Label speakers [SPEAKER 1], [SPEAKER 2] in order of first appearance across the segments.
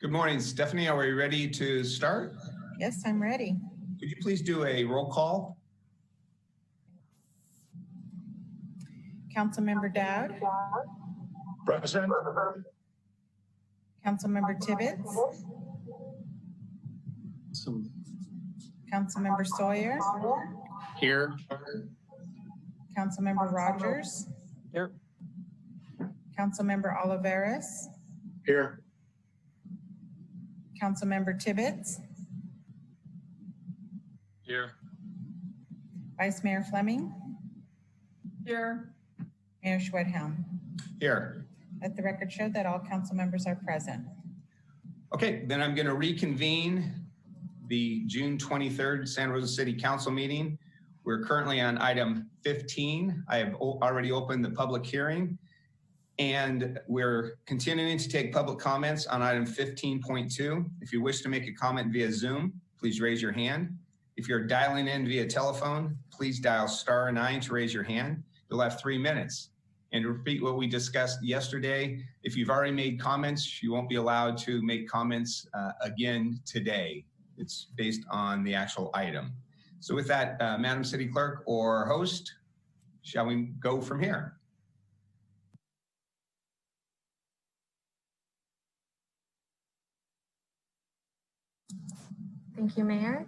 [SPEAKER 1] Good morning, Stephanie. Are we ready to start?
[SPEAKER 2] Yes, I'm ready.
[SPEAKER 1] Could you please do a roll call?
[SPEAKER 2] Councilmember Dowd.
[SPEAKER 3] Present.
[SPEAKER 2] Councilmember Tibbetts. Councilmember Sawyer.
[SPEAKER 3] Here.
[SPEAKER 2] Councilmember Rogers.
[SPEAKER 3] Here.
[SPEAKER 2] Councilmember Olivares.
[SPEAKER 3] Here.
[SPEAKER 2] Councilmember Tibbetts.
[SPEAKER 3] Here.
[SPEAKER 2] Vice Mayor Fleming.
[SPEAKER 4] Here.
[SPEAKER 2] Mayor Schwedhelm.
[SPEAKER 1] Here.
[SPEAKER 2] Let the record show that all council members are present.
[SPEAKER 1] Okay, then I'm going to reconvene the June 23rd Santa Rosa City Council meeting. We're currently on item 15. I have already opened the public hearing, and we're continuing to take public comments on item 15.2. If you wish to make a comment via Zoom, please raise your hand. If you're dialing in via telephone, please dial *9 to raise your hand. You'll have 3 minutes. And to repeat what we discussed yesterday, if you've already made comments, you won't be allowed to make comments again today. It's based on the actual item. So with that, Madam City Clerk or host, shall we go from here?
[SPEAKER 5] Thank you, Mayor.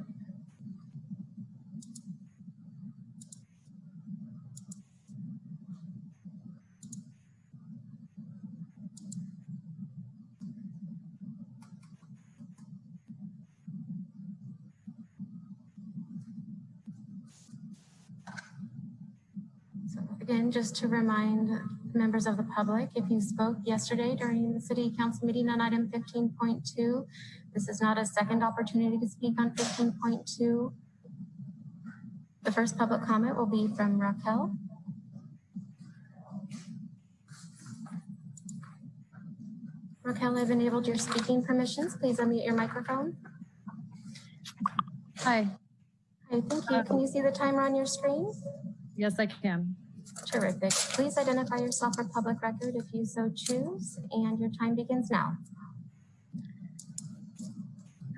[SPEAKER 5] So again, just to remind members of the public, if you spoke yesterday during the City Council meeting on item 15.2, this is not a second opportunity to speak on 15.2. The first public comment will be from Raquel. Raquel, I've enabled your speaking permissions. Please unmute your microphone.
[SPEAKER 6] Hi.
[SPEAKER 5] Hi, thank you. Can you see the timer on your screen?
[SPEAKER 6] Yes, I can.
[SPEAKER 5] Terrific. Please identify yourself for public record if you so choose, and your time begins now.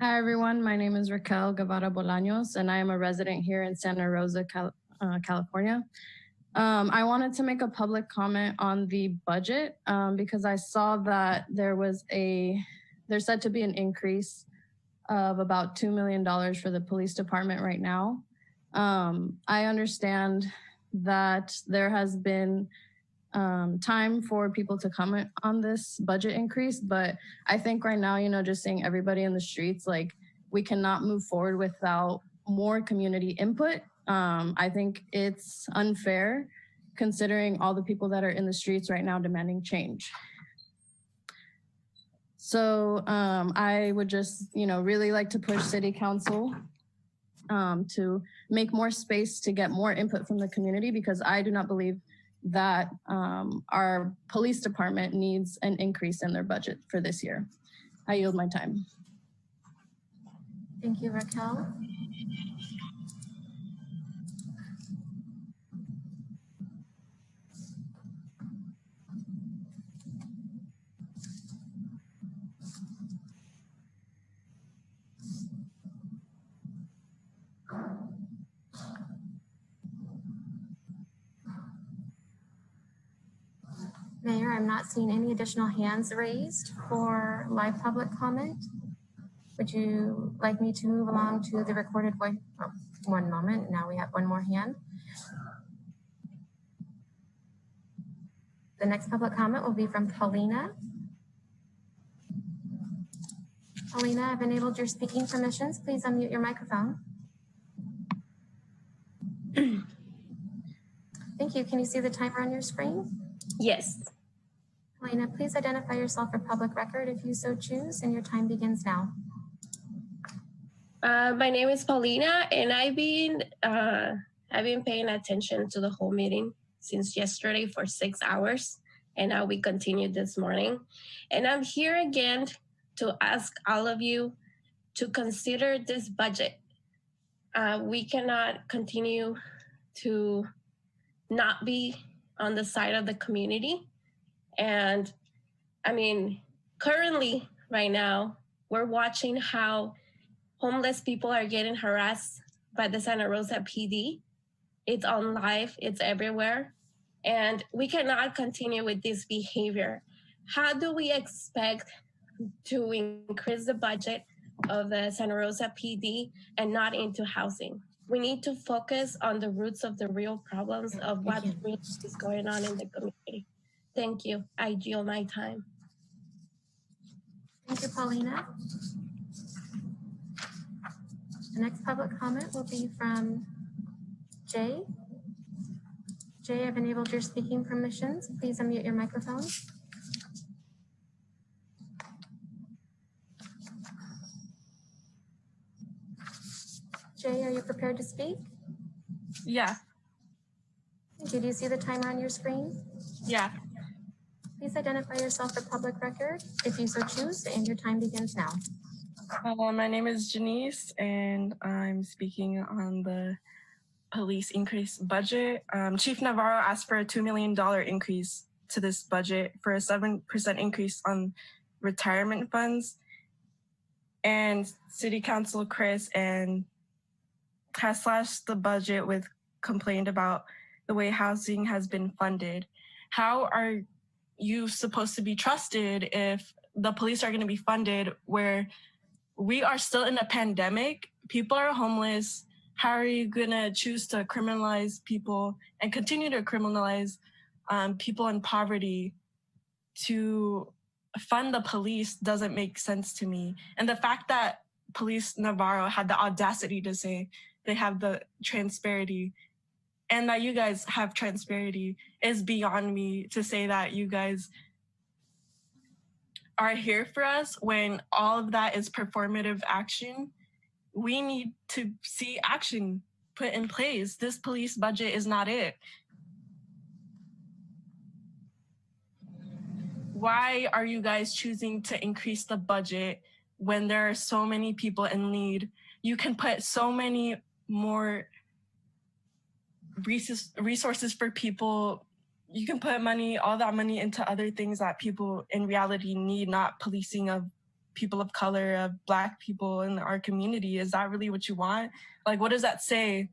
[SPEAKER 6] Hi, everyone. My name is Raquel Guevara Bolaños, and I am a resident here in Santa Rosa, California. I wanted to make a public comment on the budget because I saw that there's said to be an increase of about $2 million for the police department right now. I understand that there has been time for people to comment on this budget increase, but I think right now, just seeing everybody in the streets, like, we cannot move forward without more community input. I think it's unfair considering all the people that are in the streets right now demanding change. So I would just, really like to push City Council to make more space to get more input from the community, because I do not believe that our police department needs an increase in their budget for this year. I yield my time.
[SPEAKER 5] Thank you, Raquel. Mayor, I'm not seeing any additional hands raised for live public comment. Would you like me to move along to the recorded voice? Oh, one moment. Now we have one more hand. The next public comment will be from Paulina. Paulina, I've enabled your speaking permissions. Please unmute your microphone. Thank you. Can you see the timer on your screen?
[SPEAKER 4] Yes.
[SPEAKER 5] Paulina, please identify yourself for public record if you so choose, and your time begins now.
[SPEAKER 4] My name is Paulina, and I've been paying attention to the whole meeting since yesterday for 6 hours, and now we continued this morning. And I'm here again to ask all of you to consider this budget. We cannot continue to not be on the side of the community. And I mean, currently, right now, We're watching how homeless people are getting harassed by the Santa Rosa PD. It's on live, it's everywhere. And we cannot continue with this behavior. How do we expect to increase the budget of the Santa Rosa PD and not into housing? We need to focus on the roots of the real problems of what really is going on in the community. Thank you. I yield my time.
[SPEAKER 5] Thank you, Paulina. The next public comment will be from Jay. Jay, I've enabled your speaking permissions. Please unmute your microphone. Jay, are you prepared to speak?
[SPEAKER 7] Yeah.
[SPEAKER 5] Thank you. Do you see the timer on your screen?
[SPEAKER 7] Yeah.
[SPEAKER 5] Please identify yourself for public record if you so choose, and your time begins now.
[SPEAKER 7] My name is Janice, and I'm speaking on the police increase budget. Chief Navarro asked for a $2 million increase to this budget for a 7% increase on retirement funds. And City Council Chris and has slashed the budget with complained about the way housing has been funded. How are you supposed to be trusted if the police are going to be funded where we are still in a pandemic? People are homeless. How are you going to choose to criminalize people and continue to criminalize people in poverty to fund the police? Doesn't make sense to me. And the fact that Police Navarro had the audacity to say they have the transparency and that you guys have transparency is beyond me. To say that you guys are here for us when all of that is performative action. We need to see action put in place. This police budget is not it. Why are you guys choosing to increase the budget when there are so many people in need? You can put so many more resources for people. You can put money, all that money, into other things that people in reality need, not policing of people of color, of Black people in our community. Is that really what you want? Like, what does that say?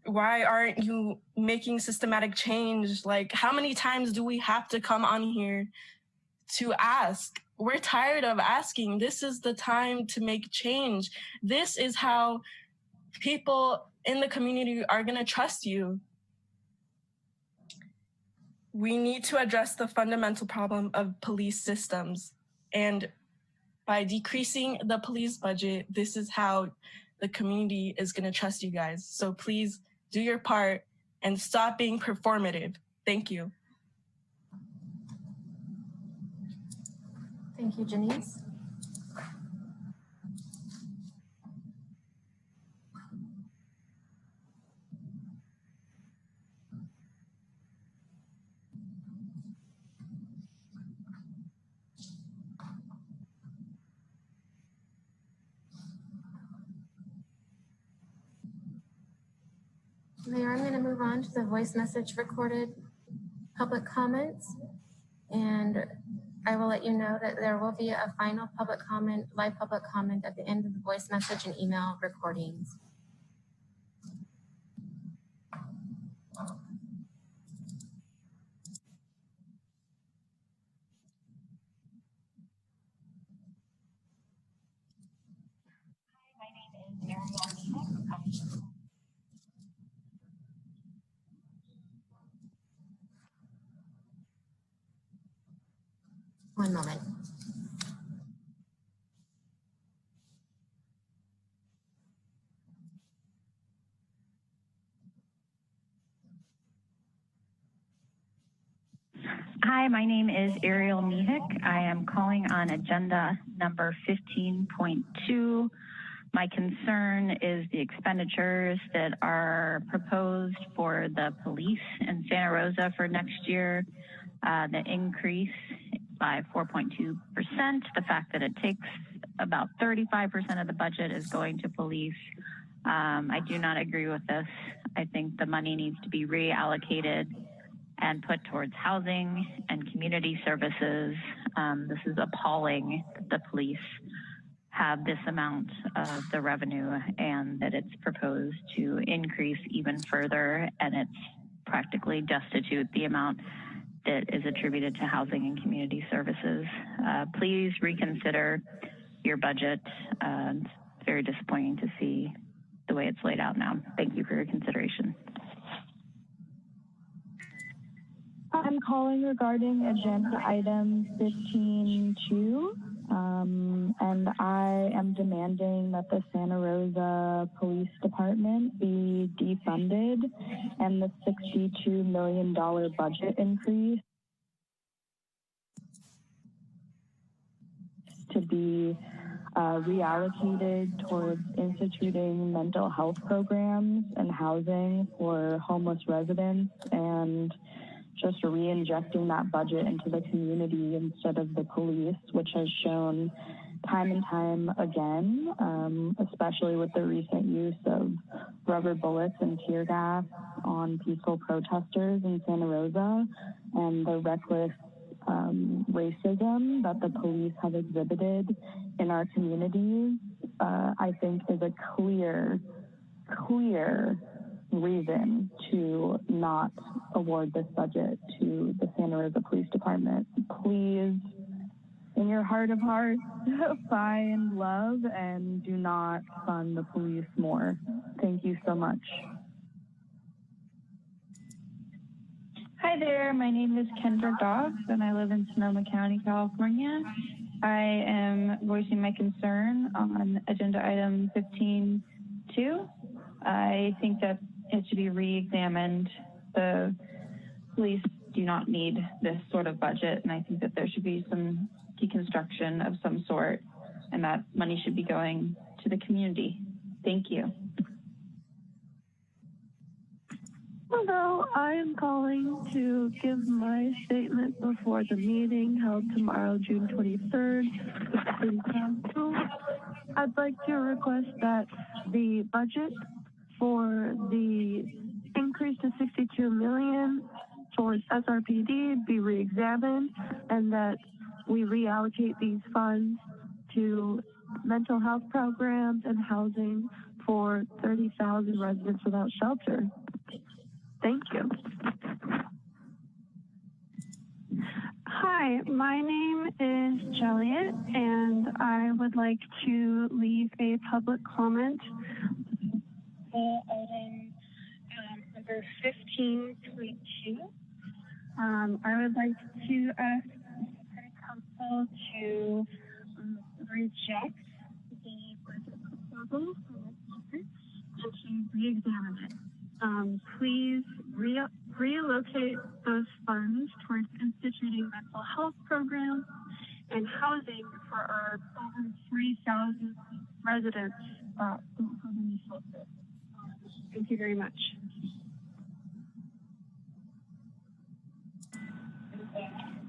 [SPEAKER 7] Why aren't you making systematic change? Like, how many times do we have to come on here to ask? We're tired of asking. This is the time to make change. This is how people in the community are going to trust you. We need to address the fundamental problem of police systems. And by decreasing the police budget, this is how the community is going to trust you guys. So please do your part and stop being performative. Thank you.
[SPEAKER 5] Thank you, Janice. Mayor, I'm going to move on to the voice message recorded public comments. And I will let you know that there will be a final public comment, live public comment at the end of the voice message and email recordings. One moment.
[SPEAKER 8] Hi, my name is Ariel Mihik. I am calling on agenda number 15.2. My concern is the expenditures that are proposed for the police in Santa Rosa for next year. The increase by 4.2%, the fact that it takes about 35% of the budget is going to police. I do not agree with this. I think the money needs to be reallocated and put towards housing and community services. This is appalling that the police have this amount of the revenue and that it's proposed to increase even further, and it's practically destitute the amount that is attributed to housing and community services. Please reconsider your budget. It's very disappointing to see the way it's laid out now. Thank you for your consideration.
[SPEAKER 9] I'm calling regarding agenda item 15.2, and I am demanding that the Santa Rosa Police Department be defunded and the $62 million budget increase to be reallocated towards instituting mental health programs and housing for homeless residents, and just re-injecting that budget into the community instead of the police, which has shown time and time again, especially with the recent use of rubber bullets and tear gas on peaceful protesters in Santa Rosa, and the reckless racism that the police have exhibited in our communities, I think is a clear reason to not award this budget to the Santa Rosa Police Department. Please, in your heart of hearts, find love and do not fund the police more. Thank you so much.
[SPEAKER 10] Hi there, my name is Kendra Dobbs and I live in Sonoma County, California. I am voicing my concern on agenda item 15.2. I think that it should be re-examined. The police do not need this sort of budget, and I think that there should be some deconstruction of some sort, and that money should be going to the community. Thank you.
[SPEAKER 11] Hello, I am calling to give my statement before the meeting held tomorrow, June 23rd, with the City Council. I'd like to request that the budget for the increase to $62 million towards SRPD be re-examined, and that we reallocate these funds to mental health programs and housing for 30,000 residents without shelter. Thank you.
[SPEAKER 12] Hi, my name is Joliet, and I would like to leave a public comment for item number 15.2. I would like to ask the City Council to reject the budget proposal from the speaker and to re-examine it. Please reallocate those funds towards instituting mental health programs and housing for our over 3,000 residents who don't have any shelter. Thank you very much.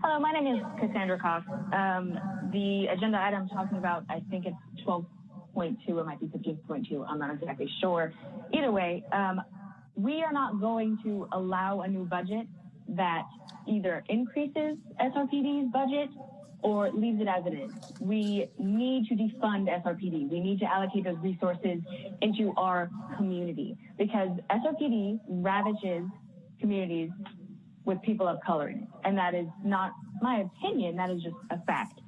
[SPEAKER 13] Hello, my name is Cassandra Cox. The agenda item I'm talking about, I think it's 12.2, it might be 15.2, I'm not exactly sure. Either way, we are not going to allow a new budget that either increases SRPD's budget or leaves it as it is. We need to defund SRPD. We need to allocate those resources into our community, because SRPD ravages communities with people of color in it. And that is not my opinion, that is just a fact.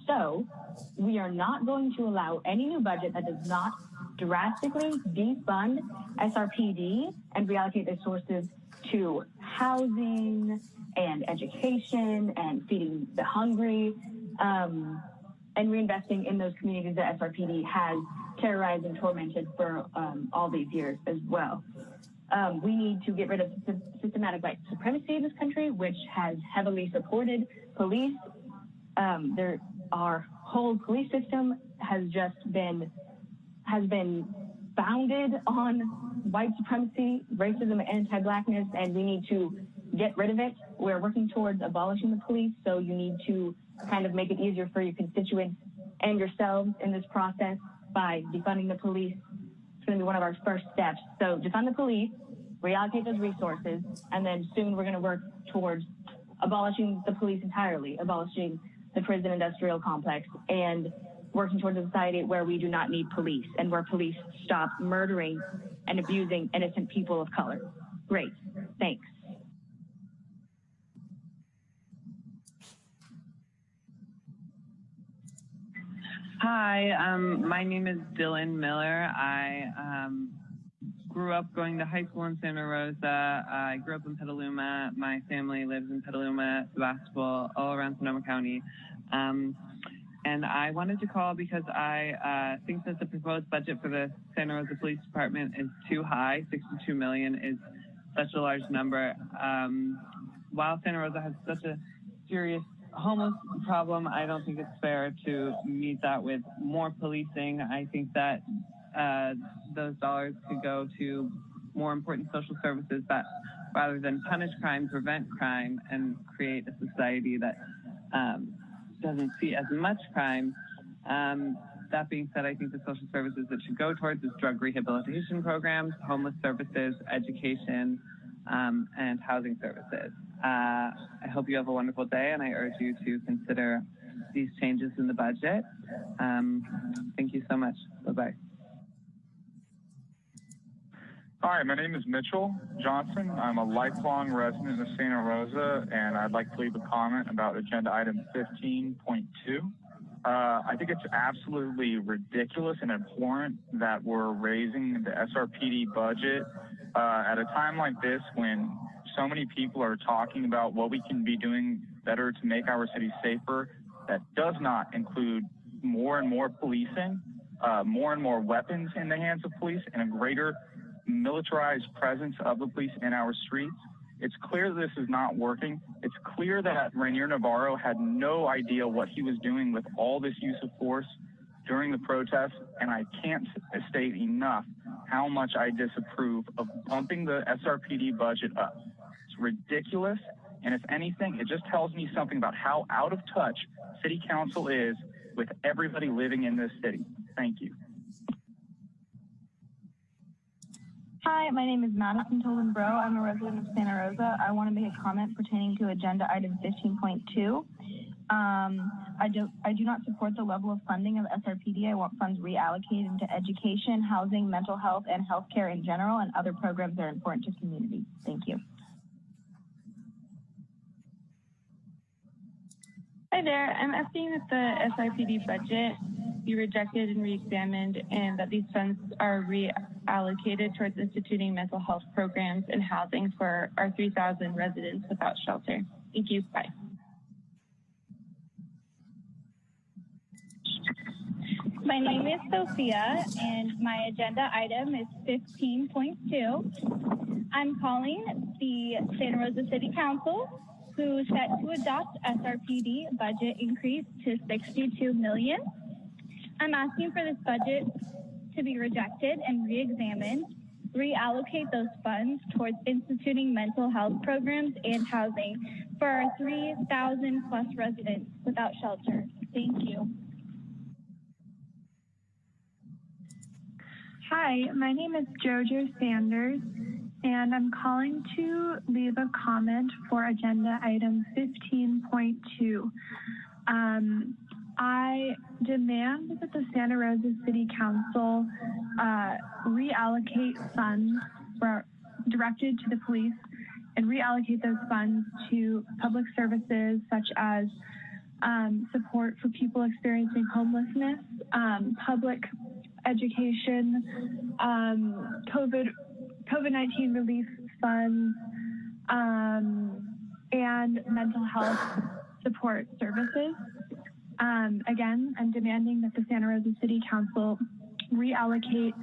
[SPEAKER 13] So we are not going to allow any new budget that does not drastically defund SRPD and reallocate their sources to housing and education and feeding the hungry, and reinvesting in those communities that SRPD has terrorized and tormented for all these years as well. We need to get rid of systematic white supremacy in this country, which has heavily supported police. Our whole police system has been founded on white supremacy, racism, and anti-Blackness, and we need to get rid of it. We're working towards abolishing the police, so you need to kind of make it easier for your constituents and yourselves in this process by defunding the police. It's going to be one of our first steps. So defund the police, reallocate those resources, and then soon we're going to work towards abolishing the police entirely, abolishing the prison industrial complex, and working towards a society where we do not need police and where police stop murdering and abusing innocent people of color. Great. Thanks.
[SPEAKER 14] Hi, my name is Dylan Miller. I grew up going to high school in Santa Rosa. I grew up in Petaluma. My family lives in Petaluma, Sebastopol, all around Sonoma County. And I wanted to call because I think that the proposed budget for the Santa Rosa Police Department is too high. 62 million is such a large number. While Santa Rosa has such a serious homeless problem, I don't think it's fair to meet that with more policing. I think that those dollars could go to more important social services that rather than punish crime, prevent crime, and create a society that doesn't see as much crime. That being said, I think the social services that should go towards is drug rehabilitation programs, homeless services, education, and housing services. I hope you have a wonderful day, and I urge you to consider these changes in the budget. Thank you so much. Bye-bye.
[SPEAKER 15] Hi, my name is Mitchell Johnson. I'm a lifelong resident of Santa Rosa, and I'd like to leave a comment about agenda item 15.2. I think it's absolutely ridiculous and abhorrent that we're raising the SRPD budget at a time like this when so many people are talking about what we can be doing better to make our city safer. That does not include more and more policing, more and more weapons in the hands of police, and a greater militarized presence of the police in our streets. It's clear this is not working. It's clear that Rainier Navarro had no idea what he was doing with all this use of force during the protests, and I can't state enough how much I disapprove of bumping the SRPD budget up. It's ridiculous, and if anything, it just tells me something about how out of touch City Council is with everybody living in this city. Thank you.
[SPEAKER 10] Hi, my name is Madison Tolan-Bro. I'm a resident of Santa Rosa. I want to make a comment pertaining to agenda item 15.2. I do not support the level of funding of SRPD. I want funds reallocated into education, housing, mental health, and healthcare in general, and other programs that are important to community. Thank you.
[SPEAKER 16] Hi there. I'm asking that the SRPD budget be rejected and re-examined, and that these funds are reallocated towards instituting mental health programs and housing for our 3,000 residents without shelter. Thank you. Bye.
[SPEAKER 17] My name is Sophia, and my agenda item is 15.2. I'm calling the Santa Rosa City Council, who is set to adopt SRPD budget increase to 62 million. I'm asking for this budget to be rejected and re-examined, reallocate those funds towards instituting mental health programs and housing for our 3,000 plus residents without shelter. Thank you.
[SPEAKER 11] Hi, my name is Jojo Sanders, and I'm calling to leave a comment for agenda item 15.2. I demand that the Santa Rosa City Council reallocate funds directed to the police and reallocate those funds to public services such as support for people experiencing homelessness, public education, COVID-19 relief funds, and mental health support services. Again, I'm demanding that the Santa Rosa City Council reallocate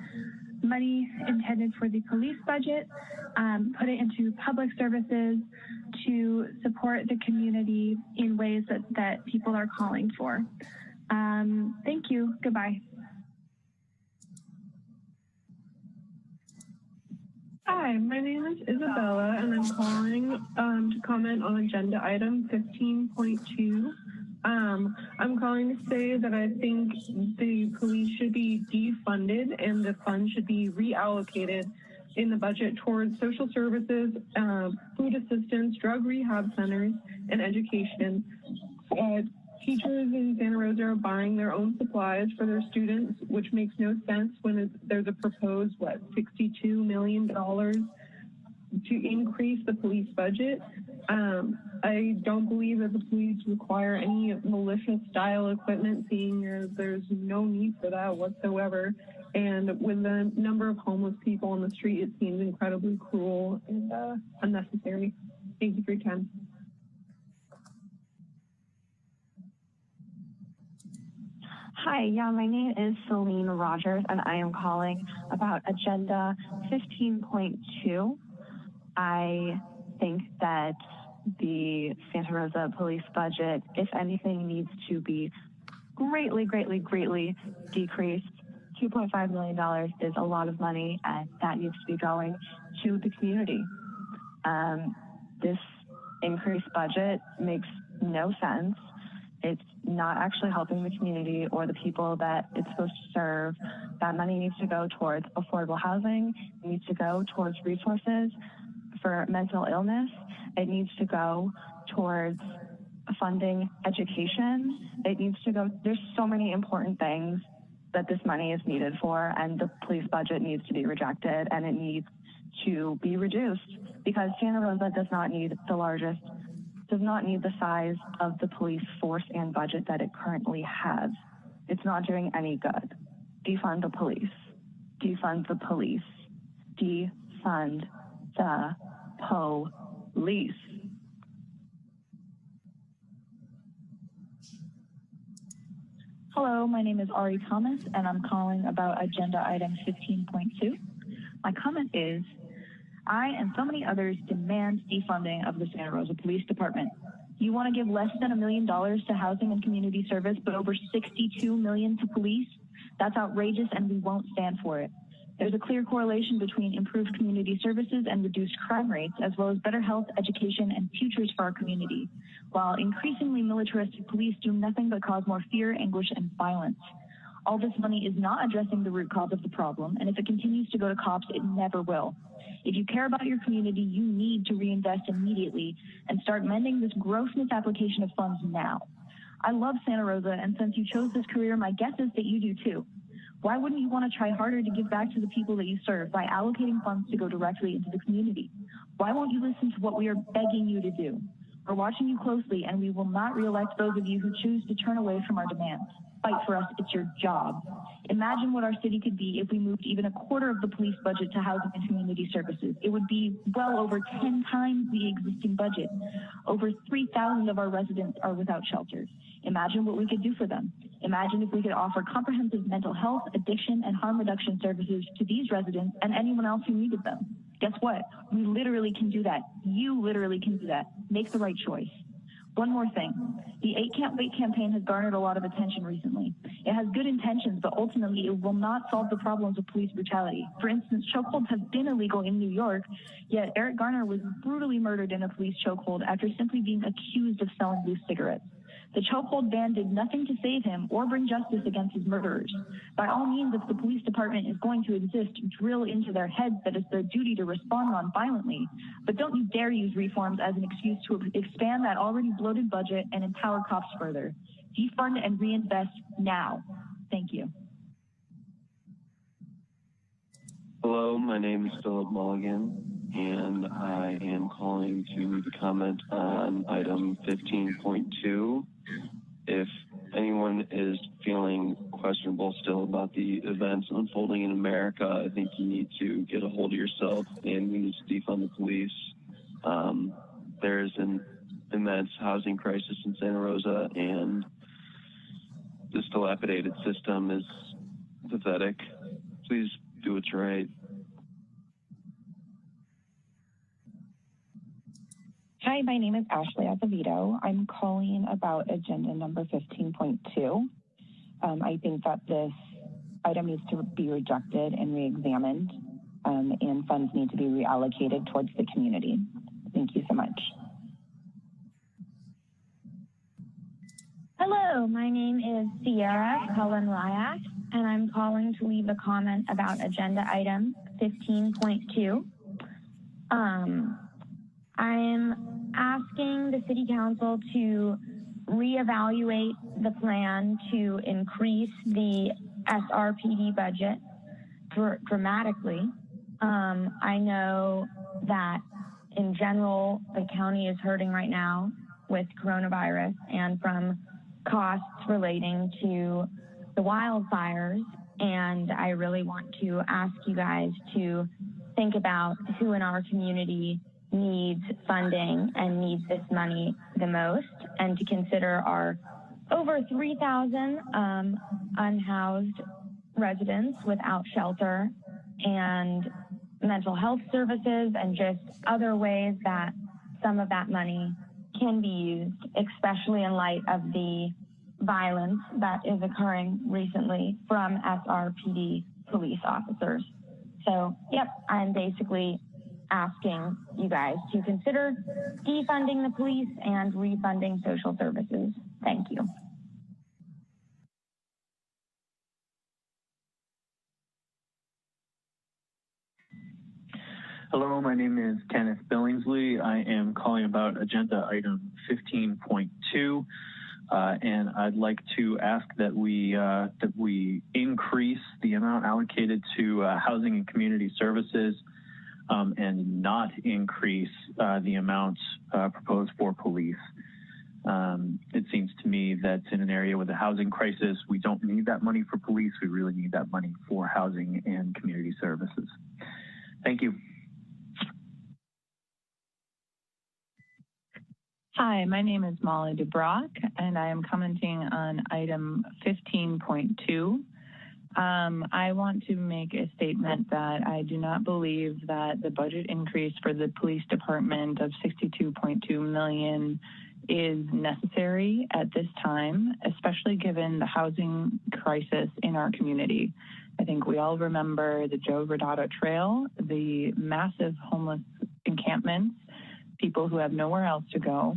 [SPEAKER 11] money intended for the police budget, put it into public services to support the community in ways that people are calling for. Thank you. Goodbye.
[SPEAKER 18] Hi, my name is Isabella, and I'm calling to comment on agenda item 15.2. I'm calling to say that I think the police should be defunded and the funds should be reallocated in the budget towards social services, food assistance, drug rehab centers, and education. Teachers in Santa Rosa are buying their own supplies for their students, which makes no sense when there's a proposed, $62 million to increase the police budget. I don't believe that the police require any militia-style equipment, seeing there's no need for that whatsoever. And with the number of homeless people on the street, it seems incredibly cruel and unnecessary. Thank you for your time.
[SPEAKER 19] Hi, my name is Celine Rogers, and I am calling about Agenda 15.2. I think that the Santa Rosa police budget, if anything, needs to be greatly decreased. $2.5 million is a lot of money, and that needs to be going to the community. This increased budget makes no sense. It's not actually helping the community or the people that it's supposed to serve. That money needs to go towards affordable housing. It needs to go towards resources for mental illness. It needs to go towards funding education. It needs to go, there's so many important things that this money is needed for, and the police budget needs to be rejected, and it needs to be reduced, because Santa Rosa does not need the size of the police force and budget that it currently has. It's not doing any good. Defund the police. Defund the police. Defund the police.
[SPEAKER 20] Hello, my name is Ari Thomas, and I'm calling about agenda item 15.2. My comment is, I and so many others demand defunding of the Santa Rosa Police Department. You want to give less than $1 million to housing and community service, but over $62 million to police? That's outrageous, and we won't stand for it. There's a clear correlation between improved community services and reduced crime rates, as well as better health, education, and futures for our community, while increasingly militaristic police do nothing but cause more fear, anguish, and violence. All this money is not addressing the root cause of the problem, and if it continues to go to cops, it never will. If you care about your community, you need to reinvest immediately and start mending this gross misapplication of funds now. I love Santa Rosa, and since you chose this career, my guess is that you do too. Why wouldn't you want to try harder to give back to the people that you serve by allocating funds to go directly into the community? Why won't you listen to what we are begging you to do? We're watching you closely, and we will not reelect those of you who choose to turn away from our demands. Fight for us, it's your job. Imagine what our city could be if we moved even a quarter of the police budget to housing and community services. It would be well over 10 times the existing budget. Over 3,000 of our residents are without shelters. Imagine what we could do for them. Imagine if we could offer comprehensive mental health, addiction, and harm reduction services to these residents and anyone else who needed them. Guess what? We literally can do that. You literally can do that. Make the right choice. One more thing. The 8 Can't Wait campaign has garnered a lot of attention recently. It has good intentions, but ultimately it will not solve the problems of police brutality. For instance, chokeholds have been illegal in New York, yet Eric Garner was brutally murdered in a police chokehold after simply being accused of selling loose cigarettes. The chokehold ban did nothing to save him or bring justice against his murderers. By all means, if the police department is going to exist, drill into their heads that it's their duty to respond non-violently. But don't you dare use reforms as an excuse to expand that already bloated budget and empower cops further. Defund and reinvest now. Thank you.
[SPEAKER 21] Hello, my name is Philip Mulligan, and I am calling to comment on item 15.2. If anyone is feeling questionable still about the events unfolding in America, I think you need to get a hold of yourself, and we need to defund the police. There's an immense housing crisis in Santa Rosa, and this dilapidated system is pathetic. Please do what's right.
[SPEAKER 22] Hi, my name is Ashley Azevedo. I'm calling about agenda number 15.2. I think that this item needs to be rejected and re-examined, and funds need to be reallocated towards the community. Thank you so much.
[SPEAKER 23] Hello, my name is Sierra Cullen Ryak, and I'm calling to leave a comment about agenda item
[SPEAKER 2] 15.2. I'm asking the City Council to reevaluate the plan to increase the SRPD budget dramatically. I know that in general, the county is hurting right now with coronavirus and from costs relating to the wildfires. And I really want to ask you guys to think about who in our community needs funding and needs this money the most, and to consider our over 3,000 unhoused residents without shelter and mental health services, and just other ways that some of that money can be used, especially in light of the violence that is occurring recently from SRPD police officers. So, yep, I'm basically asking you guys to consider defunding the police and refunding social services. Thank you.
[SPEAKER 3] Hello, my name is Kenneth Billingsley. I am calling about agenda item 15.2. And I'd like to ask that we increase the amount allocated to housing and community services and not increase the amount proposed for police. It seems to me that in an area with a housing crisis, we don't need that money for police. We really need that money for housing and community services. Thank you.
[SPEAKER 23] Hi, my name is Molly DeBrock, and I am commenting on item 15.2. I want to make a statement that I do not believe that the budget increase for the police department of $62.2 million is necessary at this time, especially given the housing crisis in our community. I think we all remember the Joe Rodado Trail, the massive homeless encampments, people who have nowhere else to go,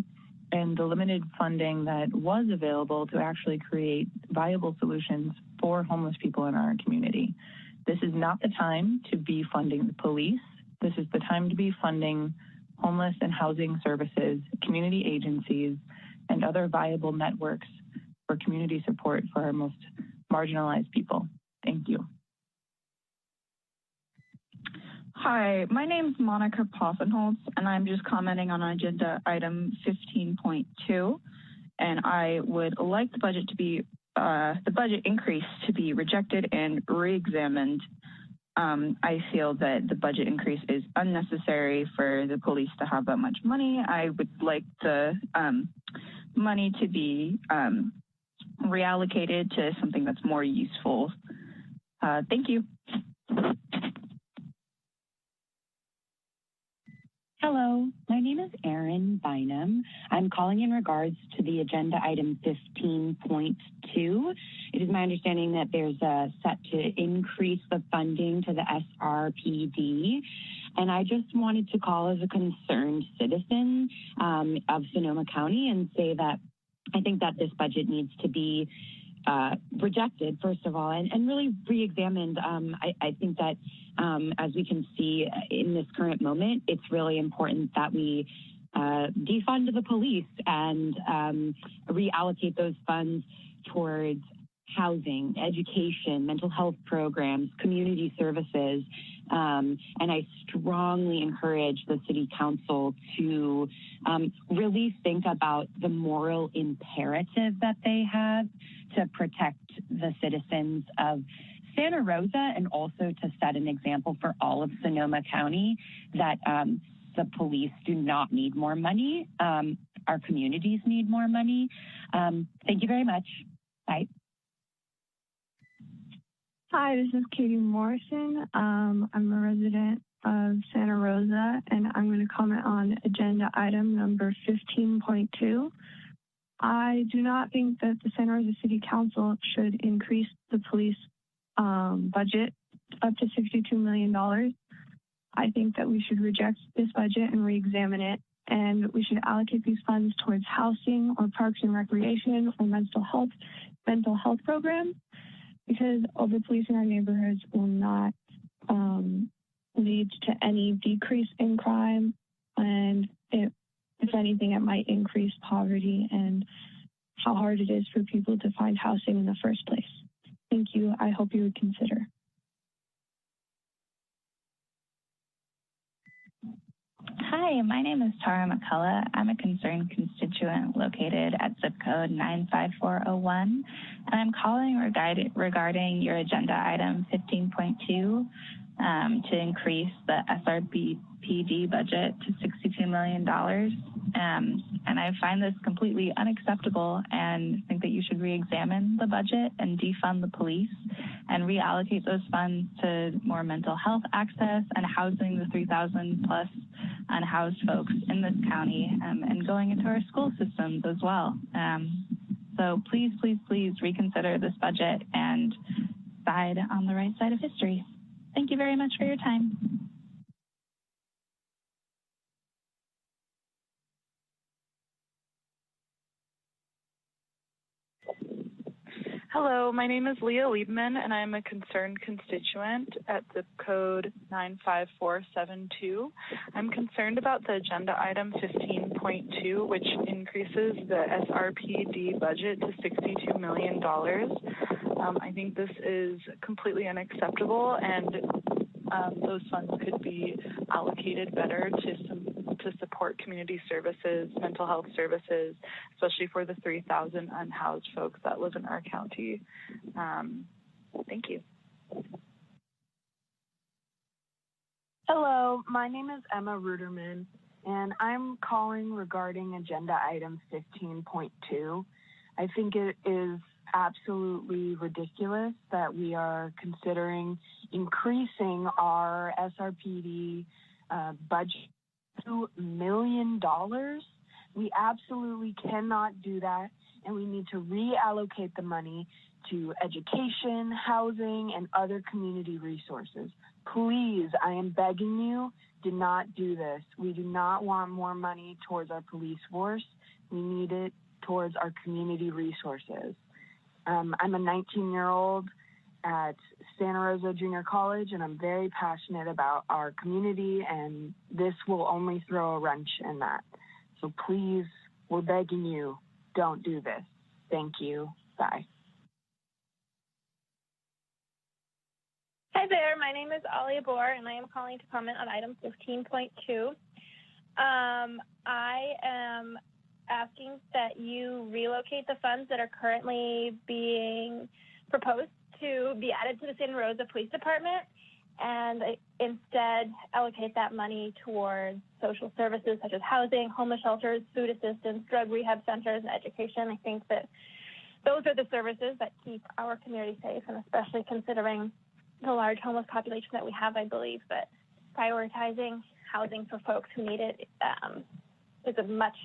[SPEAKER 23] and the limited funding that was available to actually create viable solutions for homeless people in our community. This is not the time to be funding the police. This is the time to be funding homeless and housing services, community agencies, and other viable networks for community support for our most marginalized people. Thank you.
[SPEAKER 24] Hi, my name is Monica Poffenholz, and I'm just commenting on agenda item 15.2. And I would like the budget to be, the budget increase to be rejected and re-examined. I feel that the budget increase is unnecessary for the police to have that much money. I would like the money to be reallocated to something that's more useful. Thank you.
[SPEAKER 25] Hello, my name is Erin Bynum. I'm calling in regards to the agenda item 15.2. It is my understanding that there's a set to increase the funding to the SRPD. And I just wanted to call as a concerned citizen of Sonoma County and say that I think that this budget needs to be rejected, first of all, and really re-examined. I think that as we can see in this current moment, it's really important that we defund the police and reallocate those funds towards housing, education, mental health programs, community services. And I strongly encourage the City Council to really think about the moral imperative that they have to protect the citizens of Santa Rosa, and also to set an example for all of Sonoma County that the police do not need more money. Our communities need more money. Thank you very much. Bye.
[SPEAKER 12] Hi, this is Katie Morrison. I'm a resident of Santa Rosa, and I'm going to comment on agenda item number 15.2. I do not think that the Santa Rosa City Council should increase the police budget up to $62 million. I think that we should reject this budget and re-examine it, and we should allocate these funds towards housing or parks and recreation or mental health programs, because over police in our neighborhoods will not lead to any decrease in crime, and if anything, it might increase poverty and how hard it is for people to find housing in the first place. Thank you. I hope you would consider.
[SPEAKER 8] Hi, my name is Tara McCullough. I'm a concerned constituent located at zip code 95401, and I'm calling regarding your agenda item 15.2 to increase the SRPD budget to $62 million. And I find this completely unacceptable and think that you should re-examine the budget and defund the police and reallocate those funds to more mental health access and housing the 3,000 plus unhoused folks in this county, and going into our school systems as well. So please, please, please reconsider this budget and side on the right side of history. Thank you very much for your time.
[SPEAKER 1] Hello, my name is Leah Liebman, and I'm a concerned constituent at zip code 95472. I'm concerned about the agenda item 15.2, which increases the SRPD budget to $62 million. I think this is completely unacceptable, and those funds could be allocated better to support community services, mental health services, especially for the 3,000 unhoused folks that live in our county. Thank you.
[SPEAKER 4] Hello, my name is Emma Ruderman, and I'm calling regarding agenda item 15.2. I think it is absolutely ridiculous that we are considering increasing our SRPD budget to $2 million. We absolutely cannot do that, and we need to reallocate the money to education, housing, and other community resources. Please, I am begging you, do not do this. We do not want more money towards our police force. We need it towards our community resources. I'm a 19-year-old at Santa Rosa Junior College, and I'm very passionate about our community, and this will only throw a wrench in that. So please, we're begging you, don't do this. Thank you. Bye.
[SPEAKER 5] Hi there, my name is Alia Bohr, and I am calling to comment on item 15.2. I am asking that you relocate the funds that are currently being proposed to be added to the Santa Rosa Police Department and instead allocate that money towards social services such as housing, homeless shelters, food assistance, drug rehab centers, and education. I think that those are the services that keep our community safe, and especially considering the large homeless population that we have, I believe that prioritizing housing for folks who need it is a much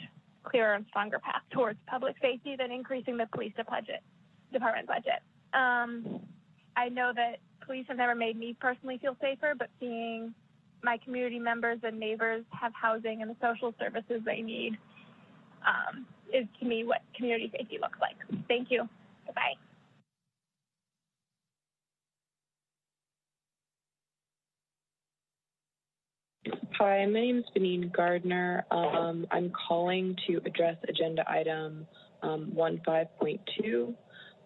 [SPEAKER 5] clearer and stronger path towards public safety than increasing the police department budget. I know that police have never made me personally feel safer, but seeing my community members and neighbors have housing and the social services they need is to me what community safety looks like. Thank you. Goodbye.
[SPEAKER 6] Hi, my name is Benine Gardner. I'm calling to address agenda item 15.2,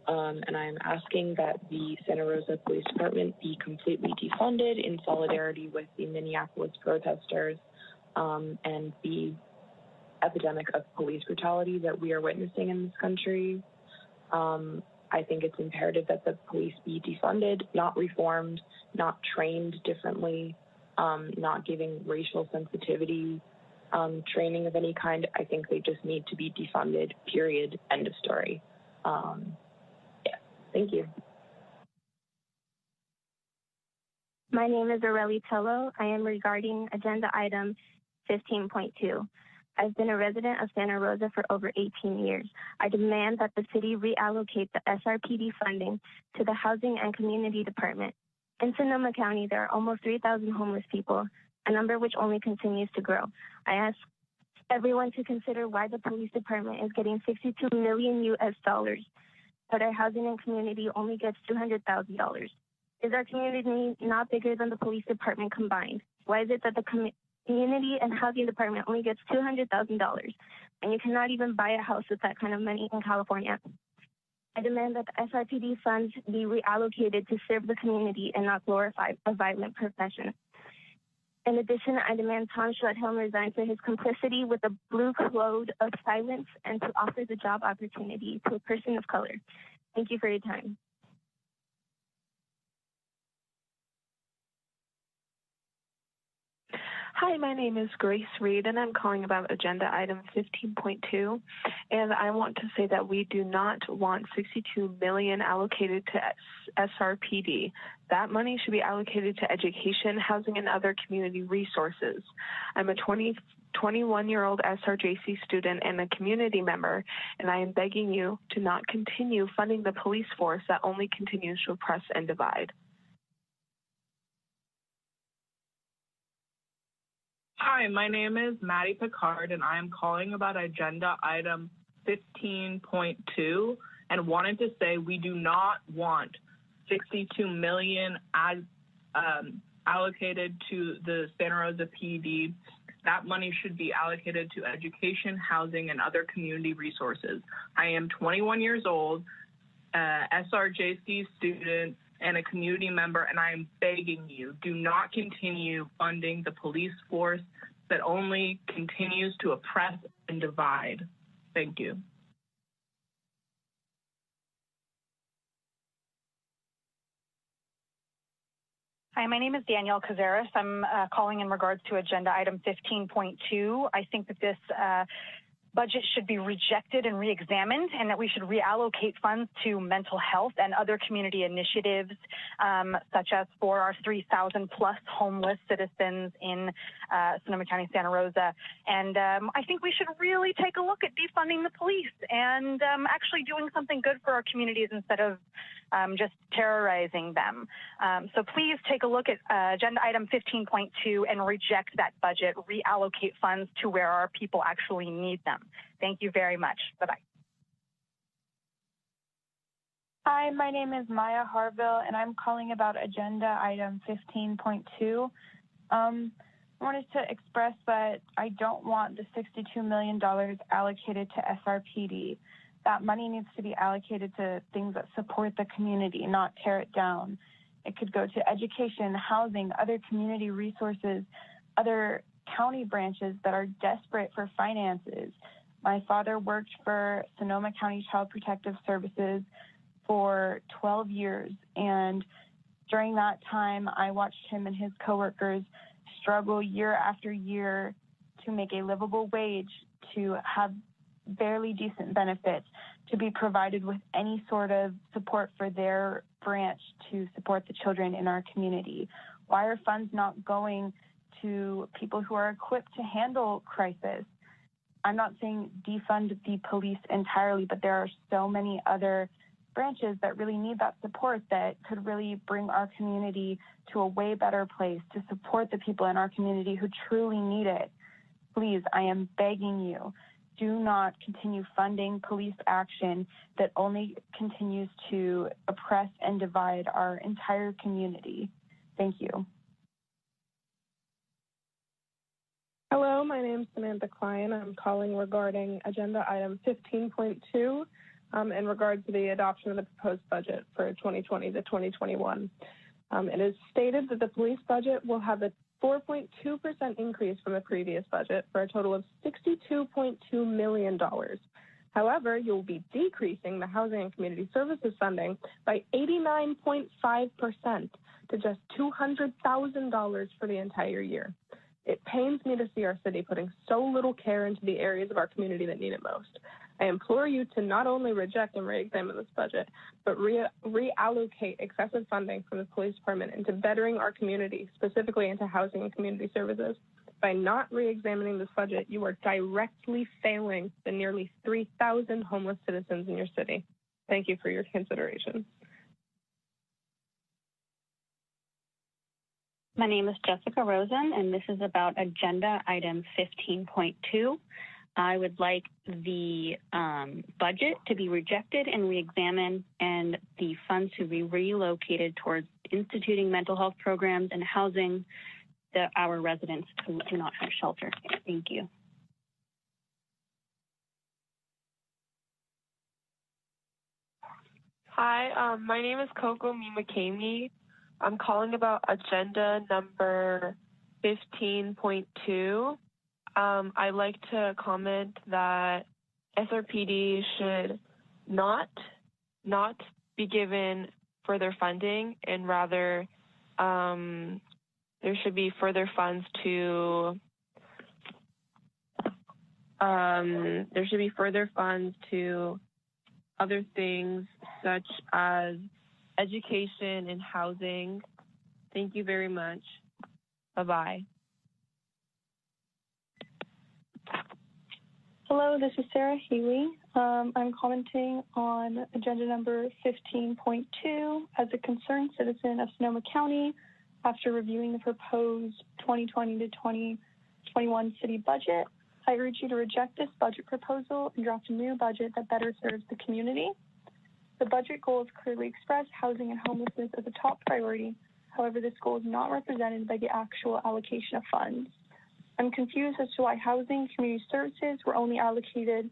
[SPEAKER 6] and I'm asking that the Santa Rosa Police Department be completely defunded in solidarity with the Minneapolis protesters and the epidemic of police brutality that we are witnessing in this country. I think it's imperative that the police be defunded, not reformed, not trained differently, not giving racial sensitivity training of any kind. I think they just need to be defunded, period, end of story. Yeah, thank you.
[SPEAKER 7] My name is Aurelie Tello. I am regarding agenda item 15.2. I've been a resident of Santa Rosa for over 18 years. I demand that the city reallocate the SRPD funding to the Housing and Community Department. In Sonoma County, there are almost 3,000 homeless people, a number which only continues to grow. I ask everyone to consider why the police department is getting $62 million US, but our housing and community only gets $200,000. Is our community not bigger than the police department combined? Why is it that the community and housing department only gets $200,000 and you cannot even buy a house with that kind of money in California? I demand that the SRPD funds be reallocated to serve the community and not glorify a violent profession. In addition, I demand Tom Schletthelm resign for his complicity with the blue code of silence and to offer the job opportunity to a person of color. Thank you for your time.
[SPEAKER 6] Hi, my name is Grace Reed, and I'm calling about agenda item 15.2. And I want to say that we do not want $62 million allocated to SRPD. That money should be allocated to education, housing, and other community resources. I'm a 21-year-old SRJC student and a community member, and I am begging you to not continue funding the police force that only continues to oppress and divide.
[SPEAKER 9] Hi, my name is Maddie Picard, and I am calling about agenda item 15.2 and wanted to say we do not want $62 million allocated to the Santa Rosa PD. That money should be allocated to education, housing, and other community resources. I am 21 years old, SRJC student, and a community member, and I am begging you, do not continue funding the police force that only continues to oppress and divide. Thank you.
[SPEAKER 10] Hi, my name is Danielle Cazares. I'm calling in regards to agenda item 15.2. I think that this budget should be rejected and re-examined, and that we should reallocate funds to mental health and other community initiatives, such as for our 3,000 plus homeless citizens in Sonoma County, Santa Rosa. And I think we should really take a look at defunding the police and actually doing something good for our communities instead of just terrorizing them. So please take a look at agenda item 15.2 and reject that budget, reallocate funds to where our people actually need them. Thank you very much. Bye-bye.
[SPEAKER 13] Hi, my name is Maya Harville, and I'm calling about agenda item 15.2. I wanted to express that I don't want the $62 million allocated to SRPD. That money needs to be allocated to things that support the community, not tear it down. It could go to education, housing, other community resources, other county branches that are desperate for finances. My father worked for Sonoma County Child Protective Services for 12 years, and during that time, I watched him and his coworkers struggle year after year to make a livable wage, to have barely decent benefits, to be provided with any sort of support for their branch to support the children in our community. Why are funds not going to people who are equipped to handle crisis? I'm not saying defund the police entirely, but there are so many other branches that really need that support that could really bring our community to a way better place, to support the people in our community who truly need it. Please, I am begging you, do not continue funding police action that only continues to oppress and divide our entire community. Thank you.
[SPEAKER 14] Hello, my name is Samantha Klein. I'm calling regarding agenda item 15.2 in regard to the adoption of the proposed budget for 2020 to 2021. It is stated that the police budget will have a 4.2% increase from the previous budget for a total of $62.2 million. However, you'll be decreasing the housing and community services funding by 89.5% to just $200,000 for the entire year. It pains me to see our city putting so little care into the areas of our community that need it most. I implore you to not only reject and re-examine this budget, but reallocate excessive funding from the police department into bettering our community, specifically into housing and community services. By not re-examining this budget, you are directly failing the nearly 3,000 homeless citizens in your city. Thank you for your consideration.
[SPEAKER 15] My name is Jessica Rosen, and this is about agenda item 15.2.
[SPEAKER 25] I would like the budget to be rejected and re-examined, and the funds to be relocated towards instituting mental health programs and housing our residents who do not have shelter. Thank you.
[SPEAKER 11] Hi, my name is Coco Mimakami. I'm calling about agenda number 15.2. I'd like to comment that SRPD should not be given further funding, and rather there should be further funds to other things such as education and housing. Thank you very much. Bye-bye.
[SPEAKER 15] Hello, this is Sarah Healy. I'm commenting on agenda number 15.2 as a concerned citizen of Sonoma County after reviewing the proposed 2020 to 2021 city budget. I urge you to reject this budget proposal and draft a new budget that better serves the community. The budget goals clearly express housing and homelessness as a top priority. However, this goal is not represented by the actual allocation of funds. I'm confused as to why housing and community services were only allocated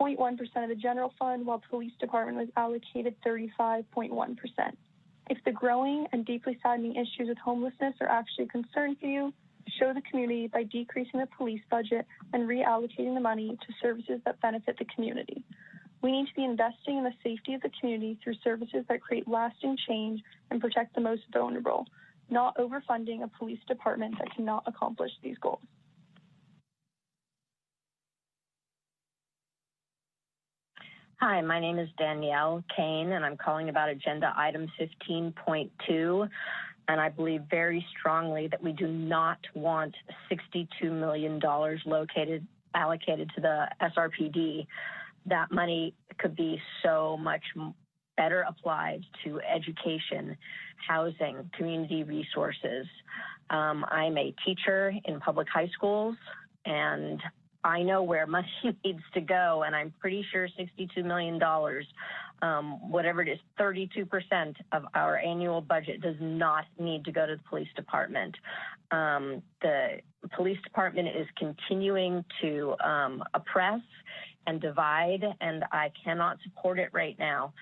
[SPEAKER 15] 0.1% of the general fund, while police department was allocated 35.1%. If the growing and deeply saddening issues with homelessness are actually a concern for you, show the community by decreasing the police budget and reallocating the money to services that benefit the community. We need to be investing in the safety of the community through services that create lasting change and protect the most vulnerable, not overfunding a police department that cannot accomplish these goals.
[SPEAKER 16] Hi, my name is Danielle Kane, and I'm calling about agenda item 15.2. And I believe very strongly that we do not want $62 million allocated to the SRPD. That money could be so much better applied to education, housing, community resources. I'm a teacher in public high schools, and I know where money needs to go, and I'm pretty sure $62 million, whatever it is, 32% of our annual budget does not need to go to the police department. The police department is continuing to oppress and divide, and I cannot support it right now.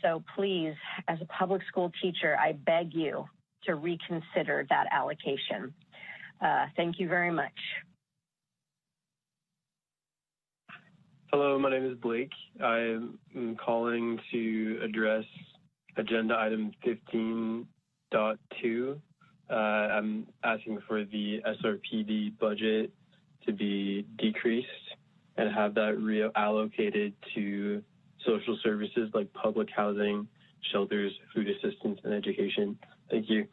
[SPEAKER 16] So please, as a public school teacher, I beg you to reconsider that allocation. Thank you very much.
[SPEAKER 17] Hello, my name is Blake. I am calling to address agenda item 15.2. I'm asking for the SRPD budget to be decreased and have that reallocated to social services like public housing, shelters, food assistance, and education. Thank you.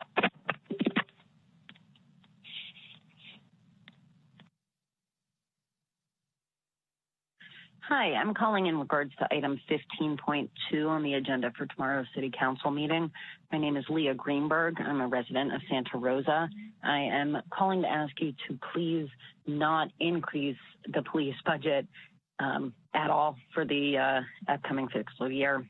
[SPEAKER 25] Hi, I'm calling in regards to item 15.2 on the agenda for tomorrow's City Council meeting. My name is Leah Greenberg. I'm a resident of Santa Rosa. I am calling to ask you to please not increase the police budget at all for the upcoming fiscal year.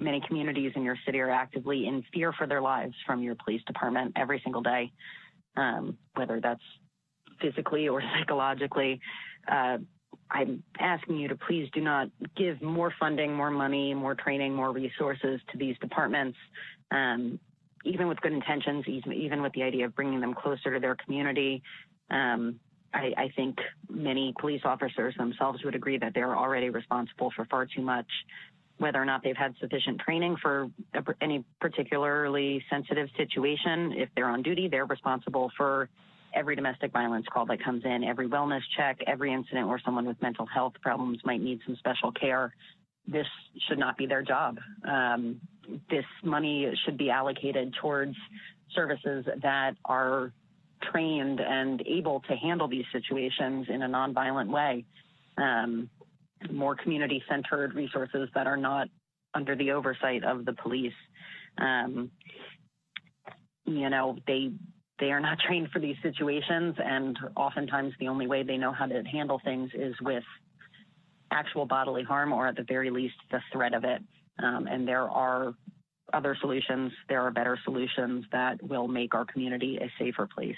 [SPEAKER 25] Many communities in your city are actively in fear for their lives from your police department every single day, whether that's physically or psychologically. I'm asking you to please do not give more funding, more money, more training, more resources to these departments, even with good intentions, even with the idea of bringing them closer to their community. I think many police officers themselves would agree that they're already responsible for far too much. Whether or not they've had sufficient training for any particularly sensitive situation, if they're on duty, they're responsible for every domestic violence call that comes in, every wellness check, every incident where someone with mental health problems might need some special care. This should not be their job. This money should be allocated towards services that are trained and able to handle these situations in a nonviolent way. More community-centered resources that are not under the oversight of the police. You know,
[SPEAKER 18] they are not trained for these situations, and oftentimes the only way they know how to handle things is with actual bodily harm, or at the very least, the threat of it. And there are other solutions. There are better solutions that will make our community a safer place.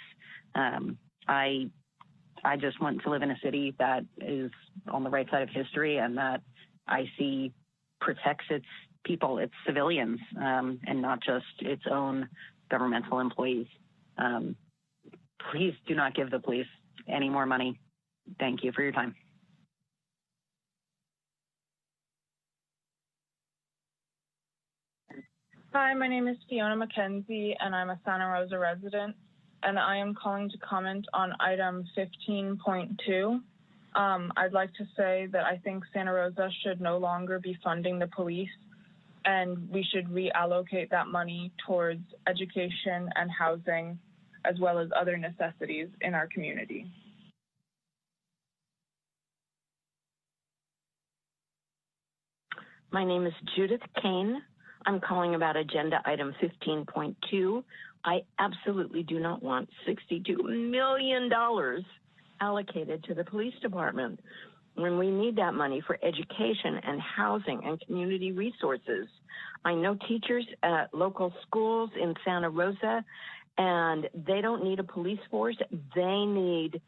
[SPEAKER 18] I just want to live in a city that is on the right side of history and that I see protects its people, its civilians, and not just its own governmental employees. Please do not give the police any more money. Thank you for your time.
[SPEAKER 1] Hi, my name is Fiona McKenzie, and I'm a Santa Rosa resident, and I am calling to comment on item 15.2. I'd like to say that I think Santa Rosa should no longer be funding the police, and we should reallocate that money towards education and housing, as well as other necessities in our community.
[SPEAKER 19] My name is Judith Kane. I'm calling about agenda item 15.2. I absolutely do not want $62 million allocated to the police department when we need that money for education and housing and community resources. I know teachers at local schools in Santa Rosa, and they don't need a police force. They need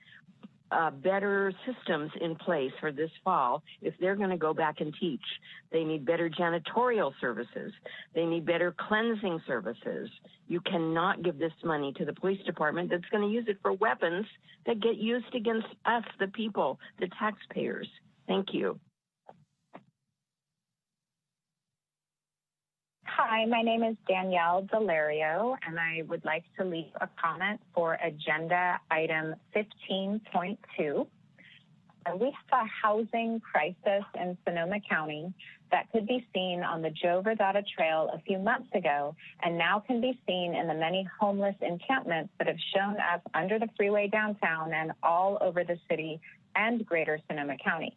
[SPEAKER 19] better systems in place for this fall if they're going to go back and teach. They need better janitorial services. They need better cleansing services. You cannot give this money to the police department that's going to use it for weapons that get used against us, the people, the taxpayers. Thank you.
[SPEAKER 20] Hi, my name is Danielle Delario, and I would like to leave a comment for agenda item 15.2. We have a housing crisis in Sonoma County that could be seen on the Joe Verdata Trail a few months ago and now can be seen in the many homeless encampments that have shown up under the freeway downtown and all over the city and greater Sonoma County.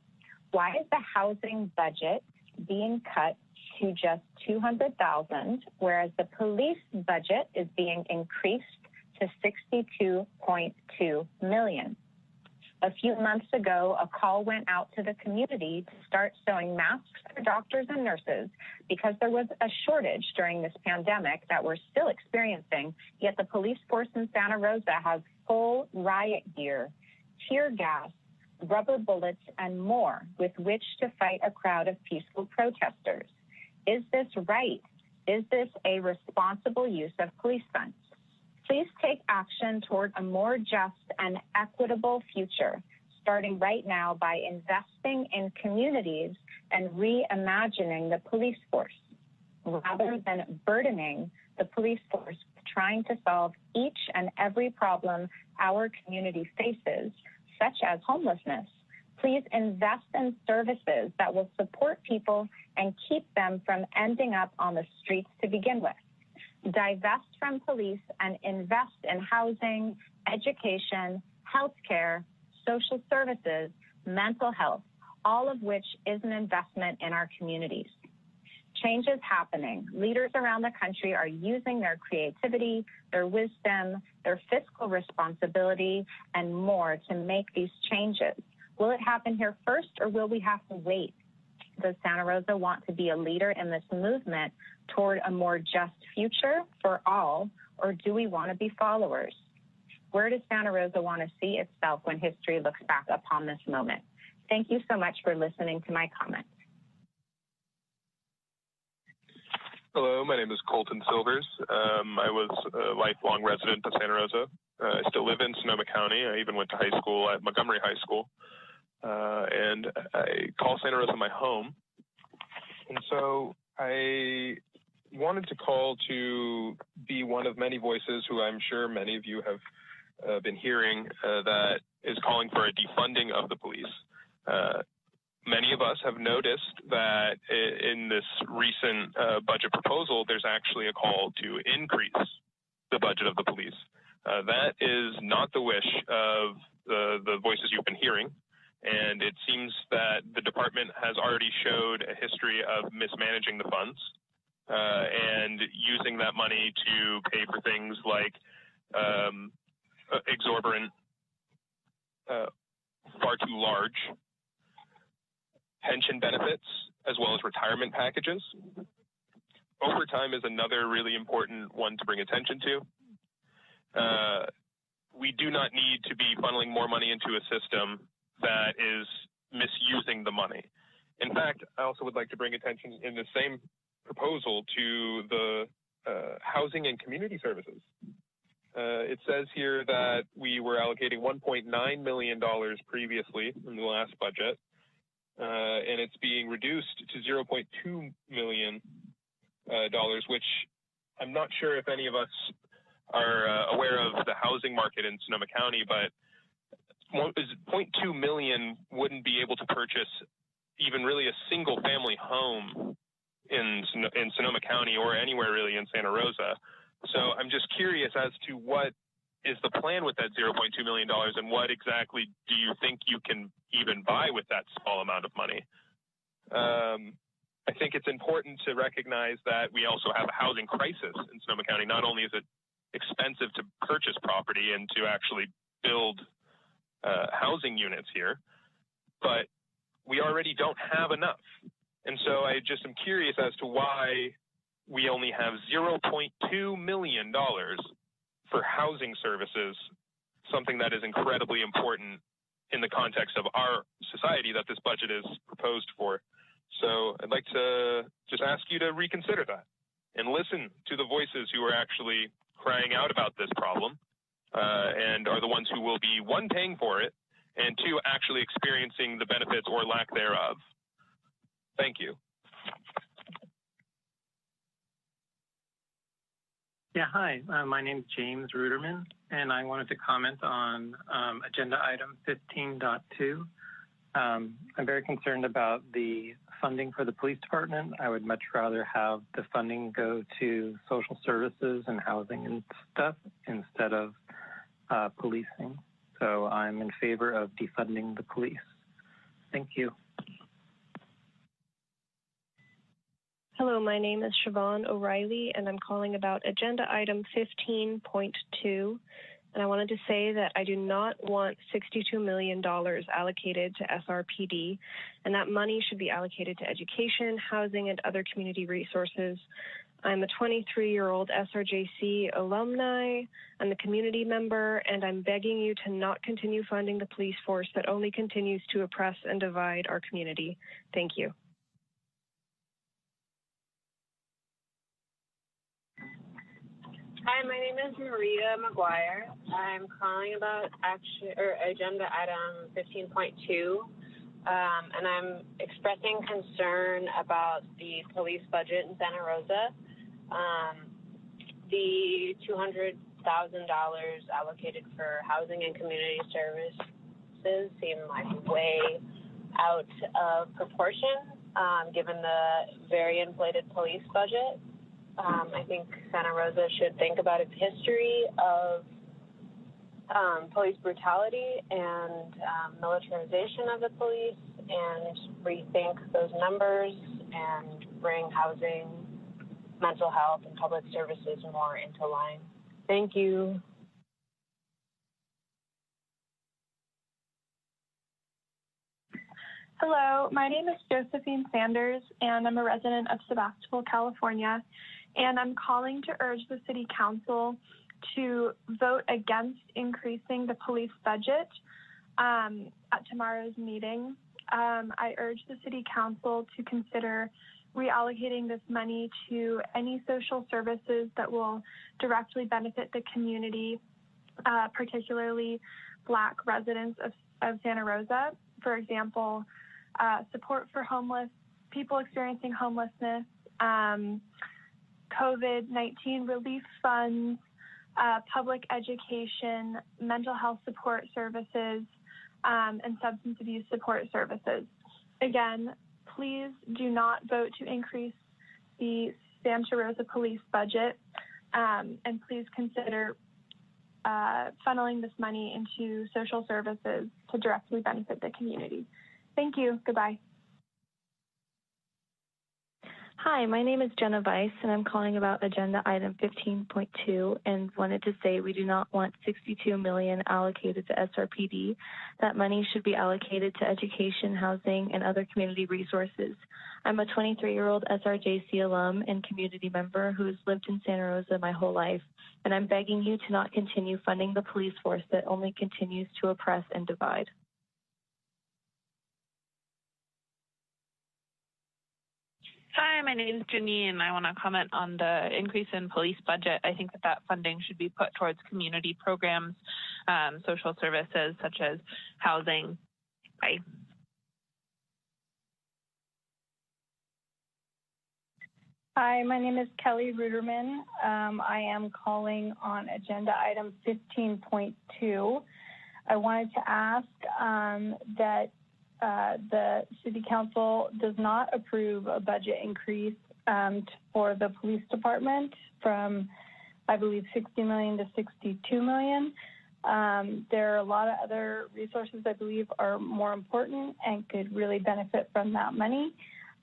[SPEAKER 20] Why is the housing budget being cut to just $200,000, whereas the police budget is being increased to $62.2 million? A few months ago, a call went out to the community to start sewing masks for doctors and nurses because there was a shortage during this pandemic that we're still experiencing, yet the police force in Santa Rosa has full riot gear, tear gas, rubber bullets, and more with which to fight a crowd of peaceful protesters. Is this right? Is this a responsible use of police funds? Please take action toward a more just and equitable future, starting right now by investing in communities and reimagining the police force, rather than burdening the police force with trying to solve each and every problem our community faces, such as homelessness. Please invest in services that will support people and keep them from ending up on the streets to begin with. Divest from police and invest in housing, education, healthcare, social services, mental health, all of which is an investment in our communities. Change is happening. Leaders around the country are using their creativity, their wisdom, their fiscal responsibility, and more to make these changes. Will it happen here first, or will we have to wait? Does Santa Rosa want to be a leader in this movement toward a more just future for all, or do we want to be followers? Where does Santa Rosa want to see itself when history looks back upon this moment? Thank you so much for listening to my comments.
[SPEAKER 21] Hello, my name is Colton Silvers. I was a lifelong resident of Santa Rosa. I still live in Sonoma County. I even went to high school at Montgomery High School. And I call Santa Rosa my home. And so I wanted to call to be one of many voices who I'm sure many of you have been hearing that is calling for a defunding of the police. Many of us have noticed that in this recent budget proposal, there's actually a call to increase the budget of the police. That is not the wish of the voices you've been hearing. And it seems that the department has already showed a history of mismanaging the funds and using that money to pay for things like exorbitant, far too large pension benefits, as well as retirement packages. Overtime is another really important one to bring attention to. We do not need to be funneling more money into a system that is misusing the money. In fact, I also would like to bring attention in the same proposal to the housing and community services. It says here that we were allocating $1.9 million previously in the last budget, and it's being reduced to $0.2 million, which I'm not sure if any of us are aware of the housing market in Sonoma County, but $0.2 million wouldn't be able to purchase even really a single family home in Sonoma County or anywhere really in Santa Rosa. So I'm just curious as to what is the plan with that $0.2 million and what exactly do you think you can even buy with that small amount of money? I think it's important to recognize that we also have a housing crisis in Sonoma County. Not only is it expensive to purchase property and to actually build housing units here, but we already don't have enough. And so I just am curious as to why we only have $0.2 million for housing services, something that is incredibly important in the context of our society that this budget is proposed for. So I'd like to just ask you to reconsider that and listen to the voices who are actually crying out about this problem and are the ones who will be, one, paying for it, and two, actually experiencing the benefits or lack thereof. Thank you.
[SPEAKER 2] Yeah, hi, my name is James Ruderman, and I wanted to comment on agenda item 15.2. I'm very concerned about the funding for the police department. I would much rather have the funding go to social services and housing and stuff instead of policing. So I'm in favor of defunding the police. Thank you.
[SPEAKER 3] Hello, my name is Siobhan O'Reilly, and I'm calling about agenda item 15.2. And I wanted to say that I do not want $62 million allocated to SRPD, and that money should be allocated to education, housing, and other community resources. I'm a 23-year-old SRJC alumni. I'm a community member, and I'm begging you to not continue funding the police force that only continues to oppress and divide our community. Thank you.
[SPEAKER 22] Hi, my name is Maria McGuire. I'm calling about agenda item 15.2, and I'm expressing concern about the police budget in Santa Rosa. The $200,000 allocated for housing and community services seem like way out of proportion, given the very inflated police budget. I think Santa Rosa should think about its history of police brutality and militarization of the police and rethink those numbers and bring housing, mental health, and public services more into line. Thank you.
[SPEAKER 15] Hello, my name is Josephine Sanders, and I'm a resident of Sebastopol, California. And I'm calling to urge the City Council to vote against increasing the police budget at tomorrow's meeting. I urge the City Council to consider reallocating this money to any social services that will directly benefit the community, particularly Black residents of Santa Rosa. For example, support for people experiencing homelessness, COVID-19 relief funds, public education, mental health support services, and substance abuse support services. Again, please do not vote to increase the Santa Rosa police budget, and please consider funneling this money into social services to directly benefit the community. Thank you. Goodbye.
[SPEAKER 4] Hi, my name is Jenna Weiss, and I'm calling about agenda item 15.2 and wanted to say we do not want $62 million allocated to SRPD. That money should be allocated to education, housing, and other community resources. I'm a 23-year-old SRJC alum and community member who has lived in Santa Rosa my whole life, and I'm begging you to not continue funding the police force that only continues to oppress and divide.
[SPEAKER 8] Hi, my name is Janine, and I want to comment on the increase in police budget. I think that funding should be put towards community programs, social services such as housing. Bye.
[SPEAKER 13] Hi, my name is Kelly Ruderman. I am calling on agenda item 15.2. I wanted to ask that the City Council does not approve a budget increase for the police department from, I believe, $60 million to $62 million. There are a lot of other resources I believe are more important and could really benefit from that money.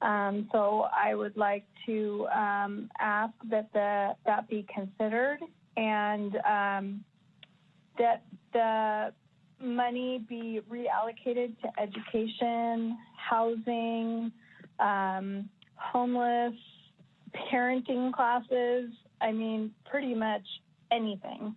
[SPEAKER 13] So I would like to ask that that be considered and that the money be reallocated to education, housing, homeless, parenting classes. I mean, pretty much anything.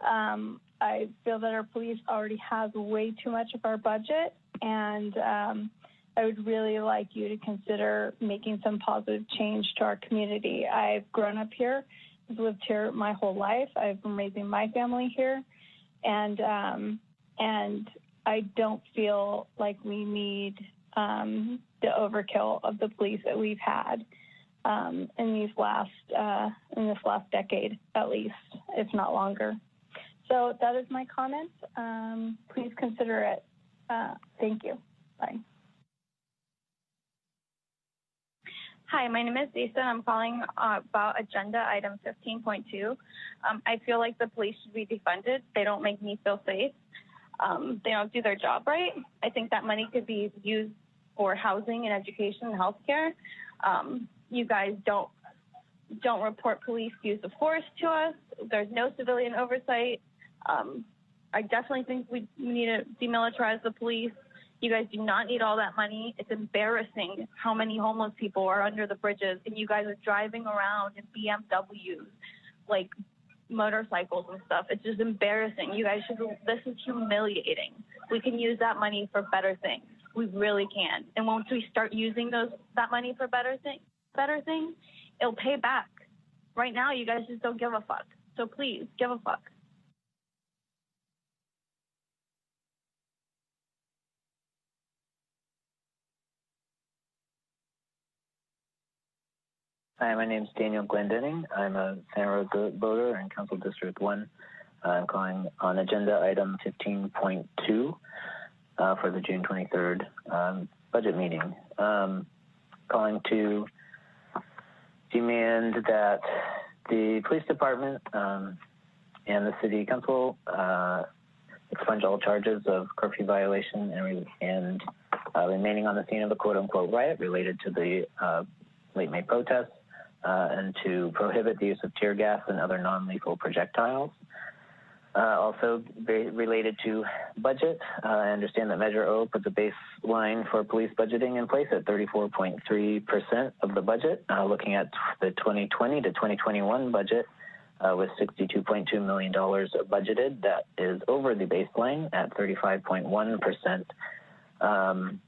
[SPEAKER 13] I feel that our police already has way too much of our budget, and I would really like you to consider making some positive change to our community. I've grown up here, I've lived here my whole life. I've been raising my family here, and I don't feel like we need the overkill of the police that we've had in this last decade, at least, if not longer. So that is my comment. Please consider it. Thank you. Bye.
[SPEAKER 12] Hi, my name is Lisa, and I'm calling about agenda item 15.2. I feel like the police should be defunded. They don't make me feel safe. They don't do their job right. I think that money could be used for housing and education and healthcare. You guys don't report police use of force to us. There's no civilian oversight. I definitely think we need to demilitarize the police. You guys do not need all that money. It's embarrassing how many homeless people are under the bridges, and you guys are driving around in BMWs, like motorcycles and stuff. It's just embarrassing. You guys should, this is humiliating. We can use that money for better things. We really can. And once we start using that money for better things, it'll pay back. Right now, you guys just don't give a fuck. So please, give a fuck.
[SPEAKER 23] Hi, my name is Daniel Glendenning. I'm a Santa Rosa voter in Council District 1. I'm calling on agenda item 15.2 for the June 23rd budget meeting. Calling to demand that the police department and the city council expunge all charges of curfew violation and remaining on the scene of a quote-unquote riot related to the late May protests. And to prohibit the use of tear gas and other non-lethal projectiles. Also related to budget, I understand that Measure O puts a baseline for police budgeting in place at 34.3% of the budget. Looking at the 2020 to 2021 budget with $62.2 million budgeted, that is over the baseline at 35.1%. And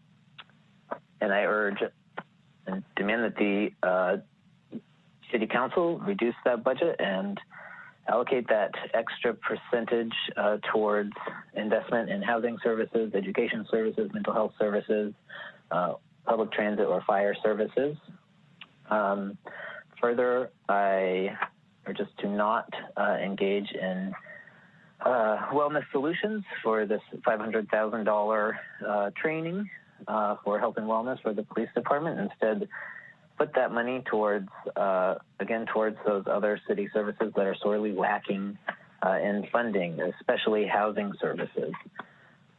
[SPEAKER 23] I urge and demand that the City Council reduce that budget and allocate that extra percentage towards investment in housing services, education services, mental health services, public transit or fire services. Further, I urge us to not engage in wellness solutions for this $500,000 training for health and wellness for the police department. Instead, put that money towards, again, towards those other city services that are sorely lacking in funding, especially housing services.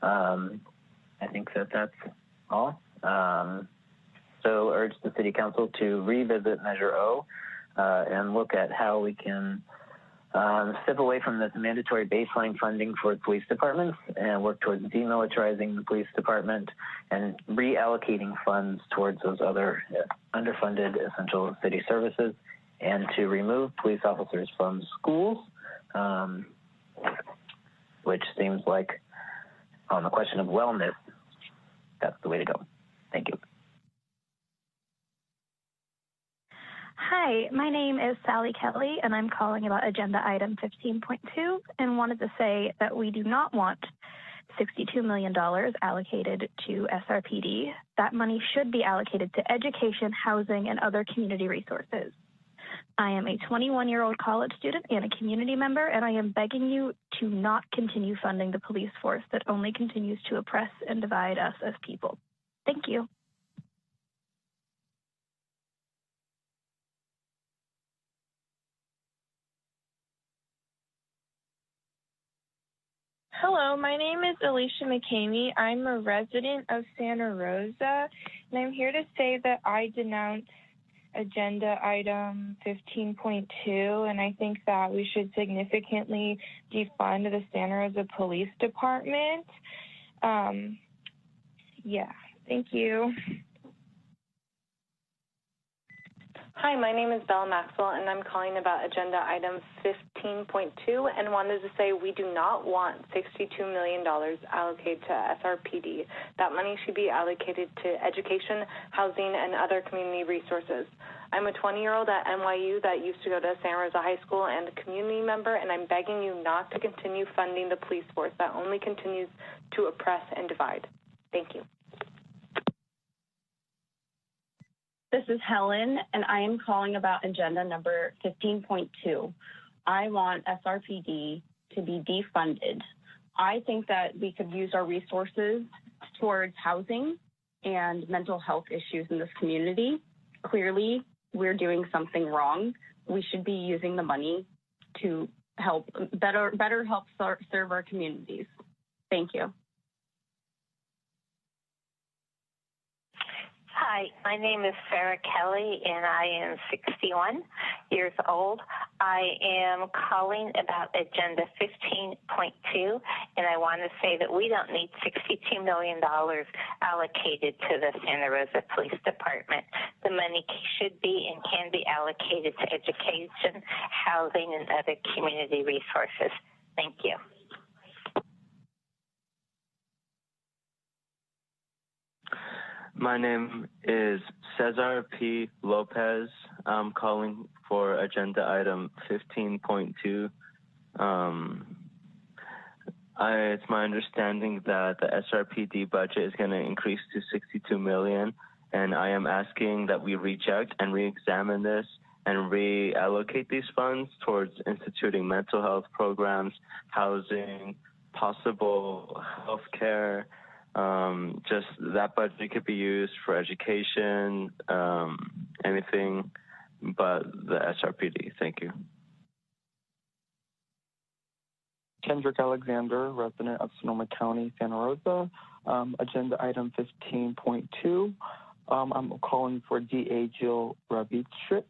[SPEAKER 23] I think that that's all. so urge the City Council to revisit Measure O and look at how we can step away from this mandatory baseline funding for police departments and work towards demilitarizing the police department and reallocating funds towards those other underfunded essential city services, and to remove police officers from schools, which seems like on the question of wellness, that's the way to go. Thank you.
[SPEAKER 4] Hi, my name is Sally Kelly, and I'm calling about agenda item 15.2 and wanted to say that we do not want $62 million allocated to SRPD. That money should be allocated to education, housing, and other community resources. I am a 21-year-old college student and a community member, and I am begging you to not continue funding the police force that only continues to oppress and divide us as people. Thank you.
[SPEAKER 11] Hello, my name is Alicia McCamey. I'm a resident of Santa Rosa, and I'm here to say that I denounce agenda item 15.2, and I think that we should significantly defund the Santa Rosa Police Department. Yeah, thank you.
[SPEAKER 5] Hi, my name is Bella Maxwell, and I'm calling about agenda item 15.2 and wanted to say we do not want $62 million allocated to SRPD. That money should be allocated to education, housing, and other community resources. I'm a 20-year-old at NYU that used to go to Santa Rosa High School and a community member, and I'm begging you not to continue funding the police force that only continues to oppress and divide. Thank you.
[SPEAKER 6] This is Helen, and I am calling about agenda number 15.2. I want SRPD to be defunded. I think that we could use our resources towards housing and mental health issues in this community. Clearly, we're doing something wrong. We should be using the money to help better help serve our communities. Thank you.
[SPEAKER 7] Hi, my name is Sarah Kelly, and I am 61 years old. I am calling about agenda 15.2, and I want to say that we don't need $62 million allocated to the Santa Rosa Police Department. The money should be and can be allocated to education, housing, and other community resources. Thank you.
[SPEAKER 9] My name is Cesar P. Lopez. I'm calling for agenda item 15.2. It's my understanding that the SRPD budget is going to increase to $62 million, and I am asking that we reach out and re-examine this and reallocate these funds towards instituting mental health programs, housing, possible health care. Just that budget could be used for education, anything but the SRPD. Thank you.
[SPEAKER 24] Kendrick Alexander, resident of Sonoma County, Santa Rosa. Agenda item 15.2. I'm calling for DA Jill Ravitch to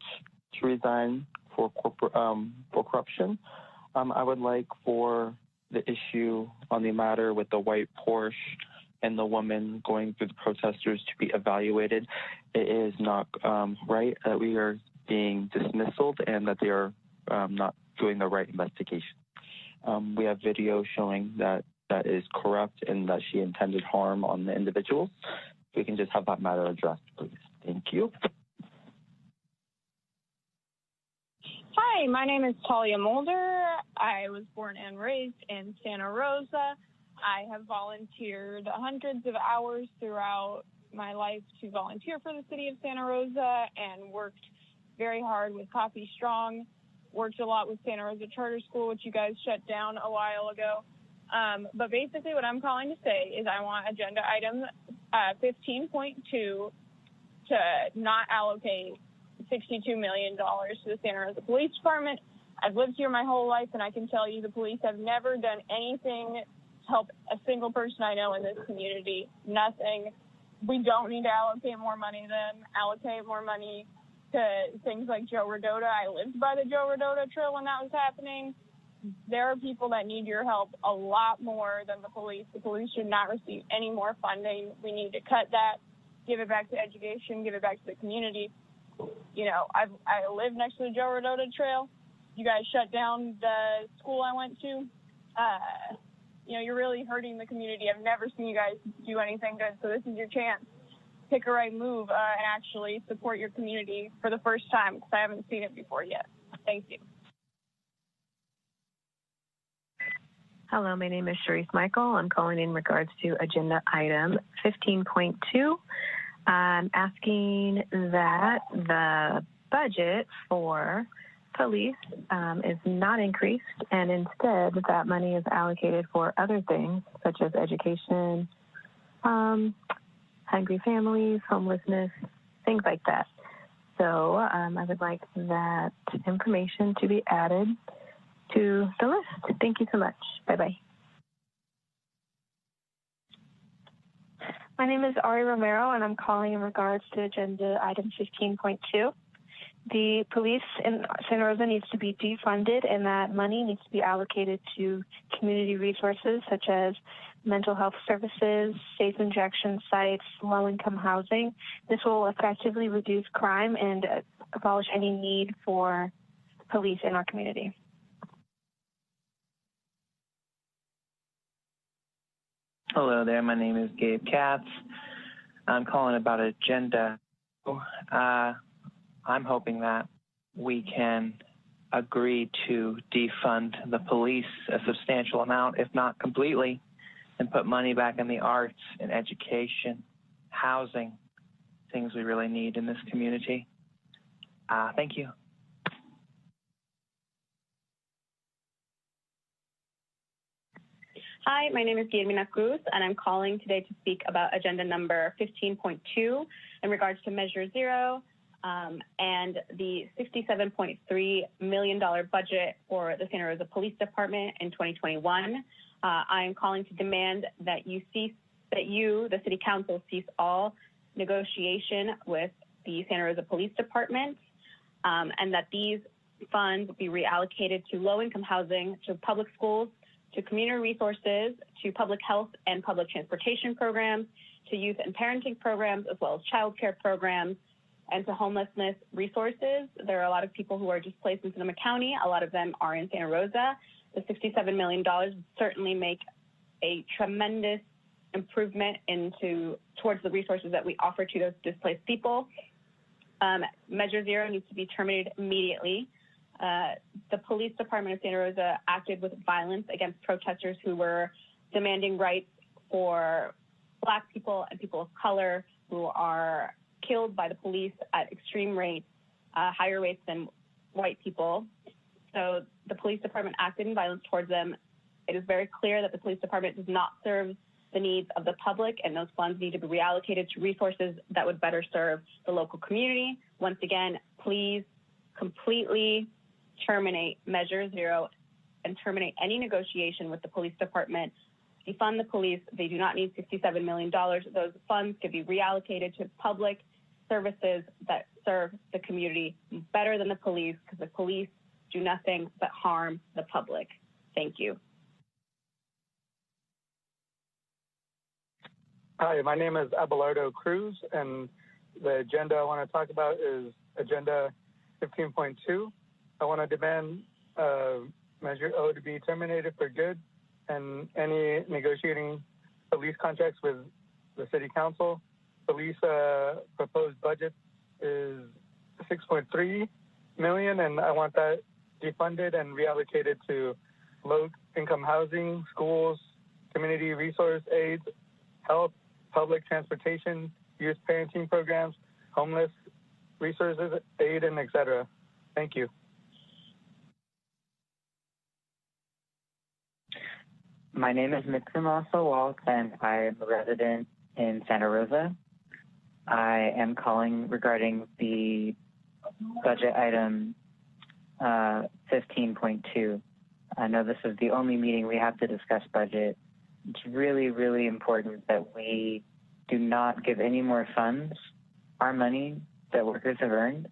[SPEAKER 24] resign for corruption. I would like for the issue on the matter with the white Porsche and the woman going through the protesters to be evaluated. It is not right that we are being dismissaled and that they are not doing the right investigation. We have video showing that that is corrupt and that she intended harm on the individuals. We can just have that matter addressed, please. Thank you.
[SPEAKER 11] Hi, my name is Talia Mulder. I was born and raised in Santa Rosa. I have volunteered hundreds of hours throughout my life to volunteer for the city of Santa Rosa and worked very hard with Coffee Strong, worked a lot with Santa Rosa Charter School, which you guys shut down a while ago. But basically what I'm calling to say is I want agenda item 15.2 to not allocate $62 million to the Santa Rosa Police Department. I've lived here my whole life, and I can tell you the police have never done anything to help a single person I know in this community. Nothing. we don't need to allocate more money, then allocate more money to things like Joe Rodota. I lived by the Joe Rodota Trail when that was happening. There are people that need your help a lot more than the police. The police should not receive any more funding. We need to cut that, give it back to education, give it back to the community. You know, I live next to the Joe Rodota Trail. You guys shut down the school I went to. You know, you're really hurting the community. I've never seen you guys do anything good, so this is your chance. Pick a right move and actually support your community for the first time, because I haven't seen it before yet. Thank you.
[SPEAKER 10] Hello, my name is Sharice Michael. I'm calling in regards to agenda item 15.2. I'm asking that the budget for police is not increased, and instead that money is allocated for other things such as education, hungry families, homelessness, things like that. So I would like that information to be added to the list. Thank you so much. Bye-bye.
[SPEAKER 14] My name is Ari Romero, and I'm calling in regards to agenda item 15.2. The police in Santa Rosa needs to be defunded, and that money needs to be allocated to community resources such as mental health services, safe injection sites, low-income housing. This will effectively reduce crime and abolish any need for police in our community.
[SPEAKER 16] Hello there, my name is Gabe Katz. I'm calling about agenda. I'm hoping that we can agree to defund the police a substantial amount, if not completely, and put money back in the arts and education, housing, things we really need in this community. Thank you.
[SPEAKER 6] Hi, my name is Guillermina Cruz, and I'm calling today to speak about agenda number 15.2 in regards to Measure Zero and the $67.3 million budget for the Santa Rosa Police Department in 2021. I am calling to demand that the City Council, cease all negotiation with the Santa Rosa Police Department, and that these funds be reallocated to low-income housing, to public schools, to community resources, to public health and public transportation programs, to youth and parenting programs, as well as child care programs, and to homelessness resources. There are a lot of people who are displaced in Sonoma County. A lot of them are in Santa Rosa. The $67 million would certainly make a tremendous improvement towards the resources that we offer to those displaced people. Measure Zero needs to be terminated immediately. The police department of Santa Rosa acted with violence against protesters who were demanding rights for Black people and people of color who are killed by the police at extreme rates, higher rates than white people. So the police department acted in violence towards them. It is very clear that the police department does not serve the needs of the public, and those funds need to be reallocated to resources that would better serve the local community. Once again, please completely terminate Measure Zero and terminate any negotiation with the police department. Defund the police. They do not need $67 million. Those funds could be reallocated to public services that serve the community better than the police, because the police do nothing but harm the public. Thank you.
[SPEAKER 17] Hi, my name is Abelardo Cruz, and the agenda I want to talk about is Agenda 15.2. I want to demand Measure O to be terminated for good, and any negotiating police contracts with the City Council. Police proposed budget is $6.3 million, and I want that defunded and reallocated to low-income housing, schools, community resource aids, health, public transportation, youth parenting programs, homeless resources aid, and etc. Thank you.
[SPEAKER 25] My name is Mitsumaso Waltz, and I am a resident in Santa Rosa. I am calling regarding the budget item 15.2. I know this is the only meeting we have to discuss budget. It's really, really important that we do not give any more funds, our money that workers have earned,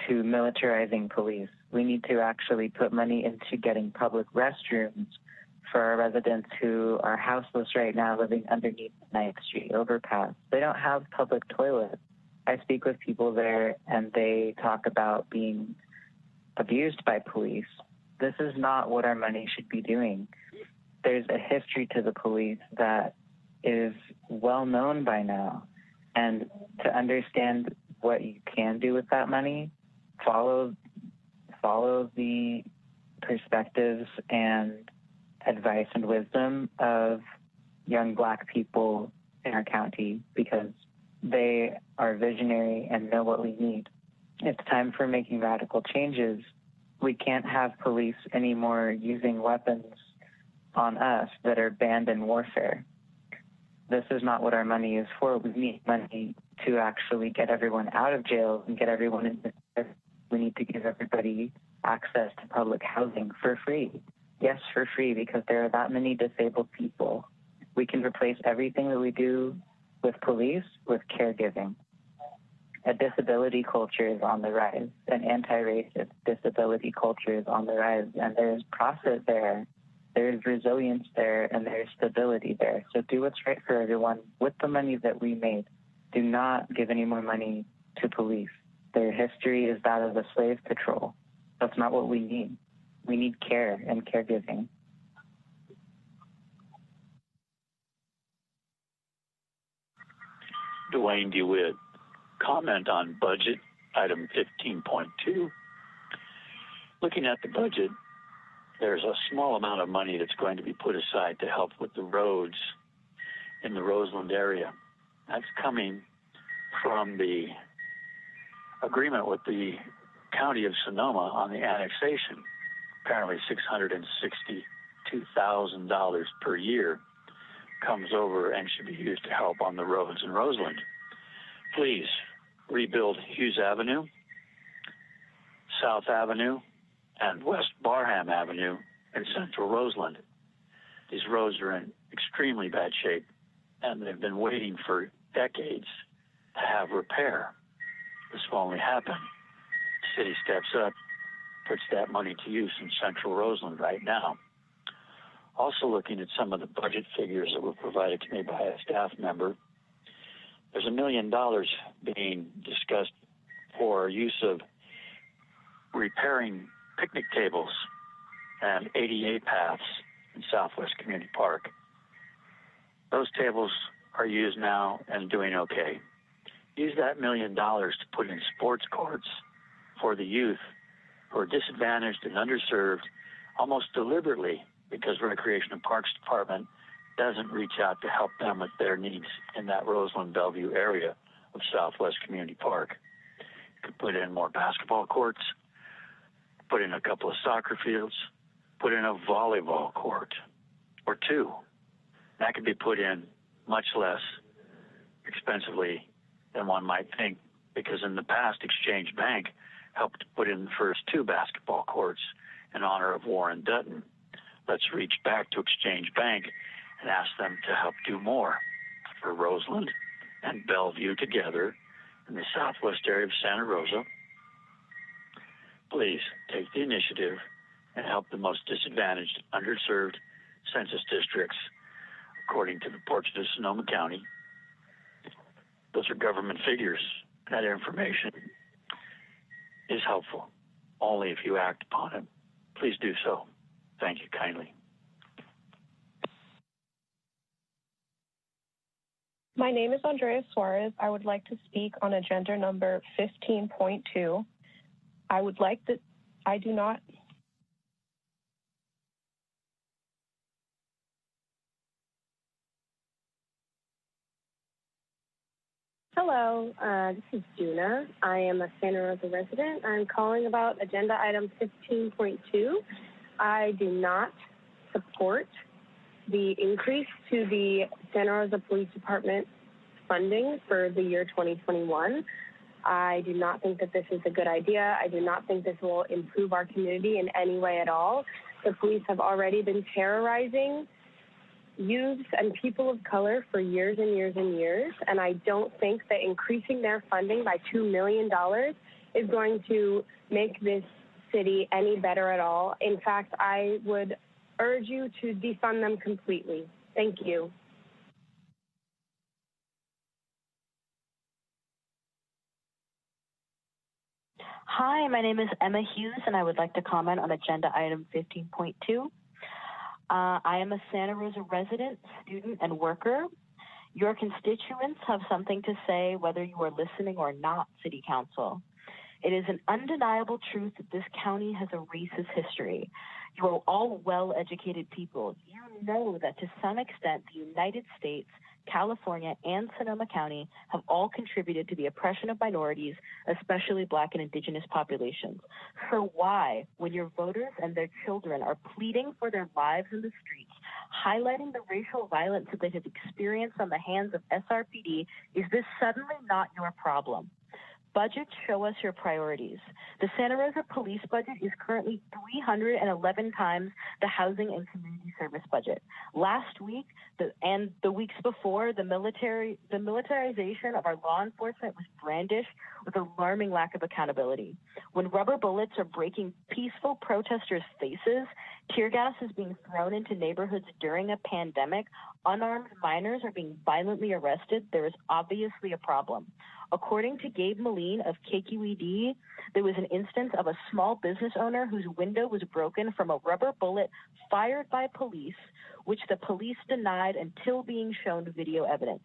[SPEAKER 25] to militarizing police. We need to actually put money into getting public restrooms for our residents who are houseless right now living underneath the 9th Street overpass. They don't have public toilets. I speak with people there and they talk about being abused by police. This is not what our money should be doing. There's a history to the police that is well known by now. And to understand what you can do with that money, follow the perspectives and advice and wisdom of young Black people in our county, because they are visionary and know what we need. It's time for making radical changes. We can't have police anymore using weapons on us that are banned in warfare. This is not what our money is for. We need money to actually get everyone out of jail and get everyone in the. We need to give everybody access to public housing for free. Yes, for free, because there are that many disabled people. We can replace everything that we do with police with caregiving. A disability culture is on the rise. An anti-racist disability culture is on the rise. And there's profit there. There's resilience there, and there's stability there. So do what's right for everyone with the money that we made. Do not give any more money to police. Their history is that of a slave patrol. That's not what we need. We need care and caregiving.
[SPEAKER 1] Dwayne DeWitt, comment on budget item 15.2. Looking at the budget, there's a small amount of money that's going to be put aside to help with the roads in the Roseland area. That's coming from the agreement with the County of Sonoma on the annexation. Apparently $662,000 per year comes over and should be used to help on the roads in Roseland. Please rebuild Hughes Avenue, South Avenue, and West Barham Avenue in central Roseland. These roads are in extremely bad shape, and they've been waiting for decades to have repair. This will only happen. The city steps up, puts that money to use in central Roseland right now. Also looking at some of the budget figures that were provided to me by a staff member, there's $1 million being discussed for use of repairing picnic tables and ADA paths in Southwest Community Park. Those tables are used now and doing okay. Use that $1 million to put in sports courts for the youth who are disadvantaged and underserved almost deliberately, because Recreation and Parks Department doesn't reach out to help them with their needs in that Roseland Bellevue area of Southwest Community Park. You could put in more basketball courts, put in a couple of soccer fields, put in a volleyball court or two. That could be put in much less expensively than one might think, because in the past, Exchange Bank helped put in the first 2 basketball courts in honor of Warren Dutton. Let's reach back to Exchange Bank and ask them to help do more for Roseland and Bellevue together in the southwest area of Santa Rosa. Please take the initiative and help the most disadvantaged, underserved census districts, according to the Portrait of Sonoma County. Those are government figures. That information is helpful only if you act upon it. Please do so. Thank you kindly.
[SPEAKER 3] My name is Andrea Suarez. I would like to speak on agenda number 15.2.
[SPEAKER 18] Hello, this is Juna. I am a Santa Rosa resident. I'm calling about agenda item 15.2. I do not support the increase to the Santa Rosa Police Department funding for the year 2021. I do not think that this is a good idea. I do not think this will improve our community in any way at all. The police have already been terrorizing youths and people of color for years and years and years, and I don't think that increasing their funding by $2 million is going to make this city any better at all. In fact, I would urge you to defund them completely. Thank you.
[SPEAKER 2] Hi, my name is Emma Hughes, and I would like to comment on agenda item 15.2. I am a Santa Rosa resident, student, and worker. Your constituents have something to say whether you are listening or not, City Council. It is an undeniable truth that this county has a racist history. You are all well-educated people. You know that to some extent the United States, California, and Sonoma County have all contributed to the oppression of minorities, especially Black and Indigenous populations. So why, when your voters and their children are pleading for their lives in the streets, highlighting the racial violence that they have experienced on the hands of SRPD, is this suddenly not your problem? Budgets show us your priorities. The Santa Rosa police budget is currently 311 times the housing and community service budget. Last week and the weeks before, the militarization of our law enforcement was brandished with alarming lack of accountability. When rubber bullets are breaking peaceful protesters' faces, tear gas is being thrown into neighborhoods during a pandemic, unarmed minors are being violently arrested, there is obviously a problem. According to Gabe Moline of KQED, there was an instance of a small business owner whose window was broken from a rubber bullet fired by police, which the police denied until being shown video evidence.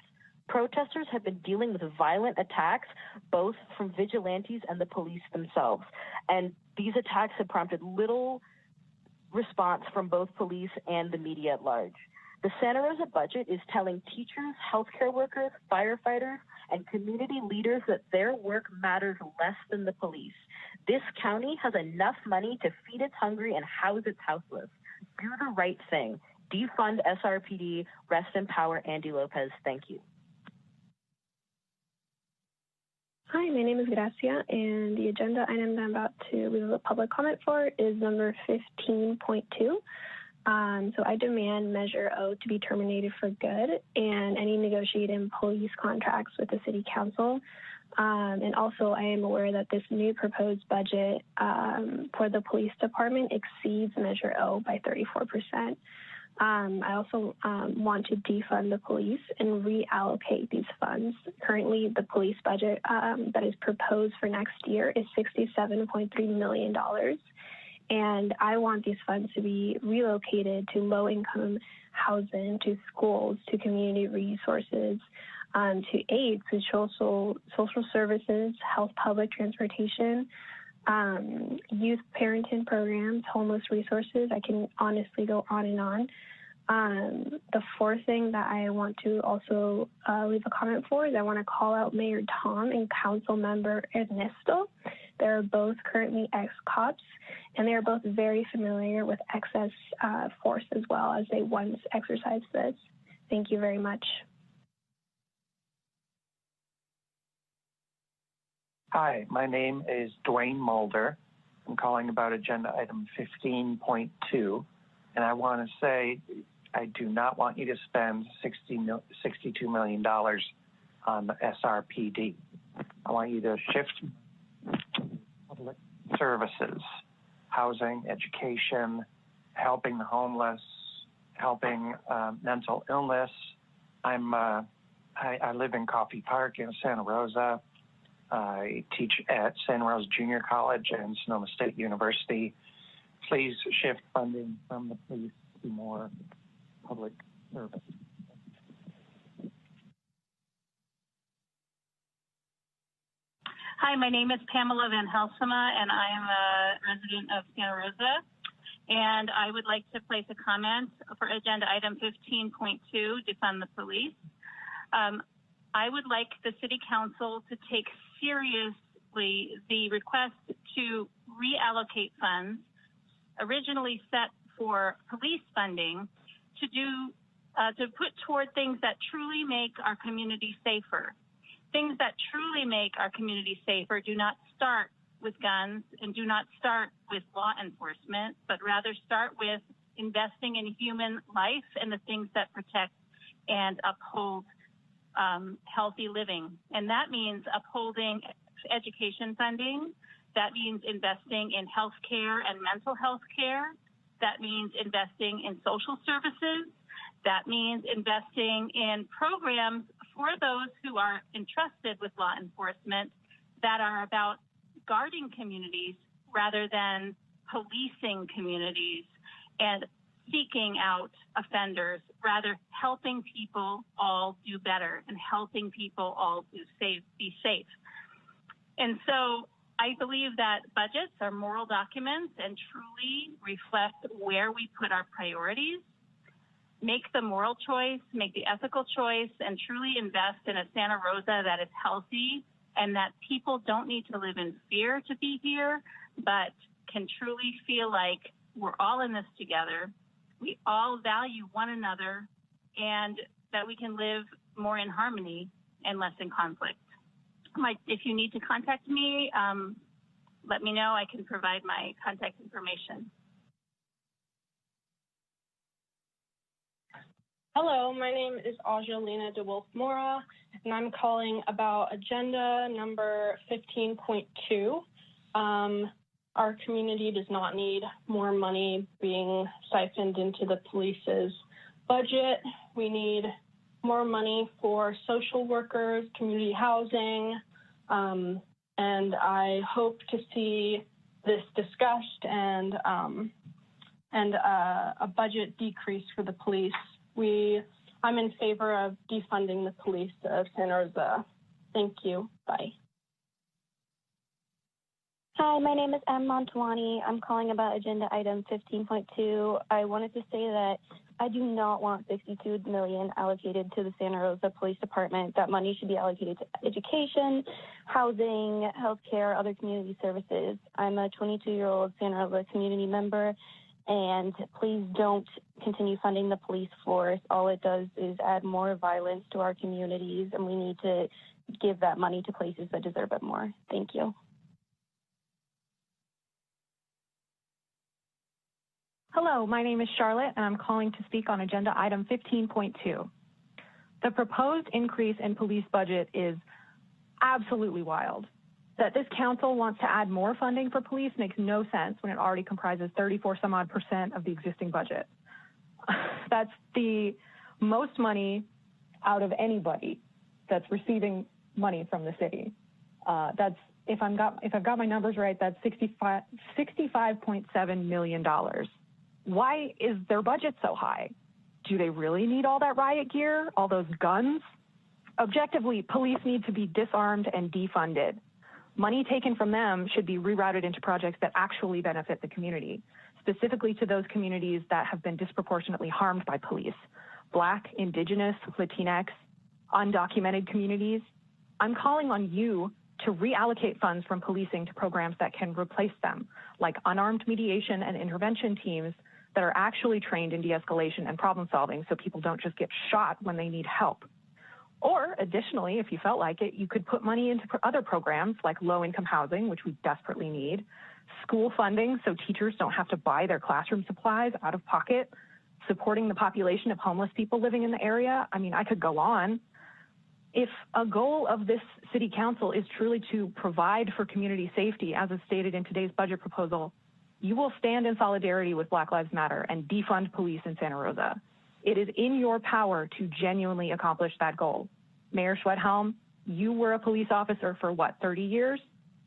[SPEAKER 2] Protesters have been dealing with violent attacks, both from vigilantes and the police themselves. And these attacks have prompted little response from both police and the media at large. The Santa Rosa budget is telling teachers, healthcare workers, firefighters, and community leaders that their work matters less than the police. This county has enough money to feed its hungry and house its houseless. Do the right thing. Defund SRPD. Rest in power, Andy Lopez. Thank you.
[SPEAKER 14] Hi, my name is Gracia, and the agenda item that I'm about to leave a public comment for is number 15.2. So I demand Measure O to be terminated for good and any negotiated police contracts with the City Council. And also I am aware that this new proposed budget for the police department exceeds Measure O by 34%. I also want to defund the police and reallocate these funds. Currently, the police budget that is proposed for next year is $67.3 million. And I want these funds to be relocated to low-income housing, to schools, to community resources, to AIDS, to social services, health, public transportation, youth parenting programs, homeless resources. I can honestly go on and on. The fourth thing that I want to also leave a comment for is I want to call out Mayor Tom and Council Member Ernesto. They're both currently ex-cops, and they are both very familiar with excess force as well, as they once exercised this. Thank you very much.
[SPEAKER 16] Hi, my name is Dwayne Mulder. I'm calling about agenda item 15.2, and I want to say I do not want you to spend $62 million on the SRPD. I want you to shift public services, housing, education, helping the homeless, helping mental illness. I live in Coffey Park in Santa Rosa. I teach at Santa Rosa Junior College and Sonoma State University. Please shift funding from the police to more public service.
[SPEAKER 19] Hi, my name is Pamela Van Helsema, and I am a resident of Santa Rosa. And I would like to place a comment for agenda item 15.2, defund the police. I would like the City Council to take seriously the request to reallocate funds originally set for police funding to put toward things that truly make our community safer. Things that truly make our community safer do not start with guns and do not start with law enforcement, but rather start with investing in human life and the things that protect and uphold healthy living. And that means upholding education funding. That means investing in health care and mental health care. That means investing in social services. That means investing in programs for those who are entrusted with law enforcement that are about guarding communities rather than policing communities and seeking out offenders, rather helping people all do better and helping people all be safe. And so I believe that budgets are moral documents and truly reflect where we put our priorities. Make the moral choice, make the ethical choice, and truly invest in a Santa Rosa that is healthy and that people don't need to live in fear to be here, but can truly feel like we're all in this together. We all value one another, and that we can live more in harmony and less in conflict. If you need to contact me, let me know. I can provide my contact information.
[SPEAKER 8] Hello, my name is Angelina DeWolf-Mora, and I'm calling about agenda number 15.2. Our community does not need more money being siphoned into the police's budget. We need more money for social workers, community housing, and I hope to see this discussed and a budget decrease for the police. I'm in favor of defunding the police of Santa Rosa. Thank you. Bye.
[SPEAKER 4] Hi, my name is M. Montawani. I'm calling about agenda item 15.2. I wanted to say that I do not want $62 million allocated to the Santa Rosa Police Department. That money should be allocated to education, housing, healthcare, other community services. I'm a 22-year-old Santa Rosa community member, and please don't continue funding the police force. All it does is add more violence to our communities, and we need to give that money to places that deserve it more. Thank you.
[SPEAKER 15] Hello, my name is Charlotte, and I'm calling to speak on agenda item 15.2. The proposed increase in police budget is absolutely wild. That this council wants to add more funding for police makes no sense when it already comprises 34% of the existing budget. That's the most money out of anybody that's receiving money from the city. If I've got my numbers right, that's $65.7 million. Why is their budget so high? Do they really need all that riot gear, all those guns? Objectively, police need to be disarmed and defunded. Money taken from them should be rerouted into projects that actually benefit the community, specifically to those communities that have been disproportionately harmed by police: Black, Indigenous, Latinx, undocumented communities. I'm calling on you to reallocate funds from policing to programs that can replace them, like unarmed mediation and intervention teams that are actually trained in de-escalation and problem solving so people don't just get shot when they need help. Or additionally, if you felt like it, you could put money into other programs like low-income housing, which we desperately need, school funding so teachers don't have to buy their classroom supplies out of pocket, supporting the population of homeless people living in the area. I mean, I could go on. If a goal of this city council is truly to provide for community safety, as is stated in today's budget proposal, you will stand in solidarity with Black Lives Matter and defund police in Santa Rosa. It is in your power to genuinely accomplish that goal. Mayor Schwedhelm, you were a police officer for 30 years?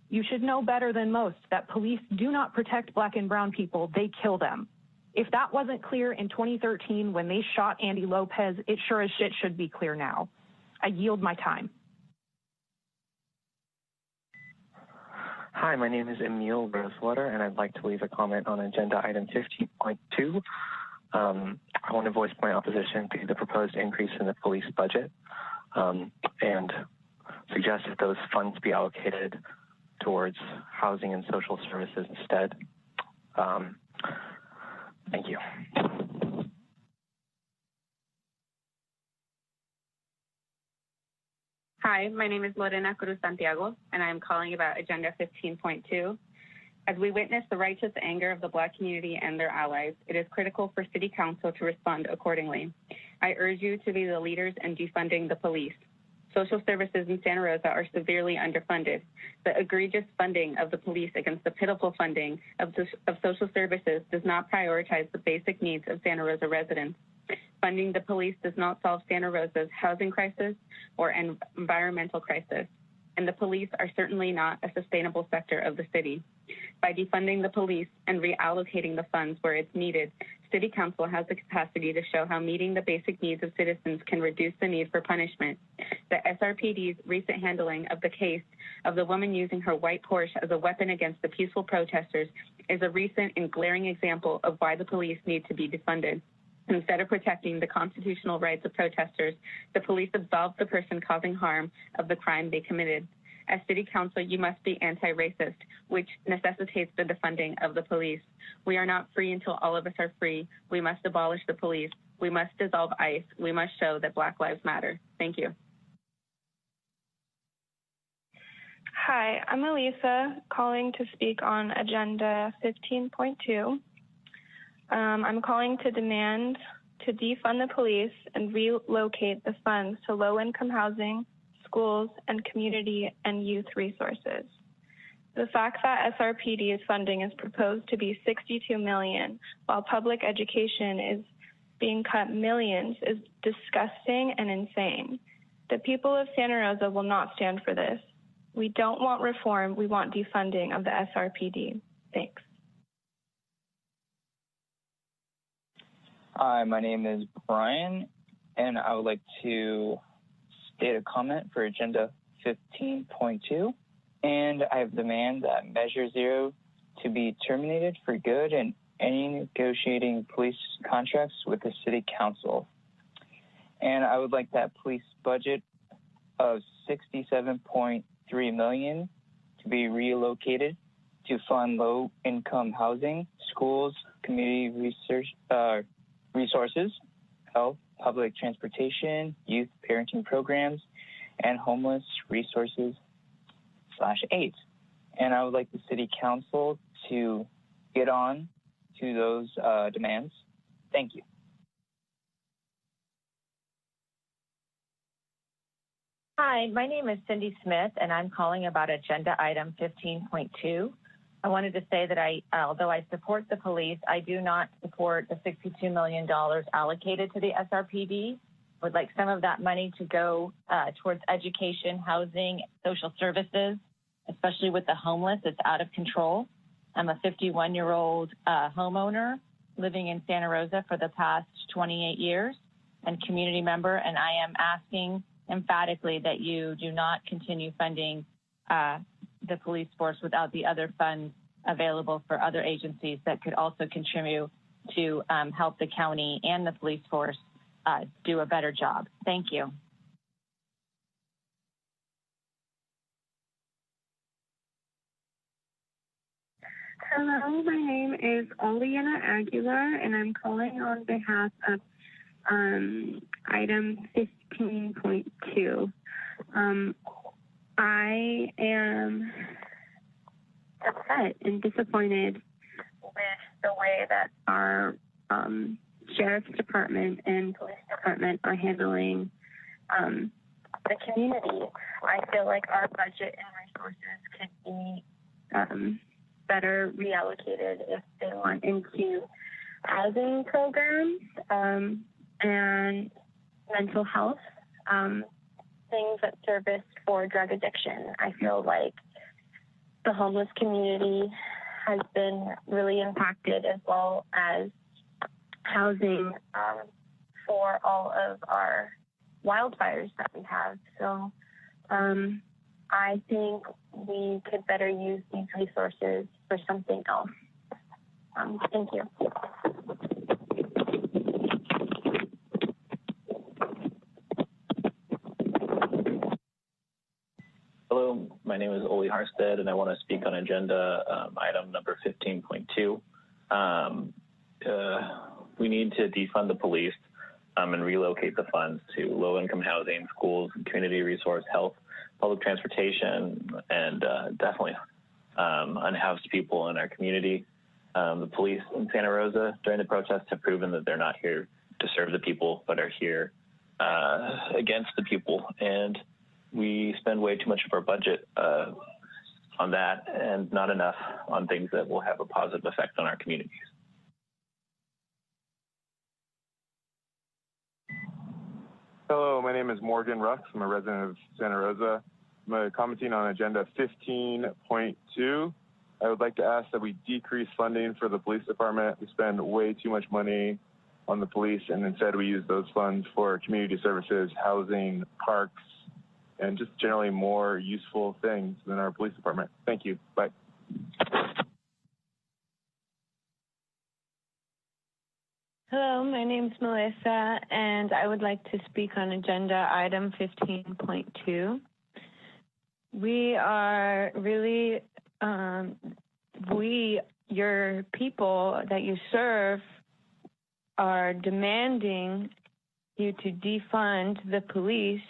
[SPEAKER 15] You should know better than most that police do not protect Black and brown people, they kill them. If that wasn't clear in 2013 when they shot Andy Lopez, it sure as shit should be clear now. I yield my time.
[SPEAKER 24] Hi, my name is Emil Rosewater, and I'd like to leave a comment on agenda item 15.2. I want to voice my opposition to the proposed increase in the police budget and suggest that those funds be allocated towards housing and social services instead. Thank you.
[SPEAKER 20] Hi, my name is Lorena Cruz Santiago, and I am calling about Agenda 15.2.
[SPEAKER 6] As we witness the righteous anger of the Black community and their allies, it is critical for City Council to respond accordingly. I urge you to be the leaders in defunding the police. Social services in Santa Rosa are severely underfunded. The egregious funding of the police against the pitiful funding of social services does not prioritize the basic needs of Santa Rosa residents. Funding the police does not solve Santa Rosa's housing crisis or environmental crisis, and the police are certainly not a sustainable sector of the city. By defunding the police and reallocating the funds where it's needed, City Council has the capacity to show how meeting the basic needs of citizens can reduce the need for punishment. The SRPD's recent handling of the case of the woman using her white Porsche as a weapon against the peaceful protesters is a recent and glaring example of why the police need to be defunded. Instead of protecting the constitutional rights of protesters, the police absolved the person causing harm of the crime they committed. As City Council, you must be anti-racist, which necessitates the defunding of the police. We are not free until all of us are free. We must abolish the police. We must dissolve ICE. We must show that Black Lives Matter. Thank you.
[SPEAKER 14] Hi, I'm Elisa, calling to speak on Agenda 15.2. I'm calling to demand to defund the police and relocate the funds to low-income housing, schools, and community and youth resources. The fact that SRPD's funding is proposed to be $62 million, while public education is being cut millions, is disgusting and insane. The people of Santa Rosa will not stand for this. We don't want reform, we want defunding of the SRPD. Thanks.
[SPEAKER 16] Hi, my name is Brian, and I would like to state a comment for Agenda 15.2, and I demand that Measure 0 to be terminated for good and any negotiating police contracts with the City Council. And I would like that police budget of $67.3 million to be relocated to fund low-income housing, schools, community resources, health, public transportation, youth parenting programs, and homeless resources /AIDS. And I would like the City Council to get on to those demands. Thank you.
[SPEAKER 12] Hi, my name is Cindy Smith, and I'm calling about Agenda Item 15.2. I wanted to say that although I support the police, I do not support the $62 million allocated to the SRPD. I would like some of that money to go towards education, housing, social services, especially with the homeless. It's out of control. I'm a 51-year-old homeowner living in Santa Rosa for the past 28 years and community member, and I am asking emphatically that you do not continue funding the police force without the other funds available for other agencies that could also contribute to help the county and the police force do a better job. Thank you.
[SPEAKER 18] Hello, my name is Oleana Aguilar, and I'm calling on behalf of item 15.2. I am upset and disappointed with the way that our sheriff's department and police department are handling the community. I feel like our budget and resources could be better reallocated if they went into housing programs and mental health, things that service for drug addiction. I feel like the homeless community has been really impacted, as well as housing for all of our wildfires that we have. So I think we could better use these resources for something else. Thank you.
[SPEAKER 13] Hello, my name is Oli Harstead, and I want to speak on agenda item number 15.2. We need to defund the police and relocate the funds to low-income housing, schools, community resource, health, public transportation, and definitely unhoused people in our community. The police in Santa Rosa during the protests have proven that they're not here to serve the people, but are here against the people. And we spend way too much of our budget on that and not enough on things that will have a positive effect on our communities.
[SPEAKER 5] Hello, my name is Morgan Rux. I'm a resident of Santa Rosa. I'm commenting on agenda 15.2. I would like to ask that we decrease funding for the police department. We spend way too much money on the police, and instead we use those funds for community services, housing, parks, and just generally more useful things than our police department. Thank you. Bye.
[SPEAKER 20] Hello, my name is Melissa, and I would like to speak on agenda item 15.2. We are really, your people that you serve, are demanding you to defund the police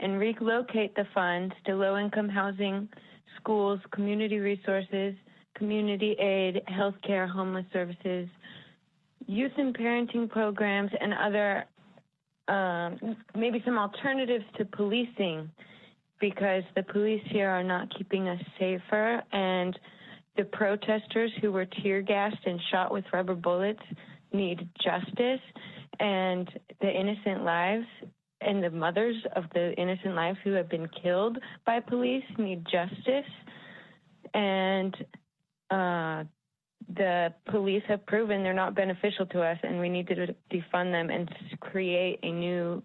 [SPEAKER 20] and relocate the funds to low-income housing, schools, community resources, community aid, healthcare, homeless services, youth and parenting programs, and other, maybe some alternatives to policing, because the police here are not keeping us safer, and the protesters who were tear gassed and shot with rubber bullets need justice, and the innocent lives and the mothers of the innocent lives who have been killed by police need justice. And the police have proven they're not beneficial to us, and we need to defund them and create a new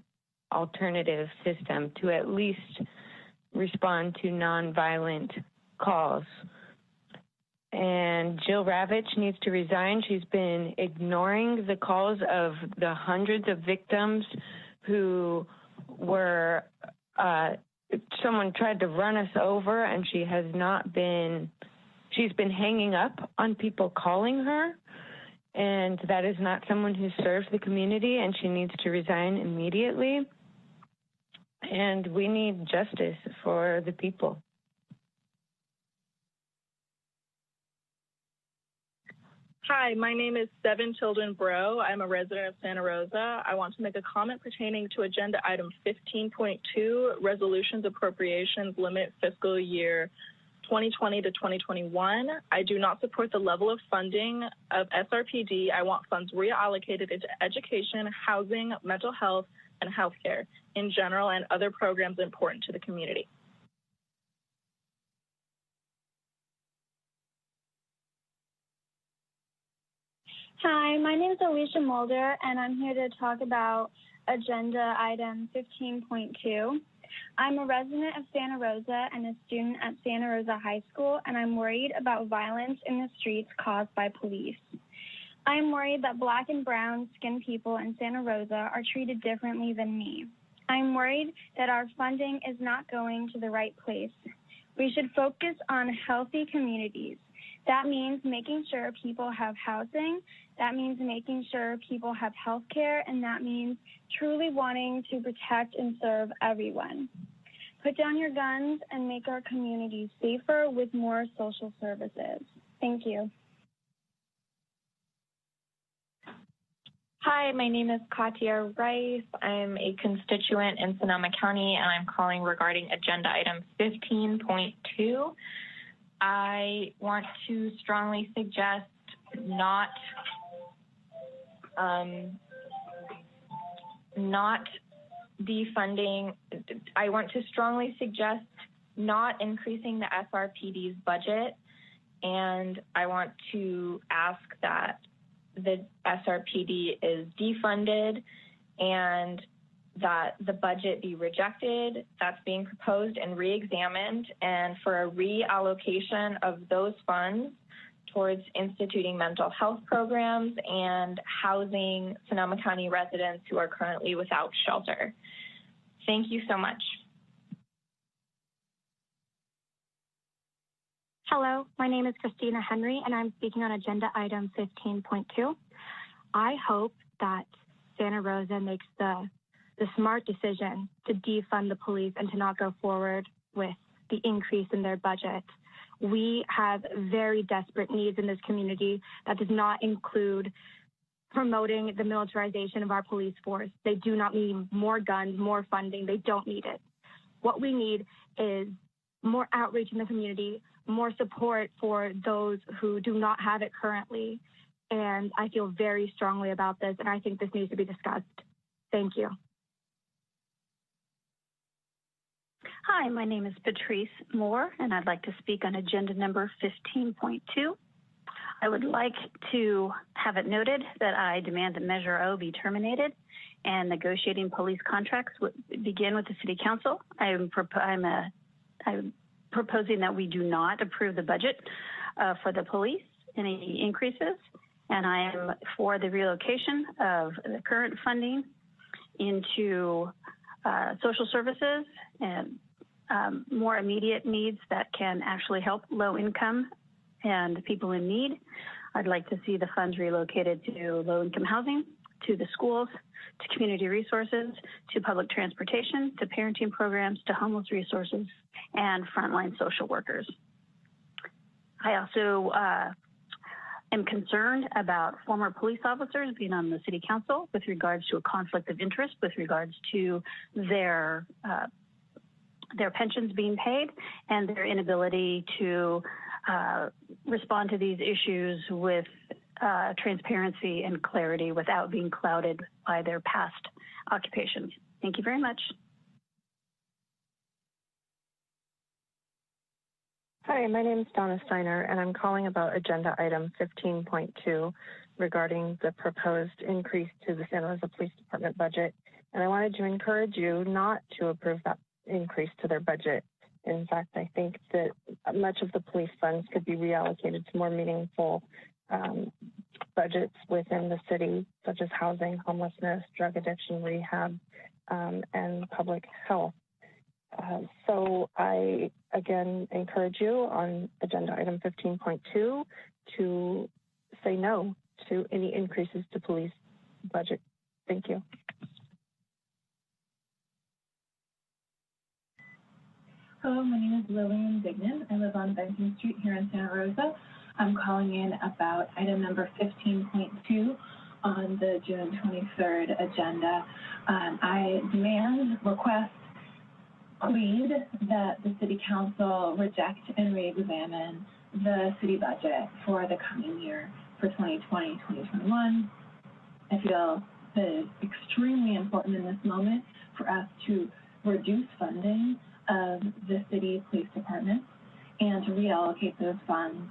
[SPEAKER 20] alternative system to at least respond to nonviolent calls. And Jill Ravitch needs to resign. She's been ignoring the calls of the hundreds of victims who were, someone tried to run us over, and she has not been, she's been hanging up on people calling her, and that is not someone who serves the community, and she needs to resign immediately. And we need justice for the people.
[SPEAKER 21] Hi, my name is Seven Children Bro. I'm a resident of Santa Rosa. I want to make a comment pertaining to agenda item 15.2, resolutions appropriations limit fiscal year 2020 to 2021. I do not support the level of funding of SRPD. I want funds reallocated into education, housing, mental health, and healthcare in general, and other programs important to the community.
[SPEAKER 22] Hi, my name is Alicia Mulder, and I'm here to talk about agenda item 15.2. I'm a resident of Santa Rosa and a student at Santa Rosa High School, and I'm worried about violence in the streets caused by police. I am worried that Black and brown skinned people in Santa Rosa are treated differently than me. I'm worried that our funding is not going to the right place. We should focus on healthy communities. That means making sure people have housing. That means making sure people have health care. And that means truly wanting to protect and serve everyone. Put down your guns and make our communities safer with more social services. Thank you.
[SPEAKER 4] Hi, my name is Katya Rice. I'm a constituent in Sonoma County, and I'm calling regarding agenda item 15.2. I want to strongly suggest not defunding. I want to strongly suggest not increasing the SRPD's budget, and I want to ask that the SRPD is defunded and that the budget be rejected. That's being proposed and re-examined, and for a reallocation of those funds towards instituting mental health programs and housing Sonoma County residents who are currently without shelter. Thank you so much.
[SPEAKER 23] Hello, my name is Christina Henry, and I'm speaking on agenda item 15.2. I hope that Santa Rosa makes the smart decision to defund the police and to not go forward with the increase in their budget. We have very desperate needs in this community. That does not include promoting the militarization of our police force. They do not need more guns, more funding. They don't need it. What we need is more outreach in the community, more support for those who do not have it currently. And I feel very strongly about this, and I think this needs to be discussed. Thank you.
[SPEAKER 7] Hi, my name is Patrice Moore, and I'd like to speak on agenda number 15.2. I would like to have it noted that I demand that Measure O be terminated and negotiating police contracts begin with the City Council. I'm proposing that we do not approve the budget for the police, any increases, and I am for the relocation of the current funding into social services and more immediate needs that can actually help low income and people in need. I'd like to see the funds relocated to low income housing, to the schools, to community resources, to public transportation, to parenting programs, to homeless resources, and frontline social workers. I also am concerned about former police officers being on the City Council with regards to a conflict of interest, with regards to their pensions being paid and their inability to respond to these issues with transparency and clarity without being clouded by their past occupations. Thank you very much.
[SPEAKER 9] Hi, my name is Donna Steiner, and I'm calling about agenda item 15.2 regarding the proposed increase to the Santa Rosa Police Department budget. And I wanted to encourage you not to approve that increase to their budget. In fact, I think that much of the police funds could be reallocated to more meaningful budgets within the city, such as housing, homelessness, drug addiction, rehab, and public health. So I, again, encourage you on agenda item 15.2 to say no to any increases to police budget. Thank you.
[SPEAKER 10] Hello, my name is Lillian Dignan. I live on Benton Street here in Santa Rosa. I'm calling in about item number 15.2 on the June 23rd agenda. I demand, request, plead that the City Council reject and re-examine the city budget for the coming year for 2020-2021. I feel that it's extremely important in this moment for us to reduce funding of the city police department and to reallocate those funds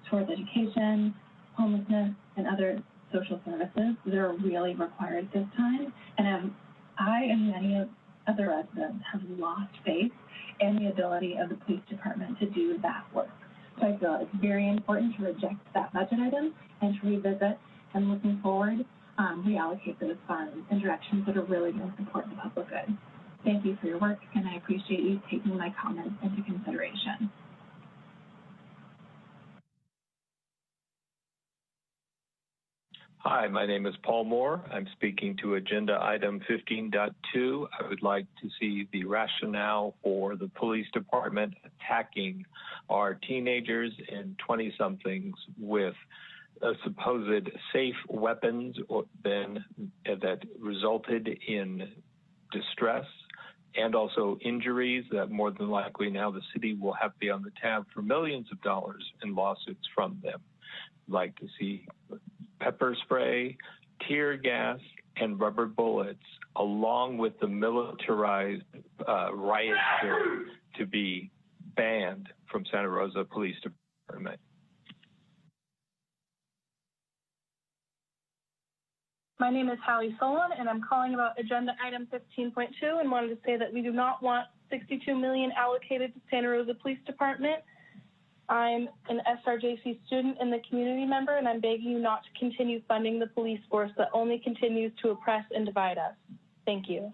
[SPEAKER 10] towards education, homelessness, and other social services that are really required at this time. And I and many other residents have lost faith in the ability of the police department to do that work. So I feel it's very important to reject that budget item and to revisit and looking forward, reallocate those funds in directions that are really going to support the public good. Thank you for your work, and I appreciate you taking my comments into consideration.
[SPEAKER 11] Hi, my name is Paul Moore. I'm speaking to agenda item 15.2. I would like to see the rationale for the police department attacking our teenagers and 20-somethings with supposed safe weapons that resulted in distress and also injuries that more than likely now the city will have to be on the tab for millions of dollars in lawsuits from them. I'd like to see pepper spray, tear gas, and rubber bullets, along with the militarized riot gear, to be banned from Santa Rosa Police Department.
[SPEAKER 8] My name is Hallie Solon, and I'm calling about agenda item 15.2 and wanted to say that we do not want $62 million allocated to Santa Rosa Police Department. I'm an SRJC student and the community member, and I'm begging you not to continue funding the police force that only continues to oppress and divide us. Thank you.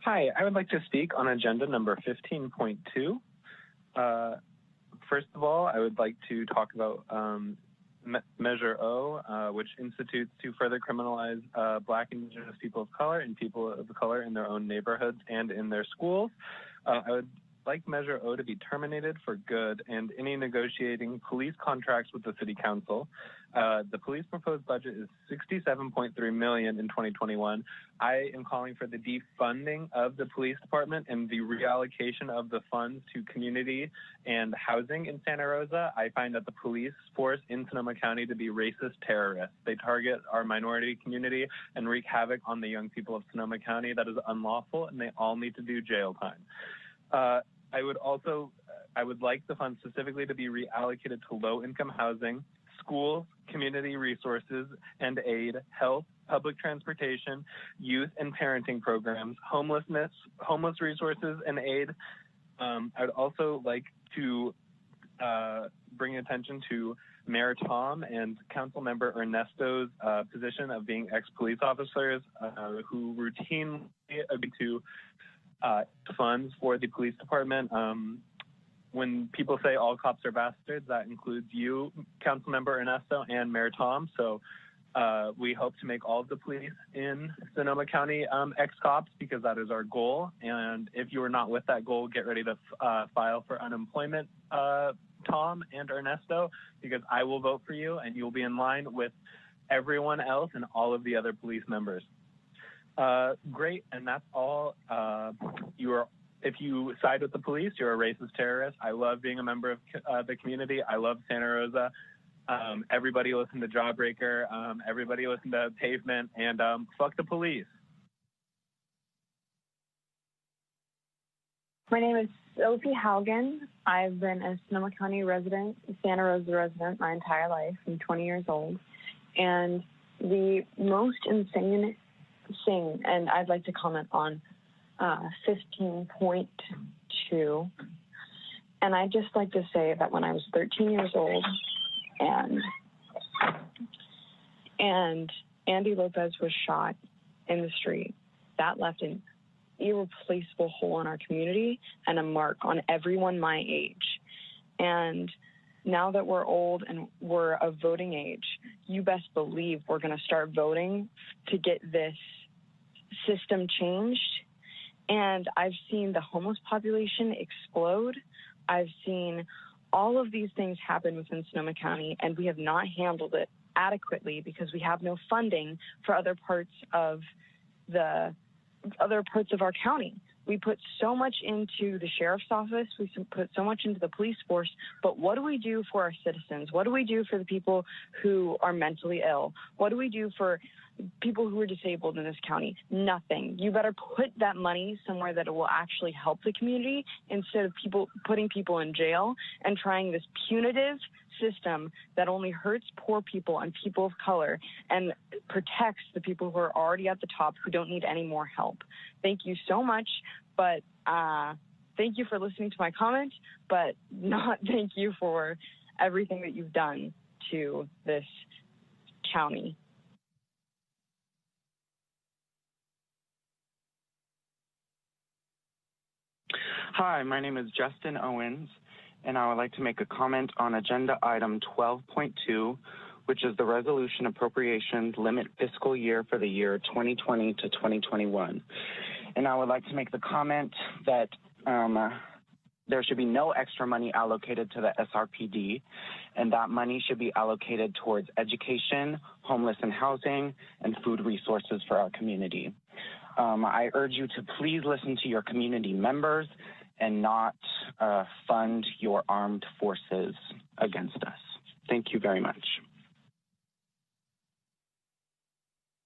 [SPEAKER 17] Hi, I would like to speak on agenda number 15.2. First of all, I would like to talk about Measure O, which institutes to further criminalize Black and Indigenous people of color and people of color in their own neighborhoods and in their schools. I would like Measure O to be terminated for good and any negotiating police contracts with the City Council. The police proposed budget is $67.3 million in 2021. I am calling for the defunding of the police department and the reallocation of the funds to community and housing in Santa Rosa. I find that the police force in Sonoma County to be racist terrorists. They target our minority community and wreak havoc on the young people of Sonoma County. That is unlawful, and they all need to do jail time. I would like the funds specifically to be reallocated to low-income housing, schools, community resources and aid, health, public transportation, youth and parenting programs, homeless resources and aid. I would also like to bring attention to Mayor Tom and Councilmember Ernesto's position of being ex-police officers who routinely agree to funds for the police department. When people say all cops are bastards, that includes you, Councilmember Ernesto, and Mayor Tom. So we hope to make all of the police in Sonoma County ex-cops because that is our goal. And if you are not with that goal, get ready to file for unemployment, Tom and Ernesto, because I will vote for you and you'll be in line with everyone else and all of the other police members. Great, and that's all. If you side with the police, you're a racist terrorist. I love being a member of the community. I love Santa Rosa. Everybody listen to Jawbreaker. Everybody listen to Pavement, and fuck the police.
[SPEAKER 1] My name is Sophie Haugen. I've been a Sonoma County resident, Santa Rosa resident my entire life. I'm 20 years old. And the most insane thing, and I'd like to comment on 15.2. And I'd just like to say that when I was 13 years old and Andy Lopez was shot in the street, that left an irreplaceable hole in our community and a mark on everyone my age. And now that we're old and we're of voting age, you best believe we're going to start voting to get this system changed. And I've seen the homeless population explode. I've seen all of these things happen within Sonoma County, and we have not handled it adequately because we have no funding for other parts of our county. We put so much into the sheriff's office, we put so much into the police force, but what do we do for our citizens? What do we do for the people who are mentally ill? What do we do for people who are disabled in this county? Nothing. You better put that money somewhere that it will actually help the community instead of putting people in jail and trying this punitive system that only hurts poor people and people of color and protects the people who are already at the top who don't need any more help. Thank you so much, but thank you for listening to my comment, but not thank you for everything that you've done to this county.
[SPEAKER 2] Hi, my name is Justin Owens, and I would like to make a comment on agenda item 12.2, which is the resolution appropriations limit fiscal year for the year 2020 to 2021. And I would like to make the comment that there should be no extra money allocated to the SRPD, and that money should be allocated towards education, homeless and housing, and food resources for our community. I urge you to please listen to your community members and not fund your armed forces against us. Thank you very much.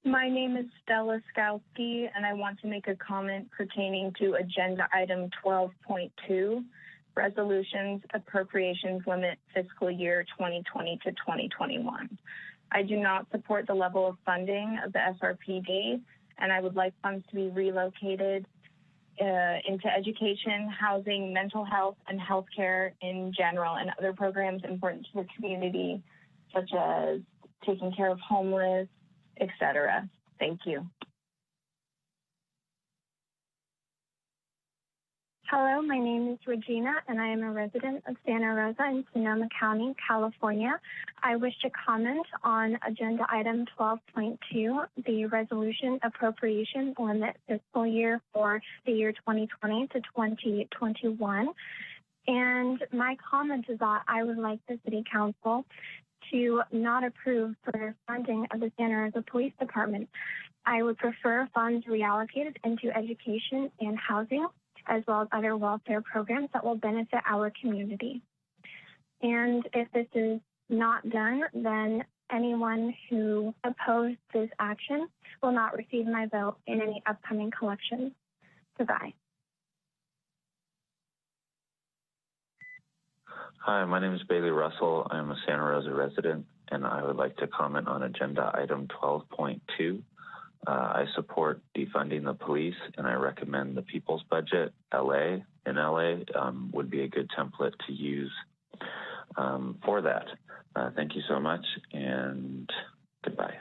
[SPEAKER 6] My name is Stella Skowski, and I want to make a comment pertaining to agenda item 12.2, resolutions appropriations limit fiscal year 2020 to 2021. I do not support the level of funding of the SRPD, and I would like funds to be relocated into education, housing, mental health, and healthcare in general, and other programs important to the community, such as taking care of homeless, etc. Thank you.
[SPEAKER 22] Hello, my name is Regina, and I am a resident of Santa Rosa in Sonoma County, California. I wish to comment on Agenda Item 12.2, the Resolution Appropriation Limit Fiscal Year for the year 2020 to 2021. And my comment is that I would like the City Council to not approve further funding of the Santa Rosa Police Department. I would prefer funds reallocated into education and housing, as well as other welfare programs that will benefit our community. And if this is not done, then anyone who opposed this action will not receive my vote in any upcoming collections. Goodbye.
[SPEAKER 3] Hi, my name is Bailey Russell. I'm a Santa Rosa resident, and I would like to comment on Agenda Item 12.2. I support defunding the police, and I recommend the People's Budget. LA would be a good template to use for that. Thank you so much, and goodbye.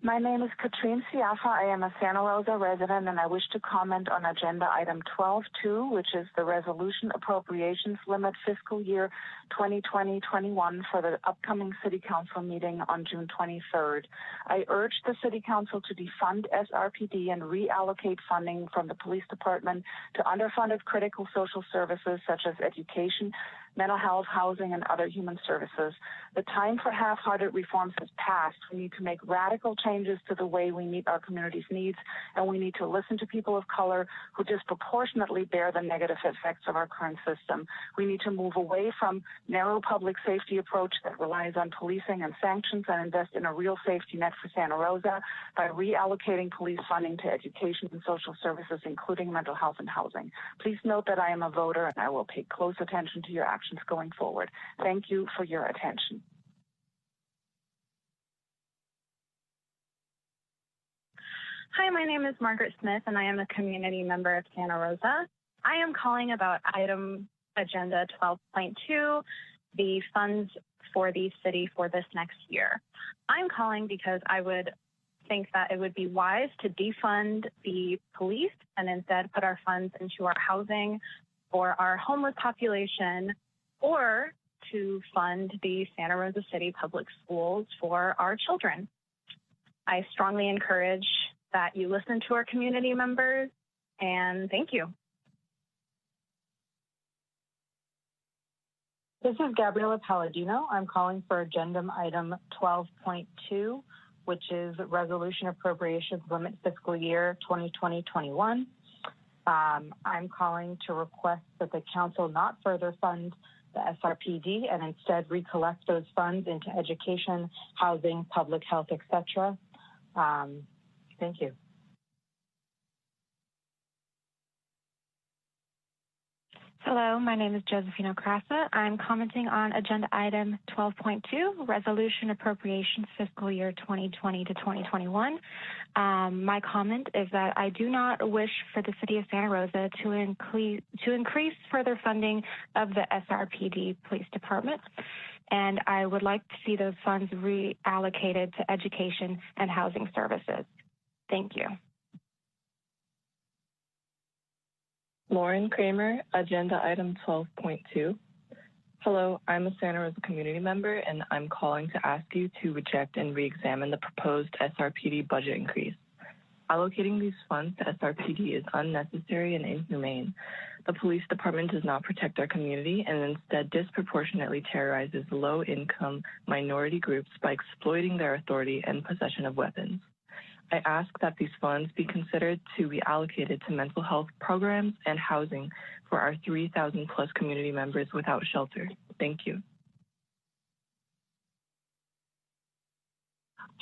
[SPEAKER 15] My name is Katrine Siafa. I am a Santa Rosa resident, and I wish to comment on Agenda Item 12.2, which is the Resolution Appropriations Limit Fiscal Year 2020-21 for the upcoming City Council meeting on June 23rd. I urge the City Council to defund SRPD and reallocate funding from the Police Department to underfunded critical social services such as education, mental health, housing, and other human services. The time for half-hearted reforms has passed. We need to make radical changes to the way we meet our community's needs, and we need to listen to people of color who disproportionately bear the negative effects of our current system. We need to move away from narrow public safety approach that relies on policing and sanctions and invest in a real safety net for Santa Rosa by reallocating police funding to education and social services, including mental health and housing. Please note that I am a voter, and I will pay close attention to your actions going forward. Thank you for your attention.
[SPEAKER 6] Hi, my name is Margaret Smith, and I am a community member of Santa Rosa. I am calling about item agenda 12.2, the funds for the city for this next year. I'm calling because I would think that it would be wise to defund the police and instead put our funds into our housing for our homeless population, or to fund the Santa Rosa City Public Schools for our children. I strongly encourage that you listen to our community members, and thank you.
[SPEAKER 19] This is Gabriela Palladino. I'm calling for agenda item 12.2, which is Resolution Appropriations Limit Fiscal Year 2020-21. I'm calling to request that the council not further fund the SRPD and instead recollect those funds into education, housing, public health, etc. Thank you.
[SPEAKER 23] Hello, my name is Josephina Crassa. I'm commenting on Agenda Item 12.2, Resolution Appropriations Fiscal Year 2020 to 2021. My comment is that I do not wish for the City of Santa Rosa to increase further funding of the SRPD Police Department, and I would like to see those funds reallocated to education and housing services. Thank you.
[SPEAKER 24] Lauren Kramer, Agenda Item 12.2. Hello, I'm a Santa Rosa community member, and I'm calling to ask you to reject and re-examine the proposed SRPD budget increase. Allocating these funds to SRPD is unnecessary and inhumane. The police department does not protect our community and instead disproportionately terrorizes low-income minority groups by exploiting their authority and possession of weapons. I ask that these funds be considered to be allocated to mental health programs and housing for our 3,000 plus community members without shelter. Thank you.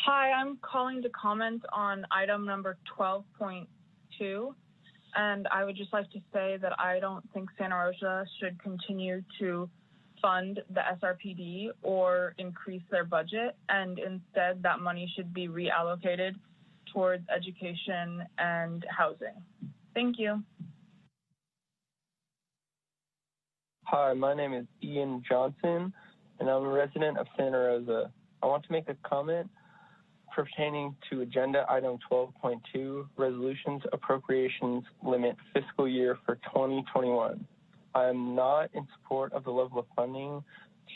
[SPEAKER 21] Hi, I'm calling to comment on item number 12.2, and I would just like to say that I don't think Santa Rosa should continue to fund the SRPD or increase their budget, and instead that money should be reallocated towards education and housing. Thank you.
[SPEAKER 25] Hi, my name is Ian Johnson, and I'm a resident of Santa Rosa. I want to make a comment pertaining to agenda item 12.2, resolutions appropriations limit fiscal year for 2021. I am not in support of the level of funding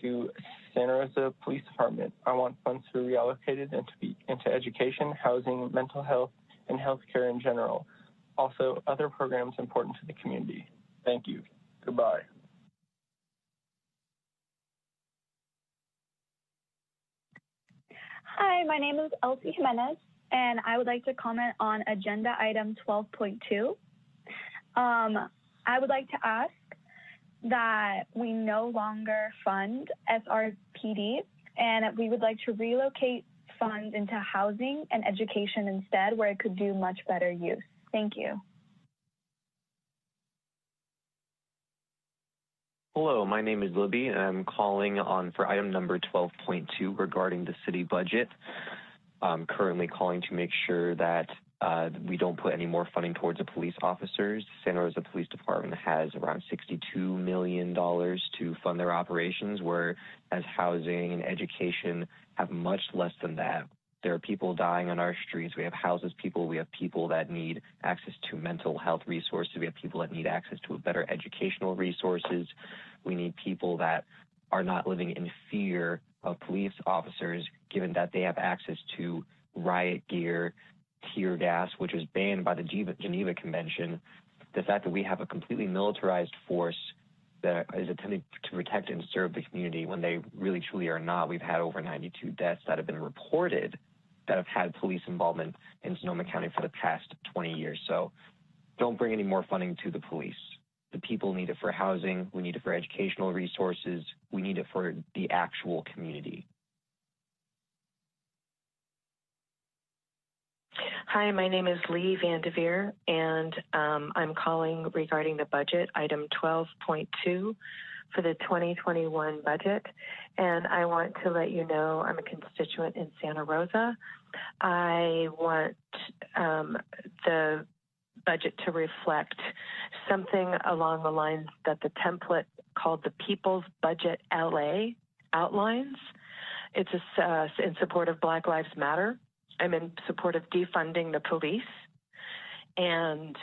[SPEAKER 25] to Santa Rosa Police Department. I want funds to be reallocated into education, housing, mental health, and healthcare in general. Also, other programs important to the community. Thank you. Goodbye.
[SPEAKER 22] Hi, my name is Elsie Jimenez, and I would like to comment on agenda item 12.2. I would like to ask that we no longer fund SRPD, and we would like to relocate funds into housing and education instead, where it could do much better use. Thank you.
[SPEAKER 12] Hello, my name is Libby, and I'm calling on for item number 12.2 regarding the city budget. I'm currently calling to make sure that we don't put any more funding towards the police officers. Santa Rosa Police Department has around $62 million to fund their operations, whereas housing and education have much less than that. There are people dying on our streets. We have houseless people. We have people that need access to mental health resources. We have people that need access to better educational resources. We need people that are not living in fear of police officers, given that they have access to riot gear, tear gas, which is banned by the Geneva Convention. The fact that we have a completely militarized force that is attempting to protect and serve the community when they really truly are not. We've had over 92 deaths that have been reported that have had police involvement in Sonoma County for the past 20 years. So don't bring any more funding to the police. The people need it for housing. We need it for educational resources. We need it for the actual community.
[SPEAKER 13] Hi, my name is Lee Vandeveer, and I'm calling regarding the budget, item 12.2 for the 2021 budget. And I want to let you know I'm a constituent in Santa Rosa. I want the budget to reflect something along the lines that the template called the People's Budget LA outlines. It's in support of Black Lives Matter. I'm in support of defunding the police and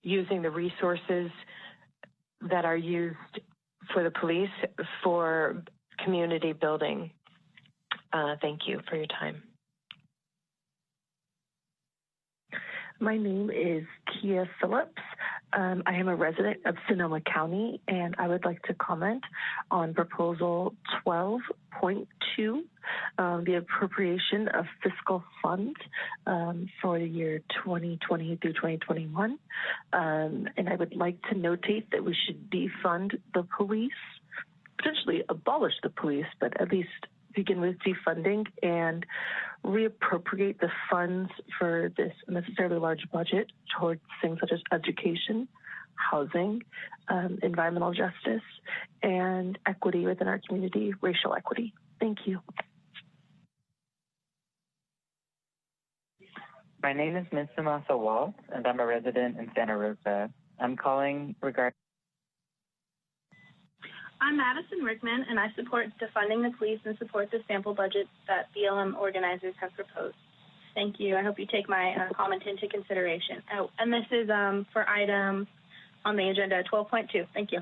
[SPEAKER 13] using the resources that are used for the police for community building. Thank you for your time.
[SPEAKER 14] My name is Kia Phillips. I am a resident of Sonoma County, and I would like to comment on proposal 12.2, the appropriation of fiscal funds for the year 2020 through 2021. And I would like to notate that we should defund the police, potentially abolish the police, but at least begin with defunding and reappropriate the funds for this unnecessarily large budget towards things such as education, housing, environmental justice, and equity within our community, racial equity. Thank you.
[SPEAKER 16] My name is Minsamasa Wall, and I'm a resident in Santa Rosa. I'm calling regarding.
[SPEAKER 21] I'm Madison Rickman, and I support defunding the police and support the sample budget that BLM organizers have proposed. Thank you. I hope you take my comment into consideration. Oh, and this is for item on the agenda 12.2. Thank you.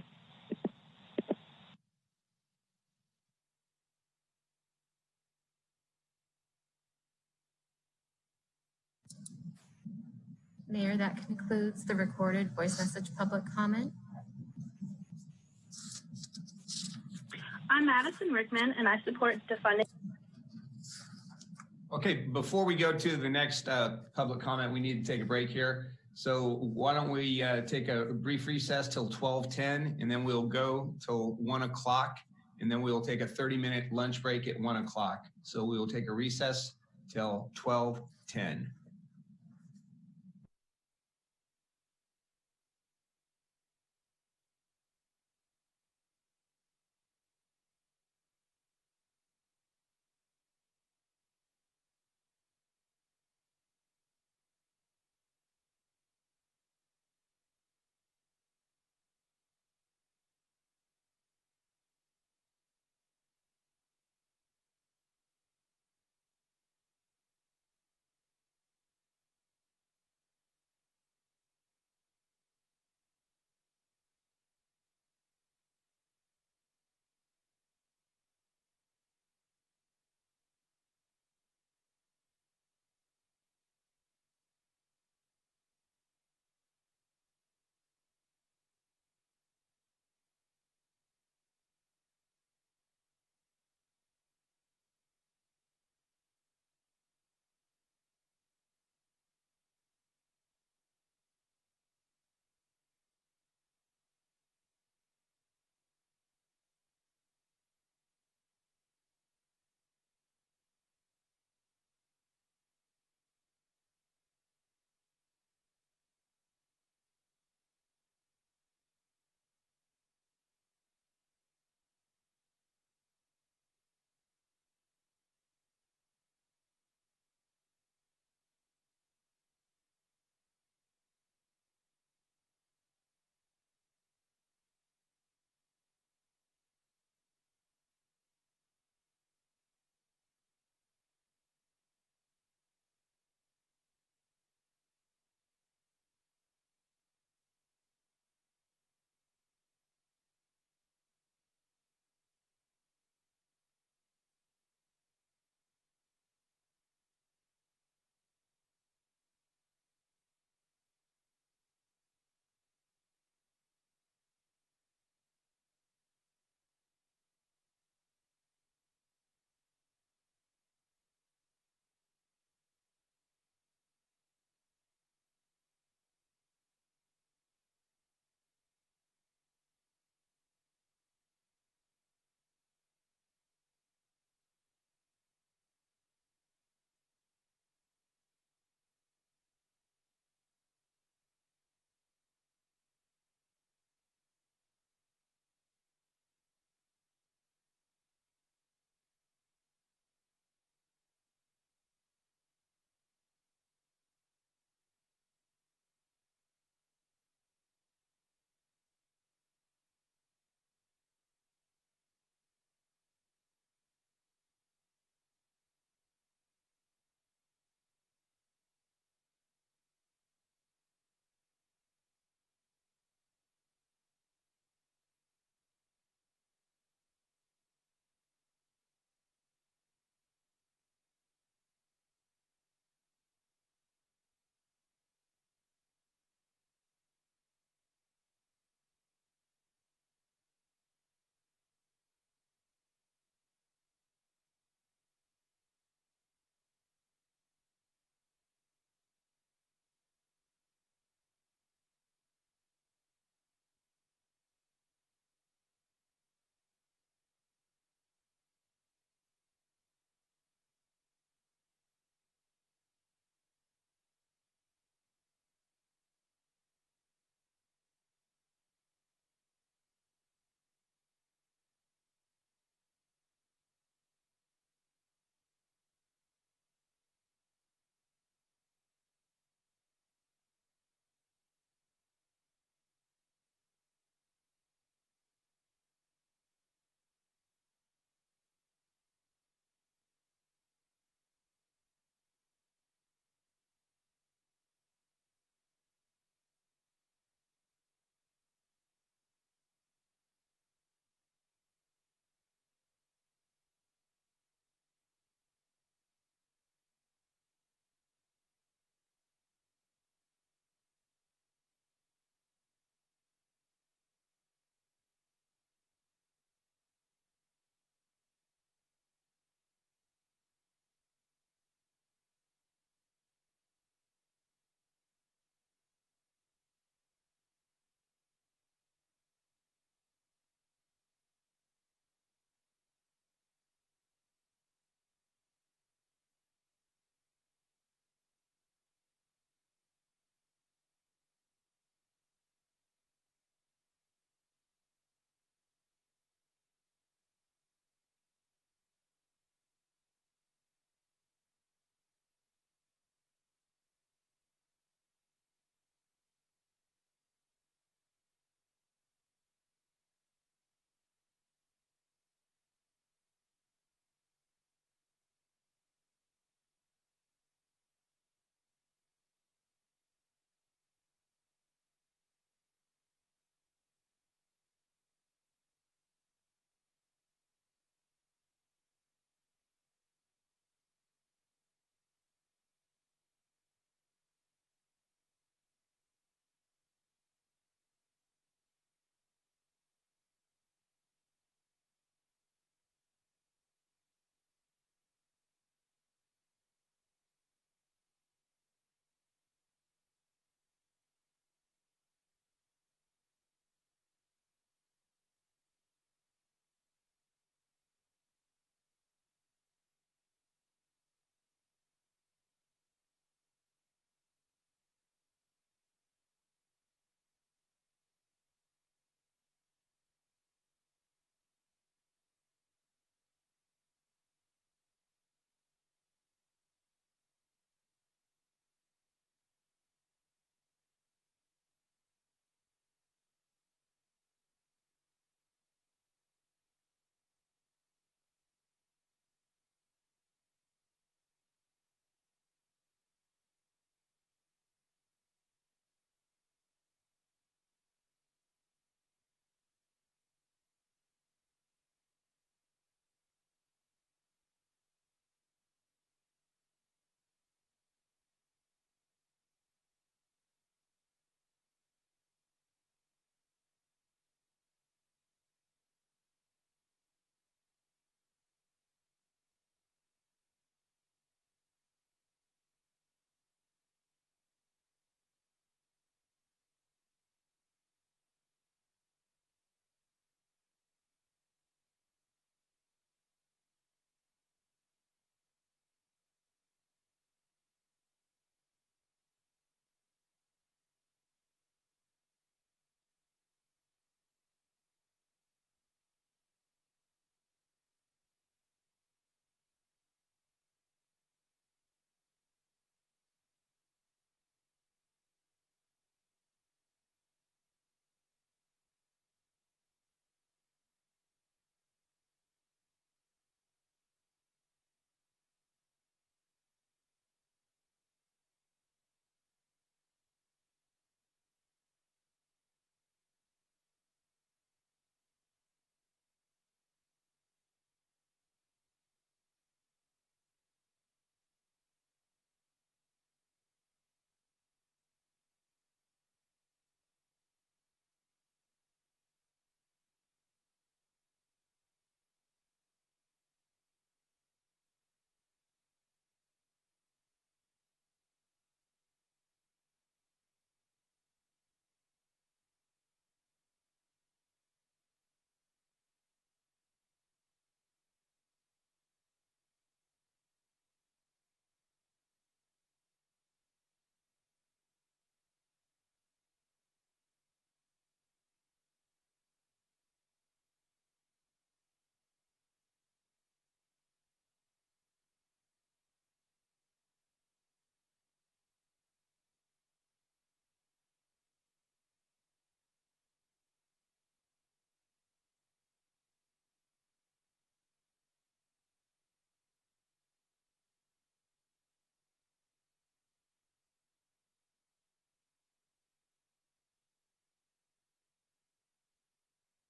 [SPEAKER 18] Mayor, that concludes the recorded voice message public comment.
[SPEAKER 21] I'm Madison Rickman, and I support defunding.
[SPEAKER 26] Okay, before we go to the next public comment, we need to take a break here. So why don't we take a brief recess till 12:10, and then we'll go till 1 o'clock, and then we'll take a 30-minute lunch break at 1 o'clock. So we will take a recess till 12:10.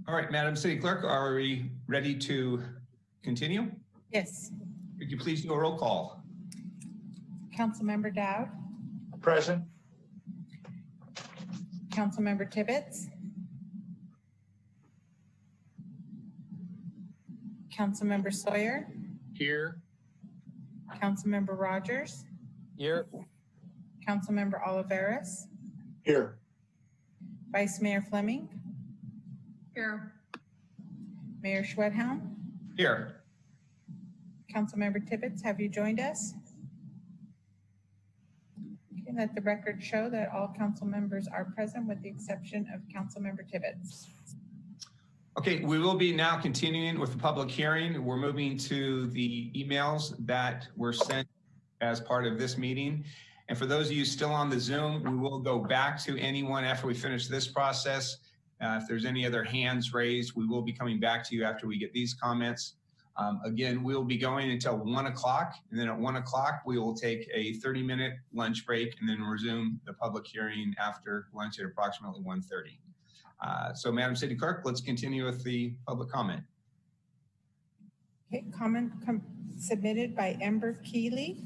[SPEAKER 26] All right, Madam City Clerk, are we ready to continue?
[SPEAKER 4] Yes.
[SPEAKER 26] Could you please do a roll call?
[SPEAKER 4] Councilmember Dowd.
[SPEAKER 5] Present.
[SPEAKER 4] Councilmember Tibbetts. Councilmember Sawyer.
[SPEAKER 5] Here.
[SPEAKER 4] Councilmember Rogers.
[SPEAKER 5] Here.
[SPEAKER 4] Councilmember Oliveras.
[SPEAKER 5] Here.
[SPEAKER 4] Vice Mayor Fleming.
[SPEAKER 18] Here.
[SPEAKER 4] Mayor Schwedhelm.
[SPEAKER 26] Here.
[SPEAKER 4] Councilmember Tibbetts, have you joined us? Okay, let the record show that all council members are present with the exception of Councilmember Tibbetts.
[SPEAKER 26] Okay, we will be now continuing with the public hearing. We're moving to the emails that were sent as part of this meeting. And for those of you still on the Zoom, we will go back to anyone after we finish this process. If there's any other hands raised, we will be coming back to you after we get these comments. Again, we'll be going until 1 o'clock, and then at 1 o'clock, we will take a 30-minute lunch break and then resume the public hearing after lunch at approximately 1:30. So Madam City Clerk, let's continue with the public comment.
[SPEAKER 4] Okay, comment submitted by Ember Keeley.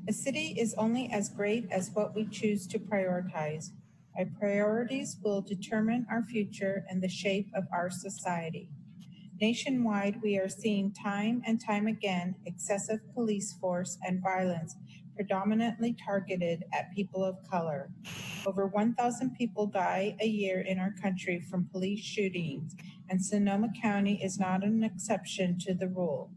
[SPEAKER 4] A city is only as great as what we choose to prioritize. Our priorities will determine our future and the shape of our society. Nationwide, we are seeing time and time again excessive police force and violence predominantly targeted at people of color. Over 1,000 people die a year in our country from police shootings, and Sonoma County is not an exception to the rule.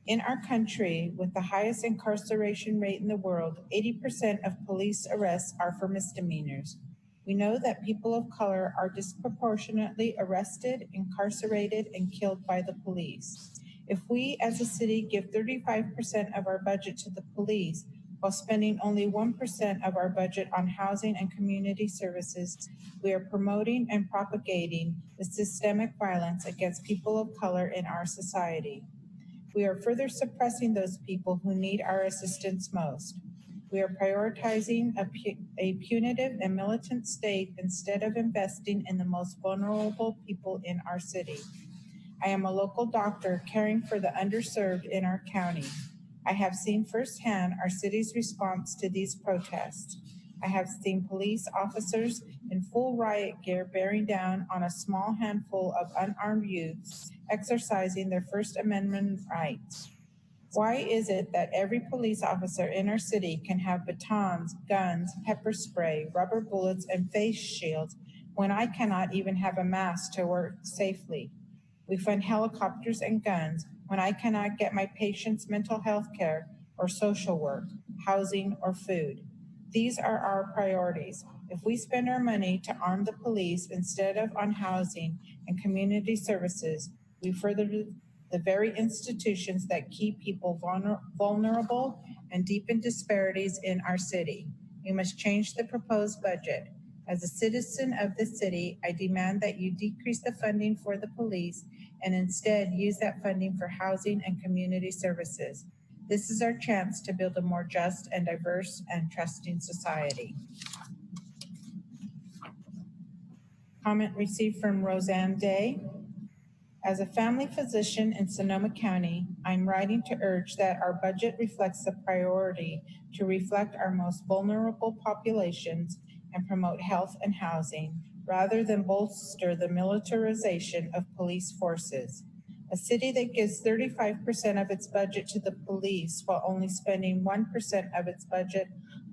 [SPEAKER 4] In our country, with the highest incarceration rate in the world, 80% of police arrests are for misdemeanors. We know that people of color are disproportionately arrested, incarcerated, and killed by the police. If we as a city give 35% of our budget to the police while spending only 1% of our budget on housing and community services, we are promoting and propagating the systemic violence against people of color in our society. We are further suppressing those people who need our assistance most. We are prioritizing a punitive and militant state instead of investing in the most vulnerable people in our city. I am a local doctor caring for the underserved in our county. I have seen firsthand our city's response to these protests. I have seen police officers in full riot gear bearing down on a small handful of unarmed youths exercising their First Amendment rights. Why is it that every police officer in our city can have batons, guns, pepper spray, rubber bullets, and face shields when I cannot even have a mask to work safely? We fund helicopters and guns when I cannot get my patients mental health care or social work, housing, or food. These are our priorities. If we spend our money to arm the police instead of on housing and community services, we further the very institutions that keep people vulnerable and deepen disparities in our city. We must change the proposed budget. As a citizen of the city, I demand that you decrease the funding for the police and instead use that funding for housing and community services. This is our chance to build a more just and diverse and trusting society. Comment received from Roseanne Day. As a family physician in Sonoma County, I'm writing to urge that our budget reflects the priority to reflect our most vulnerable populations and promote health and housing, rather than bolster the militarization of police forces. A city that gives 35% of its budget to the police while only spending 1% of its budget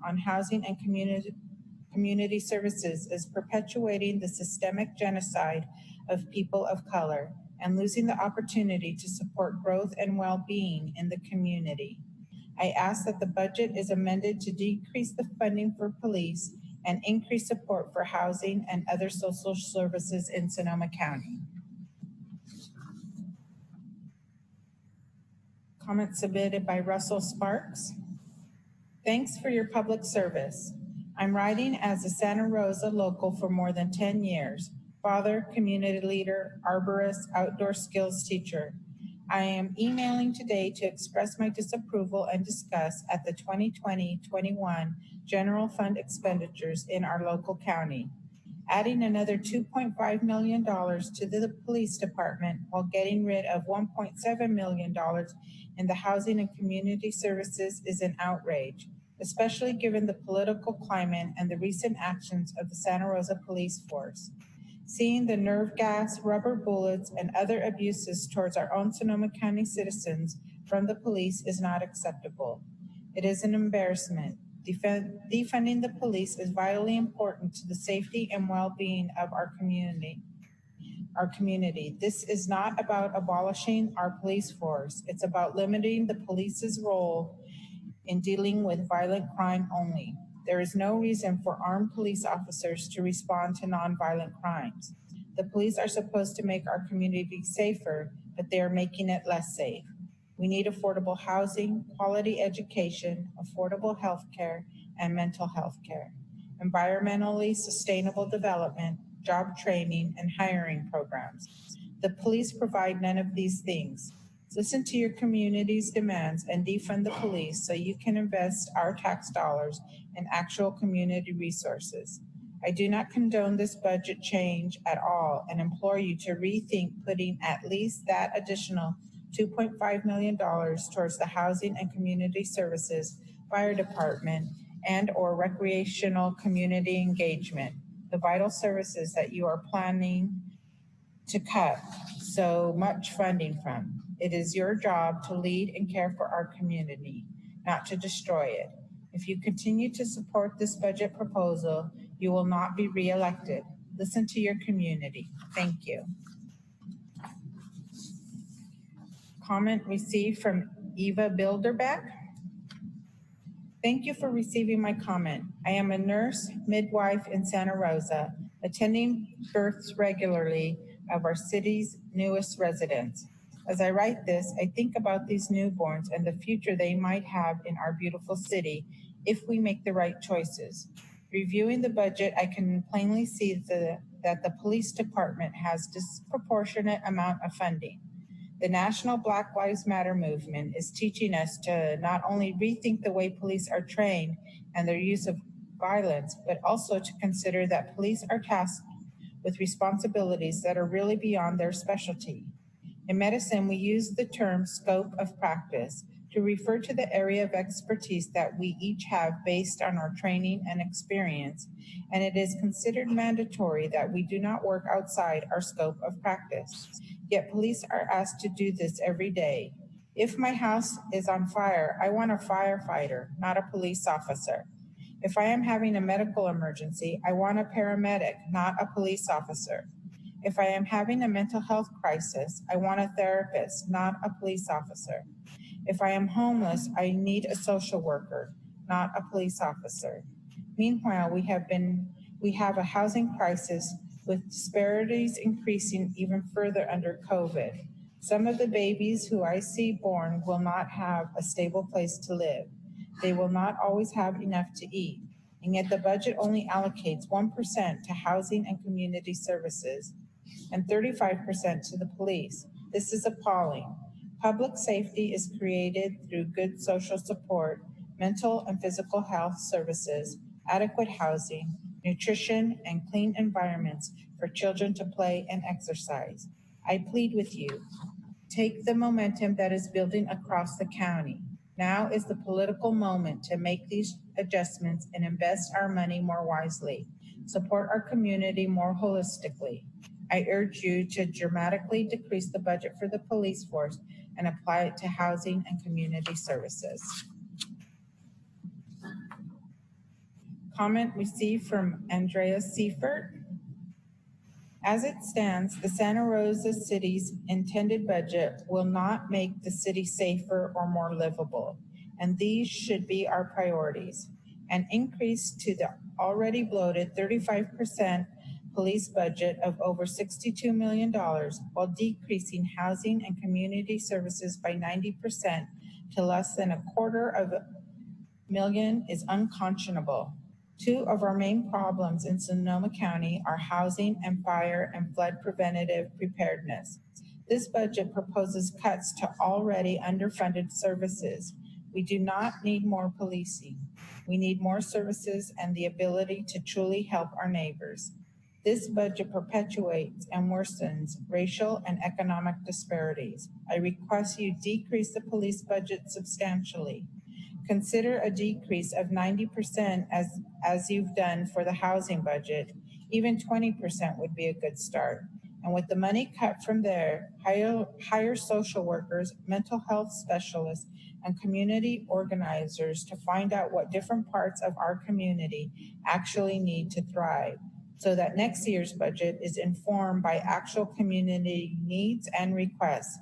[SPEAKER 4] on housing and community services is perpetuating the systemic genocide of people of color and losing the opportunity to support growth and well-being in the community. I ask that the budget is amended to decrease the funding for police and increase support for housing and other social services in Sonoma County. Comment submitted by Russell Sparks. Thanks for your public service. I'm writing as a Santa Rosa local for more than 10 years. Father, community leader, arborist, outdoor skills teacher. I am emailing today to express my disapproval and disgust at the 2020-21 general fund expenditures in our local county. adding another $2.5 million to the police department while getting rid of $1.7 million in the housing and community services is an outrage, especially given the political climate and the recent actions of the Santa Rosa Police Force. Seeing the nerve gas, rubber bullets, and other abuses towards our own Sonoma County citizens from the police is not acceptable. It is an embarrassment. Defunding the police is vitally important to the safety and well-being of our community. This is not about abolishing our police force. It's about limiting the police's role in dealing with violent crime only. There is no reason for armed police officers to respond to nonviolent crimes. The police are supposed to make our community safer, but they are making it less safe. We need affordable housing, quality education, affordable health care, and mental health care, environmentally sustainable development, job training, and hiring programs. The police provide none of these things. Listen to your community's demands and defund the police so you can invest our tax dollars in actual community resources. I do not condone this budget change at all and implore you to rethink putting at least that additional $2.5 million towards the housing and community services, fire department, and or recreational community engagement, the vital services that you are planning to cut so much funding from. It is your job to lead and care for our community, not to destroy it. If you continue to support this budget proposal, you will not be reelected. Listen to your community. Thank you. Comment received from Eva Bilderbeck. Thank you for receiving my comment. I am a nurse, midwife in Santa Rosa, attending births regularly of our city's newest residents. As I write this, I think about these newborns and the future they might have in our beautiful city if we make the right choices. Reviewing the budget, I can plainly see that the police department has disproportionate amount of funding. The National Black Lives Matter movement is teaching us to not only rethink the way police are trained and their use of violence, but also to consider that police are tasked with responsibilities that are really beyond their specialty. In medicine, we use the term scope of practice to refer to the area of expertise that we each have based on our training and experience, and it is considered mandatory that we do not work outside our scope of practice. Yet police are asked to do this every day. If my house is on fire, I want a firefighter, not a police officer. If I am having a medical emergency, I want a paramedic, not a police officer. If I am having a mental health crisis, I want a therapist, not a police officer. If I am homeless, I need a social worker, not a police officer. Meanwhile, we have a housing crisis with disparities increasing even further under COVID. Some of the babies who I see born will not have a stable place to live. They will not always have enough to eat. And yet the budget only allocates 1% to housing and community services and 35% to the police. This is appalling. Public safety is created through good social support, mental and physical health services, adequate housing, nutrition, and clean environments for children to play and exercise. I plead with you, take the momentum that is building across the county. Now is the political moment to make these adjustments and invest our money more wisely, support our community more holistically. I urge you to dramatically decrease the budget for the police force and apply it to housing and community services. Comment received from Andrea Seifert. As it stands, the Santa Rosa City's intended budget will not make the city safer or more livable, and these should be our priorities. An increase to the already bloated 35% police budget of over $62 million while decreasing housing and community services by 90% to less than $250,000 is unconscionable. Two of our main problems in Sonoma County are housing and fire and flood preventative preparedness. This budget proposes cuts to already underfunded services. We do not need more policing. We need more services and the ability to truly help our neighbors. This budget perpetuates and worsens racial and economic disparities. I request you decrease the police budget substantially. Consider a decrease of 90% as you've done for the housing budget. Even 20% would be a good start. And with the money cut from there, hire social workers, mental health specialists, and community organizers to find out what different parts of our community actually need to thrive, so that next year's budget is informed by actual community needs and requests.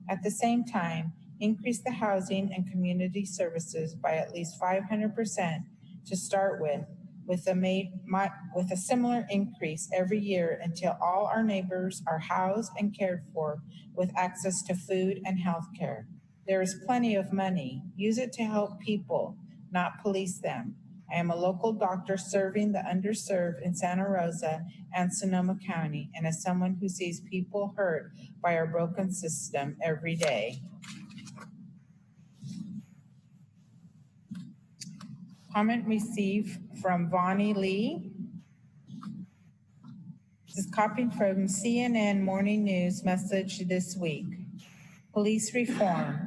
[SPEAKER 4] At the same time, increase the housing and community services by at least 500% to start with a similar increase every year until all our neighbors are housed and cared for with access to food and health care. There is plenty of money. Use it to help people, not police them. I am a local doctor serving the underserved in Santa Rosa and Sonoma County, and as someone who sees people hurt by our broken system every day. Comment received from Vonnie Lee. This is copied from CNN Morning News message this week. Police reform.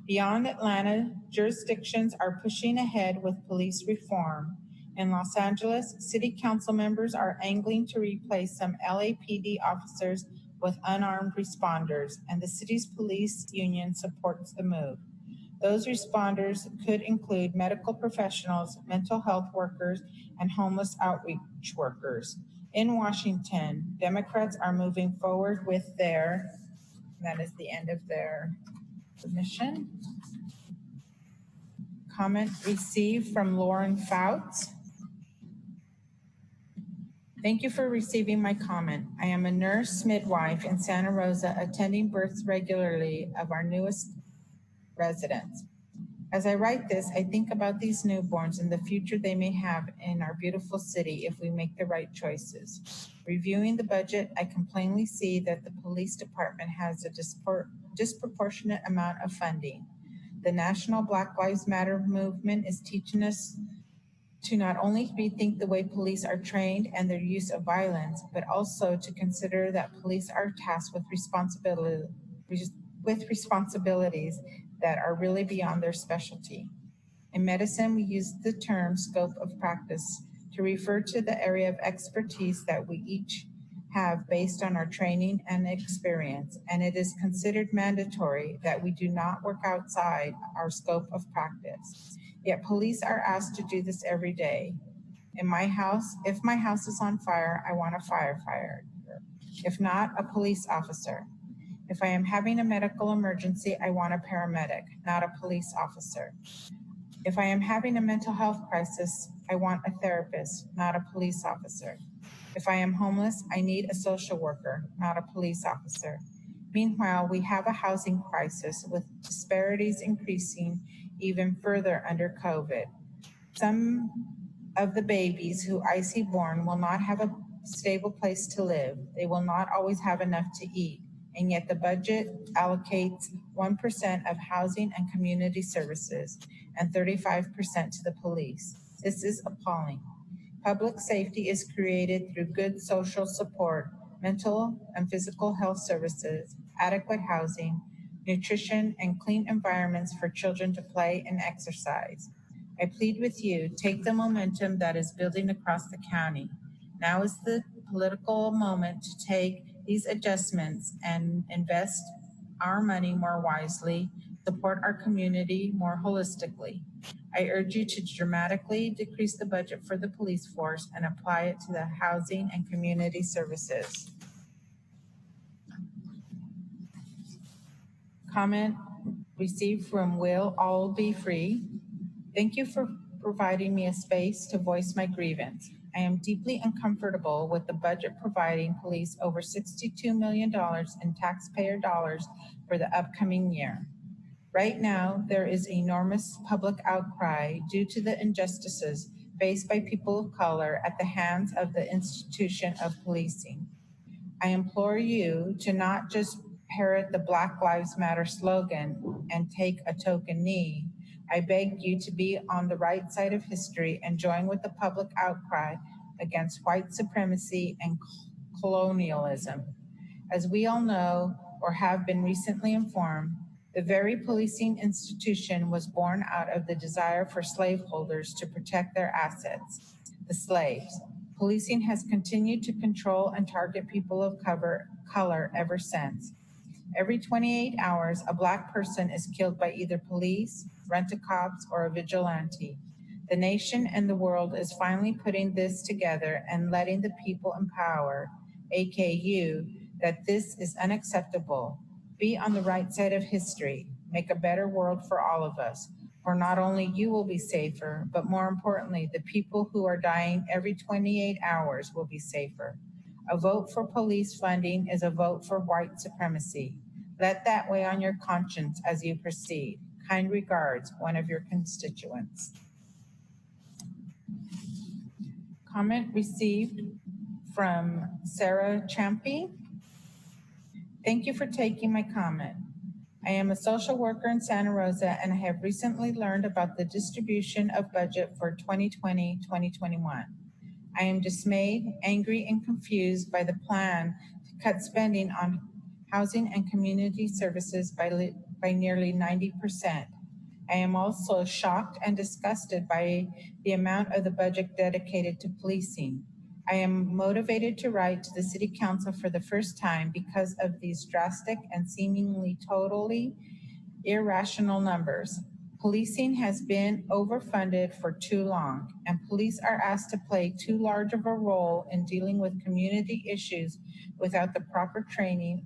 [SPEAKER 4] Beyond Atlanta, jurisdictions are pushing ahead with police reform. In Los Angeles, city council members are angling to replace some LAPD officers with unarmed responders, and the city's police union supports the move. Those responders could include medical professionals, mental health workers, and homeless outreach workers. In Washington, Democrats are moving forward with that is the end of their submission. Comment received from Lauren Fouts. Thank you for receiving my comment. I am a nurse midwife in Santa Rosa, attending births regularly of our newest residents. As I write this, I think about these newborns and the future they may have in our beautiful city if we make the right choices. Reviewing the budget, I can plainly see that the police department has a disproportionate amount of funding. The National Black Lives Matter movement is teaching us to not only rethink the way police are trained and their use of violence, but also to consider that police are tasked with responsibilities that are really beyond their specialty. In medicine, we use the term scope of practice to refer to the area of expertise that we each have based on our training and experience, and it is considered mandatory that we do not work outside our scope of practice. Yet police are asked to do this every day. In my house, if my house is on fire, I want a firefighter. If not, a police officer. If I am having a medical emergency, I want a paramedic, not a police officer. If I am having a mental health crisis, I want a therapist, not a police officer. If I am homeless, I need a social worker, not a police officer. Meanwhile, we have a housing crisis with disparities increasing even further under COVID. Some of the babies who I see born will not have a stable place to live. They will not always have enough to eat. And yet the budget allocates 1% of housing and community services and 35% to the police. This is appalling. Public safety is created through good social support, mental and physical health services, adequate housing, nutrition, and clean environments for children to play and exercise. I plead with you, take the momentum that is building across the county. Now is the political moment to take these adjustments and invest our money more wisely, support our community more holistically. I urge you to dramatically decrease the budget for the police force and apply it to the housing and community services. Comment received from Will All Be Free. Thank you for providing me a space to voice my grievance. I am deeply uncomfortable with the budget providing police over $62 million in taxpayer dollars for the upcoming year. Right now, there is enormous public outcry due to the injustices faced by people of color at the hands of the institution of policing. I implore you to not just parrot the Black Lives Matter slogan and take a token knee. I beg you to be on the right side of history and join with the public outcry against white supremacy and colonialism. As we all know or have been recently informed, the very policing institution was born out of the desire for slaveholders to protect their assets, the slaves. Policing has continued to control and target people of color ever since. Every 28 hours, a Black person is killed by either police, rent-a-cops, or a vigilante. The nation and the world is finally putting this together and letting the people in power, aka you, that this is unacceptable. Be on the right side of history. Make a better world for all of us. For not only you will be safer, but more importantly, the people who are dying every 28 hours will be safer. A vote for police funding is a vote for white supremacy. Let that weigh on your conscience as you proceed. Kind regards, one of your constituents. Comment received from Sarah Champy. Thank you for taking my comment. I am a social worker in Santa Rosa, and I have recently learned about the distribution of budget for 2020-2021. I am dismayed, angry, and confused by the plan to cut spending on housing and community services by nearly 90%. I am also shocked and disgusted by the amount of the budget dedicated to policing. I am motivated to write to the City Council for the first time because of these drastic and seemingly totally irrational numbers. Policing has been overfunded for too long, and police are asked to play too large of a role in dealing with community issues without the proper training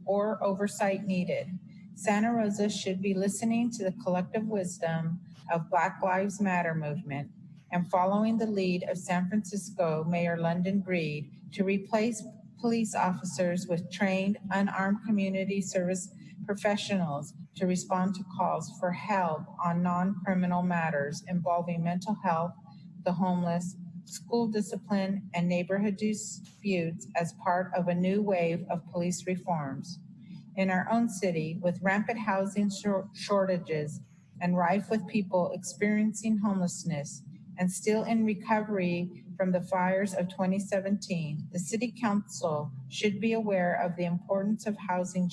[SPEAKER 4] or oversight needed. Santa Rosa should be listening to the collective wisdom of Black Lives Matter movement and following the lead of San Francisco Mayor London Breed to replace police officers with trained, unarmed community service professionals to respond to calls for help on non-criminal matters involving mental health, the homeless, school discipline, and neighborhood disputes as part of a new wave of police reforms. In our own city, with rampant housing shortages and rife with people experiencing homelessness and still in recovery from the fires of 2017, the City Council should be aware of the importance of housing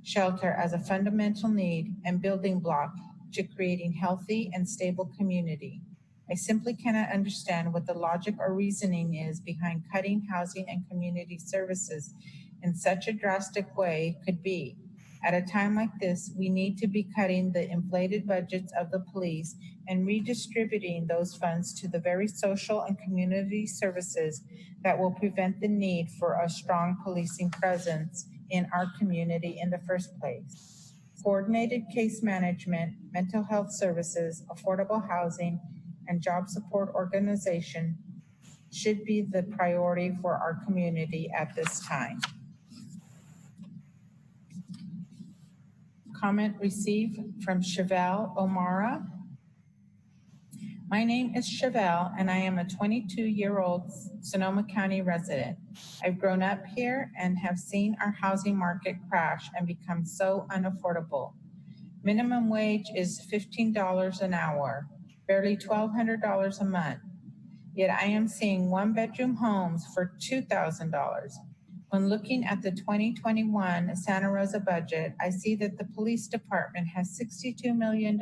[SPEAKER 4] shelter as a fundamental need and building block to creating healthy and stable community. I simply cannot understand what the logic or reasoning is behind cutting housing and community services in such a drastic way could be. At a time like this, we need to be cutting the inflated budgets of the police and redistributing those funds to the very social and community services that will prevent the need for a strong policing presence in our community in the first place. Coordinated case management, mental health services, affordable housing, and job support organization should be the priority for our community at this time. Comment received from Chevelle O'Mara. My name is Chevelle, and I am a 22-year-old Sonoma County resident. I've grown up here and have seen our housing market crash and become so unaffordable. Minimum wage is $15 an hour, barely $1,200 a month. Yet I am seeing one-bedroom homes for $2,000. When looking at the 2021 Santa Rosa budget, I see that the police department has $62 million,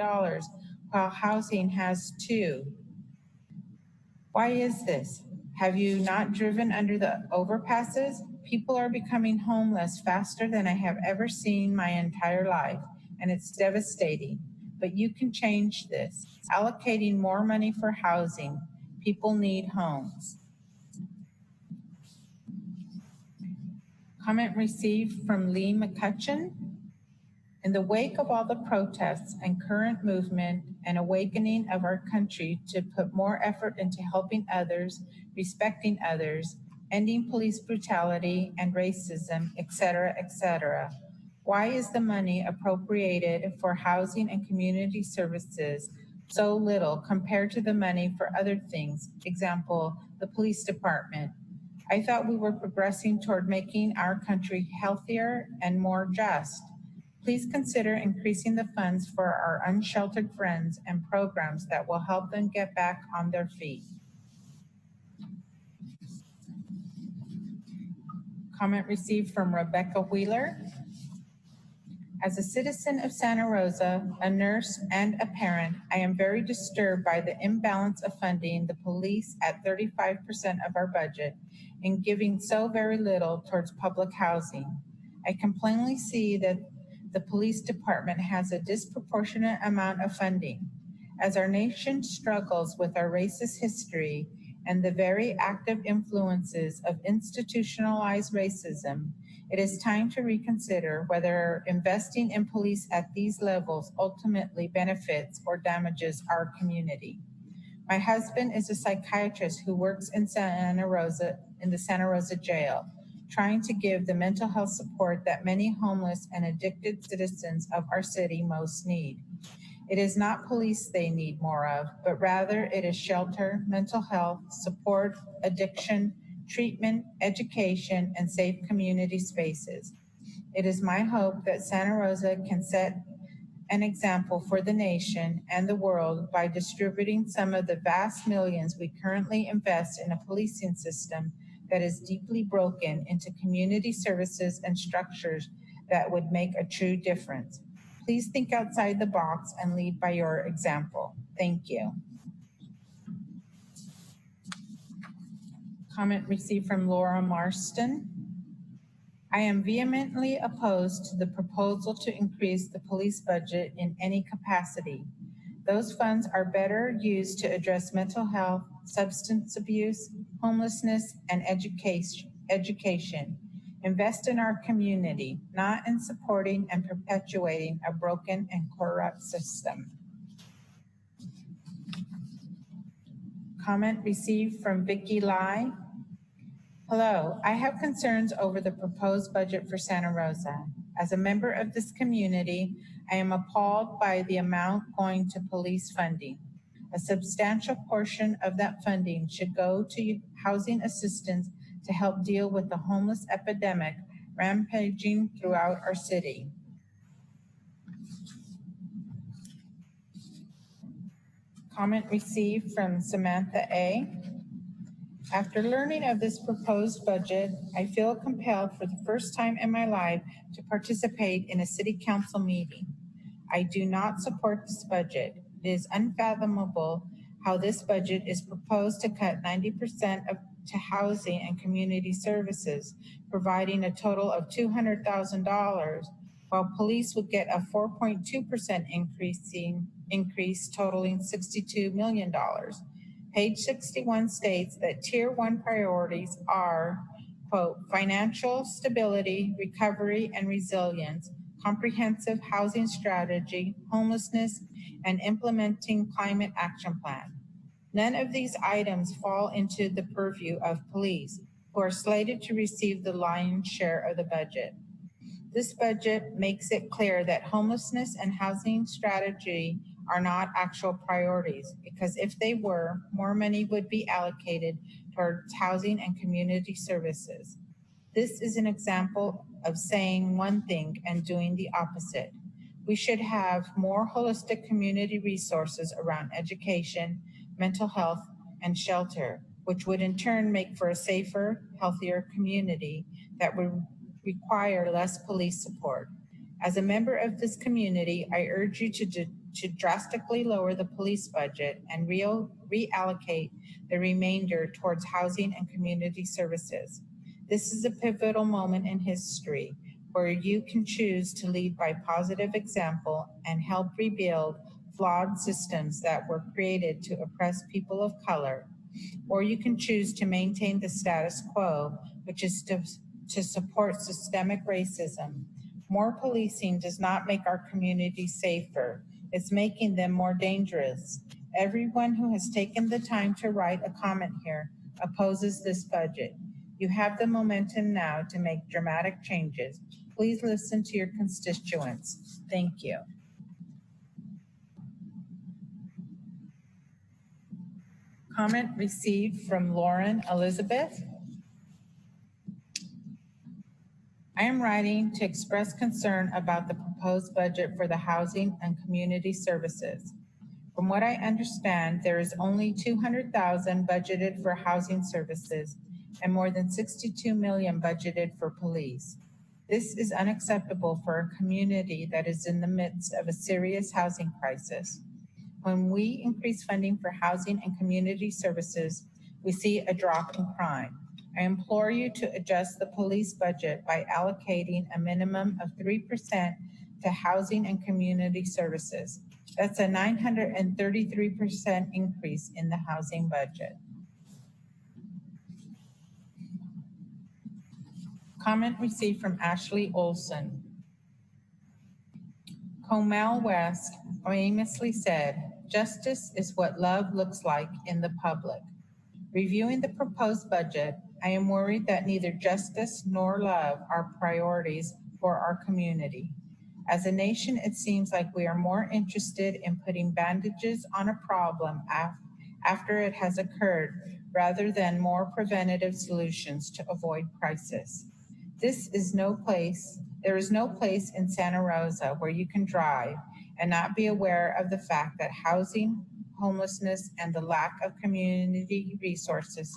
[SPEAKER 4] while housing has $2. Why is this? Have you not driven under the overpasses? People are becoming homeless faster than I have ever seen my entire life, and it's devastating. But you can change this. Allocating more money for housing. People need homes. Comment received from Lee McCutcheon. In the wake of all the protests and current movement and awakening of our country to put more effort into helping others, respecting others, ending police brutality and racism, etc., why is the money appropriated for housing and community services so little compared to the money for other things? Example, the police department. I thought we were progressing toward making our country healthier and more just. Please consider increasing the funds for our unsheltered friends and programs that will help them get back on their feet. Comment received from Rebecca Wheeler. As a citizen of Santa Rosa, a nurse, and a parent, I am very disturbed by the imbalance of funding the police at 35% of our budget and giving so very little towards public housing. I can plainly see that the police department has a disproportionate amount of funding. As our nation struggles with our racist history and the very active influences of institutionalized racism, it is time to reconsider whether investing in police at these levels ultimately benefits or damages our community. My husband is a psychiatrist who works in the Santa Rosa jail, trying to give the mental health support that many homeless and addicted citizens of our city most need. It is not police they need more of, but rather it is shelter, mental health, support, addiction, treatment, education, and safe community spaces. It is my hope that Santa Rosa can set an example for the nation and the world by distributing some of the vast millions we currently invest in a policing system that is deeply broken into community services and structures that would make a true difference. Please think outside the box and lead by your example. Thank you. Comment received from Laura Marston. I am vehemently opposed to the proposal to increase the police budget in any capacity. Those funds are better used to address mental health, substance abuse, homelessness, and education. Invest in our community, not in supporting and perpetuating a broken and corrupt system. Comment received from Vicky Lai. Hello, I have concerns over the proposed budget for Santa Rosa. As a member of this community, I am appalled by the amount going to police funding. A substantial portion of that funding should go to housing assistance to help deal with the homeless epidemic rampaging throughout our city. Comment received from Samantha A. After learning of this proposed budget, I feel compelled for the first time in my life to participate in a city council meeting. I do not support this budget. It is unfathomable how this budget is proposed to cut 90% to housing and community services, providing a total of $200,000, while police would get a 4.2% increase totaling $62 million. Page 61 states that Tier 1 priorities are, quote, financial stability, recovery and resilience, comprehensive housing strategy, homelessness, and implementing climate action plan. None of these items fall into the purview of police, who are slated to receive the lion's share of the budget. This budget makes it clear that homelessness and housing strategy are not actual priorities, because if they were, more money would be allocated towards housing and community services. This is an example of saying one thing and doing the opposite. We should have more holistic community resources around education, mental health, and shelter, which would in turn make for a safer, healthier community that would require less police support. As a member of this community, I urge you to drastically lower the police budget and reallocate the remainder towards housing and community services. This is a pivotal moment in history where you can choose to lead by positive example and help rebuild flawed systems that were created to oppress people of color, or you can choose to maintain the status quo, which is to support systemic racism. More policing does not make our communities safer. It's making them more dangerous. Everyone who has taken the time to write a comment here opposes this budget. You have the momentum now to make dramatic changes. Please listen to your constituents. Thank you. Comment received from Lauren Elizabeth. I am writing to express concern about the proposed budget for the housing and community services. From what I understand, there is only $200,000 budgeted for housing services and more than 62 million budgeted for police. This is unacceptable for a community that is in the midst of a serious housing crisis. When we increase funding for housing and community services, we see a drop in crime. I implore you to adjust the police budget by allocating a minimum of 3% to housing and community services. That's a 933% increase in the housing budget. Comment received from Ashley Olson. Comel West famously said, "Justice is what love looks like in the public." Reviewing the proposed budget, I am worried that neither justice nor love are priorities for our community. As a nation, it seems like we are more interested in putting bandages on a problem after it has occurred rather than more preventative solutions to avoid crisis. There is no place in Santa Rosa where you can drive and not be aware of the fact that housing, homelessness, and the lack of community resources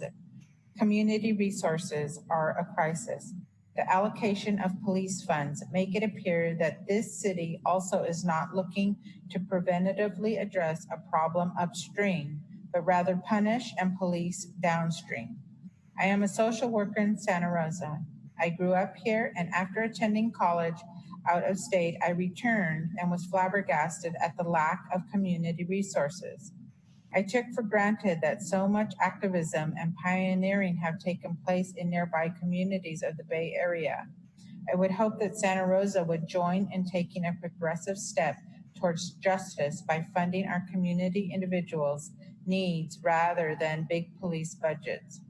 [SPEAKER 4] are a crisis. The allocation of police funds make it appear that this city also is not looking to preventatively address a problem upstream, but rather punish and police downstream. I am a social worker in Santa Rosa. I grew up here, and after attending college out of state, I returned and was flabbergasted at the lack of community resources. I took for granted that so much activism and pioneering have taken place in nearby communities of the Bay Area. I would hope that Santa Rosa would join in taking a progressive step towards justice by funding our community individuals' needs rather than big police budgets.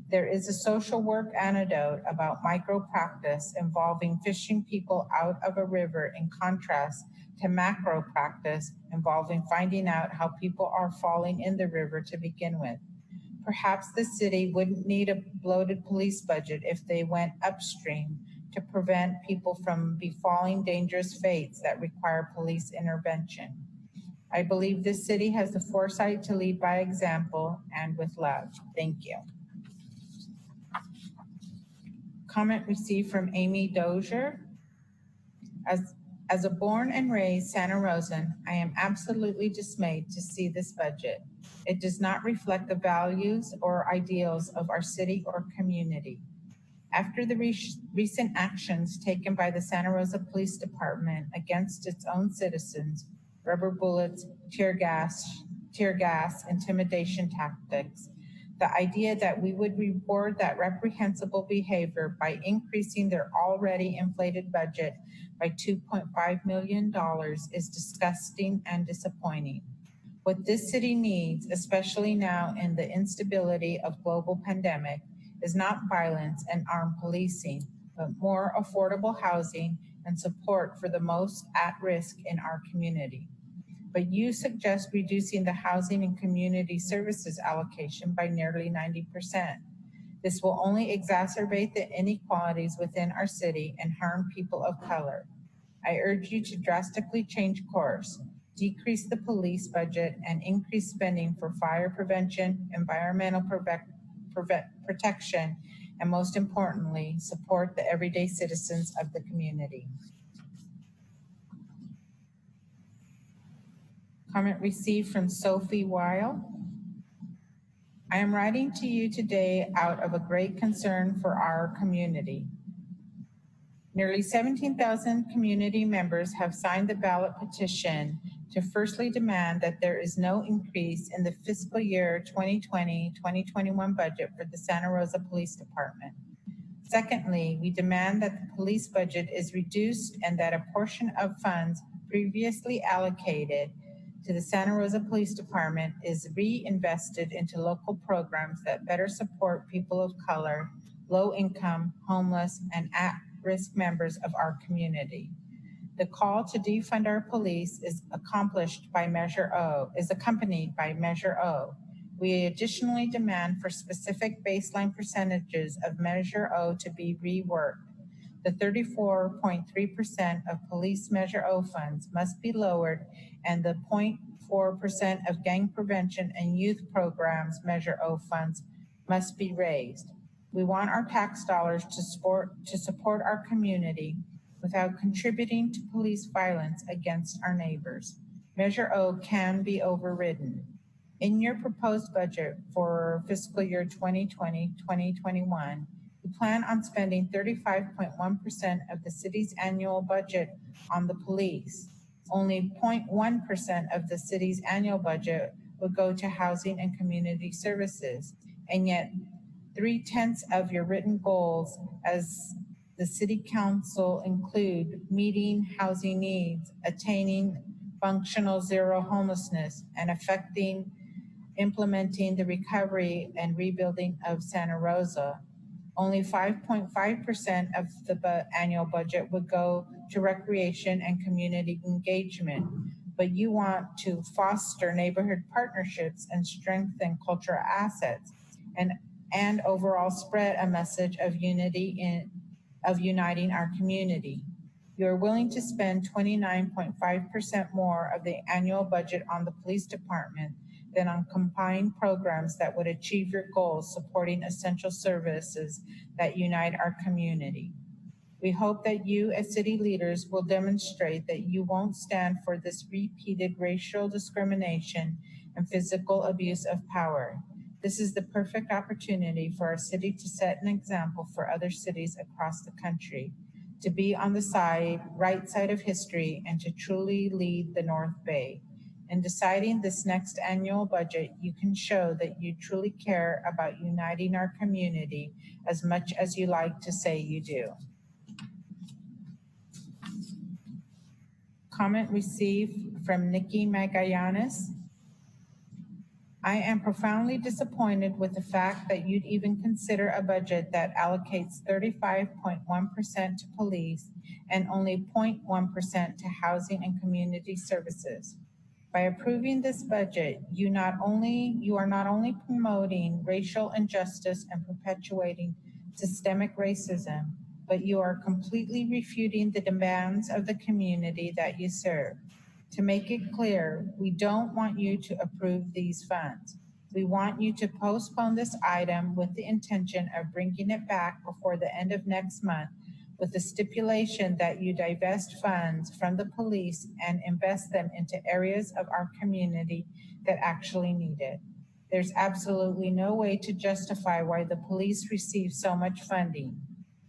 [SPEAKER 4] There is a social work anecdote about micro practice involving fishing people out of a river in contrast to macro practice involving finding out how people are falling in the river to begin with. Perhaps the city wouldn't need a bloated police budget if they went upstream to prevent people from befalling dangerous fates that require police intervention. I believe this city has the foresight to lead by example and with love. Thank you. Comment received from Amy Dozier. As a born and raised Santa Rosan, I am absolutely dismayed to see this budget. It does not reflect the values or ideals of our city or community. After the recent actions taken by the Santa Rosa Police Department against its own citizens, rubber bullets, tear gas, intimidation tactics, the idea that we would reward that reprehensible behavior by increasing their already inflated budget by $2.5 million is disgusting and disappointing. What this city needs, especially now in the instability of global pandemic, is not violence and armed policing, but more affordable housing and support for the most at risk in our community. But you suggest reducing the housing and community services allocation by nearly 90%. This will only exacerbate the inequalities within our city and harm people of color. I urge you to drastically change course, decrease the police budget, and increase spending for fire prevention, environmental protection, and most importantly, support the everyday citizens of the community. Comment received from Sophie Weil. I am writing to you today out of a great concern for our community. Nearly 17,000 community members have signed the ballot petition to firstly demand that there is no increase in the fiscal year 2020-2021 budget for the Santa Rosa Police Department. Secondly, we demand that the police budget is reduced and that a portion of funds previously allocated to the Santa Rosa Police Department is reinvested into local programs that better support people of color, low income, homeless, and at-risk members of our community. The call to defund our police is accompanied by Measure O. We additionally demand for specific baseline percentages of Measure O to be reworked. The 34.3% of police Measure O funds must be lowered, and the 0.4% of gang prevention and youth programs Measure O funds must be raised. We want our tax dollars to support our community without contributing to police violence against our neighbors. Measure O can be overridden. In your proposed budget for fiscal year 2020-2021, you plan on spending 35.1% of the city's annual budget on the police. Only 0.1% of the city's annual budget would go to housing and community services, and yet 3/10 of your written goals as the city council include meeting housing needs, attaining functional zero homelessness, and implementing the recovery and rebuilding of Santa Rosa. Only 5.5% of the annual budget would go to recreation and community engagement, but you want to foster neighborhood partnerships and strengthen cultural assets and overall spread a message of uniting our community. You're willing to spend 29.5% more of the annual budget on the police department than on combined programs that would achieve your goals, supporting essential services that unite our community. We hope that you as city leaders will demonstrate that you won't stand for this repeated racial discrimination and physical abuse of power. This is the perfect opportunity for our city to set an example for other cities across the country, to be on the right side of history, and to truly lead the North Bay. In deciding this next annual budget, you can show that you truly care about uniting our community as much as you like to say you do. Comment received from Nikki Magallanes. I am profoundly disappointed with the fact that you'd even consider a budget that allocates 35.1% to police and only 0.1% to housing and community services. By approving this budget, you are not only promoting racial injustice and perpetuating systemic racism, but you are completely refuting the demands of the community that you serve. To make it clear, we don't want you to approve these funds. We want you to postpone this item with the intention of bringing it back before the end of next month, with the stipulation that you divest funds from the police and invest them into areas of our community that actually need it. There's absolutely no way to justify why the police receive so much funding.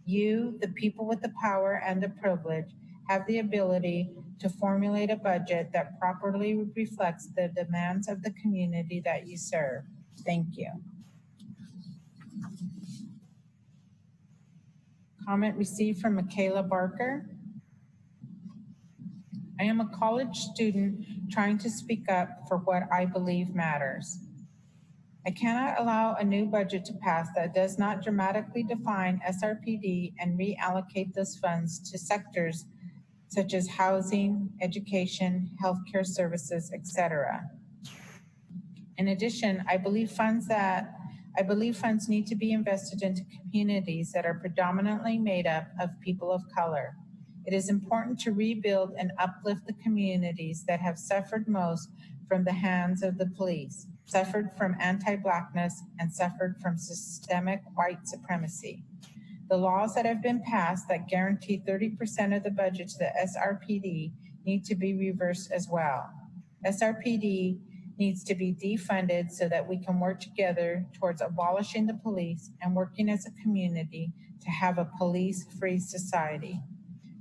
[SPEAKER 4] You, the people with the power and the privilege, have the ability to formulate a budget that properly reflects the demands of the community that you serve. Thank you. Comment received from Michaela Barker. I am a college student trying to speak up for what I believe matters. I cannot allow a new budget to pass that does not dramatically define SRPD and reallocate those funds to sectors such as housing, education, healthcare services, etc. In addition, I believe funds need to be invested into communities that are predominantly made up of people of color. It is important to rebuild and uplift the communities that have suffered most from the hands of the police, suffered from anti-Blackness, and suffered from systemic white supremacy. The laws that have been passed that guarantee 30% of the budget to the SRPD need to be reversed as well. SRPD needs to be defunded so that we can work together towards abolishing the police and working as a community to have a police-free society.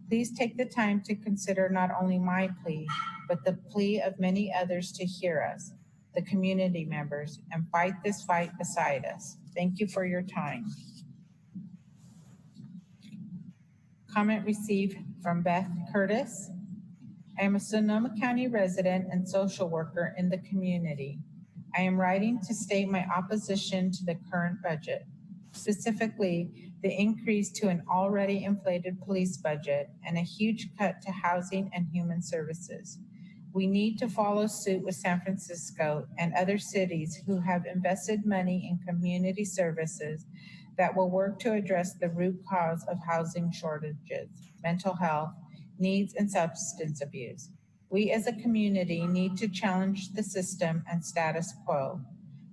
[SPEAKER 4] Please take the time to consider not only my plea, but the plea of many others to hear us, the community members, and fight this fight beside us. Thank you for your time. Comment received from Beth Curtis. I am a Sonoma County resident and social worker in the community. I am writing to state my opposition to the current budget, specifically the increase to an already inflated police budget and a huge cut to housing and human services. We need to follow suit with San Francisco and other cities who have invested money in community services that will work to address the root cause of housing shortages, mental health needs, and substance abuse. We as a community need to challenge the system and status quo.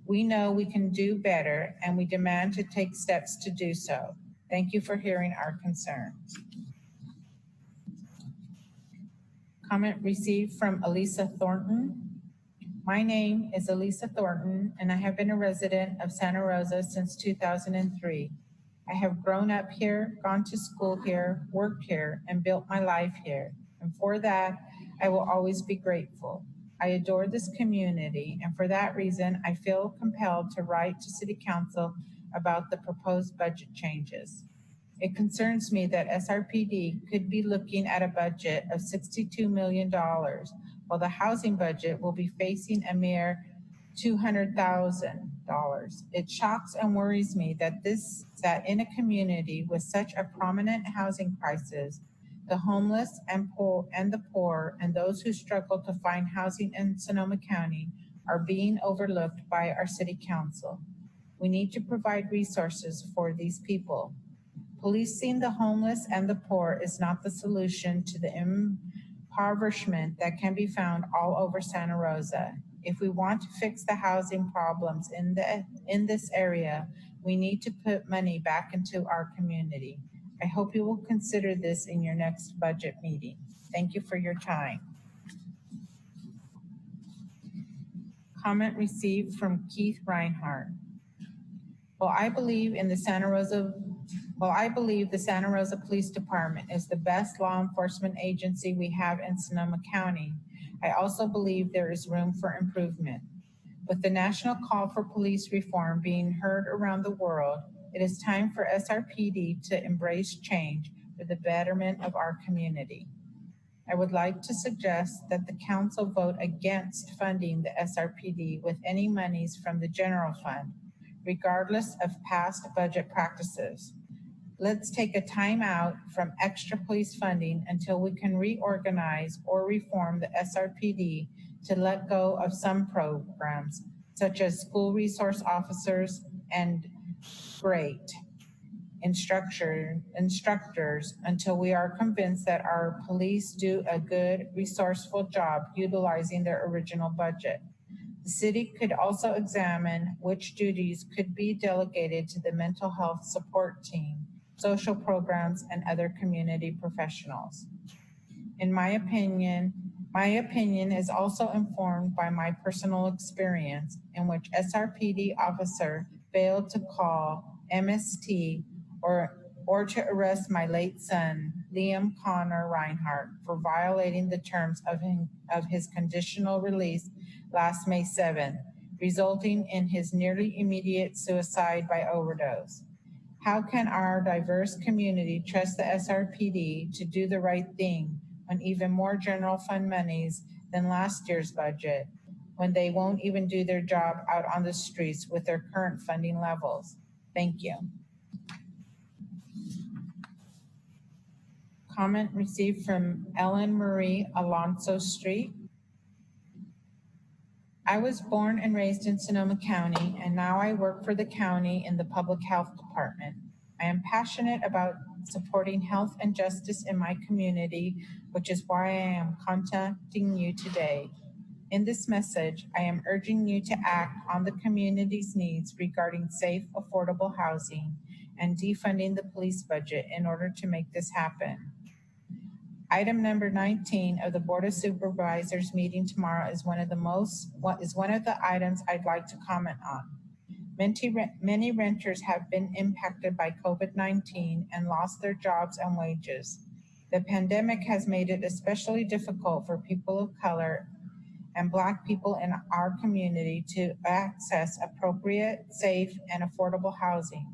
[SPEAKER 4] We know we can do better, and we demand to take steps to do so. Thank you for hearing our concerns. Comment received from Elisa Thornton. My name is Elisa Thornton, and I have been a resident of Santa Rosa since 2003. I have grown up here, gone to school here, worked here, and built my life here. And for that, I will always be grateful. I adore this community, and for that reason, I feel compelled to write to City Council about the proposed budget changes. It concerns me that SRPD could be looking at a budget of $62 million, while the housing budget will be facing a mere $200,000. It shocks and worries me that in a community with such a prominent housing crisis, the homeless and the poor and those who struggle to find housing in Sonoma County are being overlooked by our City Council. We need to provide resources for these people. Policing the homeless and the poor is not the solution to the impoverishment that can be found all over Santa Rosa. If we want to fix the housing problems in this area, we need to put money back into our community. I hope you will consider this in your next budget meeting. Thank you for your time. Comment received from Keith Reinhardt. While I believe the Santa Rosa Police Department is the best law enforcement agency we have in Sonoma County, I also believe there is room for improvement. With the national call for police reform being heard around the world, it is time for SRPD to embrace change for the betterment of our community. I would like to suggest that the council vote against funding the SRPD with any monies from the general fund, regardless of past budget practices. Let's take a time out from extra police funding until we can reorganize or reform the SRPD to let go of some programs, such as school resource officers and instructors, until we are convinced that our police do a good, resourceful job utilizing their original budget. The city could also examine which duties could be delegated to the mental health support team, social programs, and other community professionals. In my opinion is also informed by my personal experience in which SRPD officer failed to call MST or to arrest my late son, Liam Connor Reinhardt, for violating the terms of his conditional release last May 7th, resulting in his nearly immediate suicide by overdose. How can our diverse community trust the SRPD to do the right thing when even more general fund monies than last year's budget, when they won't even do their job out on the streets with their current funding levels? Thank you. Comment received from Ellen Marie Alonso Street. I was born and raised in Sonoma County, and now I work for the county in the public health department. I am passionate about supporting health and justice in my community, which is why I am contacting you today. In this message, I am urging you to act on the community's needs regarding safe, affordable housing and defunding the police budget in order to make this happen. Item number 19 of the Board of Supervisors meeting tomorrow is one of the items I'd like to comment on. Many renters have been impacted by COVID-19 and lost their jobs and wages. The pandemic has made it especially difficult for people of color and Black people in our community to access appropriate, safe, and affordable housing.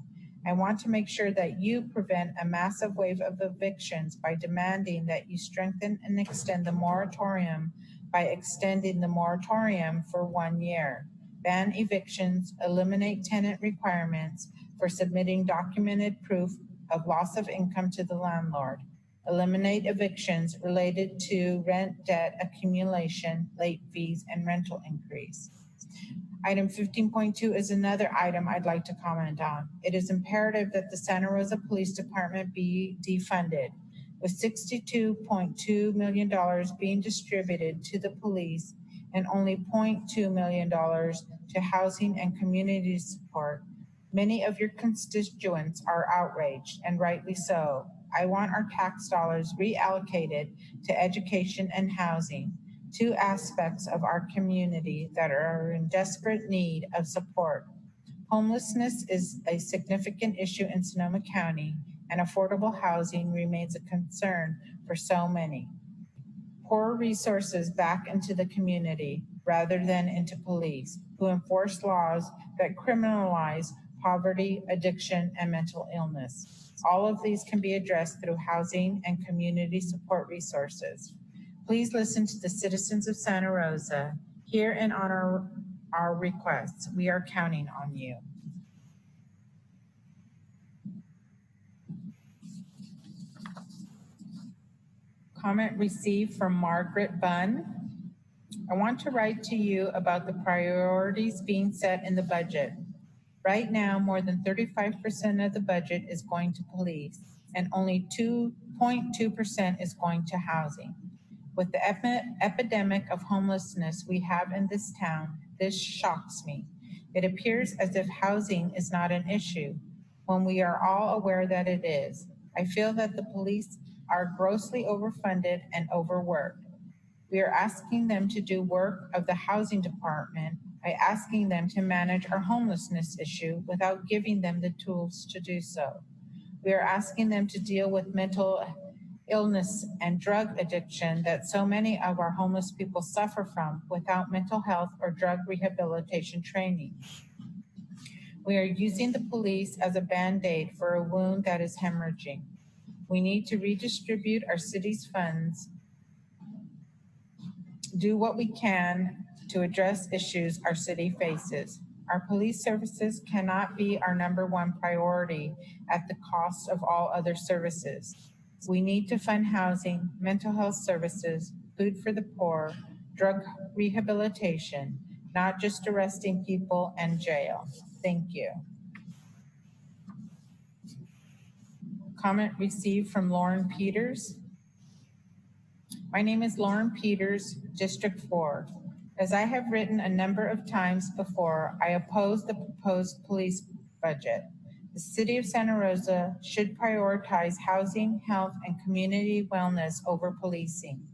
[SPEAKER 4] I want to make sure that you prevent a massive wave of evictions by demanding that you strengthen and extend the moratorium by extending the moratorium for 1 year. Ban evictions, eliminate tenant requirements for submitting documented proof of loss of income to the landlord. Eliminate evictions related to rent debt accumulation, late fees, and rental increase. Item 15.2 is another item I'd like to comment on. It is imperative that the Santa Rosa Police Department be defunded, with $62.2 million being distributed to the police and only $0.2 million to housing and community support, many of your constituents are outraged, and rightly so. I want our tax dollars reallocated to education and housing, two aspects of our community that are in desperate need of support. Homelessness is a significant issue in Sonoma County, and affordable housing remains a concern for so many. Pour resources back into the community rather than into police, who enforce laws that criminalize poverty, addiction, and mental illness. All of these can be addressed through housing and community support resources. Please listen to the citizens of Santa Rosa. Hear and honor our requests. We are counting on you. Comment received from Margaret Bunn. I want to write to you about the priorities being set in the budget. Right now, more than 35% of the budget is going to police, and only 2.2% is going to housing. With the epidemic of homelessness we have in this town, this shocks me. It appears as if housing is not an issue, when we are all aware that it is. I feel that the police are grossly overfunded and overworked. We are asking them to do work of the housing department by asking them to manage our homelessness issue without giving them the tools to do so. We are asking them to deal with mental illness and drug addiction that so many of our homeless people suffer from without mental health or drug rehabilitation training. We are using the police as a Band-Aid for a wound that is hemorrhaging. We need to redistribute our city's funds, do what we can to address issues our city faces. Our police services cannot be our #1 priority at the cost of all other services. We need to fund housing, mental health services, food for the poor, drug rehabilitation, not just arresting people and jail. Thank you. Comment received from Lauren Peters. My name is Lauren Peters, District 4. As I have written a number of times before, I oppose the proposed police budget. The City of Santa Rosa should prioritize housing, health, and community wellness over policing.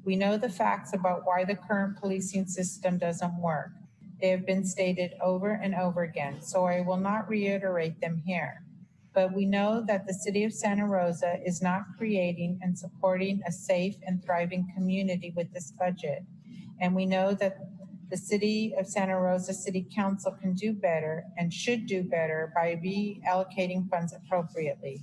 [SPEAKER 4] We know the facts about why the current policing system doesn't work. They have been stated over and over again, so I will not reiterate them here. But we know that the City of Santa Rosa is not creating and supporting a safe and thriving community with this budget. And we know that the City of Santa Rosa City Council can do better and should do better by reallocating funds appropriately.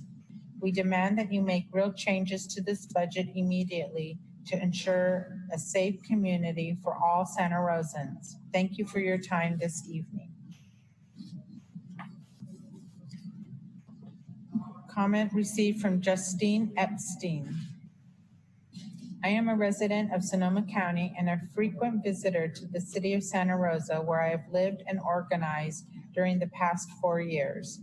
[SPEAKER 4] We demand that you make real changes to this budget immediately to ensure a safe community for all Santa Rosans. Thank you for your time this evening. Comment received from Justine Epstein. I am a resident of Sonoma County and a frequent visitor to the City of Santa Rosa, where I have lived and organized during the past 4 years.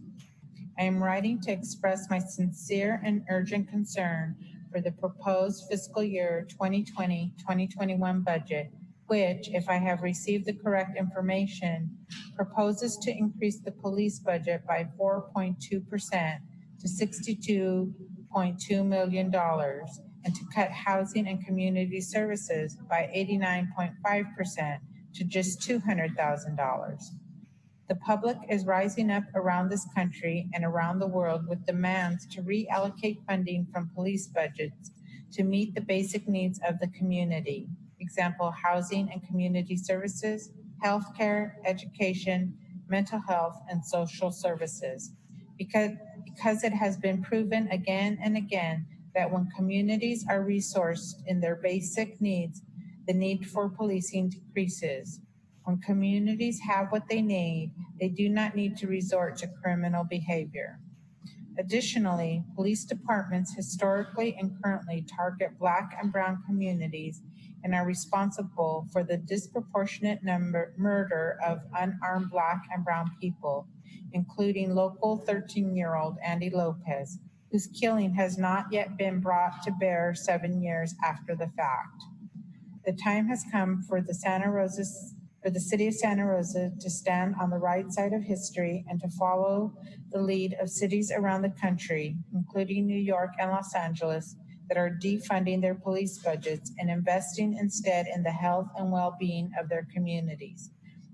[SPEAKER 4] I am writing to express my sincere and urgent concern for the proposed fiscal year 2020-2021 budget, which, if I have received the correct information, proposes to increase the police budget by 4.2% to $62.2 million, and to cut housing and community services by 89.5% to just $200,000. The public is rising up around this country and around the world with demands to reallocate funding from police budgets to meet the basic needs of the community. Example, housing and community services, healthcare, education, mental health, and social services. Because it has been proven again and again that when communities are resourced in their basic needs, the need for policing decreases. When communities have what they need, they do not need to resort to criminal behavior. Additionally, police departments historically and currently target Black and Brown communities and are responsible for the disproportionate murder of unarmed Black and Brown people, including local 13-year-old Andy Lopez, whose killing has not yet been brought to bear 7 years after the fact. The time has come for the city of Santa Rosa to stand on the right side of history and to follow the lead of cities around the country, including New York and Los Angeles, that are defunding their police budgets and investing instead in the health and well-being of their communities,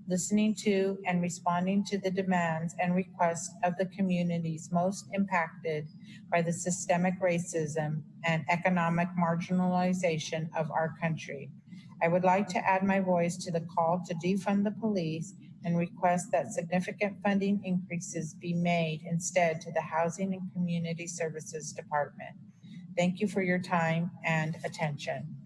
[SPEAKER 4] listening to and responding to the demands and requests of the communities most impacted by the systemic racism and economic marginalization of our country. I would like to add my voice to the call to defund the police and request that significant funding increases be made instead to the Housing and Community Services Department. Thank you for your time and attention.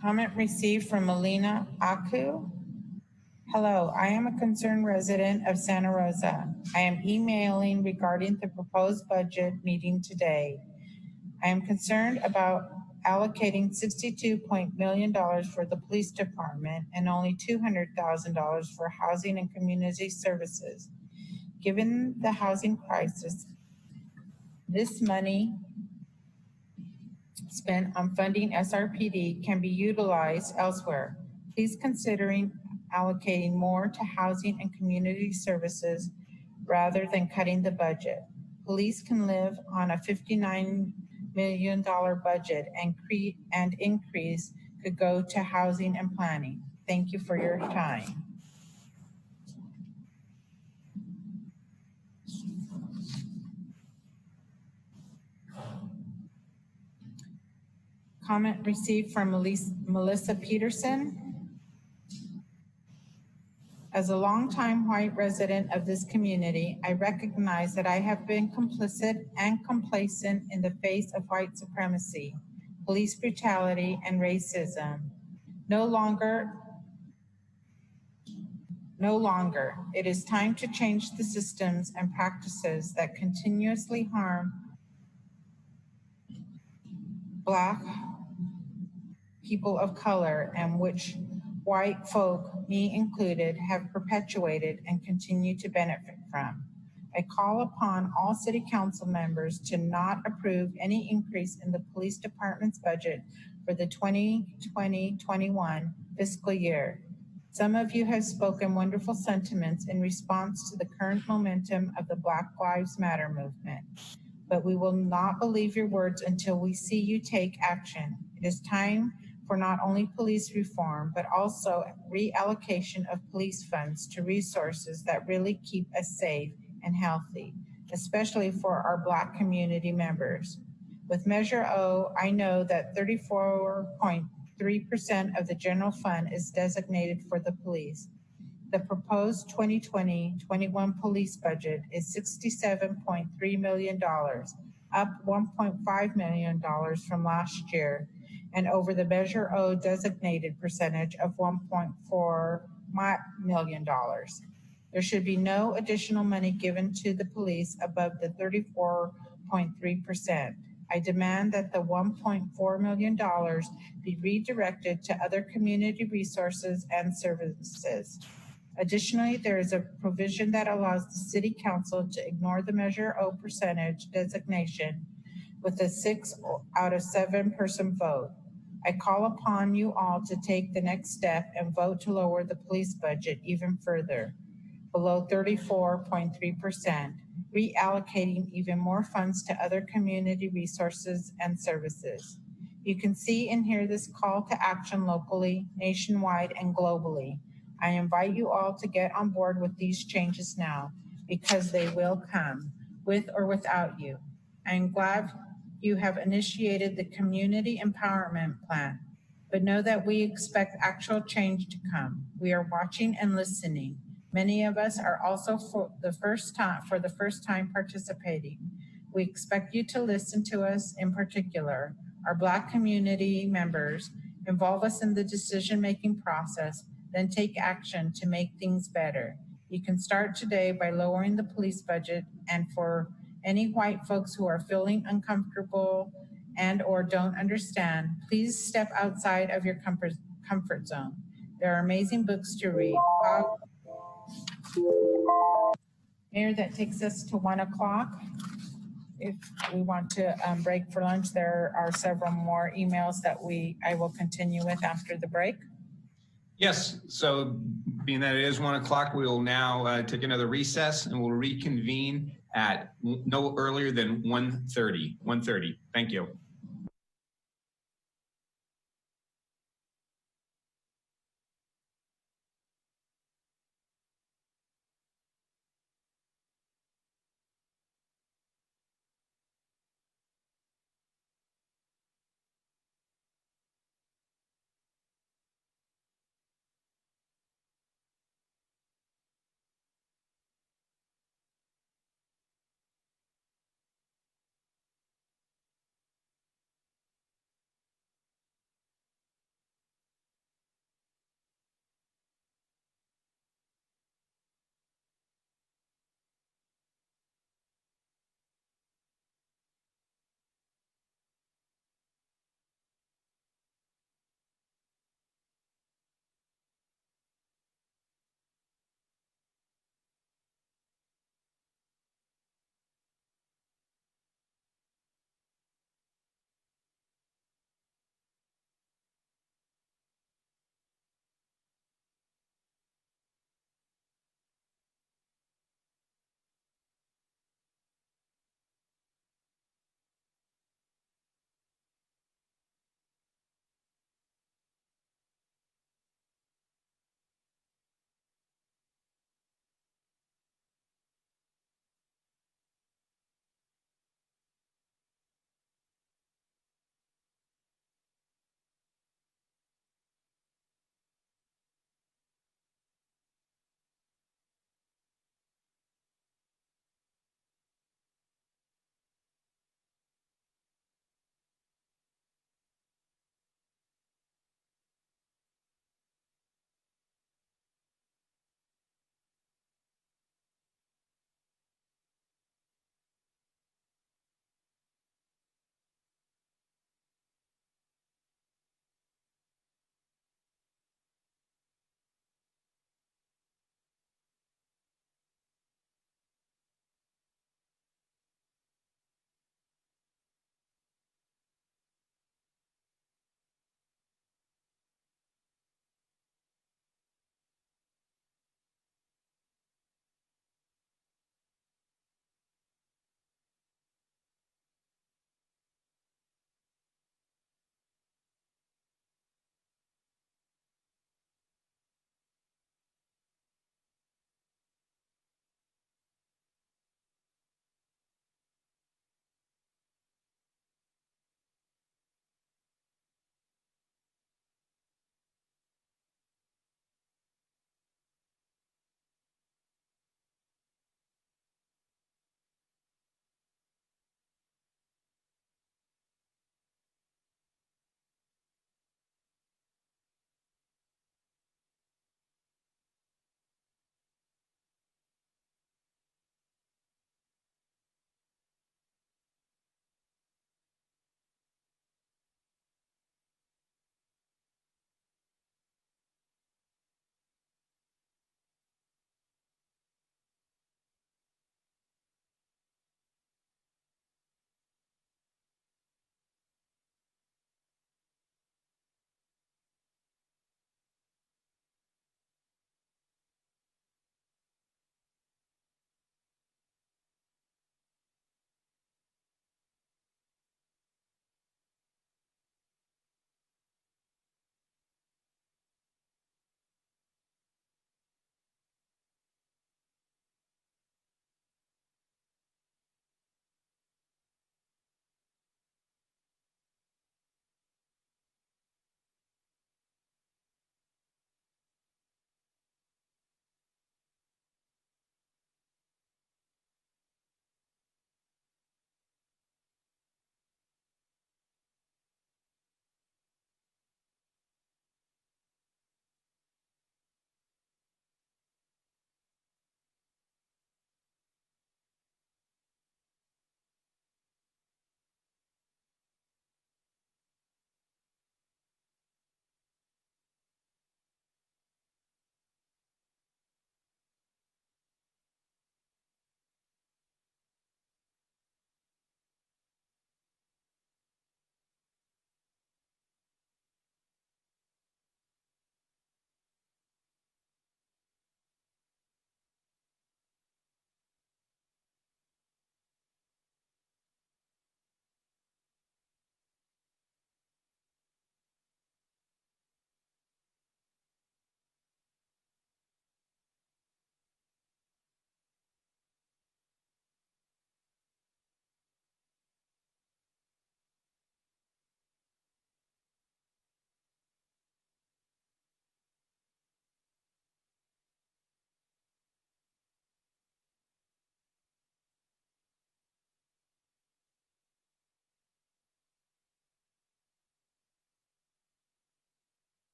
[SPEAKER 4] Comment received from Melina Aku. Hello, I am a concerned resident of Santa Rosa. I am emailing regarding the proposed budget meeting today. I am concerned about allocating $62 million for the police department and only $200,000 for housing and community services. Given the housing crisis, this money spent on funding SRPD can be utilized elsewhere. Please considering allocating more to housing and community services rather than cutting the budget. Police can live on a $59 million budget and increase could go to housing and planning. Thank you for your time. Comment received from Melissa Peterson. As a longtime white resident of this community, I recognize that I have been complicit and complacent in the face of white supremacy, police brutality, and racism. No longer. It is time to change the systems and practices that continuously harm Black people of color and which white folk, me included, have perpetuated and continue to benefit from. I call upon all city council members to not approve any increase in the police department's budget for the 2020-21 fiscal year. Some of you have spoken wonderful sentiments in response to the current momentum of the Black Lives Matter movement, but we will not believe your words until we see you take action. It is time for not only police reform, but also reallocation of police funds to resources that really keep us safe and healthy, especially for our Black community members. With Measure O, I know that 34.3% of the general fund is designated for the police. The proposed 2020-21 police budget is $67.3 million, up $1.5 million from last year, and over the Measure O designated percentage of $1.4 million. There should be no additional money given to the police above the 34.3%. I demand that the $1.4 million be redirected to other community resources and services. Additionally, there is a provision that allows the City Council to ignore the Measure O percentage designation with a 6 out of 7 person vote. I call upon you all to take the next step and vote to lower the police budget even further, below 34.3%, reallocating even more funds to other community resources and services. You can see and hear this call to action locally, nationwide, and globally. I invite you all to get on board with these changes now, because they will come, with or without you. I am glad you have initiated the Community Empowerment Plan, but know that we expect actual change to come. We are watching and listening. Many of us are also for the first time participating. We expect you to listen to us, in particular, our Black community members, involve us in the decision-making process, then take action to make things better. You can start today by lowering the police budget, and for any white folks who are feeling uncomfortable and or don't understand, please step outside of your comfort zone. There are amazing books to read. Mayor, that takes us to 1 o'clock. If we want to break for lunch, there are several more emails that I will continue with after the break.
[SPEAKER 26] Yes, so being that it is 1 o'clock, we will now take another recess and we'll reconvene at no earlier than 1:30. 1:30. Thank you.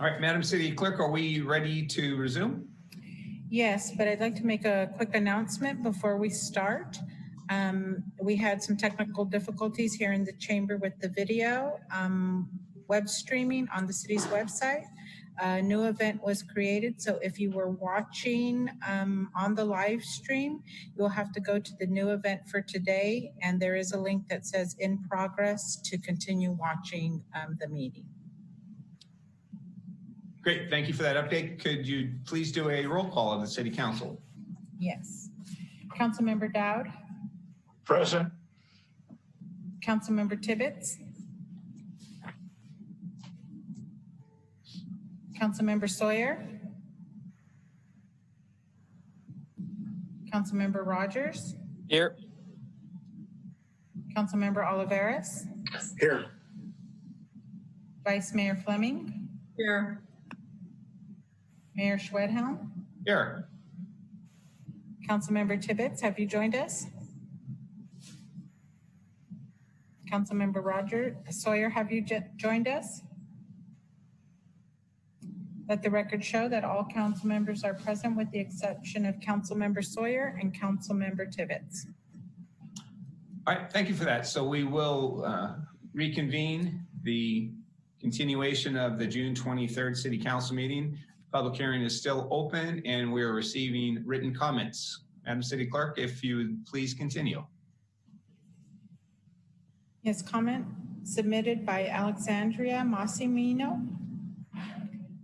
[SPEAKER 26] All right, Madam City Clerk, are we ready to resume?
[SPEAKER 4] Yes, but I'd like to make a quick announcement before we start. We had some technical difficulties here in the chamber with the video web streaming on the city's website. A new event was created, so if you were watching on the live stream, you'll have to go to the new event for today, and there is a link that says in progress to continue watching the meeting.
[SPEAKER 26] Great, thank you for that update. Could you please do a roll call of the City Council?
[SPEAKER 4] Yes. Councilmember Dowd?
[SPEAKER 5] Present.
[SPEAKER 4] Councilmember Tibbetts? Councilmember Sawyer? Councilmember Rogers?
[SPEAKER 5] Here.
[SPEAKER 4] Councilmember Olivares?
[SPEAKER 5] Here.
[SPEAKER 4] Vice Mayor Fleming?
[SPEAKER 7] Here.
[SPEAKER 4] Mayor Schwedhelm?
[SPEAKER 26] Here.
[SPEAKER 4] Councilmember Tibbetts, have you joined us? Councilmember Sawyer, have you joined us? Let the record show that all council members are present with the exception of Councilmember Sawyer and Councilmember Tibbetts.
[SPEAKER 26] All right, thank you for that. So we will reconvene the continuation of the June 23rd City Council meeting. Public hearing is still open and we are receiving written comments. Madam City Clerk, if you would please continue.
[SPEAKER 4] Yes, comment submitted by Alexandria Massimino.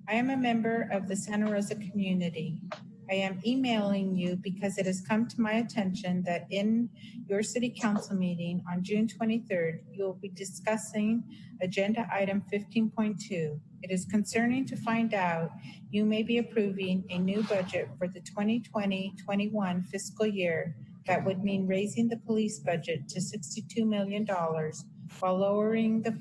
[SPEAKER 4] I am a member of the Santa Rosa community. I am emailing you because it has come to my attention that in your city council meeting on June 23rd, you will be discussing agenda item 15.2. It is concerning to find out you may be approving a new budget for the 2020-21 fiscal year that would mean raising the police budget to $62 million while lowering the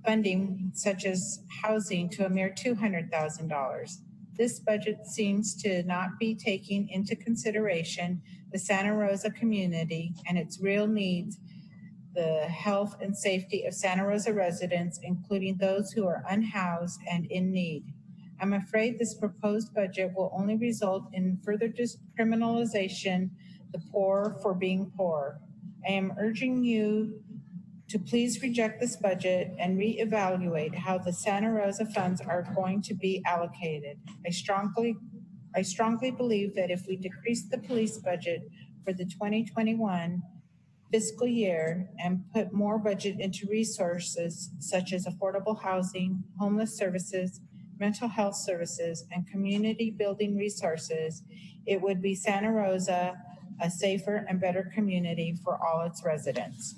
[SPEAKER 4] funding such as housing to a mere $200,000. This budget seems to not be taking into consideration the Santa Rosa community and its real needs, the health and safety of Santa Rosa residents, including those who are unhoused and in need. I'm afraid this proposed budget will only result in further discriminalization the poor for being poor. I am urging you to please reject this budget and reevaluate how the Santa Rosa funds are going to be allocated. I strongly believe that if we decrease the police budget for the 2021 fiscal year and put more budget into resources such as affordable housing, homeless services, mental health services, and community building resources, it would be Santa Rosa a safer and better community for all its residents.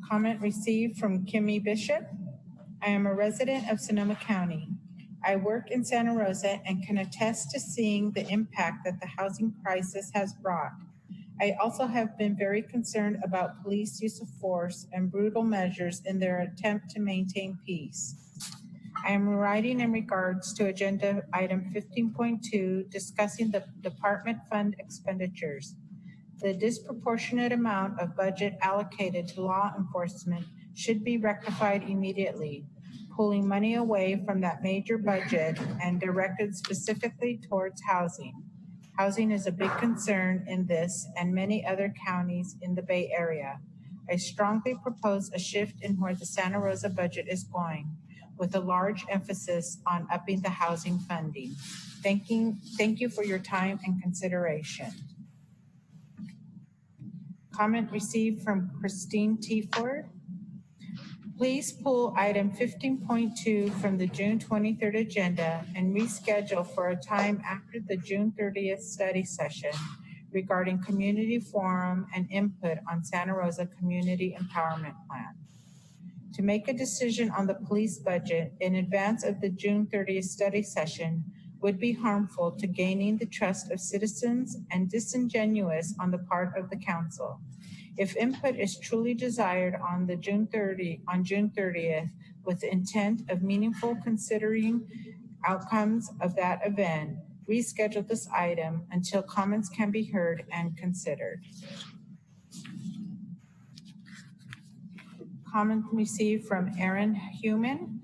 [SPEAKER 4] Comment received from Kimmy Bishop. I am a resident of Sonoma County. I work in Santa Rosa and can attest to seeing the impact that the housing crisis has brought. I also have been very concerned about police use of force and brutal measures in their attempt to maintain peace. I am writing in regards to agenda item 15.2 discussing the department fund expenditures. The disproportionate amount of budget allocated to law enforcement should be rectified immediately, pulling money away from that major budget and directed specifically towards housing. Housing is a big concern in this and many other counties in the Bay Area. I strongly propose a shift in where the Santa Rosa budget is going, with a large emphasis on upping the housing funding. Thank you for your time and consideration. Comment received from Christine T. Ford. Please pull item 15.2 from the June 23rd agenda and reschedule for a time after the June 30th study session regarding community forum and input on Santa Rosa Community Empowerment Plan. To make a decision on the police budget in advance of the June 30th study session would be harmful to gaining the trust of citizens and disingenuous on the part of the council. If input is truly desired on June 30th with the intent of meaningful considering outcomes of that event, reschedule this item until comments can be heard and considered. Comment received from Aaron Human.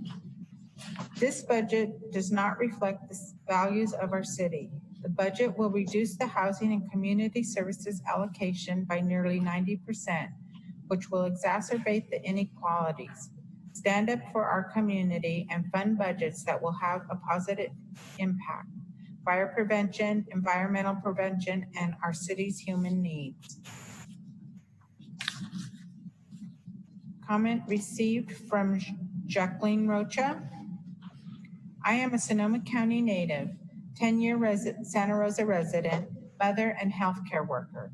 [SPEAKER 4] This budget does not reflect the values of our city. The budget will reduce the housing and community services allocation by nearly 90%, which will exacerbate the inequalities. Stand up for our community and fund budgets that will have a positive impact. Fire prevention, environmental prevention, and our city's human needs. Comment received from Jacqueline Rocha. I am a Sonoma County native, 10-year Santa Rosa resident, mother, and healthcare worker.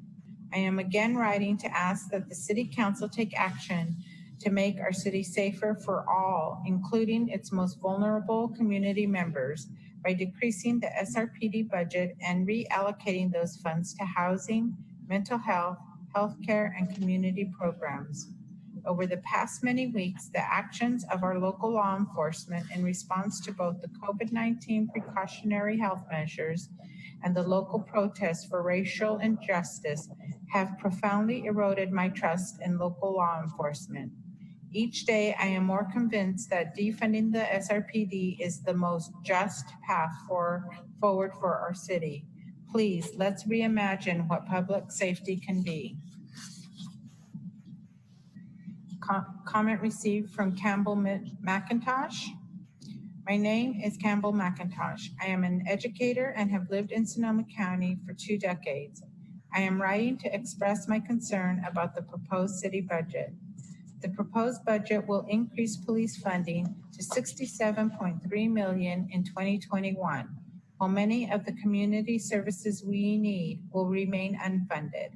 [SPEAKER 4] I am again writing to ask that the City Council take action to make our city safer for all, including its most vulnerable community members, by decreasing the SRPD budget and reallocating those funds to housing, mental health, healthcare, and community programs. Over the past many weeks, the actions of our local law enforcement in response to both the COVID-19 precautionary health measures and the local protests for racial injustice have profoundly eroded my trust in local law enforcement. Each day, I am more convinced that defunding the SRPD is the most just path forward for our city. Please, let's reimagine what public safety can be. Comment received from Campbell McIntosh. My name is Campbell McIntosh. I am an educator and have lived in Sonoma County for 2 decades. I am writing to express my concern about the proposed city budget. The proposed budget will increase police funding to $67.3 million in 2021, while many of the community services we need will remain unfunded.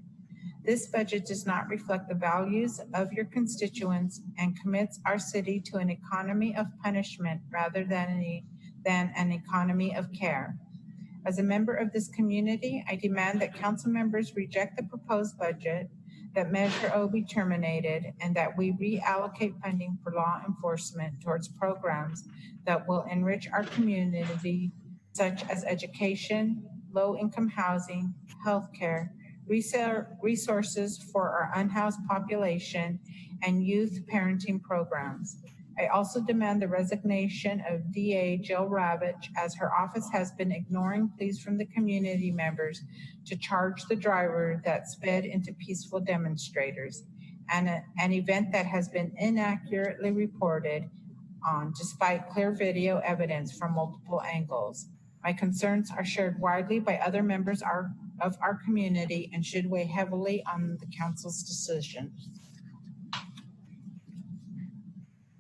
[SPEAKER 4] This budget does not reflect the values of your constituents and commits our city to an economy of punishment rather than an economy of care. As a member of this community, I demand that council members reject the proposed budget, that Measure O be terminated, and that we reallocate funding for law enforcement towards programs that will enrich our community, such as education, low-income housing, healthcare, resources for our unhoused population, and youth parenting programs. I also demand the resignation of DA Jill Ravitch, as her office has been ignoring pleas from the community members to charge the driver that sped into peaceful demonstrators, and an event that has been inaccurately reported on despite clear video evidence from multiple angles. My concerns are shared widely by other members of our community and should weigh heavily on the council's decision.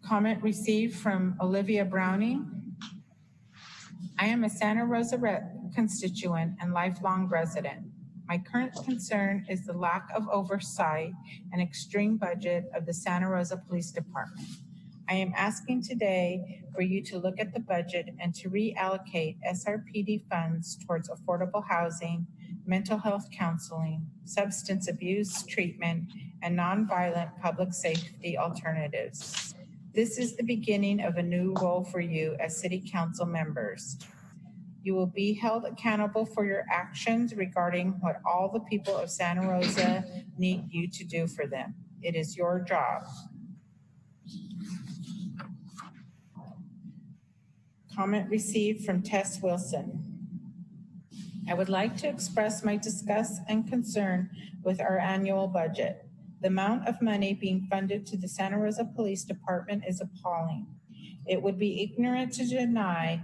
[SPEAKER 4] Comment received from Olivia Browning. I am a Santa Rosa constituent and lifelong resident. My current concern is the lack of oversight and extreme budget of the Santa Rosa Police Department. I am asking today for you to look at the budget and to reallocate SRPD funds towards affordable housing, mental health counseling, substance abuse treatment, and nonviolent public safety alternatives. This is the beginning of a new role for you as City Council members. You will be held accountable for your actions regarding what all the people of Santa Rosa need you to do for them. It is your job. Comment received from Tess Wilson. I would like to express my disgust and concern with our annual budget. The amount of money being funded to the Santa Rosa Police Department is appalling. It would be ignorant to deny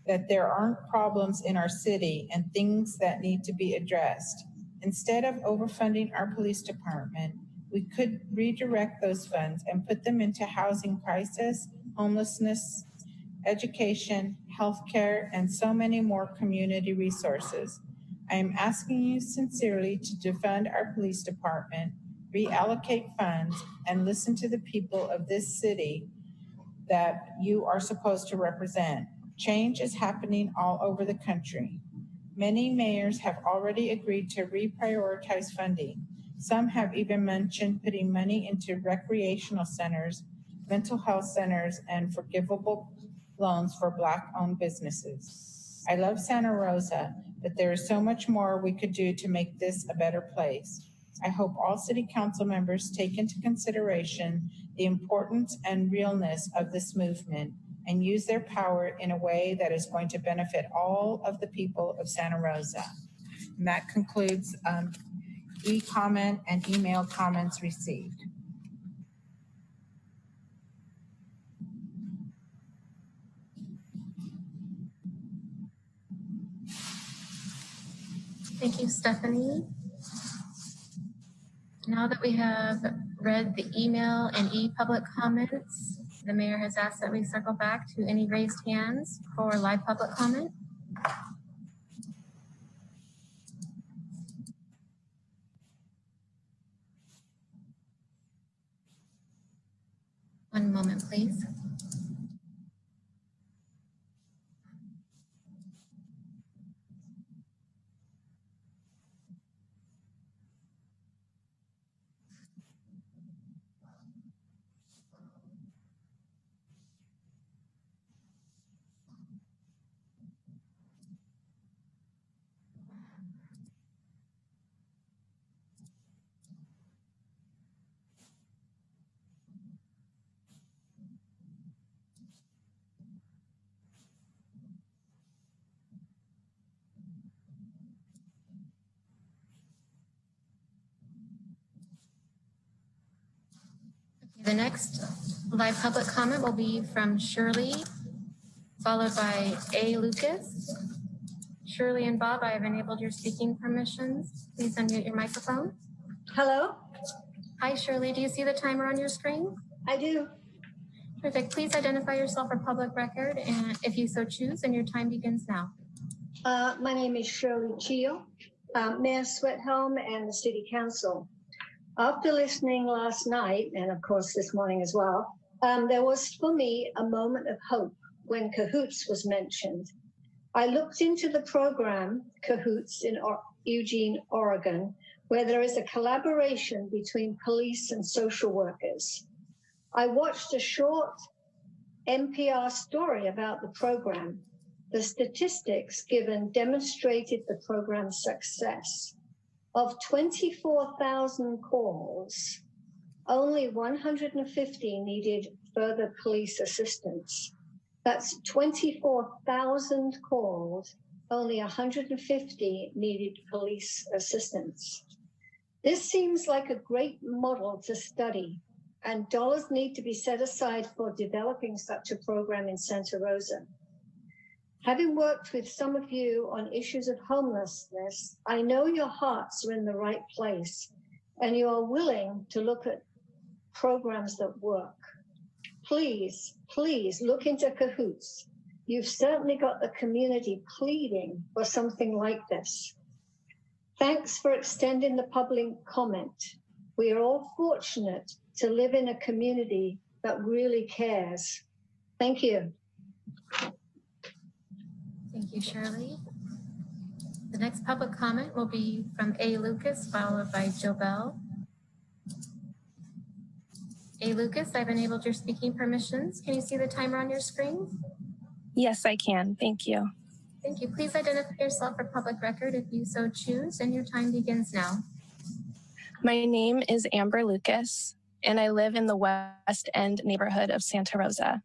[SPEAKER 4] that there aren't problems in our city and things that need to be addressed. Instead of overfunding our police department, we could redirect those funds and put them into housing crisis, homelessness, education, healthcare, and so many more community resources. I am asking you sincerely to defund our police department, reallocate funds, and listen to the people of this city that you are supposed to represent. Change is happening all over the country. Many mayors have already agreed to reprioritize funding. Some have even mentioned putting money into recreational centers, mental health centers, and forgivable loans for Black-owned businesses. I love Santa Rosa, but there is so much more we could do to make this a better place. I hope all City Council members take into consideration the importance and realness of this movement and use their power in a way that is going to benefit all of the people of Santa Rosa. And that concludes e-comment and email comments received.
[SPEAKER 18] Thank you, Stephanie. Now that we have read the email and e-public comments, the mayor has asked that we circle back to any raised hands for live public comment. One moment, please. The next live public comment will be from Shirley, followed by A. Lucas. Shirley and Bob, I have enabled your speaking permissions. Please unmute your microphone.
[SPEAKER 7] Hello.
[SPEAKER 18] Hi, Shirley. Do you see the timer on your screen?
[SPEAKER 7] I do.
[SPEAKER 18] Perfect. Please identify yourself for public record, and if you so choose, and your time begins now.
[SPEAKER 7] My name is Shirley Chio, Mayor Sweathelm and the City Council. After listening last night, and of course this morning as well, there was for me a moment of hope when Cahoots was mentioned. I looked into the program Cahoots in Eugene, Oregon, where there is a collaboration between police and social workers. I watched a short NPR story about the program. The statistics given demonstrated the program's success. Of 24,000 calls, only 150 needed further police assistance. That's 24,000 calls, only 150 needed police assistance. This seems like a great model to study, and dollars need to be set aside for developing such a program in Santa Rosa. Having worked with some of you on issues of homelessness, I know your hearts are in the right place and you are willing to look at programs that work. Please, please look into Cahoots. You've certainly got the community pleading for something like this. Thanks for extending the public comment. We are all fortunate to live in a community that really cares. Thank you.
[SPEAKER 18] Thank you, Shirley. The next public comment will be from A. Lucas, followed by Joe Bell. A. Lucas, I've enabled your speaking permissions. Can you see the timer on your screen?
[SPEAKER 8] Yes, I can. Thank you.
[SPEAKER 18] Thank you. Please identify yourself for public record if you so choose, and your time begins now.
[SPEAKER 8] My name is Amber Lucas, and I live in the West End neighborhood of Santa Rosa.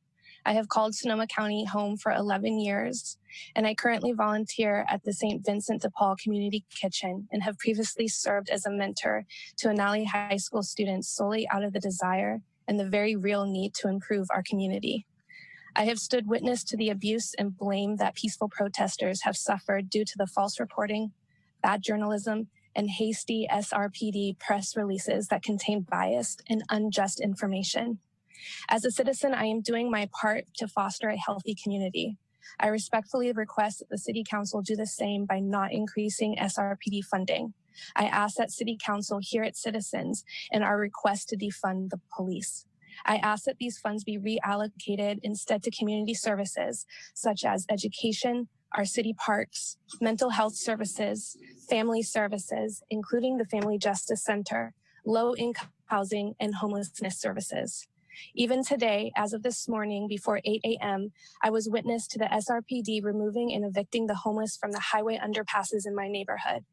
[SPEAKER 8] I have called Sonoma County home for 11 years, and I currently volunteer at the St. Vincent de Paul Community Kitchen and have previously served as a mentor to Anali High School students solely out of the desire and the very real need to improve our community. I have stood witness to the abuse and blame that peaceful protesters have suffered due to the false reporting, bad journalism, and hasty SRPD press releases that contain biased and unjust information. As a citizen, I am doing my part to foster a healthy community. I respectfully request that the City Council do the same by not increasing SRPD funding. I ask that City Council hear its citizens in our request to defund the police. I ask that these funds be reallocated instead to community services such as education, our city parks, mental health services, family services, including the Family Justice Center, low-income housing, and homelessness services. Even today, as of this morning before 8 a.m., I was witness to the SRPD removing and evicting the homeless from the highway underpasses in my neighborhood.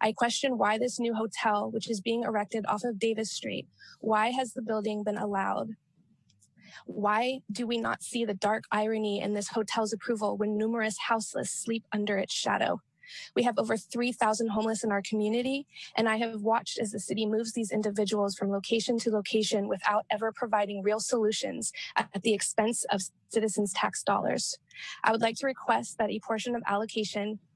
[SPEAKER 8] I question why this new hotel, which is being erected off of Davis Street, why has the building been allowed? Why do we not see the dark irony in this hotel's approval when numerous houseless sleep under its shadow? We have over 3,000 homeless in our community, and I have watched as the city moves these individuals from location to location without ever providing real solutions at the expense of citizens' tax dollars. I would like to request that a portion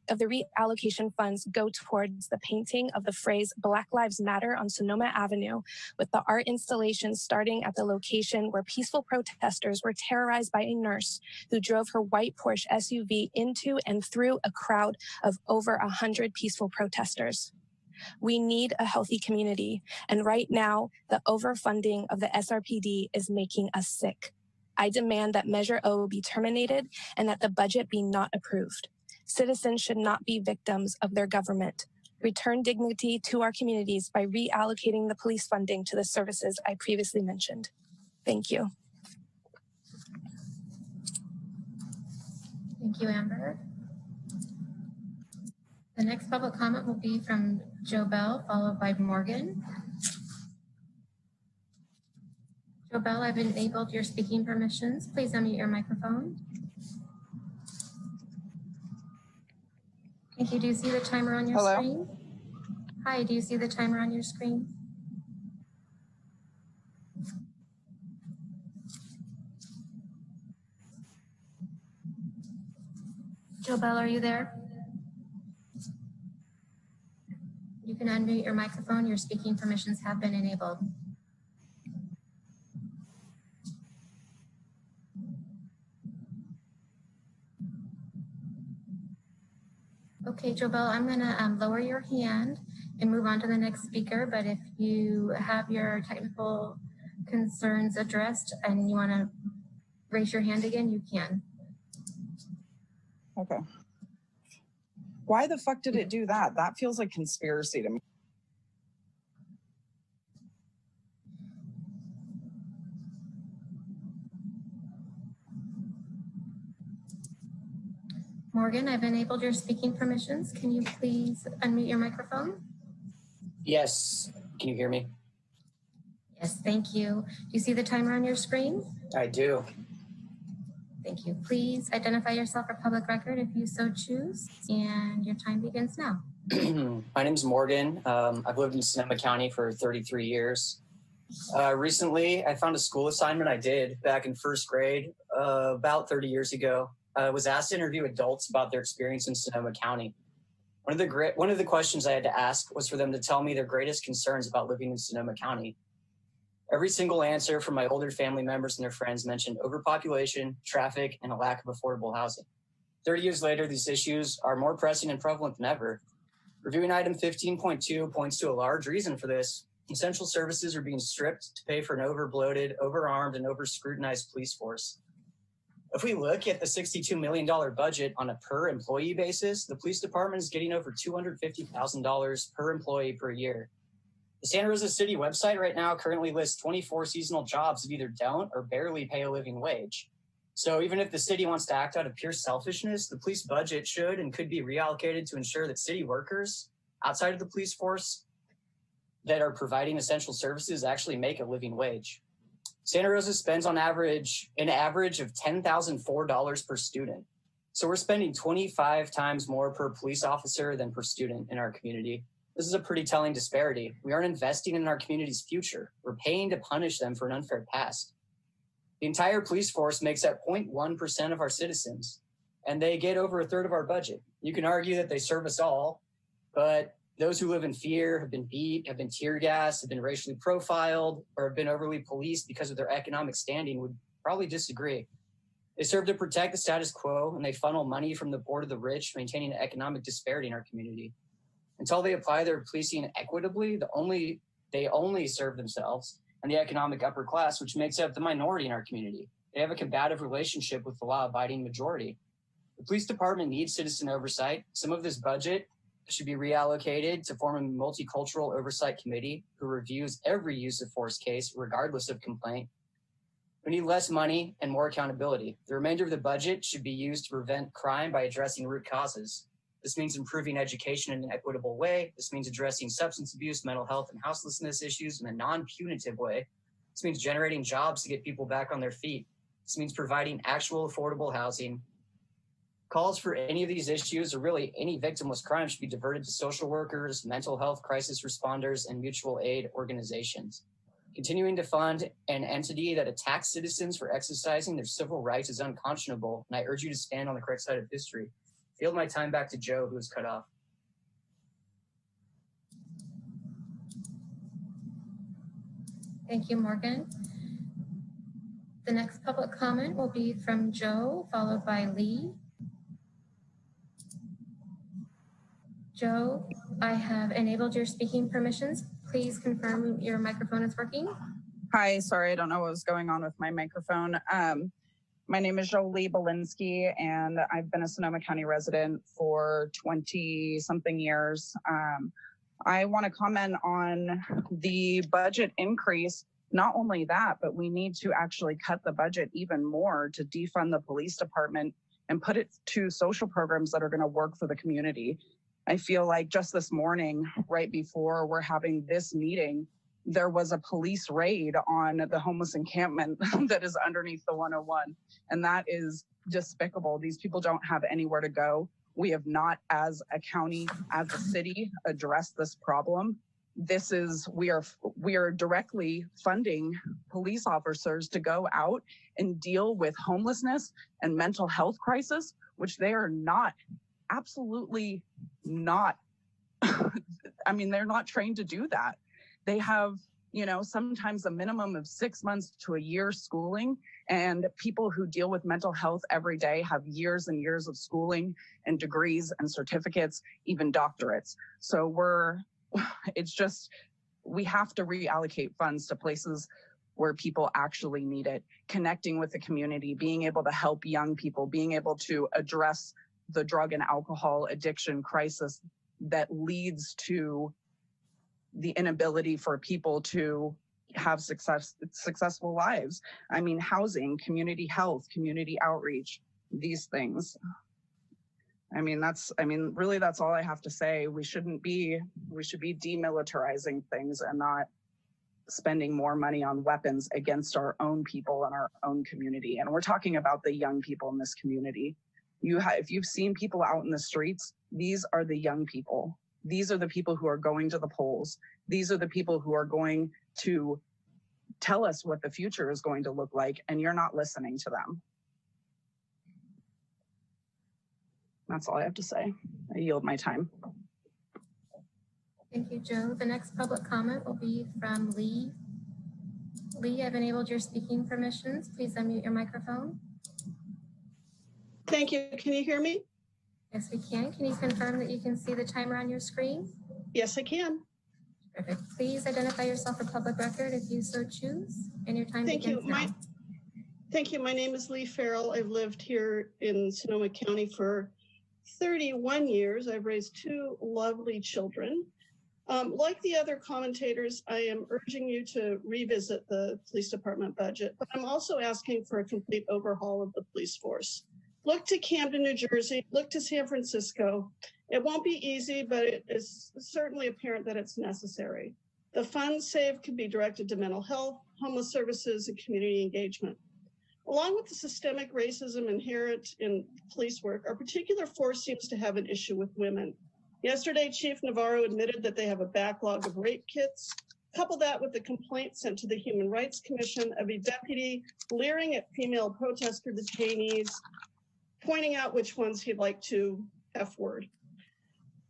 [SPEAKER 8] of the reallocation funds go towards the painting of the phrase Black Lives Matter on Sonoma Avenue, with the art installation starting at the location where peaceful protesters were terrorized by a nurse who drove her white Porsche SUV into and through a crowd of over 100 peaceful protesters. We need a healthy community, and right now, the overfunding of the SRPD is making us sick. I demand that Measure O be terminated and that the budget be not approved. Citizens should not be victims of their government. Return dignity to our communities by reallocating the police funding to the services I previously mentioned. Thank you.
[SPEAKER 18] Thank you, Amber. The next public comment will be from Joe Bell, followed by Morgan. Joe Bell, I've enabled your speaking permissions. Please unmute your microphone. Thank you. Do you see the timer on your screen? Hi, do you see the timer on your screen? Joe Bell, are you there? You can unmute your microphone. Your speaking permissions have been enabled. Okay, Joe Bell, I'm gonna lower your hand and move on to the next speaker, but if you have your technical concerns addressed and you wanna raise your hand again, you can.
[SPEAKER 1] Okay. Why the fuck did it do that? That feels like conspiracy to me.
[SPEAKER 18] Morgan, I've enabled your speaking permissions. Can you please unmute your microphone?
[SPEAKER 9] Yes. Can you hear me?
[SPEAKER 18] Yes, thank you. Do you see the timer on your screen?
[SPEAKER 9] I do.
[SPEAKER 18] Thank you. Please identify yourself for public record if you so choose, and your time begins now.
[SPEAKER 9] My name is Morgan. I've lived in Sonoma County for 33 years. Recently, I found a school assignment I did back in first grade about 30 years ago. I was asked to interview adults about their experience in Sonoma County. One of the questions I had to ask was for them to tell me their greatest concerns about living in Sonoma County. Every single answer from my older family members and their friends mentioned overpopulation, traffic, and a lack of affordable housing. 30 years later, these issues are more pressing and prevalent than ever. Reviewing item 15.2 points to a large reason for this. Essential services are being stripped to pay for an overbloated, overarmed, and over-scrutinized police force. If we look at the $62 million budget on a per employee basis, the police department is getting over $250,000 per employee per year. The Santa Rosa City website right now currently lists 24 seasonal jobs that either don't or barely pay a living wage. So even if the city wants to act out of pure selfishness, the police budget should and could be reallocated to ensure that city workers outside of the police force that are providing essential services actually make a living wage. Santa Rosa spends on average an average of $10,004 per student. So we're spending 25 times more per police officer than per student in our community. This is a pretty telling disparity. We aren't investing in our community's future. We're paying to punish them for an unfair past. The entire police force makes up 0.1% of our citizens, and they get over a third of our budget. You can argue that they serve us all, but those who live in fear, have been beat, have been tear gassed, have been racially profiled, or have been overly policed because of their economic standing would probably disagree. They serve to protect the status quo, and they funnel money from the board of the rich, maintaining an economic disparity in our community. Until they apply their policing equitably, they only serve themselves and the economic upper class, which makes up the minority in our community. They have a combative relationship with the law-abiding majority. The police department needs citizen oversight. Some of this budget should be reallocated to form a multicultural oversight committee who reviews every use of force case, regardless of complaint. We need less money and more accountability. The remainder of the budget should be used to prevent crime by addressing root causes. This means improving education in an equitable way. This means addressing substance abuse, mental health, and houselessness issues in a non-punitive way, This means generating jobs to get people back on their feet. This means providing actual affordable housing. Calls for any of these issues, or really any victimless crime, should be diverted to social workers, mental health crisis responders, and mutual aid organizations. Continuing to fund an entity that attacks citizens for exercising their civil rights is unconscionable, and I urge you to stand on the correct side of history. I yield my time back to Joe, who was cut off.
[SPEAKER 18] Thank you, Morgan. The next public comment will be from Joe, followed by Lee. Joe, I have enabled your speaking permissions. Please confirm your microphone is working.
[SPEAKER 1] Hi, sorry, I don't know what was going on with my microphone. My name is Jolie Belinsky, and I've been a Sonoma County resident for 20-something years. I want to comment on the budget increase. Not only that, but we need to actually cut the budget even more to defund the police department and put it to social programs that are going to work for the community. I feel like just this morning, right before we're having this meeting, there was a police raid on the homeless encampment that is underneath the 101. And that is despicable. These people don't have anywhere to go. We have not, as a county, as a city, addressed this problem. We are directly funding police officers to go out and deal with homelessness and mental health crisis, which they are not, absolutely not. I mean, they're not trained to do that. They have, sometimes a minimum of 6 months to a year schooling, and people who deal with mental health every day have years and years of schooling and degrees and certificates, even doctorates. So we have to reallocate funds to places where people actually need it, connecting with the community, being able to help young people, being able to address the drug and alcohol addiction crisis that leads to the inability for people to have successful lives. I mean, housing, community health, community outreach, these things. Really that's all I have to say. We should be demilitarizing things and not spending more money on weapons against our own people and our own community. And we're talking about the young people in this community. If you've seen people out in the streets, these are the young people. These are the people who are going to the polls. These are the people who are going to tell us what the future is going to look like, and you're not listening to them. That's all I have to say. I yield my time.
[SPEAKER 18] Thank you, Joe. The next public comment will be from Lee. Lee, I've enabled your speaking permissions. Please unmute your microphone.
[SPEAKER 2] Thank you. Can you hear me?
[SPEAKER 18] Yes, we can. Can you confirm that you can see the timer on your screen?
[SPEAKER 2] Yes, I can.
[SPEAKER 18] Perfect. Please identify yourself for public record if you so choose, and your time begins now.
[SPEAKER 2] Thank you. My name is Lee Farrell. I've lived here in Sonoma County for 31 years. I've raised 2 lovely children. Like the other commentators, I am urging you to revisit the police department budget, but I'm also asking for a complete overhaul of the police force. Look to Camden, New Jersey, look to San Francisco. It won't be easy, but it is certainly apparent that it's necessary. The funds saved can be directed to mental health, homeless services, and community engagement. Along with the systemic racism inherent in police work, our particular force seems to have an issue with women. Yesterday, Chief Navarro admitted that they have a backlog of rape kits. Couple that with the complaint sent to the Human Rights Commission of a deputy leering at female protester detainees, pointing out which ones he'd like to F-word.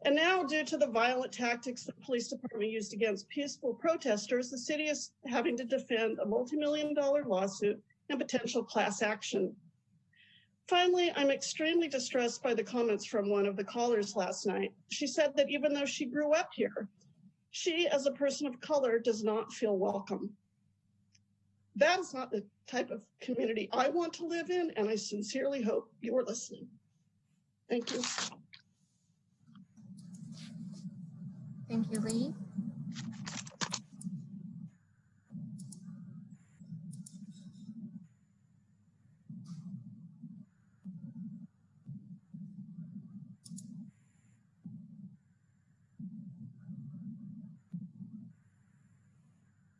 [SPEAKER 2] And now, due to the violent tactics the police department used against peaceful protesters, the city is having to defend a multi-million-dollar lawsuit and potential class action. Finally, I'm extremely distressed by the comments from one of the callers last night. She said that even though she grew up here, she, as a person of color, does not feel welcome. That is not the type of community I want to live in, and I sincerely hope you are listening. Thank you.
[SPEAKER 18] Thank you, Lee.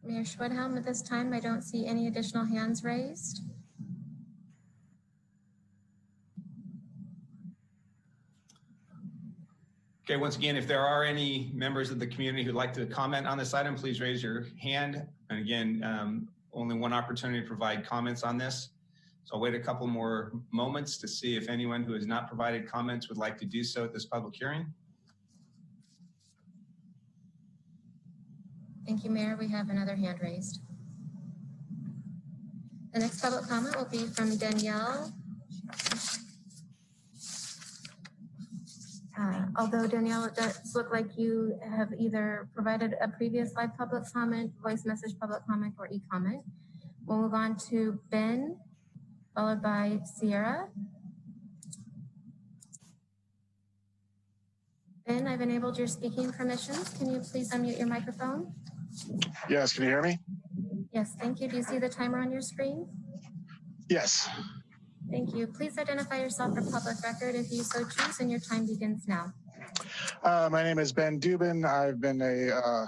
[SPEAKER 18] May Mayor Schwedhelm. At this time, I don't see any additional hands raised.
[SPEAKER 26] Okay, once again, if there are any members of the community who'd like to comment on this item, please raise your hand. And again, only one opportunity to provide comments on this. So I'll wait a couple more moments to see if anyone who has not provided comments would like to do so at this public hearing.
[SPEAKER 18] Thank you, Mayor. We have another hand raised. The next public comment will be from Danielle. Although Danielle, it does look like you have either provided a previous live public comment, voice message public comment, or e-comment. We'll move on to Ben, followed by Sierra. Ben, I've enabled your speaking permissions. Can you please unmute your microphone?
[SPEAKER 3] Yes, can you hear me?
[SPEAKER 18] Yes, thank you. Do you see the timer on your screen?
[SPEAKER 3] Yes.
[SPEAKER 18] Thank you. Please identify yourself for public record if you so choose, and your time begins now.
[SPEAKER 3] My name is Ben Dubin. I've been a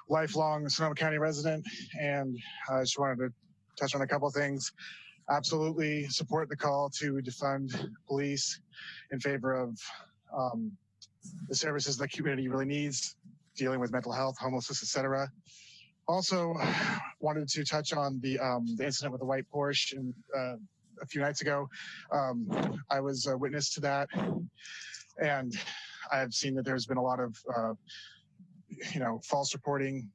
[SPEAKER 3] lifelong Sonoma County resident, and I just wanted to touch on a couple of things. Absolutely support the call to defund police in favor of the services the community really needs, dealing with mental health, homelessness, etc. Also, wanted to touch on the incident with the white Porsche a few nights ago. I was a witness to that, and I've seen that there's been a lot of false reporting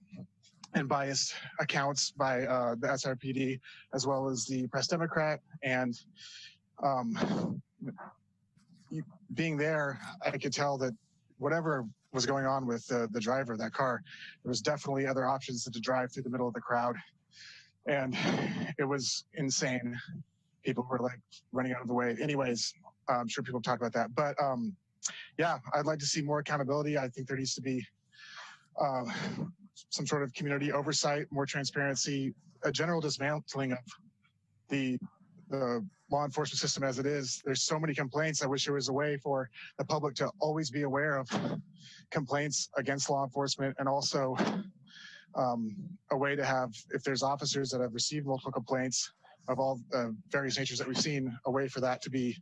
[SPEAKER 3] and biased accounts by the SRPD as well as the Press Democrat. And being there, I could tell that whatever was going on with the driver of that car, there was definitely other options than to drive through the middle of the crowd. And it was insane. People were like running out of the way. Anyways, I'm sure people talk about that. But yeah, I'd like to see more accountability. I think there needs to be some sort of community oversight, more transparency, a general dismantling of the law enforcement system as it is. There's so many complaints. I wish there was a way for the public to always be aware of complaints against law enforcement, and also a way to have, if there's officers that have received multiple complaints of all various natures that we've seen, a way for that to be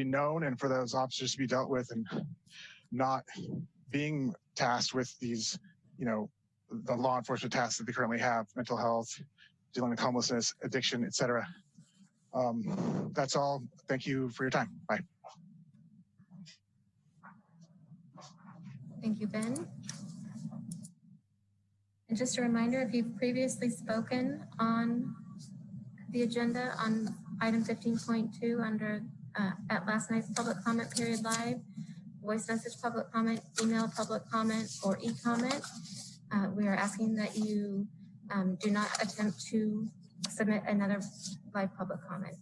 [SPEAKER 3] known and for those officers to be dealt with, and not being tasked with these, the law enforcement tasks that they currently have: mental health, dealing with homelessness, addiction, etc. That's all. Thank you for your time. Bye.
[SPEAKER 18] Thank you, Ben. And just a reminder, if you've previously spoken on the agenda on item 15.2 under at last night's public comment period live, voice message public comment, email public comment, or e-comment, we are asking that you do not attempt to submit another live public comment.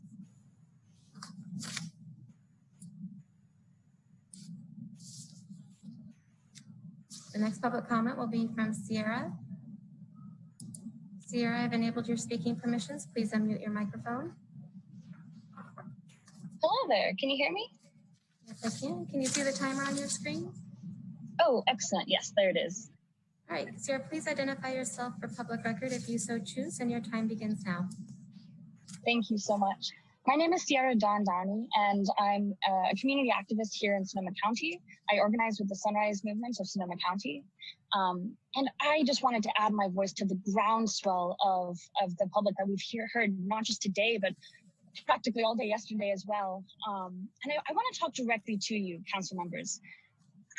[SPEAKER 18] The next public comment will be from Sierra. Sierra, I've enabled your speaking permissions. Please unmute your microphone.
[SPEAKER 10] Hello there. Can you hear me?
[SPEAKER 18] Yes, I can. Can you see the timer on your screen?
[SPEAKER 10] Oh, excellent. Yes, there it is.
[SPEAKER 18] All right, Sierra, please identify yourself for public record if you so choose, and your time begins now.
[SPEAKER 10] Thank you so much. My name is Sierra Dondani, and I'm a community activist here in Sonoma County. I organize with the Sunrise Movement of Sonoma County. And I just wanted to add my voice to the groundswell of the public that we've heard, not just today, but practically all day yesterday as well. And I want to talk directly to you, council members.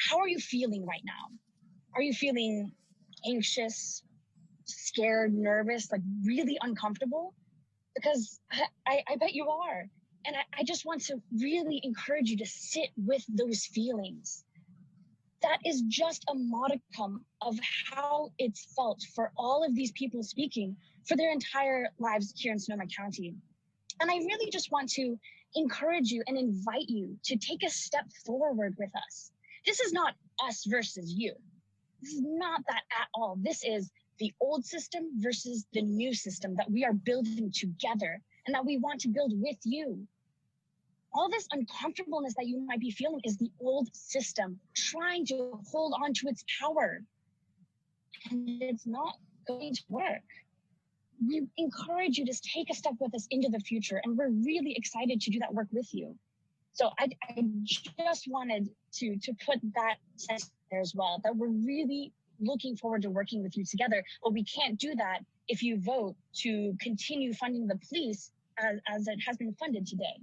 [SPEAKER 10] How are you feeling right now? Are you feeling anxious, scared, nervous, like really uncomfortable? Because I bet you are. And I just want to really encourage you to sit with those feelings. That is just a modicum of how it's felt for all of these people speaking for their entire lives here in Sonoma County. And I really just want to encourage you and invite you to take a step forward with us. This is not us versus you. This is not that at all. This is the old system versus the new system that we are building together and that we want to build with you. All this uncomfortableness that you might be feeling is the old system trying to hold on to its power. And it's not going to work. We encourage you to take a step with us into the future, and we're really excited to do that work with you. So I just wanted to put that sense there as well, that we're really looking forward to working with you together, but we can't do that if you vote to continue funding the police as it has been funded today.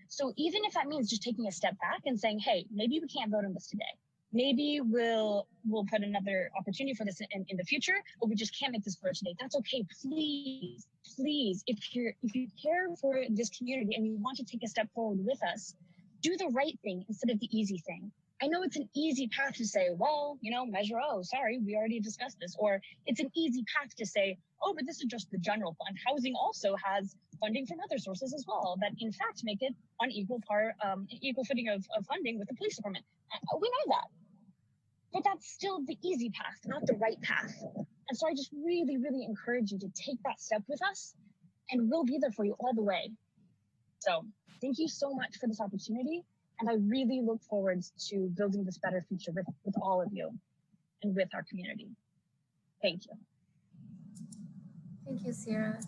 [SPEAKER 10] So even if that means just taking a step back and saying, hey, maybe we can't vote on this today. Maybe we'll put another opportunity for this in the future, but we just can't make this vote today. That's okay. Please, please, if you care for this community and you want to take a step forward with us, do the right thing instead of the easy thing. I know it's an easy path to say, well, Measure O, sorry, we already discussed this. Or it's an easy path to say, oh, but this is just the general fund. Housing also has funding from other sources as well that in fact make it on equal footing of funding with the police department. We know that. But that's still the easy path, not the right path. And so I just really, really encourage you to take that step with us, and we'll be there for you all the way. So thank you so much for this opportunity. And I really look forward to building this better future with all of you and with our community. Thank you.
[SPEAKER 18] Thank you, Sierra.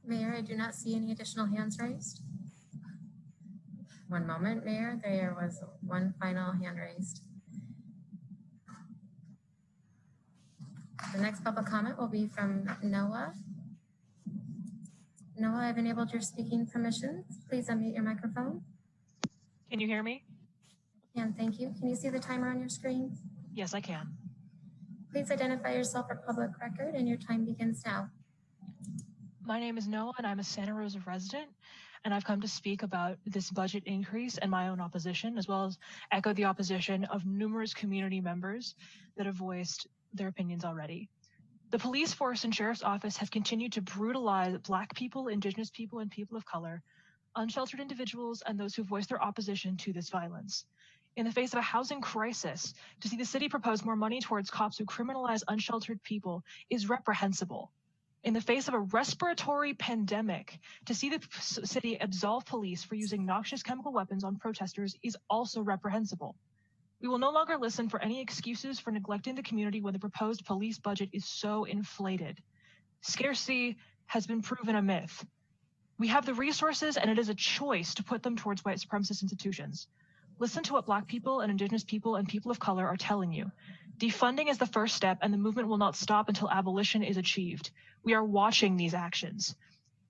[SPEAKER 18] Mayor, I do not see any additional hands raised. One moment, Mayor. There was one final hand raised. The next public comment will be from Noah. Noah, I've enabled your speaking permissions. Please unmute your microphone.
[SPEAKER 6] Can you hear me?
[SPEAKER 18] And thank you. Can you see the timer on your screen?
[SPEAKER 6] Yes, I can.
[SPEAKER 18] Please identify yourself for public record, and your time begins now.
[SPEAKER 6] My name is Noah, and I'm a Santa Rosa resident, and I've come to speak about this budget increase and my own opposition, as well as echo the opposition of numerous community members that have voiced their opinions already. The police force and sheriff's office have continued to brutalize Black people, Indigenous people, and people of color, unsheltered individuals, and those who voice their opposition to this violence. In the face of a housing crisis, to see the city propose more money towards cops who criminalize unsheltered people is reprehensible. In the face of a respiratory pandemic, to see the city absolve police for using noxious chemical weapons on protesters is also reprehensible. We will no longer listen for any excuses for neglecting the community when the proposed police budget is so inflated. Scarcity has been proven a myth. We have the resources, and it is a choice to put them towards white supremacist institutions. Listen to what Black people and Indigenous people and people of color are telling you. Defunding is the first step, and the movement will not stop until abolition is achieved. We are watching these actions.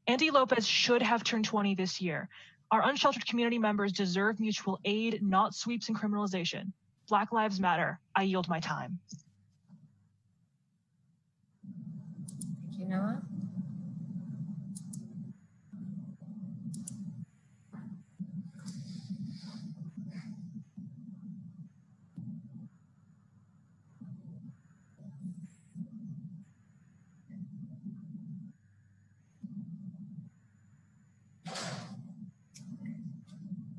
[SPEAKER 6] Andy Lopez should have turned 20 this year. Our unsheltered community members deserve mutual aid, not sweeps and criminalization. Black Lives Matter. I yield my time.
[SPEAKER 18] Thank you, Noah.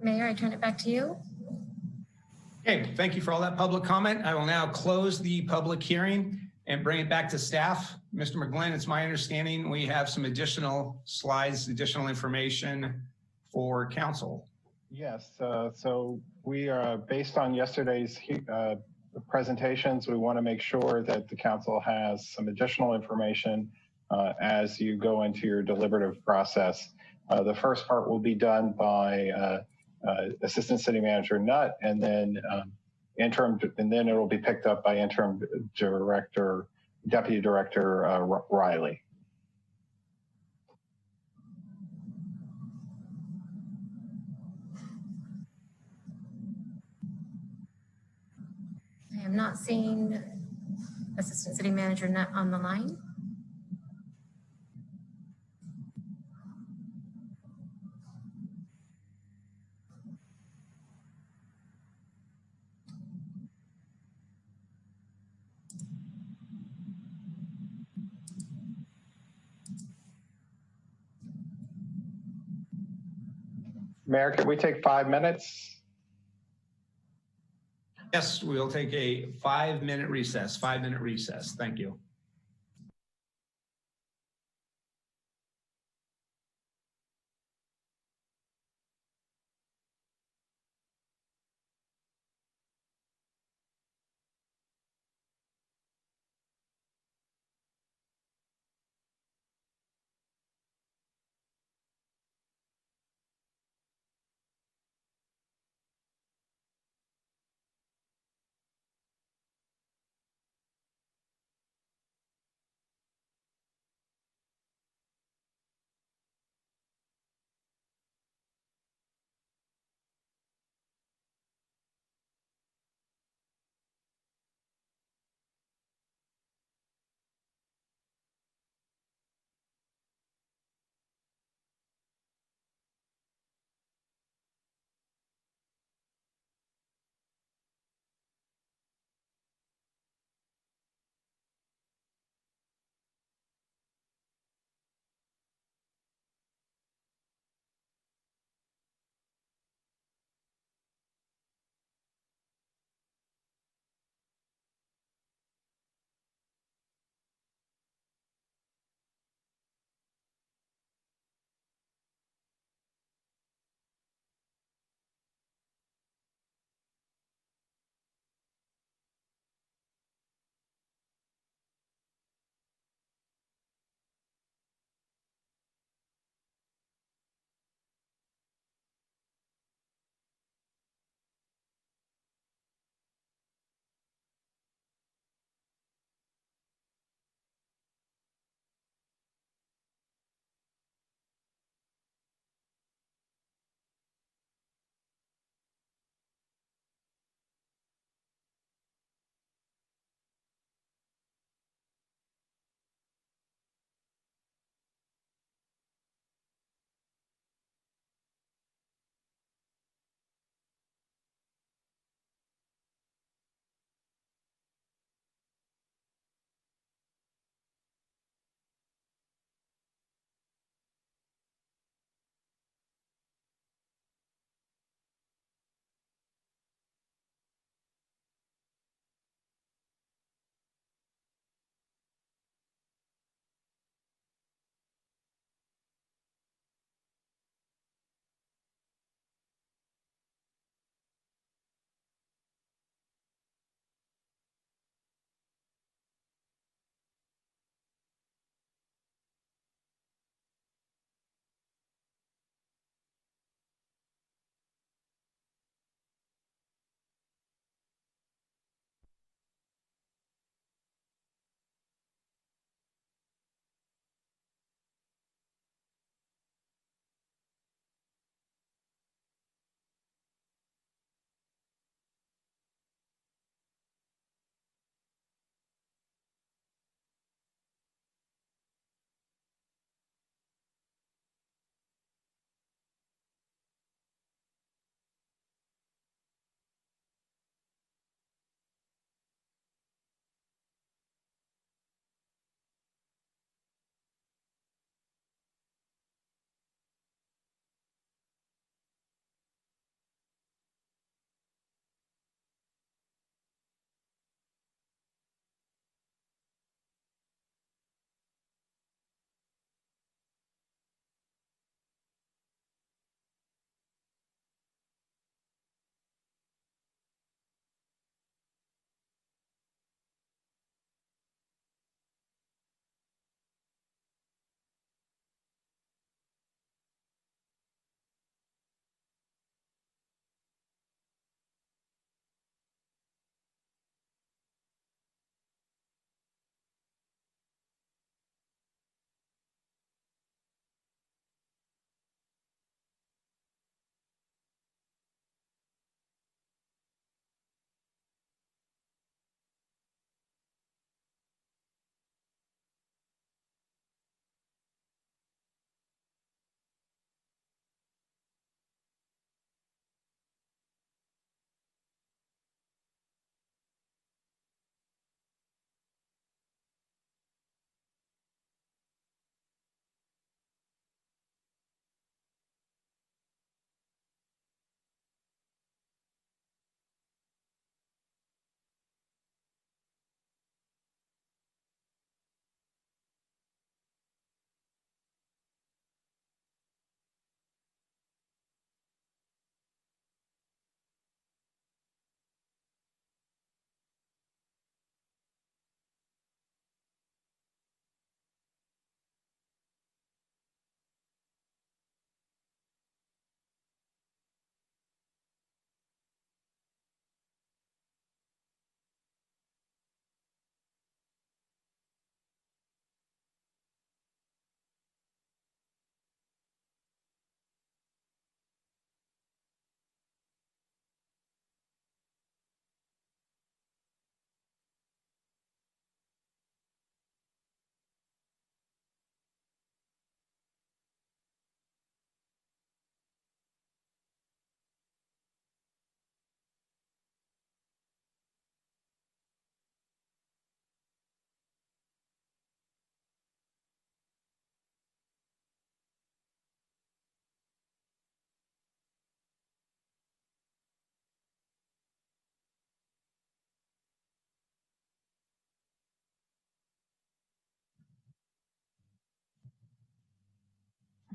[SPEAKER 18] Mayor, I turn it back to you.
[SPEAKER 26] Okay, thank you for all that public comment. I will now close the public hearing and bring it back to staff. Mr. McGlynn, it's my understanding we have some additional slides, additional information for council.
[SPEAKER 25] Yes, so we are, based on yesterday's presentations, we want to make sure that the council has some additional information as you go into your deliberative process. The first part will be done by Assistant City Manager Nutt, and then it will be picked up by Interim Deputy Director Riley.
[SPEAKER 18] I am not seeing Assistant City Manager Nutt on the line.
[SPEAKER 25] Mayor, can we take 5 minutes?
[SPEAKER 26] Yes, we'll take a 5-minute recess. 5-minute recess. Thank you.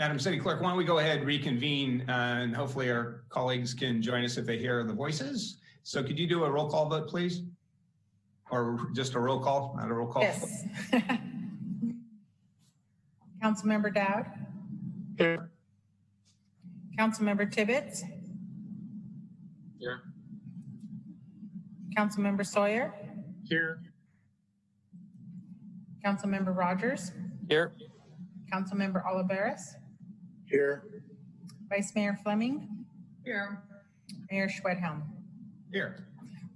[SPEAKER 26] Madam City Clerk, why don't we go ahead, reconvene, and hopefully our colleagues can join us if they hear the voices. So could you do a roll call vote, please? Or just a roll call, not a roll call?
[SPEAKER 4] Yes. Councilmember Dowd?
[SPEAKER 25] Here.
[SPEAKER 4] Councilmember Tibbetts?
[SPEAKER 25] Here.
[SPEAKER 4] Councilmember Sawyer?
[SPEAKER 25] Here.
[SPEAKER 4] Councilmember Rogers?
[SPEAKER 25] Here.
[SPEAKER 4] Councilmember Oliveris?
[SPEAKER 25] Here.
[SPEAKER 4] Vice Mayor Fleming?
[SPEAKER 26] Here.
[SPEAKER 4] Mayor Schwedhelm?
[SPEAKER 26] Here.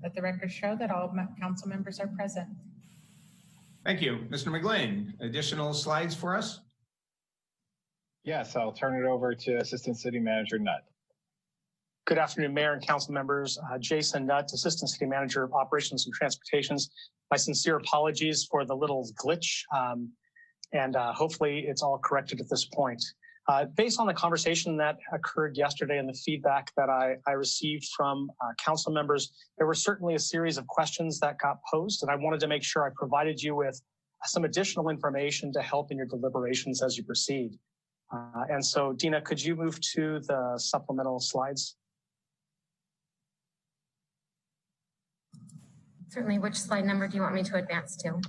[SPEAKER 4] Let the record show that all council members are present.
[SPEAKER 26] Thank you. Mr. McGlynn, additional slides for us?
[SPEAKER 11] Yes, I'll turn it over to Assistant City Manager Nutt.
[SPEAKER 15] Good afternoon, Mayor and Council members. Jason Nutt, Assistant City Manager of Operations and Transportations. My sincere apologies for the little glitch, and hopefully it's all corrected at this point. Based on the conversation that occurred yesterday and the feedback that I received from council members, there were certainly a series of questions that got posed, and I wanted to make sure I provided you with some additional information to help in your deliberations as you proceed. And so, Dina, could you move to the supplemental slides?
[SPEAKER 18] Certainly. Which slide number do you want me to advance to?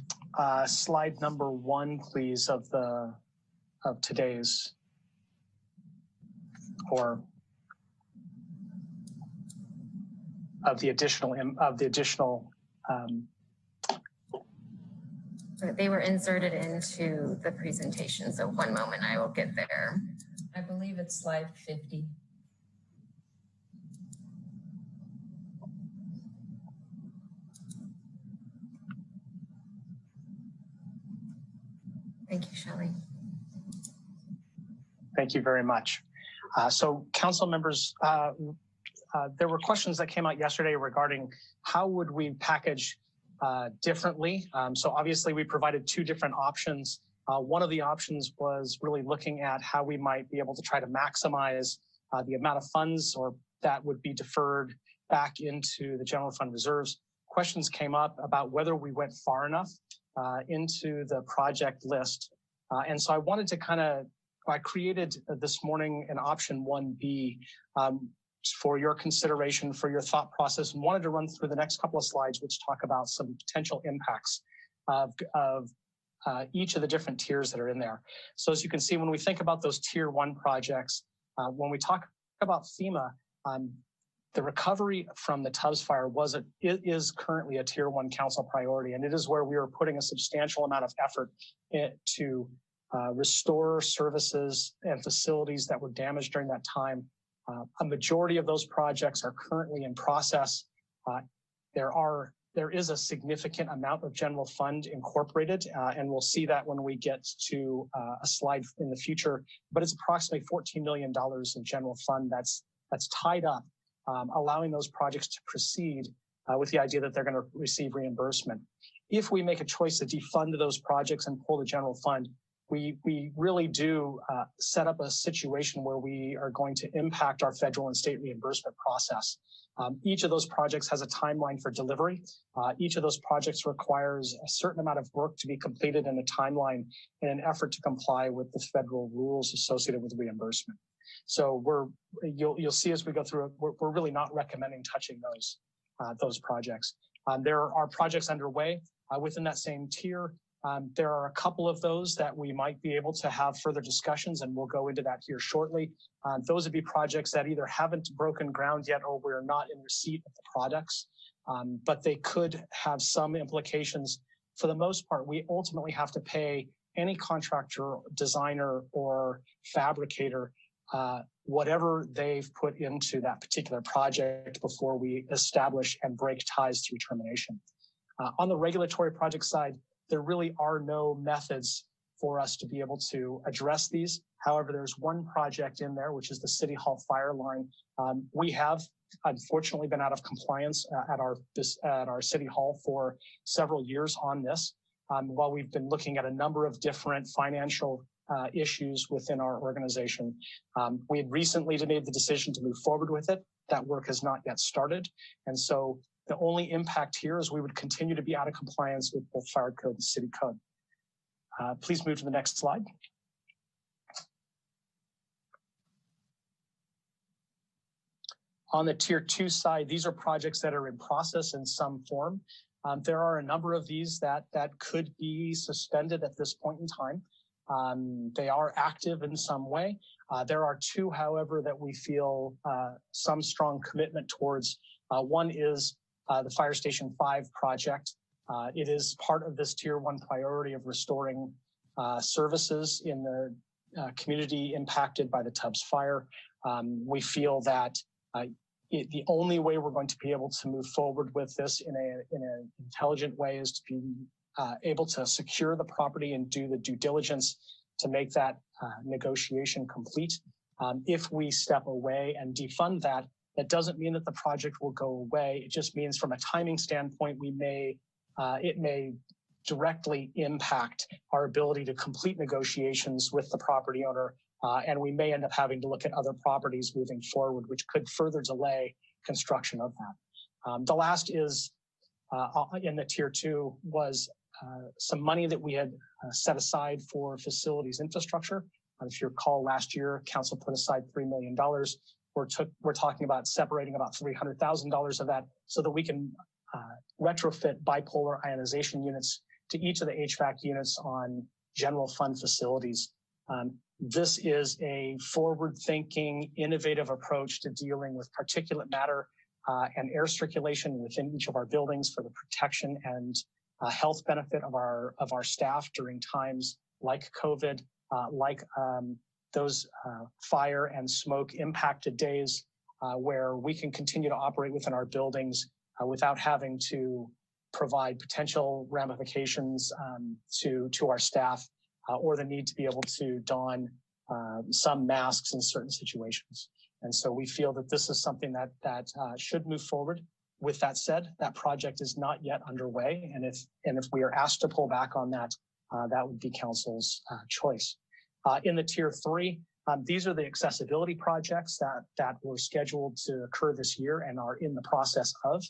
[SPEAKER 15] Slide number 1, please, of today's. Or of the additional
[SPEAKER 18] they were inserted into the presentation, so one moment, I will get there.
[SPEAKER 17] I believe it's slide 50.
[SPEAKER 18] Thank you, Shelley.
[SPEAKER 15] Thank you very much. So council members, there were questions that came out yesterday regarding how would we package differently. So obviously we provided 2 different options. One of the options was really looking at how we might be able to try to maximize the amount of funds or that would be deferred back into the general fund reserves. Questions came up about whether we went far enough into the project list. And so I wanted to I created this morning an option 1B for your consideration, for your thought process, and wanted to run through the next couple of slides, which talk about some potential impacts of each of the different tiers that are in there. So as you can see, when we think about those tier 1 projects, when we talk about FEMA, the recovery from the Tubbs fire is currently a tier 1 council priority, and it is where we are putting a substantial amount of effort to restore services and facilities that were damaged during that time. A majority of those projects are currently in process. There is a significant amount of general fund incorporated, and we'll see that when we get to a slide in the future, but it's approximately $14 million of general fund that's tied up, allowing those projects to proceed with the idea that they're going to receive reimbursement. If we make a choice to defund those projects and pull the general fund, we really do set up a situation where we are going to impact our federal and state reimbursement process. Each of those projects has a timeline for delivery. Each of those projects requires a certain amount of work to be completed in a timeline in an effort to comply with the federal rules associated with reimbursement. So you'll see as we go through it, we're really not recommending touching those projects. There are projects underway within that same tier. There are a couple of those that we might be able to have further discussions, and we'll go into that here shortly. Those would be projects that either haven't broken ground yet or we're not in receipt of the products, but they could have some implications. For the most part, we ultimately have to pay any contractor, designer, or fabricator whatever they've put into that particular project before we establish and break ties through termination. On the regulatory project side, there really are no methods for us to be able to address these. However, there's one project in there, which is the City Hall fire line. We have unfortunately been out of compliance at our City Hall for several years on this, while we've been looking at a number of different financial issues within our organization. We had recently made the decision to move forward with it. That work has not yet started. And so the only impact here is we would continue to be out of compliance with both fire code and city code. Please move to the next slide. On the tier 2 side, these are projects that are in process in some form. There are a number of these that could be suspended at this point in time. They are active in some way. There are 2, however, that we feel some strong commitment towards. One is the Fire Station 5 project. It is part of this tier 1 priority of restoring services in the community impacted by the Tubbs fire. We feel that the only way we're going to be able to move forward with this in an intelligent way is to be able to secure the property and do the due diligence to make that negotiation complete. If we step away and defund that, that doesn't mean that the project will go away. It just means from a timing standpoint, it may directly impact our ability to complete negotiations with the property owner. And we may end up having to look at other properties moving forward, which could further delay construction of that. The last is in the tier 2 was some money that we had set aside for facilities infrastructure. If you recall, last year, council put aside $3 million. We're talking about separating about $300,000 of that so that we can retrofit bipolar ionization units to each of the HVAC units on general fund facilities. This is a forward-thinking, innovative approach to dealing with particulate matter and air circulation within each of our buildings for the protection and health benefit of our staff during times like COVID, like those fire and smoke impacted days where we can continue to operate within our buildings without having to provide potential ramifications to our staff or the need to be able to don some masks in certain situations. And so we feel that this is something that should move forward. With that said, that project is not yet underway. And if we are asked to pull back on that, that would be council's choice. In the tier 3, these are the accessibility projects that were scheduled to occur this year and are in the process of.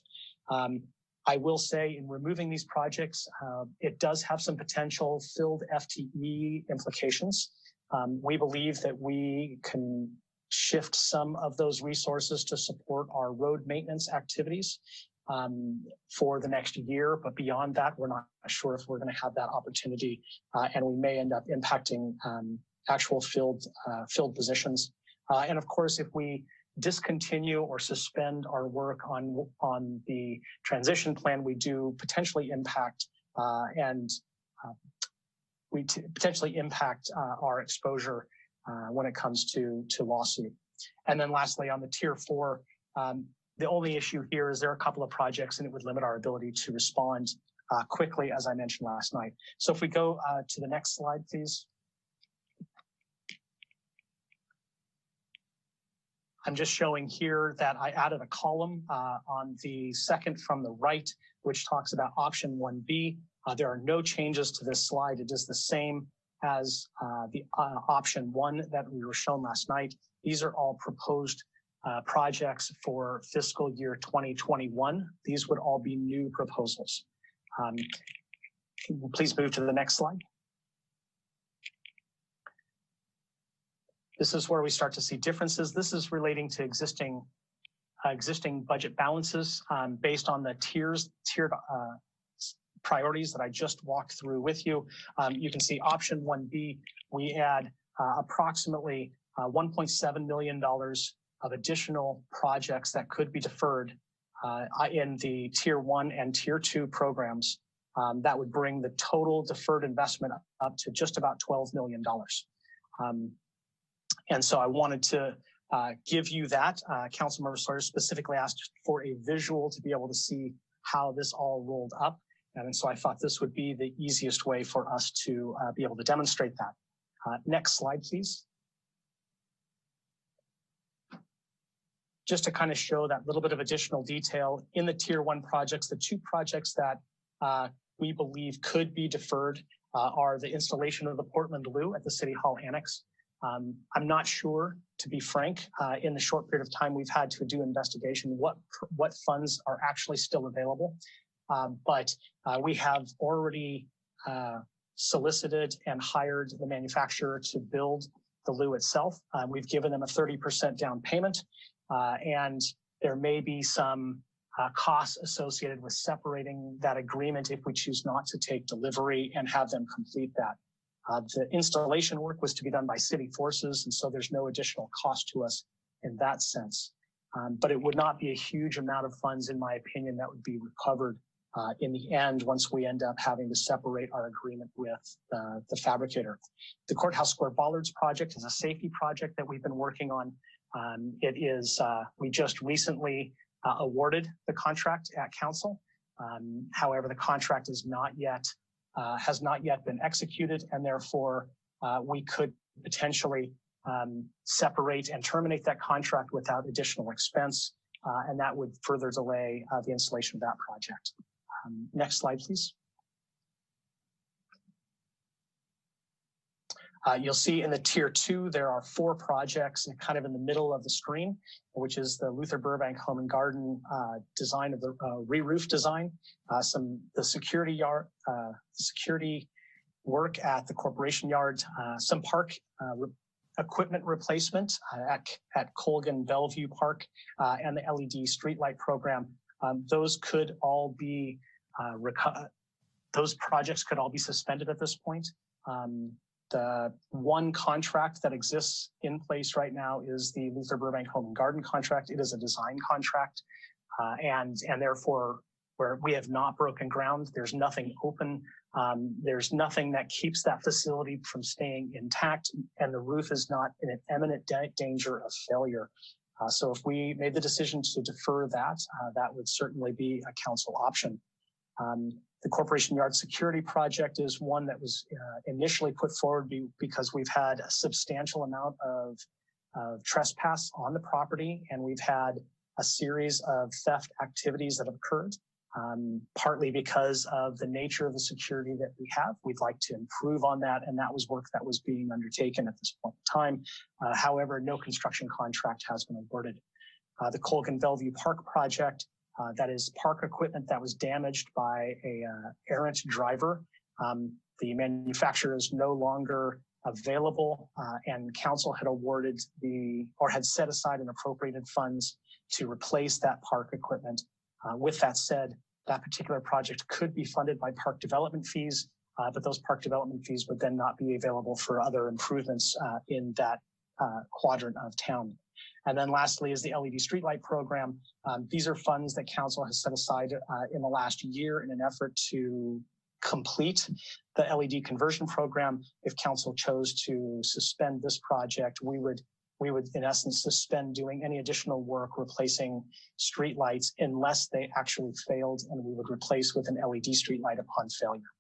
[SPEAKER 15] I will say in removing these projects, it does have some potential filled FTE implications. We believe that we can shift some of those resources to support our road maintenance activities for the next year. But beyond that, we're not sure if we're going to have that opportunity, and we may end up impacting actual filled positions. And of course, if we discontinue or suspend our work on the transition plan, we do potentially impact potentially impact our exposure when it comes to lawsuit. And then lastly, on the tier 4, the only issue here is there are a couple of projects and it would limit our ability to respond quickly, as I mentioned last night. So if we go to the next slide, please. I'm just showing here that I added a column on the second from the right, which talks about option 1B. There are no changes to this slide. It is the same as the option 1 that we were shown last night. These are all proposed projects for fiscal year 2021. These would all be new proposals. Please move to the next slide. This is where we start to see differences. This is relating to existing budget balances based on the tiered priorities that I just walked through with you. You can see option 1B, we add approximately $1.7 million of additional projects that could be deferred in the tier 1 and tier 2 programs. That would bring the total deferred investment up to just about $12 million. And so I wanted to give you that. Councilmember Sawyer specifically asked for a visual to be able to see how this all rolled up. And so I thought this would be the easiest way for us to be able to demonstrate that. Next slide, please. Just to kind of show that little bit of additional detail in the tier 1 projects, the 2 projects that we believe could be deferred are the installation of the Portland Loo at the City Hall Annex. I'm not sure, to be frank, in the short period of time we've had to do investigation, what funds are actually still available. But we have already solicited and hired the manufacturer to build the Loo itself. We've given them a 30% down payment. And there may be some costs associated with separating that agreement if we choose not to take delivery and have them complete that. The installation work was to be done by city forces, and so there's no additional cost to us in that sense. But it would not be a huge amount of funds, in my opinion, that would be recovered in the end once we end up having to separate our agreement with the fabricator. The Courthouse Square Bollards project is a safety project that we've been working on. It is, we just recently awarded the contract at council. However, the contract is not yet, has not yet been executed, and therefore we could potentially separate and terminate that contract without additional expense, and that would further delay the installation of that project. Next slide, please. You'll see in the tier 2, there are 4 projects kind of in the middle of the screen, which is the Luther Burbank Home and Garden design of the re-roof design, the security yard, security work at the Corporation Yard, some park equipment replacement at Colgan Bellevue Park, and the LED streetlight program. Those could all be those projects could all be suspended at this point. The one contract that exists in place right now is the Luther Burbank Home and Garden contract. It is a design contract, and therefore, where we have not broken ground, there's nothing open. There's nothing that keeps that facility from staying intact, and the roof is not in an imminent danger of failure. So if we made the decision to defer that, that would certainly be a council option. The Corporation Yard security project is one that was initially put forward because we've had a substantial amount of trespass on the property, and we've had a series of theft activities that have occurred, partly because of the nature of the security that we have. We'd like to improve on that, and that was work that was being undertaken at this point in time. However, no construction contract has been awarded. The Colgan Bellevue Park project, that is park equipment that was damaged by a errant driver. The manufacturer is no longer available, and council had awarded had set aside and appropriated funds to replace that park equipment. With that said, that particular project could be funded by park development fees, but those park development fees would then not be available for other improvements in that quadrant of town. And then lastly is the LED streetlight program. These are funds that council has set aside in the last year in an effort to complete the LED conversion program. If council chose to suspend this project, we would in essence suspend doing any additional work replacing streetlights unless they actually failed, and we would replace with an LED streetlight upon failure.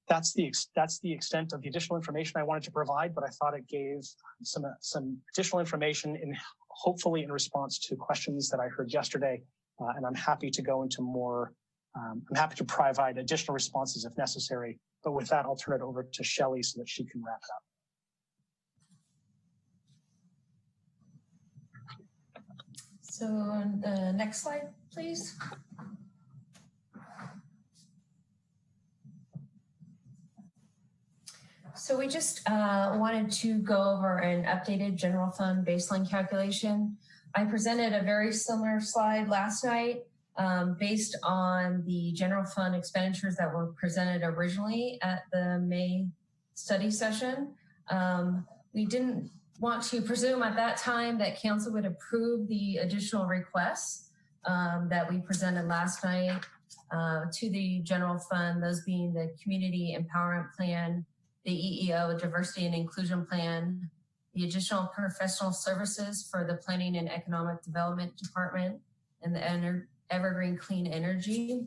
[SPEAKER 15] That's the extent of the additional information I wanted to provide, but I thought it gave some additional information hopefully in response to questions that I heard yesterday, and I'm happy to go into more. I'm happy to provide additional responses if necessary, but with that, I'll turn it over to Shelley so that she can wrap it up.
[SPEAKER 17] So the next slide, please. So we just wanted to go over an updated general fund baseline calculation. I presented a very similar slide last night based on the general fund expenditures that were presented originally at the May study session. We didn't want to presume at that time that council would approve the additional requests that we presented last night to the general fund, those being the Community Empowerment Plan, the EEO Diversity and Inclusion Plan, the additional professional services for the Planning and Economic Development Department, and the Evergreen Clean Energy.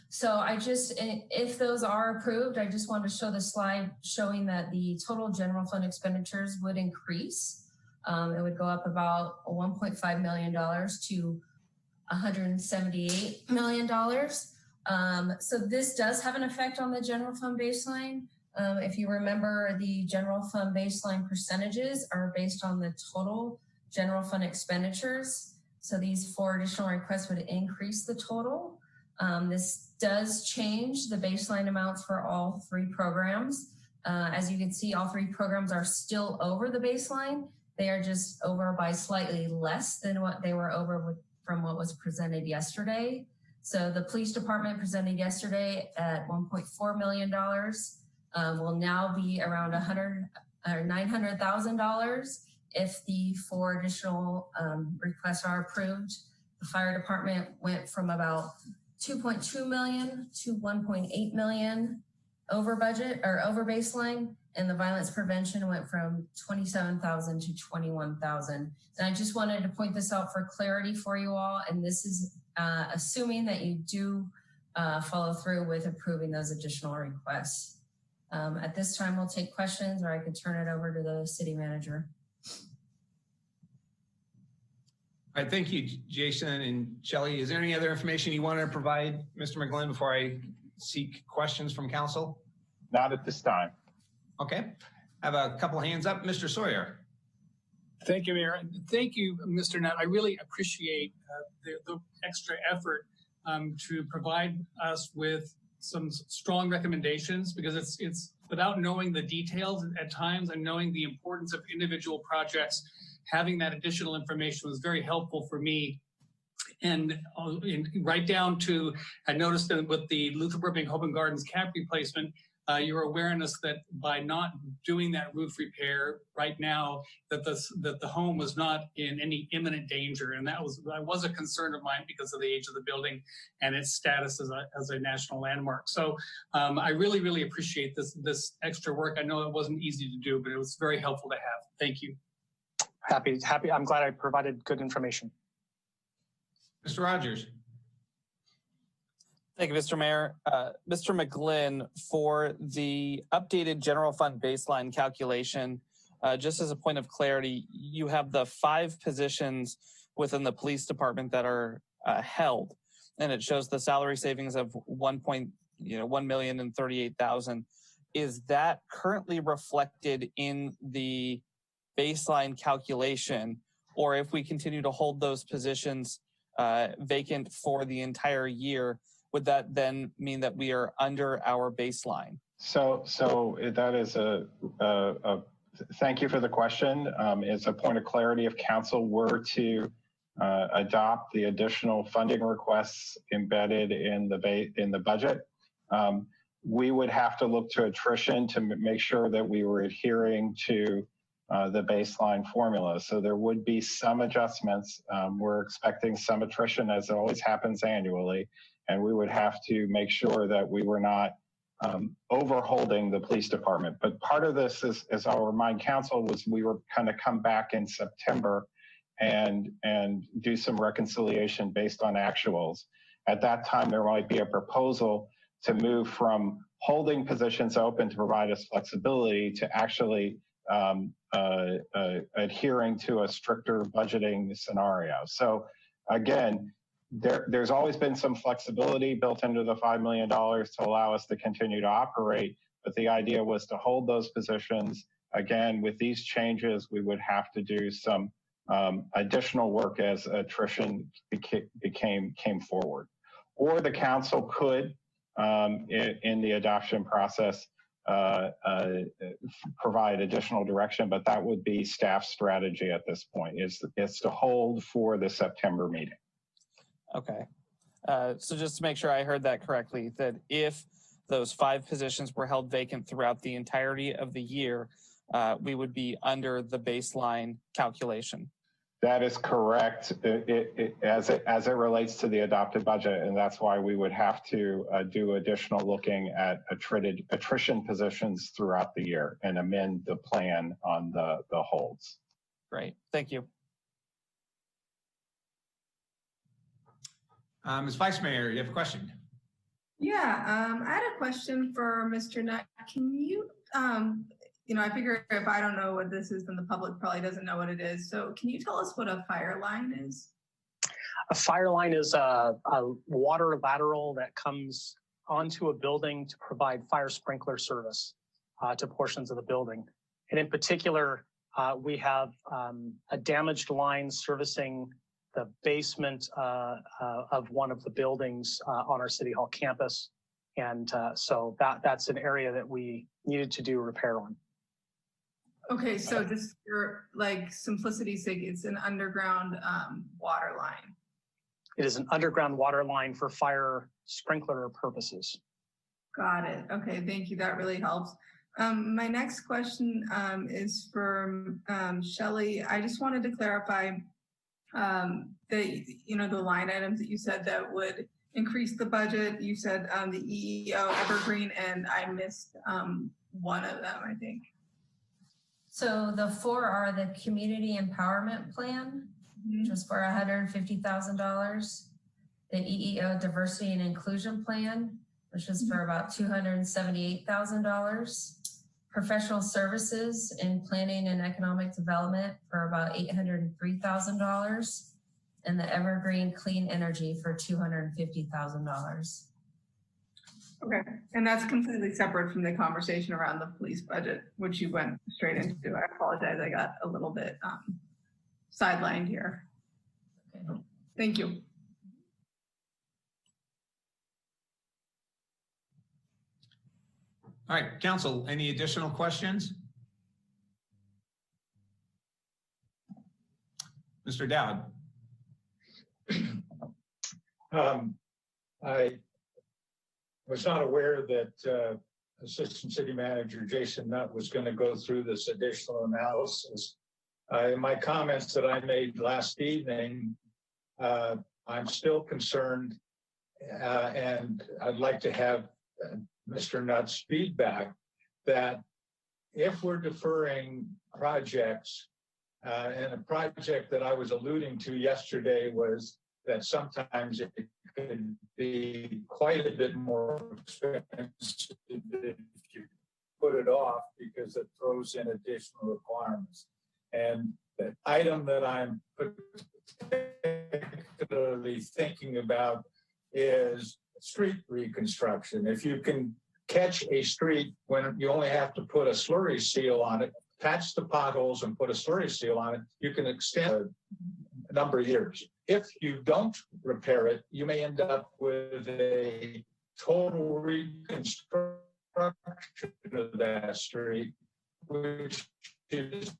[SPEAKER 17] So if those are approved, I just want to show the slide showing that the total general fund expenditures would increase. It would go up about $1.5 million to $178 million. So this does have an effect on the general fund baseline. If you remember, the general fund baseline percentages are based on the total general fund expenditures. So these 4 additional requests would increase the total. This does change the baseline amounts for all 3 programs. As you can see, all 3 programs are still over the baseline. They are just over by slightly less than what they were over from what was presented yesterday. So the police department presented yesterday at $1.4 million will now be around $900,000 if the 4 additional requests are approved. The fire department went from about 2.2 million to 1.8 million over budget or over baseline, and the violence prevention went from 27,000 to 21,000. And I just wanted to point this out for clarity for you all, and this is assuming that you do follow through with approving those additional requests. At this time, we'll take questions, or I could turn it over to the city manager.
[SPEAKER 26] All right, thank you, Jason and Shelley. Is there any other information you want to provide, Mr. McGlynn, before I seek questions from council?
[SPEAKER 11] Not at this time.
[SPEAKER 26] Okay, I have a couple hands up. Mr. Sawyer.
[SPEAKER 12] Thank you, Mayor. Thank you, Mr. Nutt. I really appreciate the extra effort to provide us with some strong recommendations, because it's without knowing the details at times and knowing the importance of individual projects, having that additional information was very helpful for me. And right down to, I noticed that with the Luther Burbank Hope and Gardens cap replacement, your awareness that by not doing that roof repair right now, that the home was not in any imminent danger, and that was a concern of mine because of the age of the building and its status as a national landmark. So I really appreciate this extra work. I know it wasn't easy to do, but it was very helpful to have. Thank you.
[SPEAKER 15] Happy. I'm glad I provided good information.
[SPEAKER 26] Mr. Rogers.
[SPEAKER 19] Thank you, Mr. Mayor. Mr. McGlynn, for the updated general fund baseline calculation, just as a point of clarity, you have the 5 positions within the police department that are held, and it shows the salary savings of $1,038,000. Is that currently reflected in the baseline calculation, or if we continue to hold those positions vacant for the entire year, would that then mean that we are under our baseline?
[SPEAKER 11] So that is thank you for the question. It's a point of clarity. If council were to adopt the additional funding requests embedded in the budget, we would have to look to attrition to make sure that we were adhering to the baseline formula. So there would be some adjustments. We're expecting some attrition, as it always happens annually, and we would have to make sure that we were not overholding the police department. But part of this is, as I'll remind council, was we were kind of come back in September and do some reconciliation based on actuals. At that time, there might be a proposal to move from holding positions open to provide us flexibility to actually adhering to a stricter budgeting scenario. So again, there's always been some flexibility built into the $5 million to allow us to continue to operate, but the idea was to hold those positions. Again, with these changes, we would have to do some additional work as attrition came forward. Or the council could, in the adoption process, provide additional direction, but that would be staff strategy at this point, is to hold for the September meeting.
[SPEAKER 19] Okay. So just to make sure I heard that correctly, that if those 5 positions were held vacant throughout the entirety of the year, we would be under the baseline calculation.
[SPEAKER 11] That is correct, as it relates to the adopted budget, and that's why we would have to do additional looking at attrition positions throughout the year and amend the plan on the holds.
[SPEAKER 19] Great, thank you.
[SPEAKER 26] Ms. Vice Mayor, you have a question?
[SPEAKER 20] Yeah, I had a question for Mr. Nutt. Can you, I figure if I don't know what this is, then the public probably doesn't know what it is. So can you tell us what a fire line is?
[SPEAKER 15] A fire line is a water lateral that comes onto a building to provide fire sprinkler service to portions of the building. And in particular, we have a damaged line servicing the basement of one of the buildings on our City Hall campus. And so that's an area that we needed to do repair on.
[SPEAKER 20] Okay, so just for like simplicity's sake, it's an underground water line.
[SPEAKER 15] It is an underground water line for fire sprinkler purposes.
[SPEAKER 20] Got it. Okay, thank you. That really helps. My next question is for Shelley. I just wanted to clarify the line items that you said that would increase the budget. You said the EEO Evergreen, and I missed one of them, I think.
[SPEAKER 17] So the 4 are the Community Empowerment Plan, which was for $150,000. The EEO Diversity and Inclusion Plan, which is for about $278,000. Professional Services in Planning and Economic Development for about $803,000. And the Evergreen Clean Energy for $250,000.
[SPEAKER 20] Okay, and that's completely separate from the conversation around the police budget, which you went straight into. I apologize, I got a little bit sidelined here. Okay. Thank you.
[SPEAKER 26] All right, council, any additional questions? Mr. Dowd.
[SPEAKER 5] I was not aware that Assistant City Manager Jason Nutt was going to go through this additional analysis. In my comments that I made last evening, I'm still concerned, and I'd like to have Mr. Nutt's feedback that if we're deferring projects, and a project that I was alluding to yesterday was that sometimes it could be quite a bit more expensive if you put it off because it throws in additional requirements. And the item that I'm particularly thinking about is street reconstruction. If you can catch a street when you only have to put a slurry seal on it, patch the potholes and put a slurry seal on it, you can extend a number of years. If you don't repair it, you may end up with a total reconstruction of that street, which is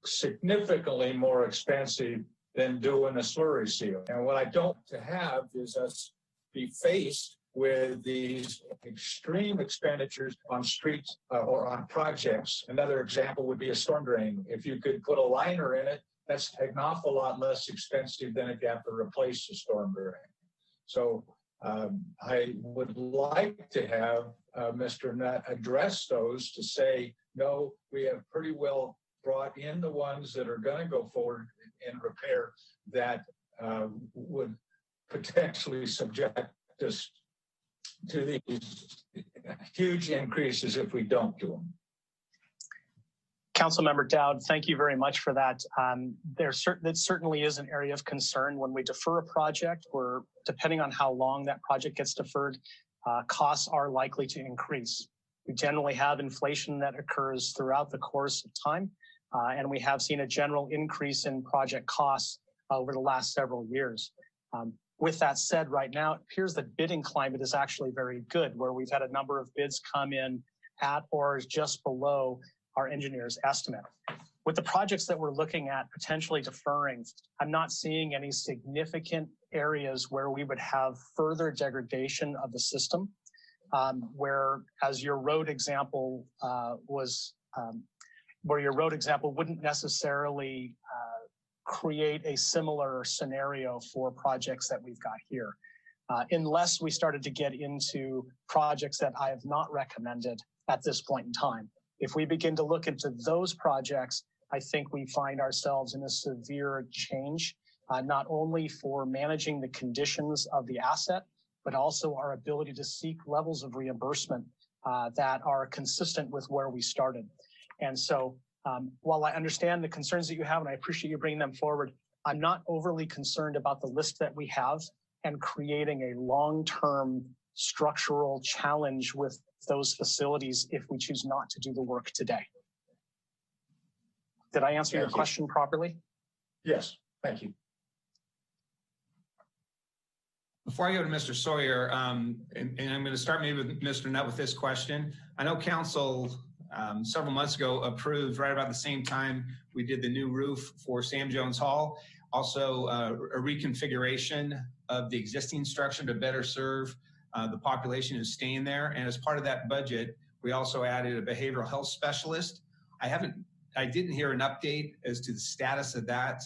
[SPEAKER 5] significantly more expensive than doing a slurry seal. And what I don't want to have is us be faced with these extreme expenditures on streets or on projects. Another example would be a storm drain. If you could put a liner in it, that's an awful lot less expensive than if you have to replace the storm drain. So I would like to have Mr. Nutt address those to say, no, we have pretty well brought in the ones that are going to go forward in repair that would potentially subject us to these huge increases if we don't do them.
[SPEAKER 15] Councilmember Dowd, thank you very much for that. That certainly is an area of concern when we defer a project, or depending on how long that project gets deferred, costs are likely to increase. We generally have inflation that occurs throughout the course of time, and we have seen a general increase in project costs over the last several years. With that said, right now, it appears that bidding climate is actually very good, where we've had a number of bids come in at or just below our engineer's estimate. With the projects that we're looking at potentially deferring, I'm not seeing any significant areas where we would have further degradation of the system, where as your road example where your road example wouldn't necessarily create a similar scenario for projects that we've got here. Unless we started to get into projects that I have not recommended at this point in time. If we begin to look into those projects, I think we find ourselves in a severe change, not only for managing the conditions of the asset, but also our ability to seek levels of reimbursement that are consistent with where we started. And so while I understand the concerns that you have, and I appreciate you bringing them forward, I'm not overly concerned about the list that we have and creating a long-term structural challenge with those facilities if we choose not to do the work today. Did I answer your question properly?
[SPEAKER 5] Yes, thank you.
[SPEAKER 26] Before I go to Mr. Sawyer, and I'm going to start maybe with Mr. Nutt with this question. I know council several months ago approved right about the same time we did the new roof for Sam Jones Hall. Also a reconfiguration of the existing structure to better serve the population who's staying there. And as part of that budget, we also added a behavioral health specialist. I didn't hear an update as to the status of that,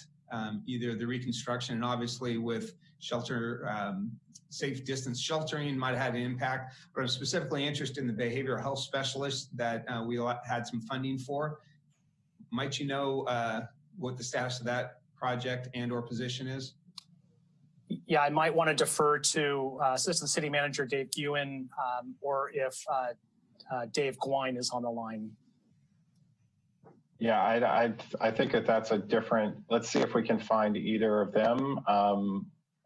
[SPEAKER 26] either the reconstruction and obviously with shelter, safe distance sheltering might have had an impact, but I'm specifically interested in the behavioral health specialist that we had some funding for. Might you know what the status of that project and or position is?
[SPEAKER 15] Yeah, I might want to defer to Assistant City Manager Dave Ewan, or if Dave Gwine is on the line.
[SPEAKER 11] Yeah, I think that's a different. Let's see if we can find either of them,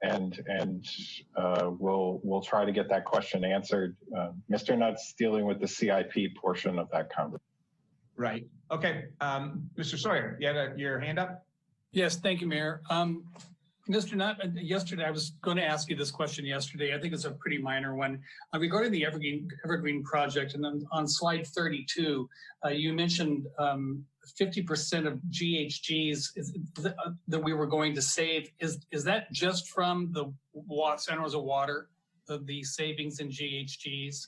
[SPEAKER 11] and we'll try to get that question answered. Mr. Nutt's dealing with the CIP portion of that conversation.
[SPEAKER 26] Right. Okay. Mr. Sawyer, you had your hand up?
[SPEAKER 12] Yes, thank you, Mayor. Mr. Nutt, yesterday, I was going to ask you this question yesterday. I think it's a pretty minor one. Regarding the Evergreen project, and then on slide 32, you mentioned 50% of GHGs that we were going to save. Is that just from the Santa Rosa Water, the savings in GHGs?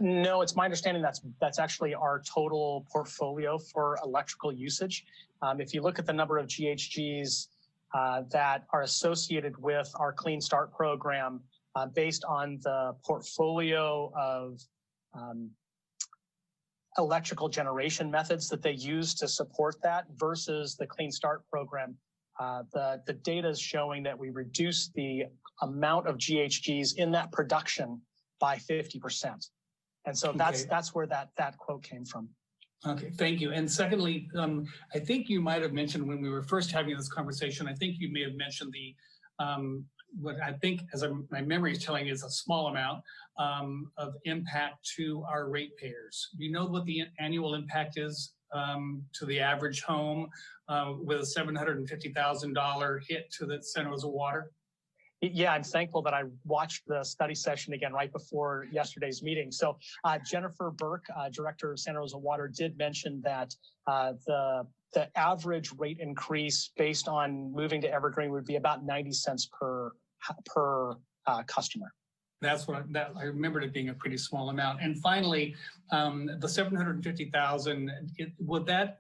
[SPEAKER 15] No, it's my understanding that's actually our total portfolio for electrical usage. If you look at the number of GHGs that are associated with our Clean Start program, based on the portfolio of electrical generation methods that they use to support that versus the Clean Start program, the data is showing that we reduce the amount of GHGs in that production by 50%. And so that's where that quote came from.
[SPEAKER 12] Okay, thank you. And secondly, I think you might have mentioned when we were first having this conversation, I think you may have mentioned the, what I think, my memory is telling, is a small amount of impact to our ratepayers. Do you know what the annual impact is to the average home with a $750,000 hit to the Santa Rosa Water?
[SPEAKER 15] Yeah, I'm thankful that I watched the study session again right before yesterday's meeting. So Jennifer Burke, Director of Santa Rosa Water, did mention that the average rate increase based on moving to Evergreen would be about 90 cents per customer.
[SPEAKER 12] That's what I remembered it being a pretty small amount. And finally, the 750,000. Would that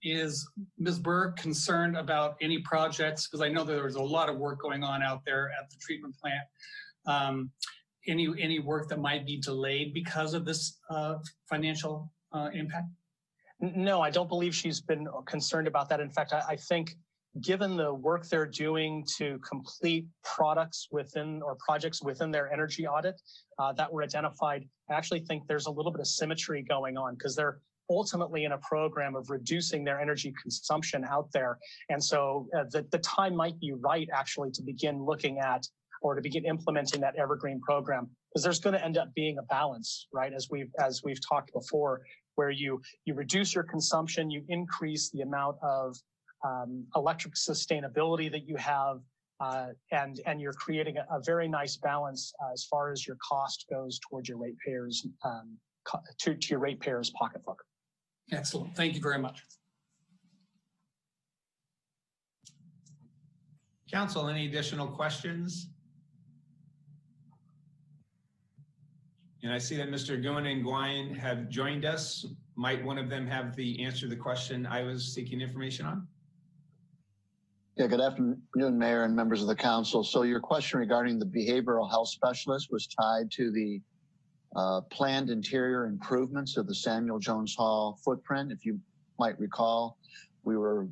[SPEAKER 12] is Ms. Burke concerned about any projects? Because I know there was a lot of work going on out there at the treatment plant. Any work that might be delayed because of this financial impact?
[SPEAKER 15] No, I don't believe she's been concerned about that. In fact, I think given the work they're doing to complete products within or projects within their energy audit that were identified, I actually think there's a little bit of symmetry going on because they're ultimately in a program of reducing their energy consumption out there. And so the time might be right actually to begin looking at or to begin implementing that Evergreen program, because there's going to end up being a balance, right? As we've talked before, where you reduce your consumption, you increase the amount of electric sustainability that you have, and you're creating a very nice balance as far as your cost goes towards your ratepayers, to your ratepayers' pocketbook.
[SPEAKER 12] Excellent. Thank you very much.
[SPEAKER 26] Council, any additional questions? And I see that Mr. Goon and Gwine have joined us. Might one of them have the answer to the question I was seeking information on?
[SPEAKER 13] Yeah, good afternoon, Mayor and members of the council. So your question regarding the behavioral health specialist was tied to the planned interior improvements of the Samuel Jones Hall footprint. If you might recall, we were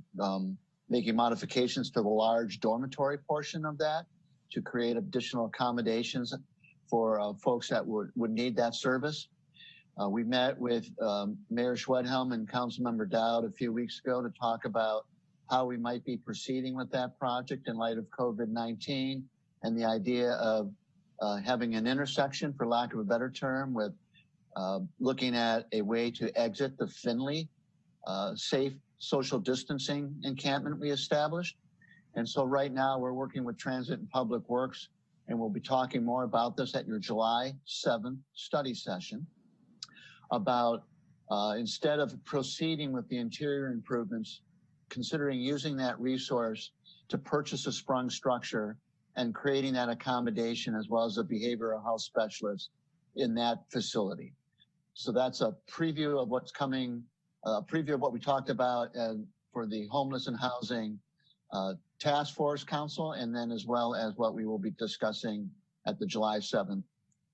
[SPEAKER 13] making modifications to the large dormitory portion of that to create additional accommodations for folks that would need that service. We met with Mayor Schwedhelm and Councilmember Dowd a few weeks ago to talk about how we might be proceeding with that project in light of COVID-19 and the idea of having an intersection, for lack of a better term, with looking at a way to exit the Finley safe social distancing encampment we established. And so right now we're working with Transit and Public Works, and we'll be talking more about this at your July 7th study session. about instead of proceeding with the interior improvements, considering using that resource to purchase a sprung structure and creating that accommodation as well as a behavioral health specialist in that facility. So that's a preview of what's coming, a preview of what we talked about for the Homeless and Housing Task Force Council, and then as well as what we will be discussing at the July 7th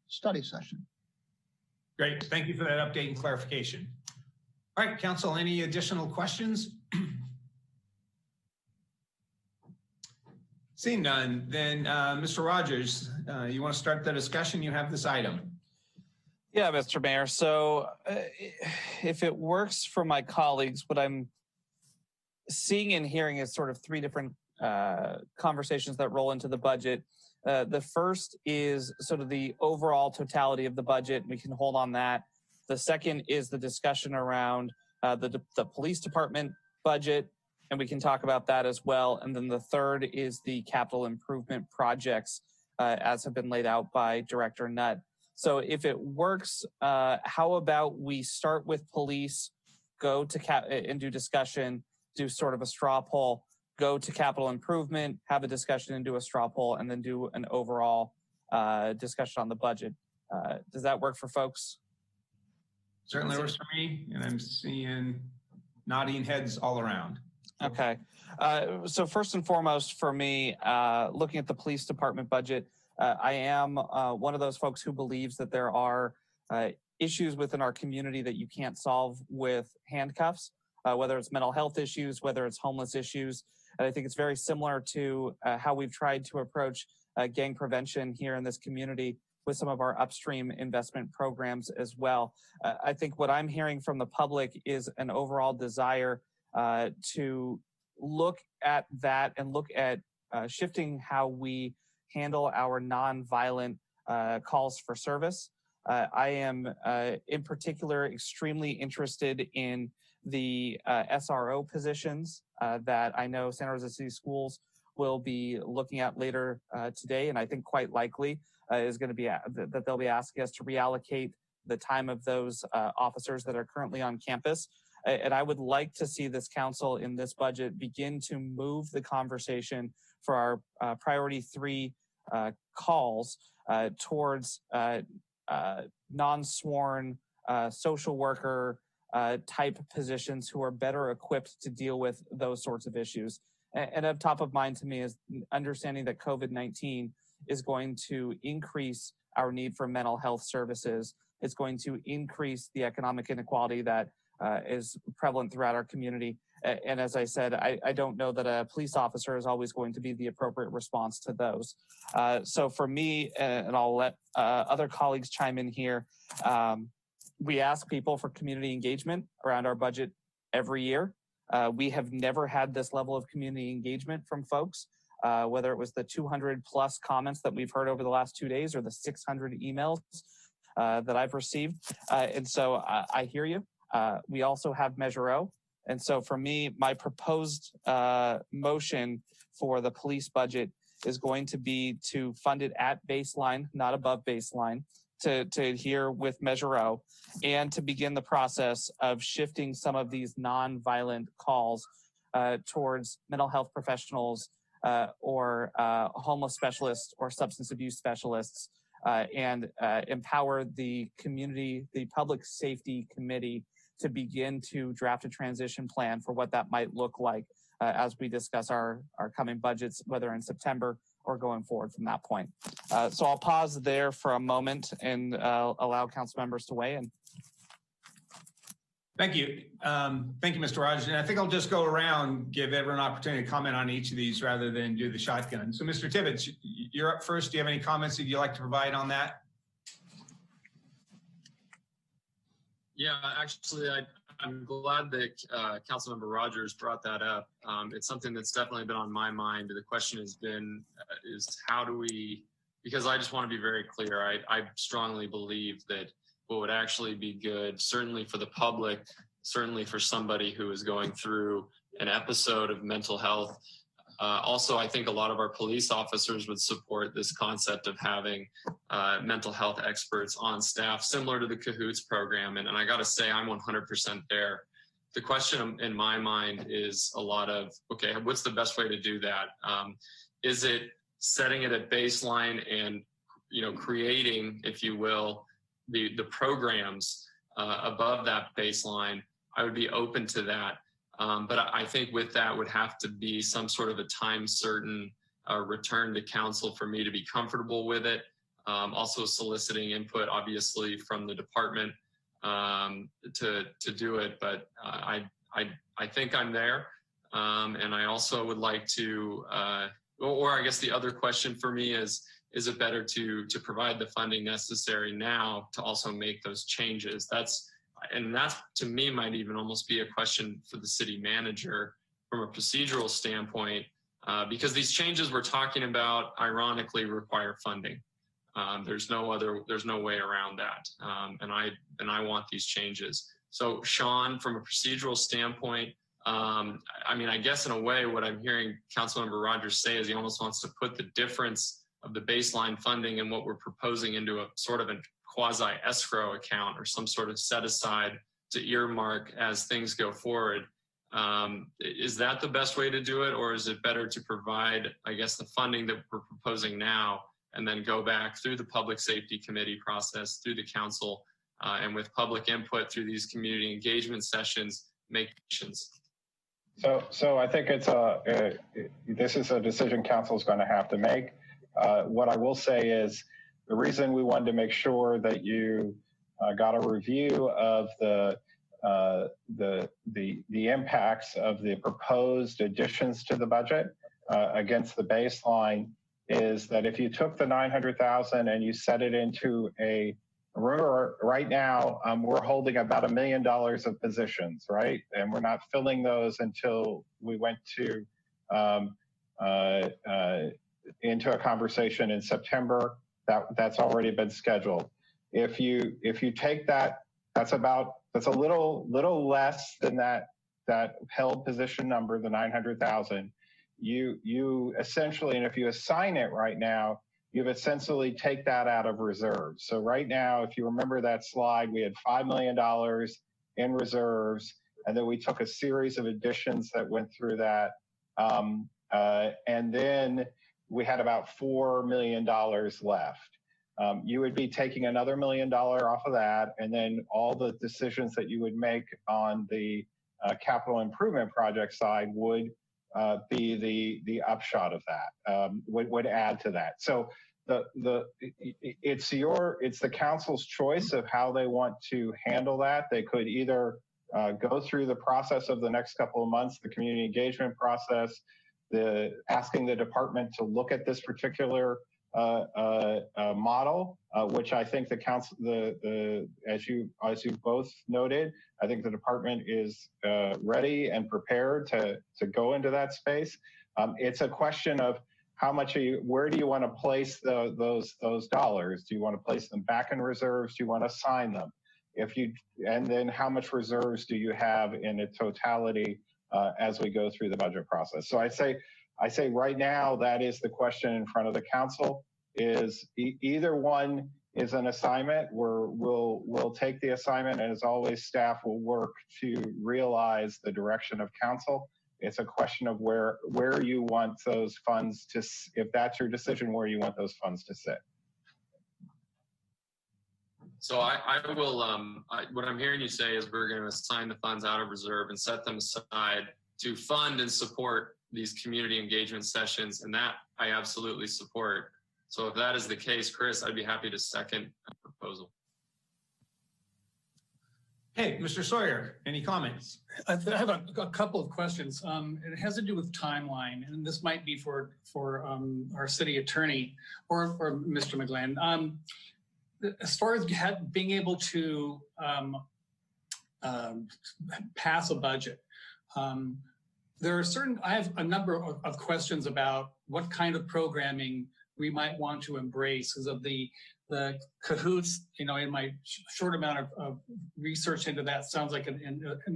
[SPEAKER 13] study session.
[SPEAKER 26] Great, thank you for that update and clarification. All right, Council, any additional questions? Seeing none, then Mr. Rogers, you want to start the discussion? You have this item.
[SPEAKER 19] Yeah, Mr. Mayor. So if it works for my colleagues, what I'm seeing and hearing is sort of three different conversations that roll into the budget. The first is sort of the overall totality of the budget. We can hold on that. The second is the discussion around the police department budget, and we can talk about that as well. And then the third is the capital improvement projects as have been laid out by Director Nutt. So if it works, how about we start with police, go to and do discussion, do sort of a straw poll, go to capital improvement, have a discussion and do a straw poll, and then do an overall discussion on the budget. Does that work for folks?
[SPEAKER 26] Certainly works for me, and I'm seeing nodding heads all around.
[SPEAKER 19] Okay. So first and foremost for me, looking at the police department budget, I am one of those folks who believes that there are issues within our community that you can't solve with handcuffs, whether it's mental health issues, whether it's homeless issues. And I think it's very similar to how we've tried to approach gang prevention here in this community with some of our upstream investment programs as well. I think what I'm hearing from the public is an overall desire to look at that and look at shifting how we handle our nonviolent calls for service. I am in particular extremely interested in the SRO positions that I know Santa Rosa City Schools will be looking at later today, and I think quite likely is going to be that they'll be asking us to reallocate the time of those officers that are currently on campus. And I would like to see this council in this budget begin to move the conversation for our priority 3 calls towards non-sworn social worker type positions who are better equipped to deal with those sorts of issues. And up top of mind to me is understanding that COVID-19 is going to increase our need for mental health services. It's going to increase the economic inequality that is prevalent throughout our community. And as I said, I don't know that a police officer is always going to be the appropriate response to those. So for me, and I'll let other colleagues chime in here, we ask people for community engagement around our budget every year. We have never had this level of community engagement from folks, whether it was the 200 plus comments that we've heard over the last 2 days or the 600 emails that I've received. And so I hear you. We also have Measure O. And so for me, my proposed motion for the police budget is going to be to fund it at baseline, not above baseline, to adhere with Measure O, and to begin the process of shifting some of these non-violent calls towards mental health professionals or homeless specialists or substance abuse specialists, and empower the community, the public safety committee, to begin to draft a transition plan for what that might look like as we discuss our coming budgets, whether in September or going forward from that point. So I'll pause there for a moment and allow council members to weigh in.
[SPEAKER 26] Thank you. Thank you, Mr. Rogers. And I think I'll just go around, give everyone an opportunity to comment on each of these rather than do the shotgun. So Mr. Tibbetts, you're up first. Do you have any comments that you'd like to provide on that?
[SPEAKER 14] Yeah, actually, I'm glad that Councilmember Rogers brought that up. It's something that's definitely been on my mind. The question has been, is how do we, because I just want to be very clear, I strongly believe that what would actually be good, certainly for the public, certainly for somebody who is going through an episode of mental health Also, I think a lot of our police officers would support this concept of having mental health experts on staff, similar to the Cahoots program. And I got to say, I'm 100% there. The question in my mind is a lot of, okay, what's the best way to do that? Is it setting it at baseline and, creating, if you will, the programs above that baseline? I would be open to that. But I think with that would have to be some sort of a time certain return to council for me to be comfortable with it. Also soliciting input, obviously, from the department to do it. But I think I'm there. And I also would like to, or I guess the other question for me is it better to provide the funding necessary now to also make those changes? That's to me might even almost be a question for the city manager from a procedural standpoint, because these changes we're talking about ironically require funding. There's no way around that. And I want these changes. So Sean, from a procedural standpoint, I guess in a way what I'm hearing Councilmember Rogers say is he almost wants to put the difference of the baseline funding and what we're proposing into a sort of a quasi escrow account or some sort of set aside to earmark as things go forward. Is that the best way to do it? Or is it better to provide, I guess, the funding that we're proposing now and then go back through the public safety committee process, through the council, and with public input through these community engagement sessions, make decisions?
[SPEAKER 11] So I think this is a decision council is going to have to make. What I will say is the reason we wanted to make sure that you got a review of the impacts of the proposed additions to the budget against the baseline is that if you took the 900,000 and you set it into remember right now we're holding about $1 million of positions, right? And we're not filling those until we went to into a conversation in September. That's already been scheduled. If you take that, that's a little less than that held position number, the 900,000. You essentially, and if you assign it right now, you've essentially take that out of reserves. So right now, if you remember that slide, we had $5 million in reserves, and then we took a series of additions that went through that. And then we had about $4 million left. You would be taking another $1 million off of that, and then all the decisions that you would make on the capital improvement project side would be the upshot of that, would add to that. So it's the council's choice of how they want to handle that. They could either go through the process of the next couple of months, the community engagement process, asking the department to look at this particular model, which I think the council, as you both noted, I think the department is ready and prepared to go into that space. It's a question of how much where do you want to place those dollars? Do you want to place them back in reserves? Do you want to assign them? And then how much reserves do you have in a totality as we go through the budget process? So I say right now, that is the question in front of the council, is either one is an assignment where we'll take the assignment, and as always, staff will work to realize the direction of council. It's a question of where you want those funds to, if that's your decision, where you want those funds to sit.
[SPEAKER 14] So I will, what I'm hearing you say is we're going to assign the funds out of reserve and set them aside to fund and support these community engagement sessions, and that I absolutely support. So if that is the case, Chris, I'd be happy to second that proposal.
[SPEAKER 26] Hey, Mr. Sawyer, any comments?
[SPEAKER 12] I have a couple of questions. It has to do with timeline, and this might be for our city attorney or Mr. McGlynn. As far as being able to pass a budget, I have a number of questions about what kind of programming we might want to embrace because of the cahoots. You know, in my short amount of research into that, sounds like an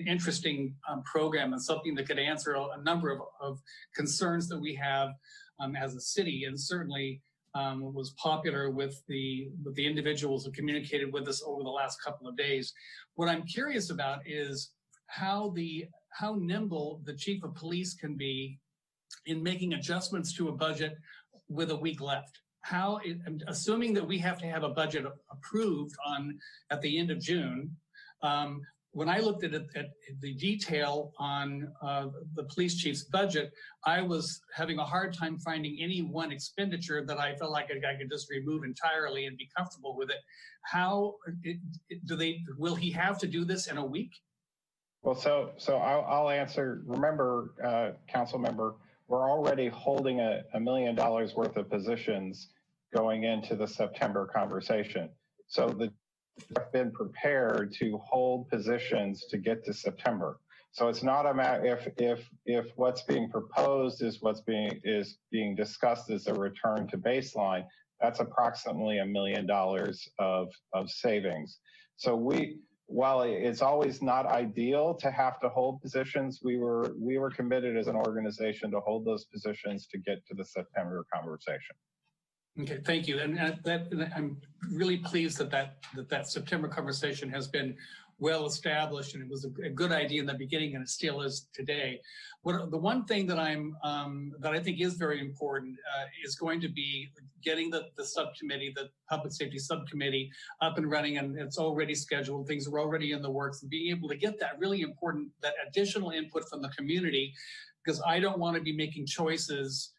[SPEAKER 12] interesting program and something that could answer a number of concerns that we have as a city, and certainly was popular with the individuals who communicated with us over the last couple of days. What I'm curious about is how nimble the chief of police can be in making adjustments to a budget with a week left. Assuming that we have to have a budget approved at the end of June, when I looked at the detail on the police chief's budget, I was having a hard time finding any one expenditure that I felt like I could just remove entirely and be comfortable with it. Will he have to do this in a week?
[SPEAKER 11] Well, so I'll answer. Remember, council member, we're already holding $1 million worth of positions going into the September conversation. So have been prepared to hold positions to get to September. So it's not a matter if what's being proposed is being discussed as a return to baseline, that's approximately $1 million of savings. So while it's always not ideal to have to hold positions, we were committed as an organization to hold those positions to get to the September conversation.
[SPEAKER 12] Okay, thank you. And I'm really pleased that September conversation has been well established, and it was a good idea in the beginning, and it still is today. The one thing that I think is very important is going to be getting the subcommittee, the public safety subcommittee, up and running, and it's already scheduled. Things are already in the works, and being able to get that really important, that additional input from the community, because I don't want to be making choices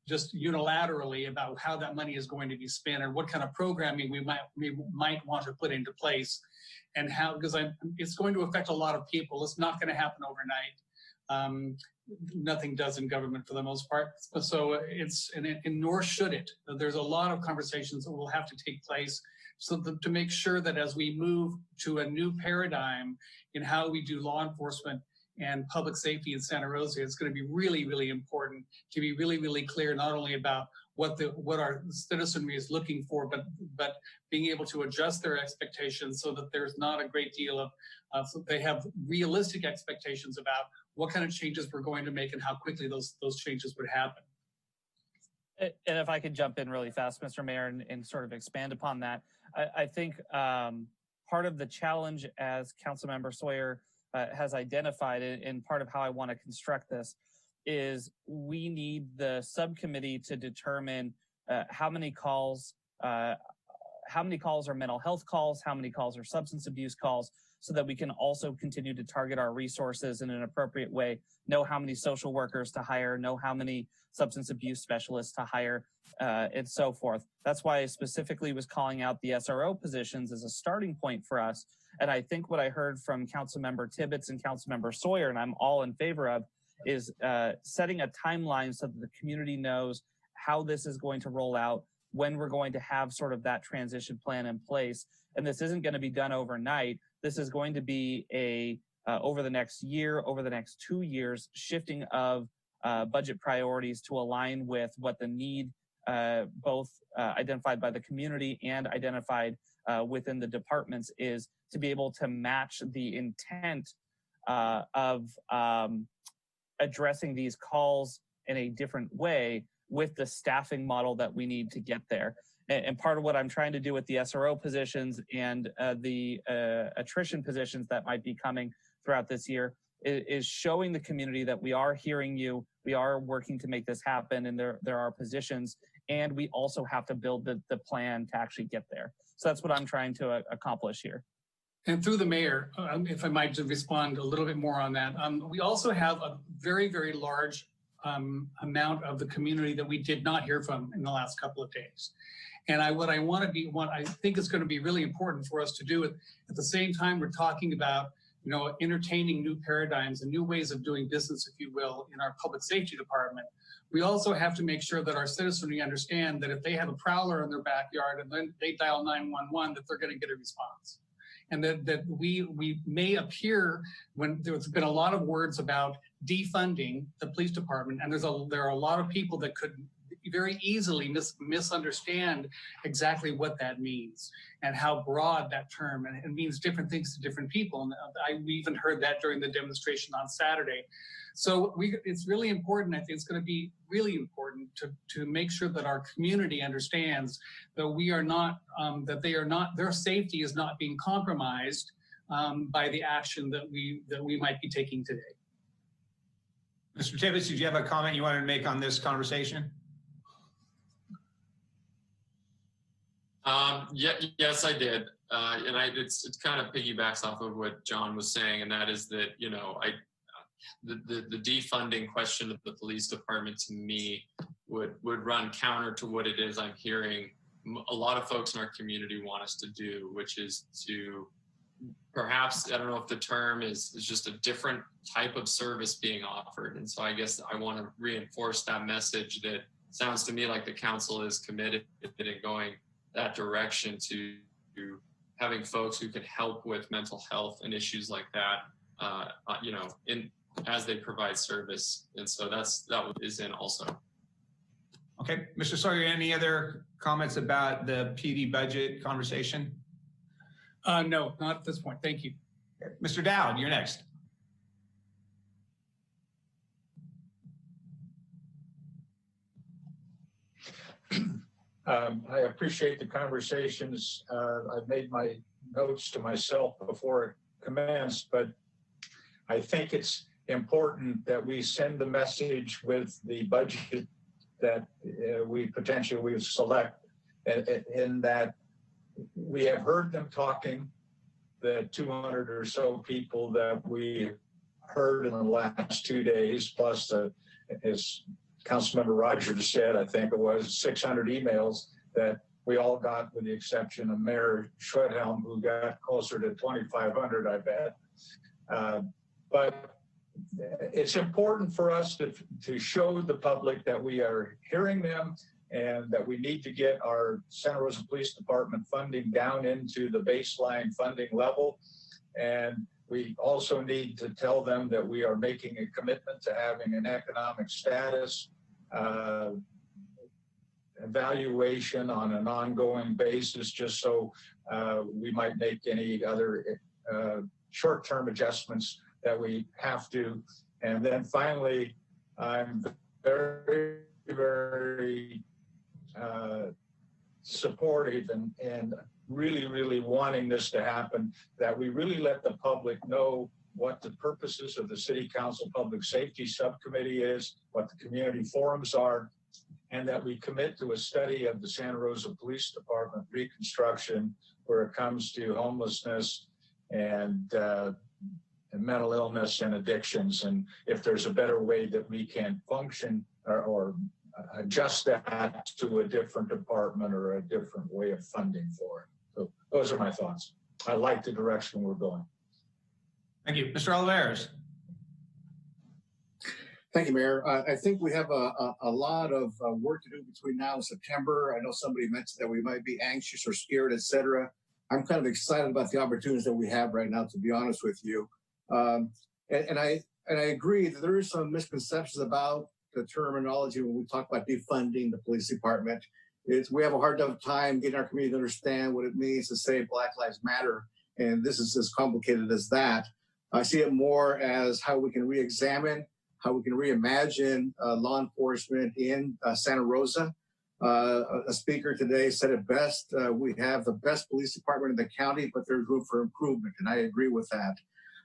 [SPEAKER 12] just unilaterally about how that money is going to be spent or what kind of programming we might want to put into place, and how, because it's going to affect a lot of people. It's not going to happen overnight. Nothing does in government for the most part. So and nor should it. There's a lot of conversations that will have to take place to make sure that as we move to a new paradigm in how we do law enforcement and public safety in Santa Rosa, it's going to be really, really important to be really, really clear, not only about what our citizenry is looking for, but being able to adjust their expectations so that there's not a great deal of so they have realistic expectations about what kind of changes we're going to make and how quickly those changes would happen.
[SPEAKER 19] And if I could jump in really fast, Mr. Mayor, and sort of expand upon that, I think part of the challenge, as Councilmember Sawyer has identified, and part of how I want to construct this, is we need the subcommittee to determine how many calls are mental health calls, how many calls are substance abuse calls, so that we can also continue to target our resources in an appropriate way, know how many social workers to hire, know how many substance abuse specialists to hire, and so forth. That's why I specifically was calling out the SRO positions as a starting point for us. And I think what I heard from Councilmember Tibbetts and Councilmember Sawyer, and I'm all in favor of, is setting a timeline so that the community knows how this is going to roll out, when we're going to have sort of that transition plan in place. And this isn't going to be done overnight. This is going to be over the next year, over the next 2 years, shifting of budget priorities to align with what the need, both identified by the community and identified within the departments, is to be able to match the intent of addressing these calls in a different way with the staffing model that we need to get there. And part of what I'm trying to do with the SRO positions and the attrition positions that might be coming throughout this year is showing the community that we are hearing you, we are working to make this happen, and there are positions, and we also have to build the plan to actually get there. So that's what I'm trying to accomplish here.
[SPEAKER 12] And through the mayor, if I might just respond a little bit more on that, we also have a very, very large amount of the community that we did not hear from in the last couple of days. And what I think is going to be really important for us to do at the same time we're talking about, entertaining new paradigms and new ways of doing business, if you will, in our public safety department. We also have to make sure that our citizenry understand that if they have a prowler in their backyard and then they dial 911, that they're going to get a response. And that we may appear, when there's been a lot of words about defunding the police department, and there are a lot of people that could very easily misunderstand exactly what that means and how broad that term, and it means different things to different people. And we even heard that during the demonstration on Saturday. So it's really important. I think it's going to be really important to make sure that our community understands that we are not, their safety is not being compromised by the action that we might be taking today.
[SPEAKER 26] Mr. Tibbetts, did you have a comment you wanted to make on this conversation?
[SPEAKER 14] Yes, I did. And it kind of piggybacks off of what John was saying, and that is that, you know, the defunding question of the police department to me would run counter to what it is I'm hearing a lot of folks in our community want us to do, which is to perhaps, I don't know if the term is just a different type of service being offered. And so I guess I want to reinforce that message that sounds to me like the council is committed in going that direction to having folks who can help with mental health and issues like that, you know, as they provide service. And so that is in also.
[SPEAKER 26] Okay, Mr. Sawyer, any other comments about the PD budget conversation?
[SPEAKER 12] No, not at this point. Thank you.
[SPEAKER 26] Mr. Dowd, you're next.
[SPEAKER 5] I appreciate the conversations. I've made my notes to myself before it commenced, but I think it's important that we send the message with the budget that we potentially select, in that we have heard them talking, the 200 or so people that we heard in the last 2 days, plus as Councilmember Rogers said, I think it was 600 emails that we all got, with the exception of Mayor Schwedhelm, who got closer to 2,500, I bet. But it's important for us to show the public that we are hearing them and that we need to get our Santa Rosa Police Department funding down into the baseline funding level. And we also need to tell them that we are making a commitment to having an economic status evaluation on an ongoing basis, just so we might make any other short-term adjustments that we have to. And then finally, I'm very, very supportive and really wanting this to happen, that we really let the public know what the purposes of the City Council Public Safety Subcommittee is, what the community forums are, and that we commit to a study of the Santa Rosa Police Department reconstruction where it comes to homelessness and mental illness and addictions, and if there's a better way that we can function or adjust that to a different department or a different way of funding for it. So those are my thoughts. I like the direction we're going.
[SPEAKER 26] Thank you. Mr. Olivares.
[SPEAKER 7] Thank you, Mayor. I think we have a lot of work to do between now and September. I know somebody mentioned that we might be anxious or scared, et cetera. I'm kind of excited about the opportunities that we have right now, to be honest with you. And I agree that there is some misconceptions about the terminology when we talk about defunding the police department. We have a hard time getting our community to understand what it means to say Black Lives Matter, and this is as complicated as that. I see it more as how we can re-examine, how we can reimagine law enforcement in Santa Rosa. A speaker today said it best, we have the best police department in the county, but there's room for improvement, and I agree with that.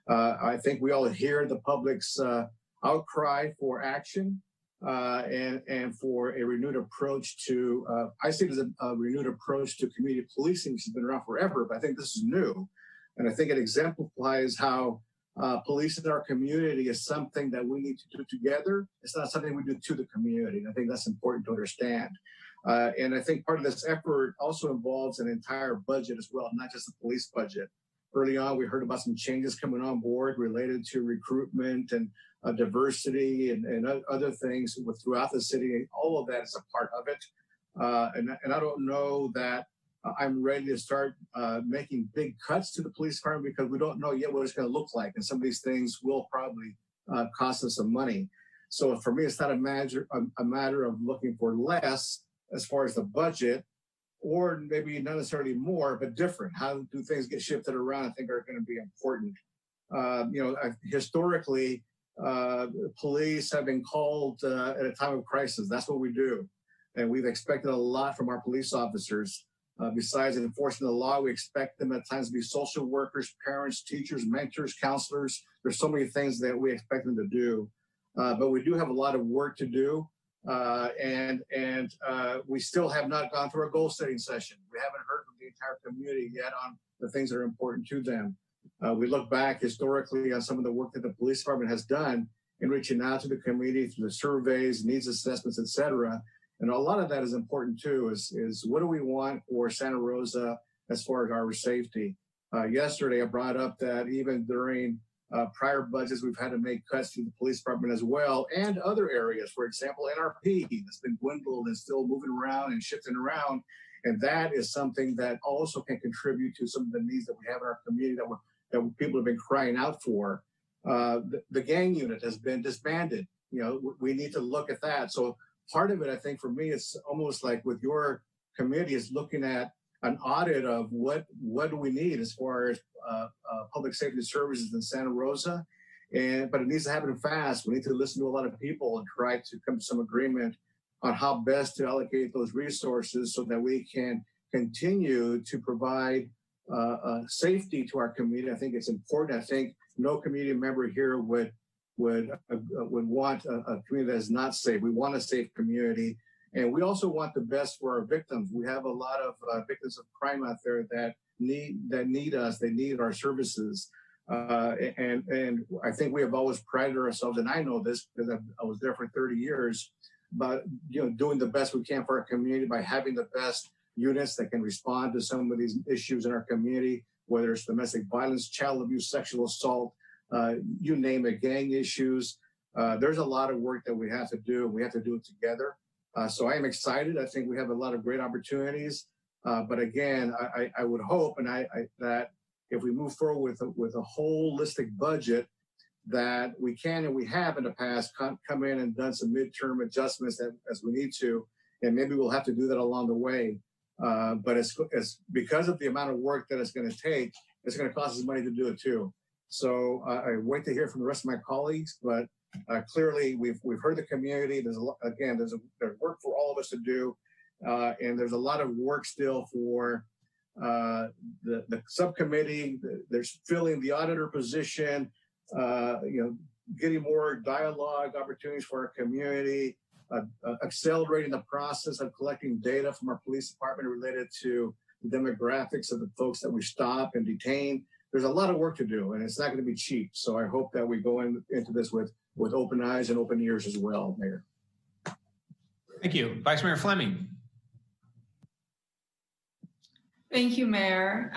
[SPEAKER 7] I think we all hear the public's outcry for action and for a renewed approach to, I see it as a renewed approach to community policing, which has been around forever, but I think this is new. And I think it exemplifies how police in our community is something that we need to do together. It's not something we do to the community. And I think that's important to understand. And I think part of this effort also involves an entire budget as well, not just the police budget. Early on, we heard about some changes coming on board related to recruitment and diversity and other things throughout the city. All of that is a part of it. And I don't know that I'm ready to start making big cuts to the police department because we don't know yet what it's going to look like. And some of these things will probably cost us some money. So for me, it's not a matter of looking for less as far as the budget, or maybe not necessarily more, but different. How do things get shifted around? I think are going to be important. Historically, police have been called at a time of crisis. That's what we do. And we've expected a lot from our police officers. Besides enforcing the law, we expect them at times to be social workers, parents, teachers, mentors, counselors. There's so many things that we expect them to do. But we do have a lot of work to do. And we still have not gone through a goal setting session. We haven't heard from the entire community yet on the things that are important to them. We look back historically on some of the work that the police department has done in reaching out to the community through the surveys, needs assessments, et cetera. And a lot of that is important too, is what do we want for Santa Rosa as far as our safety? Yesterday, I brought up that even during prior budgets, we've had to make cuts to the police department as well, and other areas. For example, NRP has been dwindled and still moving around and shifting around. And that is something that also can contribute to some of the needs that we have in our community that people have been crying out for. The gang unit has been disbanded. We need to look at that. So part of it, I think, for me, it's almost like with your committee is looking at an audit of what do we need as far as public safety services in Santa Rosa, but it needs to happen fast. We need to listen to a lot of people and try to come to some agreement on how best to allocate those resources so that we can continue to provide safety to our community. I think it's important. I think no community member here would want a community that is not safe. We want a safe community. And we also want the best for our victims. We have a lot of victims of crime out there that need us. They need our services. And I think we have always prided ourselves, and I know this because I was there for 30 years, but doing the best we can for our community by having the best units that can respond to some of these issues in our community, whether it's domestic violence, child abuse, sexual assault, you name it, gang issues. There's a lot of work that we have to do. We have to do it together. So I am excited. I think we have a lot of great opportunities. But again, I would hope that if we move forward with a holistic budget, that we can, and we have in the past, come in and done some midterm adjustments as we need to, and maybe we'll have to do that along the way. But it's because of the amount of work that it's going to take, it's going to cost us money to do it too. So I wait to hear from the rest of my colleagues, but clearly we've heard the community. There's work for all of us to do, and there's a lot of work still for the subcommittee. There's filling the auditor position, getting more dialogue opportunities for our community, accelerating the process of collecting data from our police department related to the demographics of the folks that we stop and detain. There's a lot of work to do, and it's not going to be cheap. So I hope that we go into this with open eyes and open ears as well, Mayor.
[SPEAKER 26] Thank you. Vice Mayor Fleming.
[SPEAKER 20] Thank you, Mayor.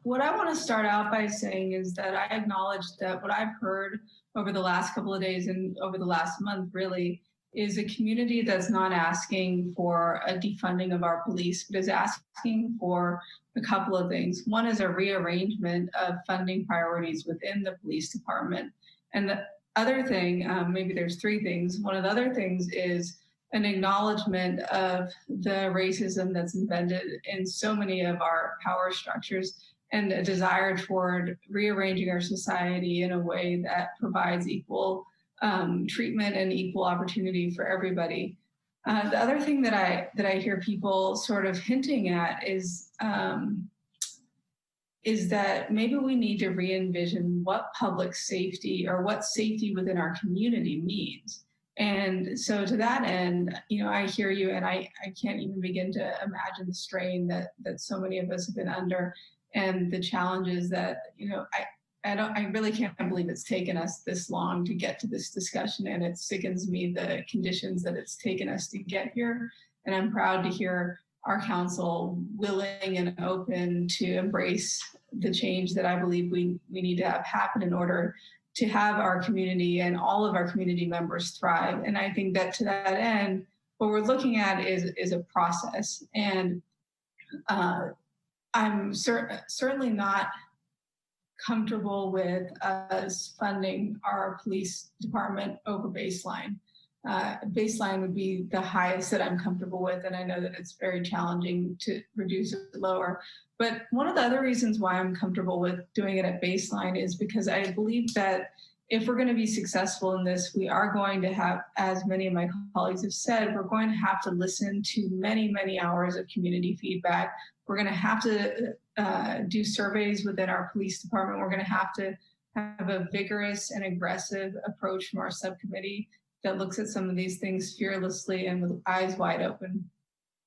[SPEAKER 20] What I want to start out by saying is that I acknowledge that what I've heard over the last couple of days and over the last month really is a community that's not asking for a defunding of our police, but is asking for a couple of things. One is a rearrangement of funding priorities within the police department. And the other thing, maybe there's three things. One of the other things is an acknowledgement of the racism that's embedded in so many of our power structures, and a desire toward rearranging our society in a way that provides equal treatment and equal opportunity for everybody. The other thing that I hear people sort of hinting at is that maybe we need to re-envision what public safety or what safety within our community means. And so to that end, I hear you, and I can't even begin to imagine the strain that so many of us have been under, and the challenges that, I really can't believe it's taken us this long to get to this discussion, and it sickens me the conditions that it's taken us to get here. And I'm proud to hear our council willing and open to embrace the change that I believe we need to have happen in order to have our community and all of our community members thrive. And I think that to that end, what we're looking at is a process. And I'm certainly not comfortable with us funding our police department over baseline. baseline would be the highest that I'm comfortable with, and I know that it's very challenging to reduce it lower. But one of the other reasons why I'm comfortable with doing it at baseline is because I believe that if we're going to be successful in this, we are going to have, as many of my colleagues have said, we're going to have to listen to many, many hours of community feedback. We're going to have to do surveys within our police department. We're going to have a vigorous and aggressive approach from our subcommittee that looks at some of these things fearlessly and with eyes wide open.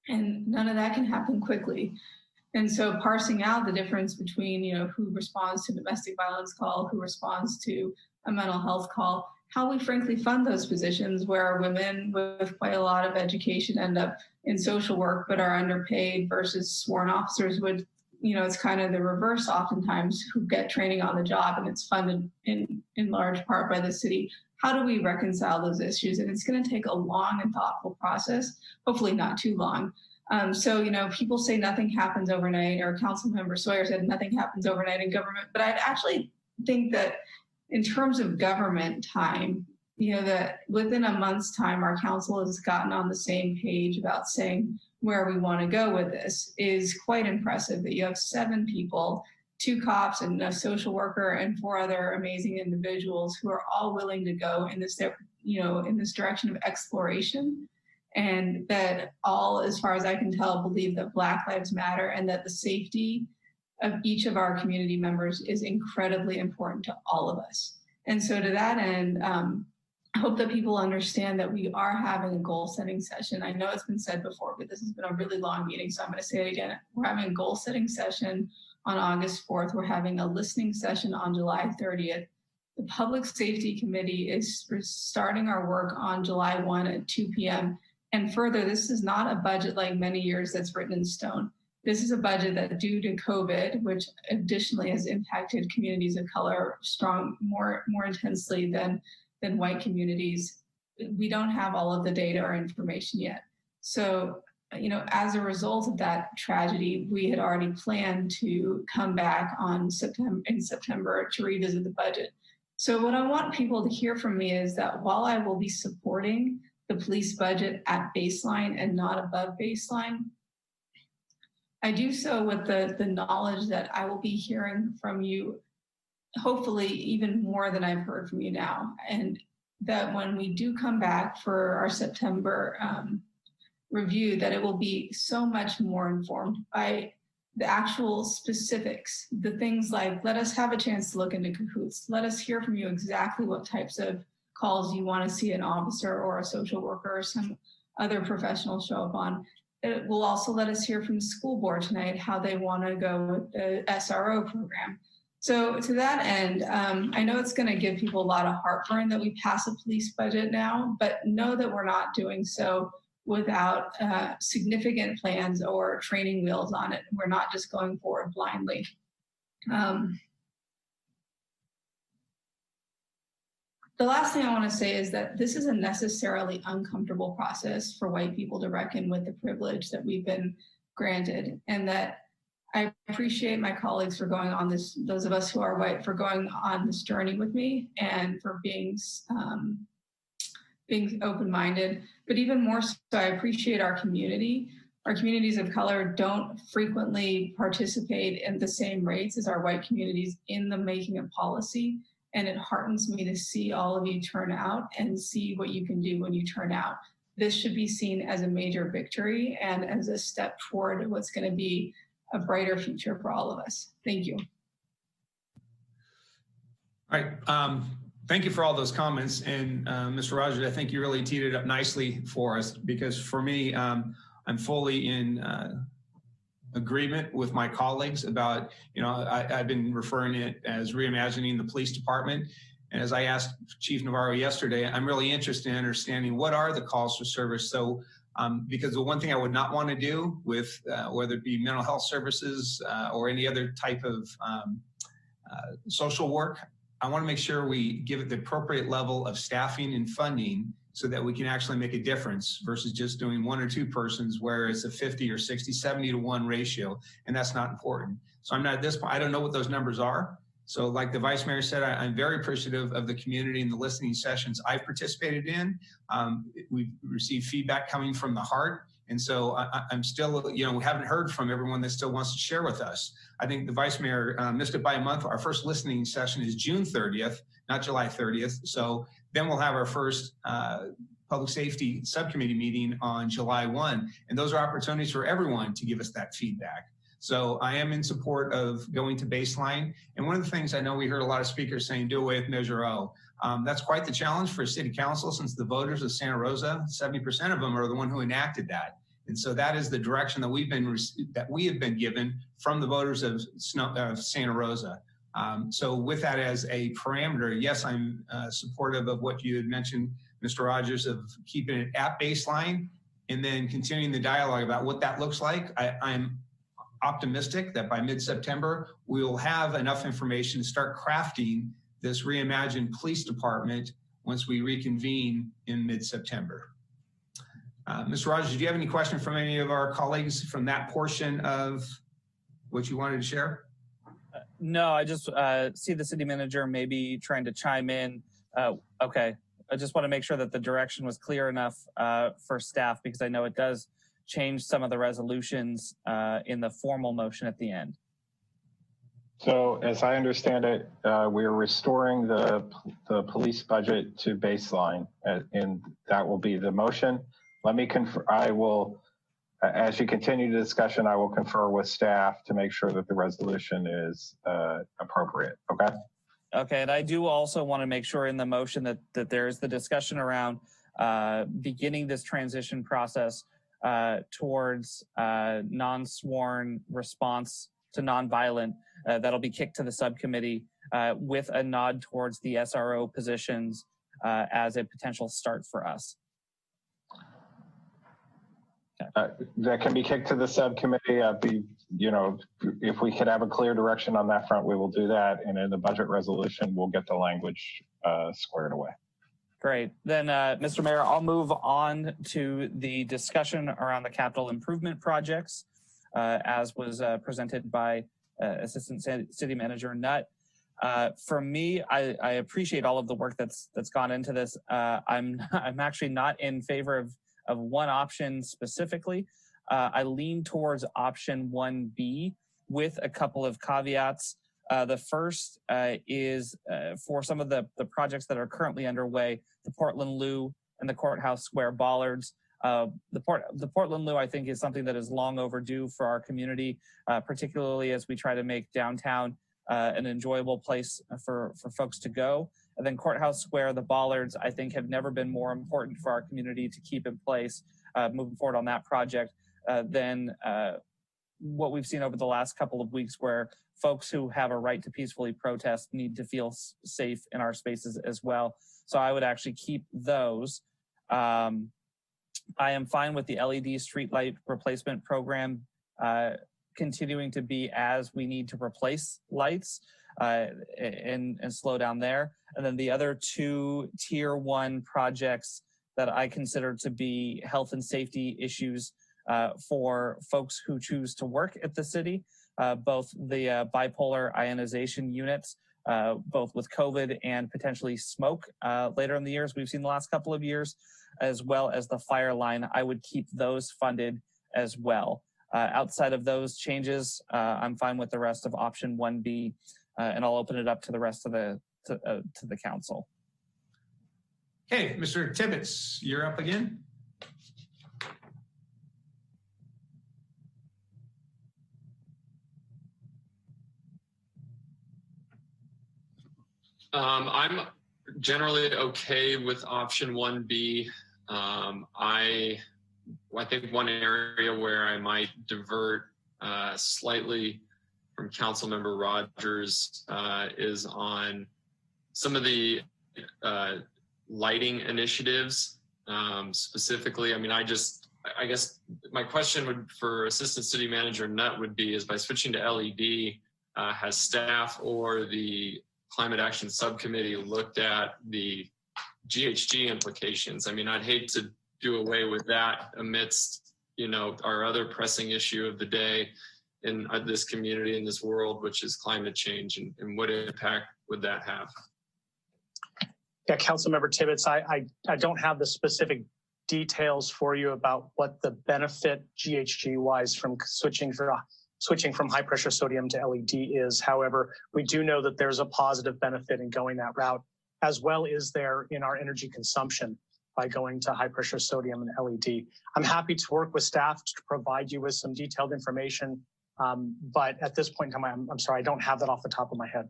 [SPEAKER 20] And none of that can happen quickly. And so parsing out the difference between, who responds to domestic violence call, who responds to a mental health call, how we frankly fund those positions where women with quite a lot of education end up in social work but are underpaid versus sworn officers would, it's kind of the reverse oftentimes, who get training on the job and it's funded in large part by the city. How do we reconcile those issues? And it's going to take a long and thoughtful process, hopefully not too long. So, people say nothing happens overnight, or Councilmember Sawyer said nothing happens overnight in government, but I'd actually think that in terms of government time, that within a month's time, our council has gotten on the same page about saying where we want to go with this is quite impressive. That you have 7 people, 2 cops and a social worker and 4 other amazing individuals who are all willing to go in this, in this direction of exploration. And that all, as far as I can tell, believe that Black Lives Matter and that the safety of each of our community members is incredibly important to all of us. And so to that end, I hope that people understand that we are having a goal setting session. I know it's been said before, but this has been a really long meeting, so I'm going to say it again. We're having a goal setting session on August 4th. We're having a listening session on July 30th. The Public Safety Committee is starting our work on July 1 at 2 p.m. And further, this is not a budget like many years that's written in stone. This is a budget that, due to COVID, which additionally has impacted communities of color more intensely than white communities, we don't have all of the data or information yet. So, as a result of that tragedy, we had already planned to come back in September to revisit the budget. So what I want people to hear from me is that while I will be supporting the police budget at baseline and not above baseline, I do so with the knowledge that I will be hearing from you, hopefully even more than I've heard from you now. And that when we do come back for our September review, that it will be so much more informed by the actual specifics, the things like, let us have a chance to look into cahoots. Let us hear from you exactly what types of calls you want to see an officer or a social worker or some other professional show up on. It will also let us hear from the school board tonight how they want to go with the SRO program. So to that end, I know it's going to give people a lot of heartburn that we pass a police budget now, but know that we're not doing so without significant plans or training wheels on it. We're not just going forward blindly. The last thing I want to say is that this is a necessarily uncomfortable process for white people to reckon with the privilege that we've been granted, and that I appreciate my colleagues for going on this, those of us who are white, for going on this journey with me and for being open-minded. But even more so, I appreciate our community. Our communities of color don't frequently participate in the same rates as our white communities in the making of policy. And it heartens me to see all of you turn out and see what you can do when you turn out. This should be seen as a major victory and as a step toward what's going to be a brighter future for all of us. Thank you.
[SPEAKER 26] All right. Thank you for all those comments. And Mr. Rogers, I think you really teed it up nicely for us, because for me, I'm fully in agreement with my colleagues about, I've been referring to it as reimagining the police department. And as I asked Chief Navarro yesterday, I'm really interested in understanding what are the calls for service. So, because the one thing I would not want to do with whether it be mental health services or any other type of social work, I want to make sure we give it the appropriate level of staffing and funding so that we can actually make a difference versus just doing 1 or 2 persons where it's a 50 or 60, 70 to 1 ratio, and that's not important. So I'm not at this point, I don't know what those numbers are. So like the Vice Mayor said, I'm very appreciative of the community and the listening sessions I've participated in. We've received feedback coming from the heart. And so I'm still, we haven't heard from everyone that still wants to share with us. I think the Vice Mayor missed it by a month. Our first listening session is June 30th, not July 30th. So then we'll have our first Public Safety Subcommittee meeting on July 1. And those are opportunities for everyone to give us that feedback. So I am in support of going to baseline. And one of the things I know we heard a lot of speakers saying, do away with Measure O. That's quite the challenge for City Council, since the voters of Santa Rosa, 70% of them are the one who enacted that. And so that is the direction that we have been given from the voters of Santa Rosa. So with that as a parameter, yes, I'm supportive of what you had mentioned, Mr. Rogers, of keeping it at baseline and then continuing the dialogue about what that looks like. I'm optimistic that by mid-September, we will have enough information to start crafting this reimagined police department once we reconvene in mid-September. Mr. Rogers, do you have any questions from any of our colleagues from that portion of what you wanted to share?
[SPEAKER 19] No, I just see the city manager maybe trying to chime in. Okay, I just want to make sure that the direction was clear enough for staff, because I know it does change some of the resolutions in the formal motion at the end.
[SPEAKER 11] So as I understand it, we're restoring the police budget to baseline, and that will be the motion. Let me confirm, I will, as you continue the discussion, I will confer with staff to make sure that the resolution is appropriate, okay?
[SPEAKER 19] Okay, and I do also want to make sure in the motion that there is the discussion around beginning this transition process towards non-sworn response to nonviolent. That'll be kicked to the subcommittee with a nod towards the SRO positions as a potential start for us.
[SPEAKER 11] That can be kicked to the subcommittee. If we could have a clear direction on that front, we will do that. And in the budget resolution, we'll get the language squared away.
[SPEAKER 19] Great. Then, Mr. Mayor, I'll move on to the discussion around the capital improvement projects as was presented by Assistant City Manager Nutt. For me, I appreciate all of the work that's gone into this. I'm actually not in favor of one option specifically. I lean towards option 1B with a couple of caveats. The first is for some of the projects that are currently underway, the Portland Loo and the Courthouse Square bollards. The Portland Loo, I think, is something that is long overdue for our community, particularly as we try to make downtown an enjoyable place for folks to go. And then Courthouse Square, the bollards, I think, have never been more important for our community to keep in place moving forward on that project than what we've seen over the last couple of weeks, where folks who have a right to peacefully protest need to feel safe in our spaces as well. So I would actually keep those. I am fine with the LED streetlight replacement program continuing to be as we need to replace lights and slow down there. And then the other two tier 1 projects that I consider to be health and safety issues for folks who choose to work at the city, both the bipolar ionization units, both with COVID and potentially smoke later in the years we've seen the last couple of years, as well as the fire line. I would keep those funded as well. Outside of those changes, I'm fine with the rest of option 1B, and I'll open it up to the rest of the council.
[SPEAKER 26] Okay, Mr. Tibbetts, you're up again.
[SPEAKER 14] I'm generally okay with option 1B. I think one area where I might divert slightly from Councilmember Rogers is on some of the lighting initiatives. Specifically, I mean, I guess my question for Assistant City Manager Nutt would be, is by switching to LED, has staff or the Climate Action Subcommittee looked at the GHG implications? I mean, I'd hate to do away with that amidst, our other pressing issue of the day, in this community, in this world, which is climate change, and what impact would that have?
[SPEAKER 15] Yeah, Councilmember Tibbetts, I don't have the specific details for you about what the benefit GHG-wise from switching from high pressure sodium to LED is. However, we do know that there's a positive benefit in going that route, as well as there in our energy consumption by going to high pressure sodium and LED. I'm happy to work with staff to provide you with some detailed information, but at this point in time, I'm sorry, I don't have that off the top of my head.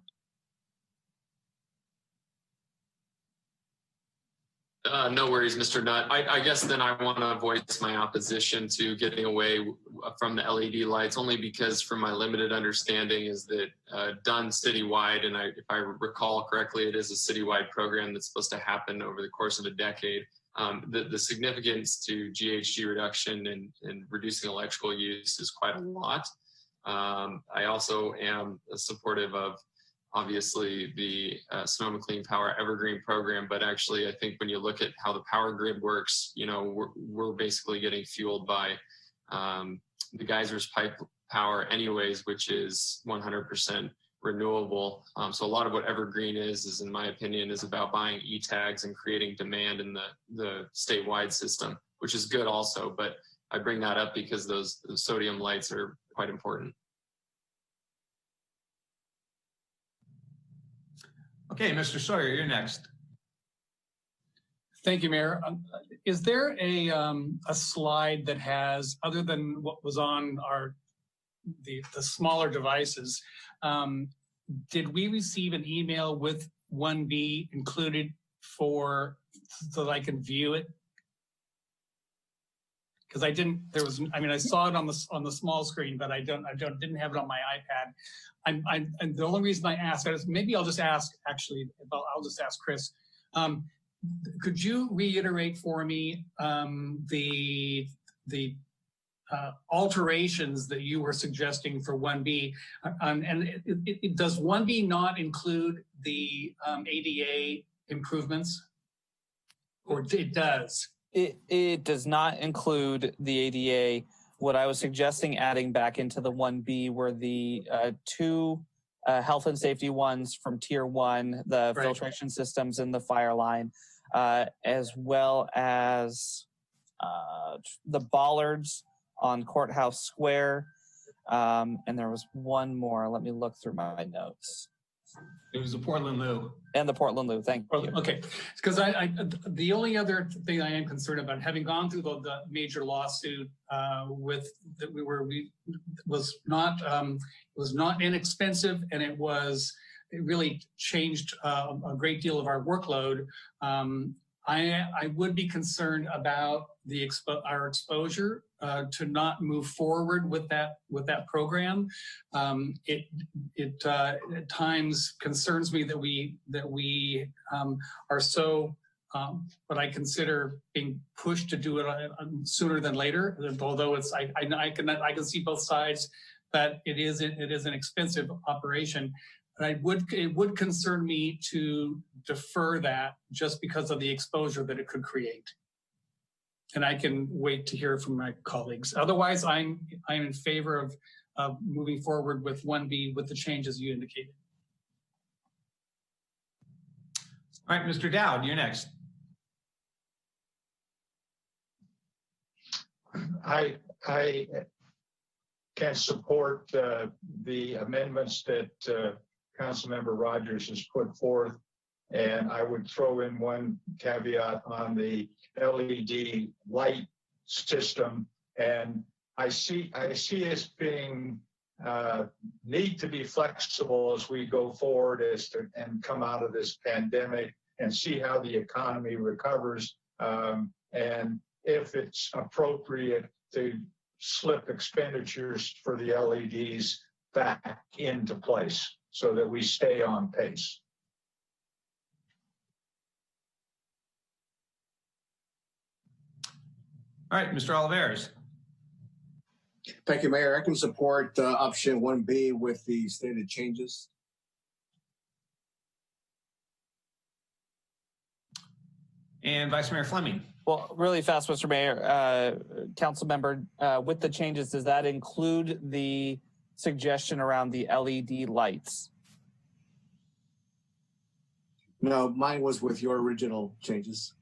[SPEAKER 14] No worries, Mr. Nutt. I guess then I want to voice my opposition to getting away from the LED lights, only because from my limited understanding is that done citywide, and if I recall correctly, it is a citywide program that's supposed to happen over the course of a decade. The significance to GHG reduction and reducing electrical use is quite a lot. I also am supportive of obviously the Sonoma Clean Power Evergreen program, but actually I think when you look at how the power grid works, you know, we're basically getting fueled by the geysers pipe power anyways, which is 100% renewable. So a lot of what Evergreen is in my opinion, is about buying e-tags and creating demand in the statewide system, which is good also, but I bring that up because those sodium lights are quite important.
[SPEAKER 26] Okay, Mr. Sawyer, you're next.
[SPEAKER 12] Thank you, Mayor. Is there a slide that has, other than what was on the smaller devices, did we receive an email with 1B included so that I can view it? Because I didn't. I saw it on the small screen, but didn't have it on my iPad. And the only reason I asked is maybe I'll just ask. Actually, I'll just ask Chris. Could you reiterate for me the alterations that you were suggesting for 1B? Does 1B not include the ADA improvements, or it does?
[SPEAKER 19] It does not include the ADA. What I was suggesting adding back into the 1B were the two health and safety ones from Tier 1, the filtration systems and the fire line, as well as the bollards on Courthouse Square. And there was one more. Let me look through my notes.
[SPEAKER 12] It was the Portland Loo.
[SPEAKER 19] And the Portland Loo, thank you.
[SPEAKER 12] Okay, because the only other thing I am concerned about, having gone through the major lawsuit was not inexpensive, and it really changed a great deal of our workload. I would be concerned about our exposure to not move forward with that program. It at times concerns me that we are so what I consider being pushed to do it sooner than later. Although I can see both sides, but it is an expensive operation. It would concern me to defer that just because of the exposure that it could create. And I can wait to hear from my colleagues. Otherwise, I'm in favor of moving forward with 1B with the changes you indicated.
[SPEAKER 26] All right, Mr. Dowd, you're next.
[SPEAKER 5] I can support the amendments that Councilmember Rogers has put forth, and I would throw in one caveat on the LED light system. And I see us being need to be flexible as we go forward and come out of this pandemic and see how the economy recovers, and if it's appropriate to slip expenditures for the LEDs back into place so that we stay on pace.
[SPEAKER 26] All right, Mr. Olivares.
[SPEAKER 7] Thank you, Mayor. I can support option 1B with the stated changes.
[SPEAKER 26] And Vice Mayor Fleming.
[SPEAKER 19] Well, really fast, Mr. Mayor, Council member, with the changes, does that include the suggestion around the LED lights?
[SPEAKER 7] No, mine was with your original changes.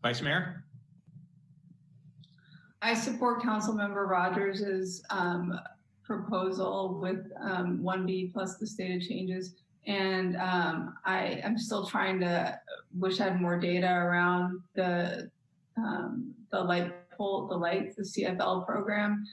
[SPEAKER 26] Vice Mayor?
[SPEAKER 20] I support Councilmember Rogers' proposal with 1B plus the stated changes. And I'm still trying to wish I had more data around the light pole, the CFL program.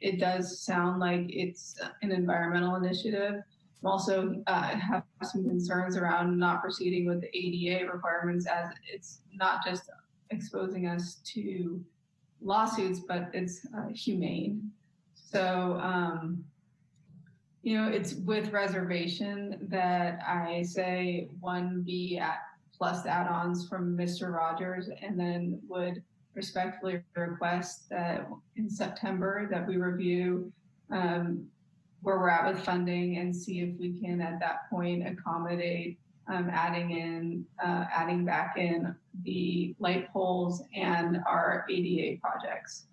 [SPEAKER 20] It does sound like it's an environmental initiative. I'm also have some concerns around not proceeding with the ADA requirements, as it's not just exposing us to lawsuits, but it's humane. So, you know, it's with reservation that I say 1B plus add-ons from Mr. Rogers, and then would respectfully request that in September that we review where we're at with funding and see if we can at that point accommodate adding back in the light poles and our ADA projects.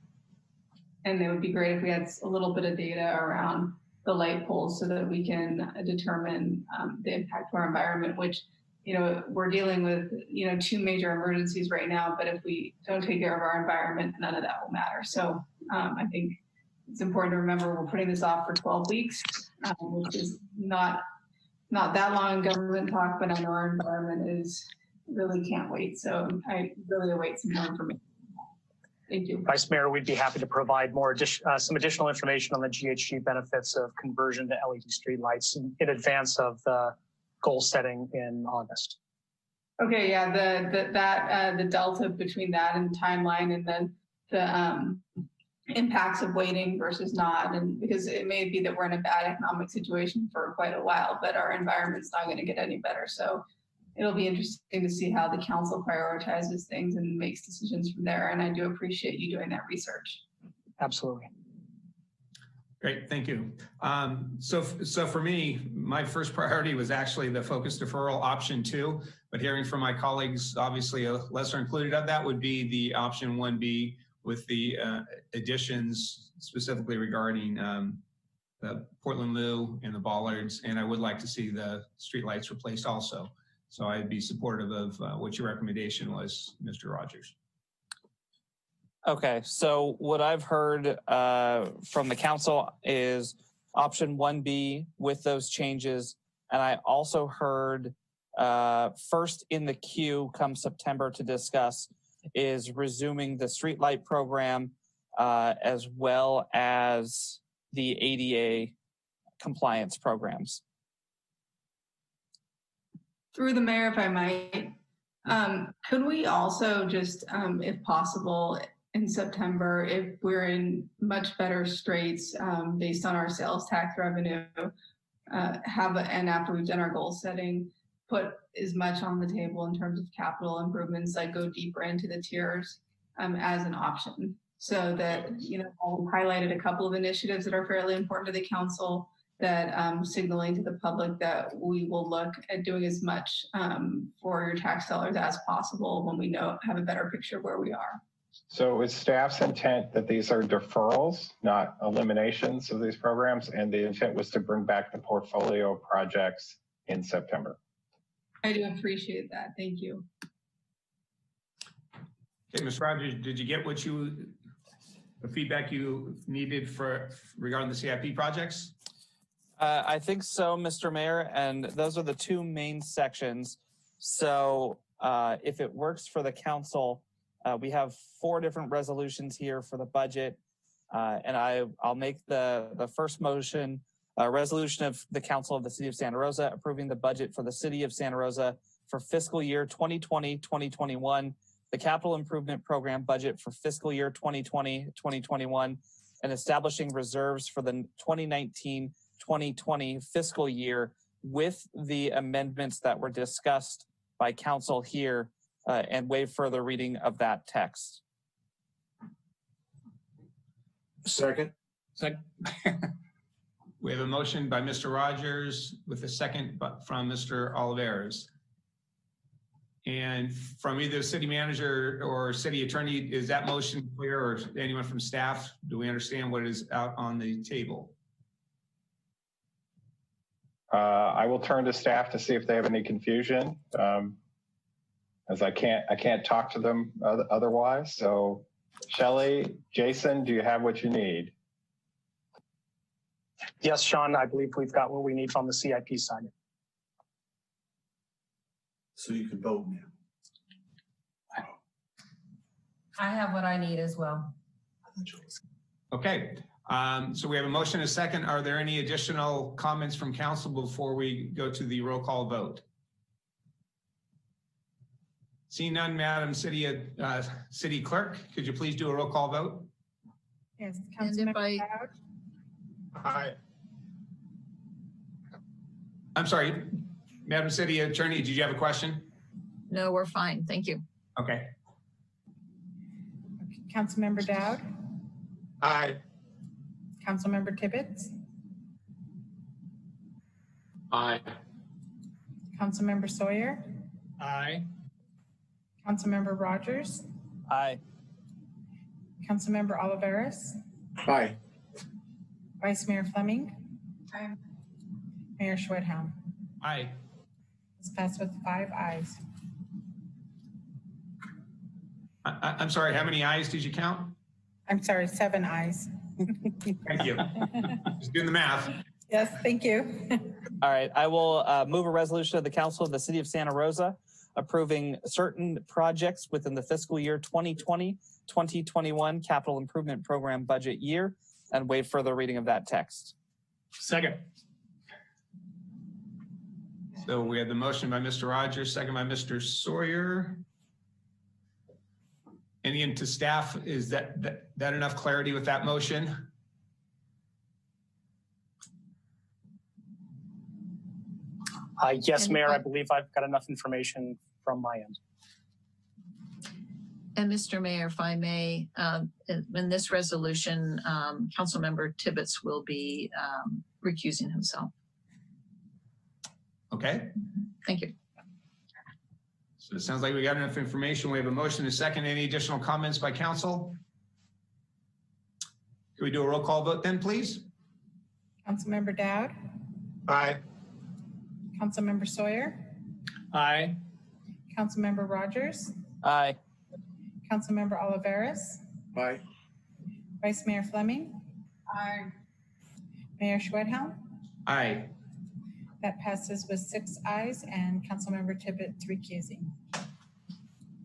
[SPEAKER 20] And it would be great if we had a little bit of data around the light poles so that we can determine the impact to our environment, which, you know, we're dealing with, you know, 2 major emergencies right now, but if we don't take care of our environment, none of that will matter. So I think it's important to remember we're putting this off for 12 weeks, which is not that long in government talk, but I know our environment really can't wait. So I really await some more information. Thank you.
[SPEAKER 15] Vice Mayor, we'd be happy to provide some additional information on the GHG benefits of conversion to LED streetlights in advance of the goal setting in August. Okay, yeah, the delta between that and timeline, and then the impacts of waiting versus not, and because it may be that we're in a bad economic situation for quite a while, but our environment's not going to get any better. So it'll be interesting to see how the council prioritizes things and makes decisions from there. And I do appreciate you doing that research. Absolutely.
[SPEAKER 26] Great, thank you. So for me, my first priority was actually the focus deferral option 2, but hearing from my colleagues, obviously a lesser included of that would be the option 1B with the additions specifically regarding the Portland Loo and the bollards, and I would like to see the streetlights replaced also. So I'd be supportive of what your recommendation was, Mr. Rogers.
[SPEAKER 19] Okay, so what I've heard from the council is option 1B with those changes. And I also heard first in the queue come September to discuss is resuming the streetlight program as well as the ADA compliance programs.
[SPEAKER 20] Through the mayor, if I might, could we also just, if possible, in September, if we're in much better straits based on our sales tax revenue, and after we've done our goal setting, put as much on the table in terms of capital improvements, like go deeper into the tiers as an option, so that, you know, I've highlighted a couple of initiatives that are fairly important to the council, that signaling to the public that we will look at doing as much for your tax dollars as possible when we have a better picture of where we are.
[SPEAKER 11] So it's staff's intent that these are deferrals, not eliminations of these programs, and the intent was to bring back the portfolio projects in September.
[SPEAKER 20] I do appreciate that. Thank you.
[SPEAKER 26] Okay, Ms. Rogers, did you get the feedback you needed regarding the CIP projects?
[SPEAKER 19] I think so, Mr. Mayor, and those are the 2 main sections. So if it works for the council, we have 4 different resolutions here for the budget, and I'll make the first motion, resolution of the Council of the City of Santa Rosa approving the budget for the City of Santa Rosa for fiscal year 2020-2021, the Capital Improvement Program budget for fiscal year 2020-2021, and establishing reserves for the 2019-2020 fiscal year with the amendments that were discussed by council here, and waive further reading of that text.
[SPEAKER 7] Second.
[SPEAKER 26] We have a motion by Mr. Rogers with a second from Mr. Oliveras. And from either city manager or city attorney, is that motion clear, or anyone from staff? Do we understand what is out on the table?
[SPEAKER 11] I will turn to staff to see if they have any confusion, as I can't talk to them otherwise. So, Shelley, Jason, do you have what you need?
[SPEAKER 15] Yes, Sean, I believe we've got what we need from the CIP side.
[SPEAKER 7] So you can vote now.
[SPEAKER 17] I have what I need as well.
[SPEAKER 26] Okay, so we have a motion and a second. Are there any additional comments from council before we go to the roll call vote? Seeing none, Madam City Clerk, could you please do a roll call vote?
[SPEAKER 4] Yes, Councilmember Dowd.
[SPEAKER 26] Aye. I'm sorry, Madam City Attorney, did you have a question?
[SPEAKER 8] No, we're fine. Thank you.
[SPEAKER 26] Okay.
[SPEAKER 4] Councilmember Dowd.
[SPEAKER 26] Aye.
[SPEAKER 4] Councilmember Tibbetts.
[SPEAKER 14] Aye.
[SPEAKER 4] Councilmember Sawyer.
[SPEAKER 12] Aye.
[SPEAKER 4] Councilmember Rogers.
[SPEAKER 19] Aye.
[SPEAKER 4] Councilmember Oliveris.
[SPEAKER 7] Aye.
[SPEAKER 4] Vice Mayor Fleming.
[SPEAKER 20] Aye.
[SPEAKER 4] Mayor Schwedhelm.
[SPEAKER 26] Aye.
[SPEAKER 4] It's passed with 5 ayes.
[SPEAKER 26] I'm sorry, how many ayes did you count?
[SPEAKER 4] I'm sorry, 7 ayes.
[SPEAKER 26] Thank you. Just doing the math.
[SPEAKER 4] Yes, thank you.
[SPEAKER 19] All right, I will move a resolution of the Council of the City of Santa Rosa approving certain projects within the fiscal year 2020-2021 Capital Improvement Program budget year and waive further reading of that text.
[SPEAKER 12] Second.
[SPEAKER 26] So we have the motion by Mr. Rogers, second by Mr. Sawyer. Any into staff, is that enough clarity with that motion?
[SPEAKER 15] Yes, Mayor, I believe I've got enough information from my end.
[SPEAKER 8] And Mr. Mayor, if I may, in this resolution, Councilmember Tibbetts will be recusing himself.
[SPEAKER 26] Okay.
[SPEAKER 8] Thank you.
[SPEAKER 26] So it sounds like we got enough information. We have a motion and a second. Any additional comments by council? Can we do a roll call vote then, please?
[SPEAKER 4] Councilmember Dowd.
[SPEAKER 26] Aye.
[SPEAKER 4] Councilmember Sawyer.
[SPEAKER 12] Aye.
[SPEAKER 4] Councilmember Rogers.
[SPEAKER 19] Aye.
[SPEAKER 4] Councilmember Oliveris.
[SPEAKER 7] Aye.
[SPEAKER 4] Vice Mayor Fleming.
[SPEAKER 20] Aye.
[SPEAKER 4] Mayor Schwedhelm.
[SPEAKER 26] Aye.
[SPEAKER 4] That passes with 6 ayes and Councilmember Tibbetts recusing.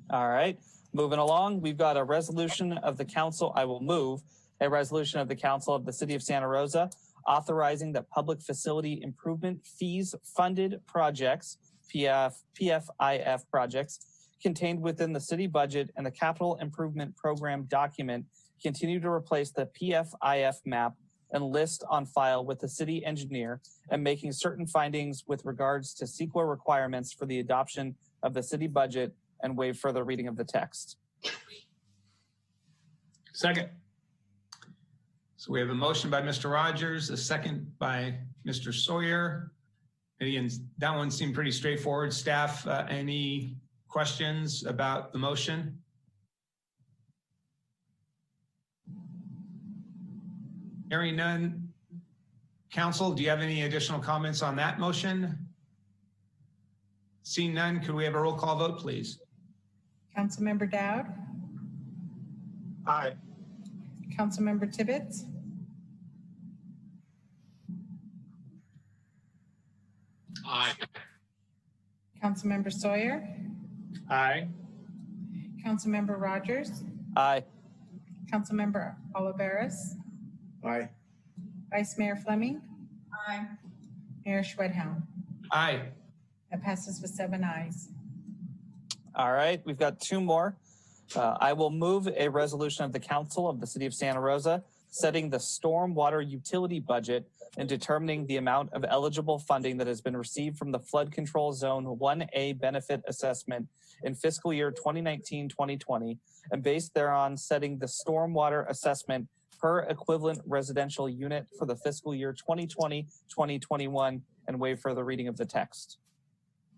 [SPEAKER 19] All right, moving along, we've got a resolution of the council. I will move a resolution of the Council of the City of Santa Rosa authorizing that public facility improvement fees funded projects, PFIF projects, contained within the city budget and the Capital Improvement Program document continue to replace the PFIF map and list on file with the city engineer and making certain findings with regards to CEQA requirements for the adoption of the city budget and waive further reading of the text.
[SPEAKER 12] Second.
[SPEAKER 26] So we have a motion by Mr. Rogers, a second by Mr. Sawyer. And that one seemed pretty straightforward. Staff, any questions about the motion? Hearing none. Council, do you have any additional comments on that motion? Seeing none, could we have a roll call vote, please?
[SPEAKER 4] Councilmember Dowd.
[SPEAKER 26] Aye.
[SPEAKER 4] Councilmember Tibbetts.
[SPEAKER 14] Aye.
[SPEAKER 4] Councilmember Sawyer.
[SPEAKER 12] Aye.
[SPEAKER 4] Councilmember Rogers.
[SPEAKER 19] Aye.
[SPEAKER 4] Councilmember Oliveris.
[SPEAKER 7] Aye.
[SPEAKER 4] Vice Mayor Fleming.
[SPEAKER 20] Aye.
[SPEAKER 4] Mayor Schwedhelm.
[SPEAKER 26] Aye.
[SPEAKER 4] That passes with 7 ayes.
[SPEAKER 19] All right, we've got 2 more. I will move a resolution of the Council of the City of Santa Rosa setting the stormwater utility budget and determining the amount of eligible funding that has been received from the Flood Control Zone 1A benefit assessment in fiscal year 2019-2020, and based thereon setting the stormwater assessment per equivalent residential unit for the fiscal year 2020-2021 and waive further reading of the text.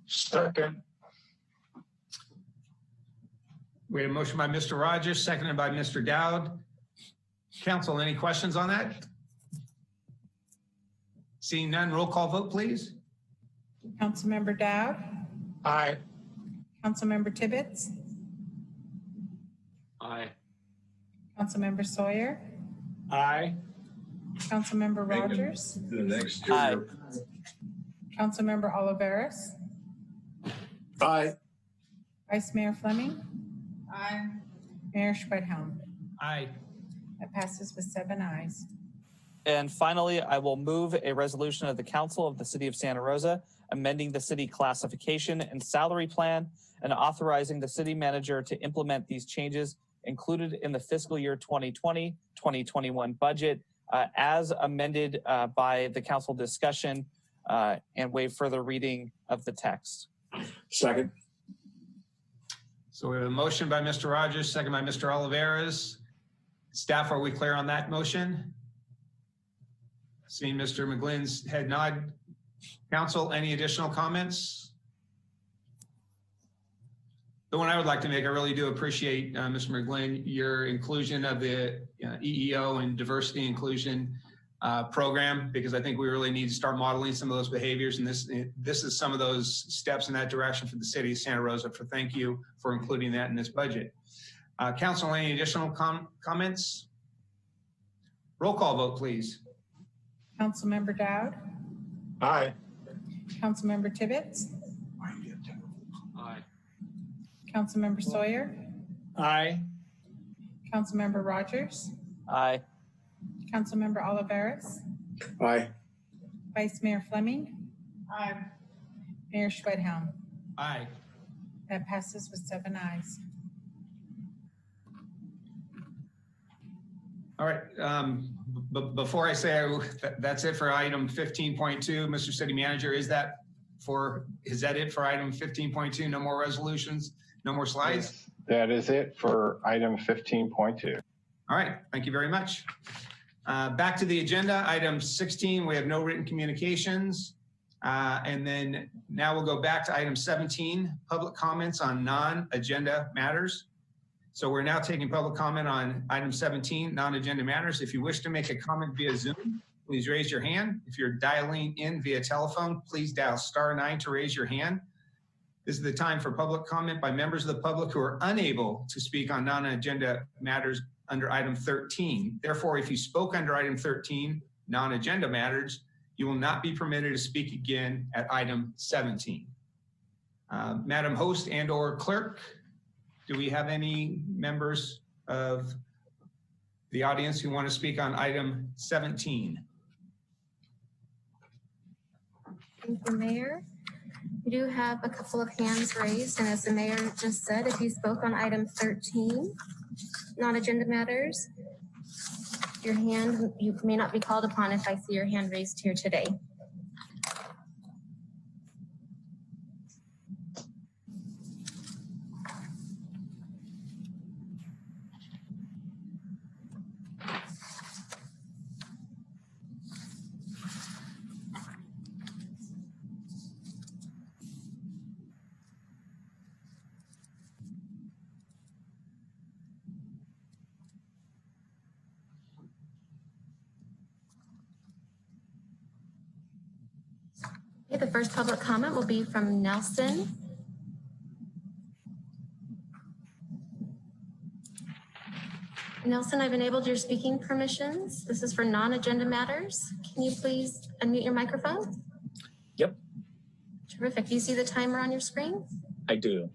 [SPEAKER 5] Second.
[SPEAKER 26] We have a motion by Mr. Rogers, seconded by Mr. Dowd. Council, any questions on that? Seeing none, roll call vote, please.
[SPEAKER 4] Councilmember Dowd,
[SPEAKER 5] Aye.
[SPEAKER 4] Councilmember Tibbetts,
[SPEAKER 14] Aye.
[SPEAKER 4] Councilmember Sawyer,
[SPEAKER 5] Aye.
[SPEAKER 4] Councilmember Rogers,
[SPEAKER 7] The next
[SPEAKER 19] Aye.
[SPEAKER 4] Councilmember Oliveris,
[SPEAKER 7] Aye.
[SPEAKER 4] Vice Mayor Fleming,
[SPEAKER 20] Aye.
[SPEAKER 4] Mayor Schwedhelm.
[SPEAKER 26] Aye.
[SPEAKER 4] That passes with 7 ayes.
[SPEAKER 19] And finally, I will move a resolution of the Council of the City of Santa Rosa, amending the city classification and salary plan and authorizing the city manager to implement these changes included in the fiscal year 2020-2021 budget as amended by the council discussion and waive further reading of the text.
[SPEAKER 7] Second.
[SPEAKER 26] So we have a motion by Mr. Rogers, second by Mr. Oliveris. Staff, are we clear on that motion? Seeing Mr. McGlynn's head nod. Council, any additional comments? The one I would like to make, I really do appreciate, Mr. McGlynn, your inclusion of the EEO and diversity inclusion program, because I think we really need to start modeling some of those behaviors. And this is some of those steps in that direction for the city of Santa Rosa. Thank you for including that in this budget. Council, any additional comments? Roll call vote, please.
[SPEAKER 4] Councilmember Dowd,
[SPEAKER 5] Aye.
[SPEAKER 4] Councilmember Tibbetts,
[SPEAKER 14] Aye.
[SPEAKER 4] Councilmember Sawyer,
[SPEAKER 5] Aye.
[SPEAKER 4] Councilmember Rogers,
[SPEAKER 19] Aye.
[SPEAKER 4] Councilmember Oliveris,
[SPEAKER 7] Aye.
[SPEAKER 4] Vice Mayor Fleming,
[SPEAKER 20] Aye.
[SPEAKER 4] Mayor Schwedhelm.
[SPEAKER 26] Aye.
[SPEAKER 4] That passes with 7 ayes.
[SPEAKER 26] All right. Before I say that's it for item 15.2, Mr. City Manager, is that it for item 15.2? No more resolutions, no more slides?
[SPEAKER 11] Yes, that is it for item 15.2.
[SPEAKER 26] All right, thank you very much. Back to the agenda, item 16, we have no written communications. And then now we'll go back to item 17, public comments on non-agenda matters. So we're now taking public comment on item 17, non-agenda matters. If you wish to make a comment via Zoom, please raise your hand. If you're dialing in via telephone, please dial *9 to raise your hand. This is the time for public comment by members of the public who are unable to speak on non-agenda matters under item 13. Therefore, if you spoke under item 13, non-agenda matters, you will not be permitted to speak again at item 17. Madam Host and/or Clerk, do we have any members of the audience who want to speak on item 17?
[SPEAKER 18] Thank you, Mayor. We do have a couple of hands raised, and as the mayor just said, if you spoke on item 13, non-agenda matters, your hand, you may not be called upon if I see your hand raised here today. Okay, the first public comment will be from Nelson. Nelson, I've enabled your speaking permissions. This is for non-agenda matters. Can you please unmute your microphone?
[SPEAKER 9] Yep.
[SPEAKER 18] Terrific. Do you see the timer on your screen?
[SPEAKER 9] I do.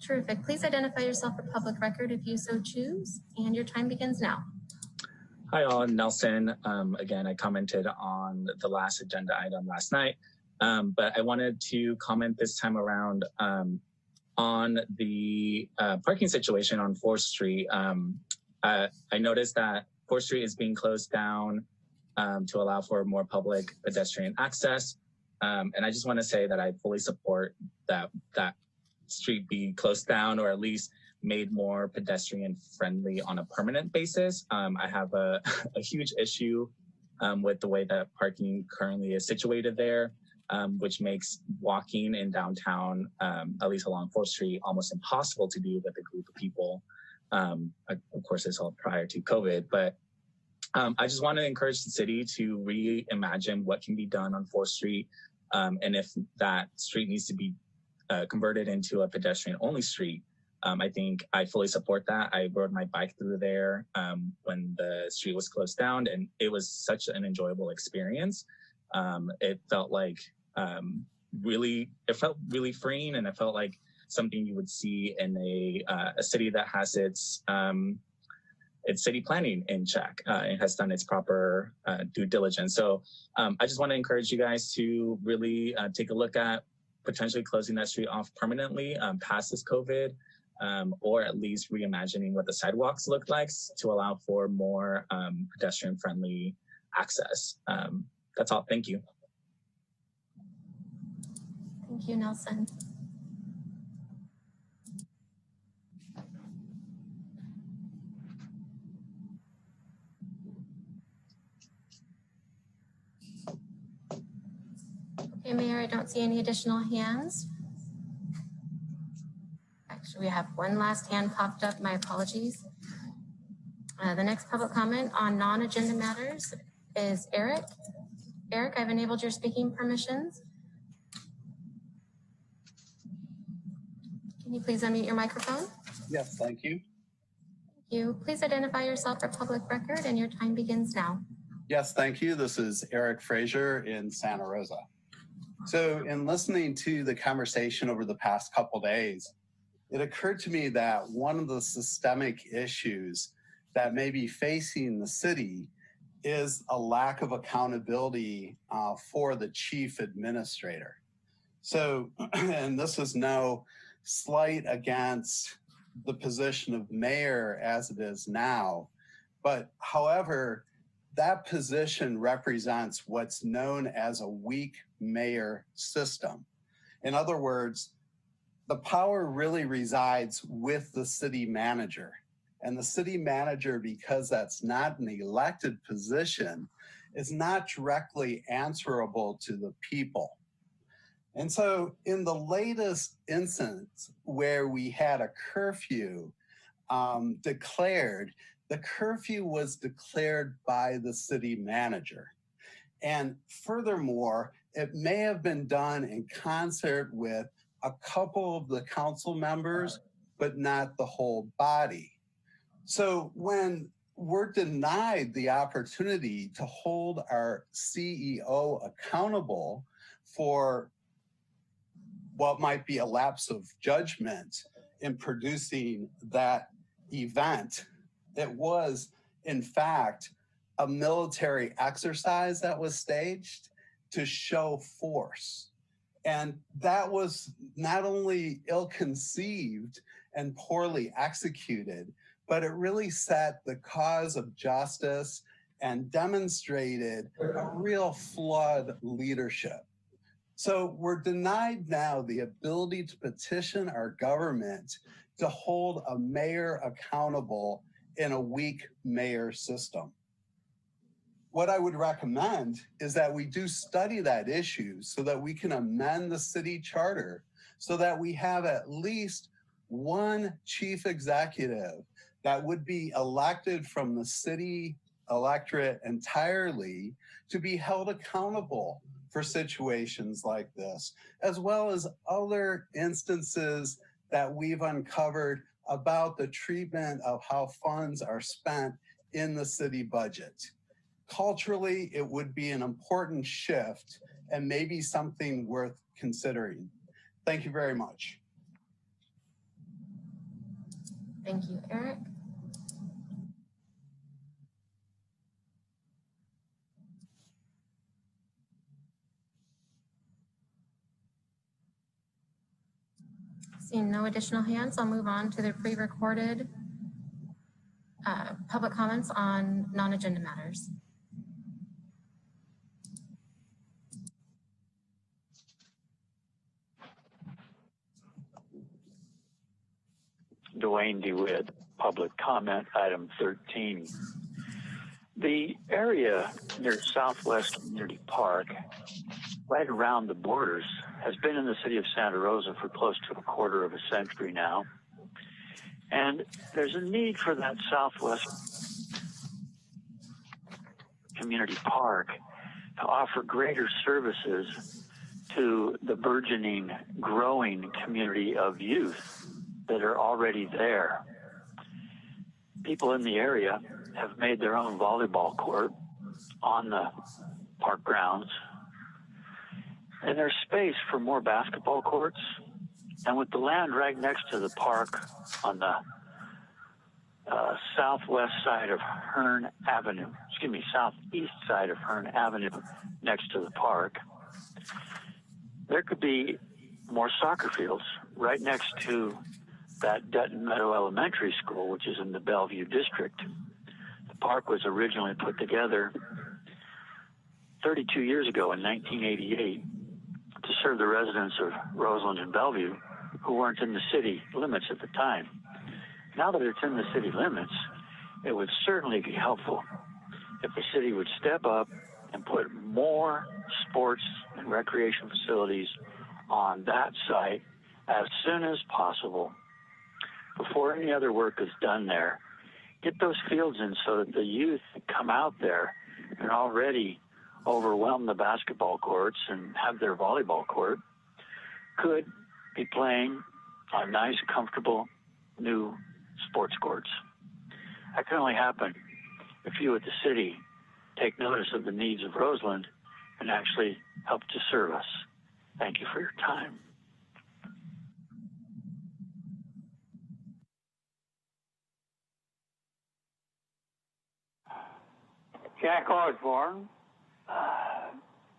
[SPEAKER 18] Terrific. Please identify yourself for public record if you so choose, and your time begins now.
[SPEAKER 9] Hi all, Nelson. Again, I commented on the last agenda item last night, but I wanted to comment this time around on the parking situation on 4th Street. I noticed that 4th Street is being closed down to allow for more public pedestrian access. And I just want to say that I fully support that street be closed down, or at least made more pedestrian friendly on a permanent basis. I have a huge issue with the way that parking currently is situated there. which makes walking in downtown, at least along 4th Street, almost impossible to do with a group of people. Of course, it's all prior to COVID, but I just want to encourage the city to reimagine what can be done on 4th Street. And if that street needs to be converted into a pedestrian-only street, I think I fully support that. I rode my bike through there when the street was closed down, and it was such an enjoyable experience. It felt like it felt really freeing, and it felt like something you would see in a city that has its city planning in check. It has done its proper due diligence. So I just want to encourage you guys to really take a look at potentially closing that street off permanently past this COVID, or at least reimagining what the sidewalks look like to allow for more pedestrian-friendly access. That's all. Thank you.
[SPEAKER 18] Thank you, Nelson. Okay, Mayor, I don't see any additional hands. Actually, we have one last hand popped up. My apologies. The next public comment on non-agenda matters is Eric. Eric, I've enabled your speaking permissions. Can you please unmute your microphone?
[SPEAKER 1] Yes, thank you.
[SPEAKER 18] Thank you. Please identify yourself for public record, and your time begins now.
[SPEAKER 1] Yes, thank you. This is Eric Frazier in Santa Rosa. So in listening to the conversation over the past couple days, it occurred to me that one of the systemic issues that may be facing the city is a lack of accountability for the chief administrator. So, and this is no slight against the position of mayor as it is now, but however, that position represents what's known as a weak mayor system. In other words, the power really resides with the city manager. And the city manager, because that's not an elected position, is not directly answerable to the people. And so in the latest instance where we had a curfew declared, the curfew was declared by the city manager. And furthermore, it may have been done in concert with a couple of the council members, but not the whole body. So when we're denied the opportunity to hold our CEO accountable for what might be a lapse of judgment in producing that event, it was, in fact, a military exercise that was staged to show force. And that was not only ill-conceived and poorly executed, but it really set the cause of justice and demonstrated a real flawed leadership. So we're denied now the ability to petition our government to hold a mayor accountable in a weak mayor system. What I would recommend is that we do study that issue so that we can amend the city charter so that we have at least one chief executive that would be elected from the city electorate entirely to be held accountable for situations like this, as well as other instances that we've uncovered about the treatment of how funds are spent in the city budget. Culturally, it would be an important shift and maybe something worth considering. Thank you very much.
[SPEAKER 18] Thank you, Eric. Seeing no additional hands, I'll move on to the pre-recorded public comments on non-agenda matters.
[SPEAKER 16] Dwayne DeWitt, public comment, item 13. The area near Southwest Community Park right around the borders has been in the city of Santa Rosa for close to a quarter of a century now. And there's a need for that Southwest Community Park to offer greater services to the burgeoning, growing community of youth that are already there. People in the area have made their own volleyball court on the park grounds. And there's space for more basketball courts. And with the land right next to the park on the southwest side of Hearn Avenue, southeast side of Hearn Avenue next to the park, there could be more soccer fields right next to that Dutton Meadow Elementary School, which is in the Bellevue district. The park was originally put together 32 years ago in 1988 to serve the residents of Roseland and Bellevue who weren't in the city limits at the time. Now that it's in the city limits, it would certainly be helpful if the city would step up and put more sports and recreation facilities on that site as soon as possible before any other work is done there. Get those fields in so that the youth that come out there and already overwhelm the basketball courts and have their volleyball court could be playing on nice, comfortable, new sports courts. That can only happen if you at the city take notice of the needs of Roseland and actually help to serve us. Thank you for your time.
[SPEAKER 2] Jack Osborne.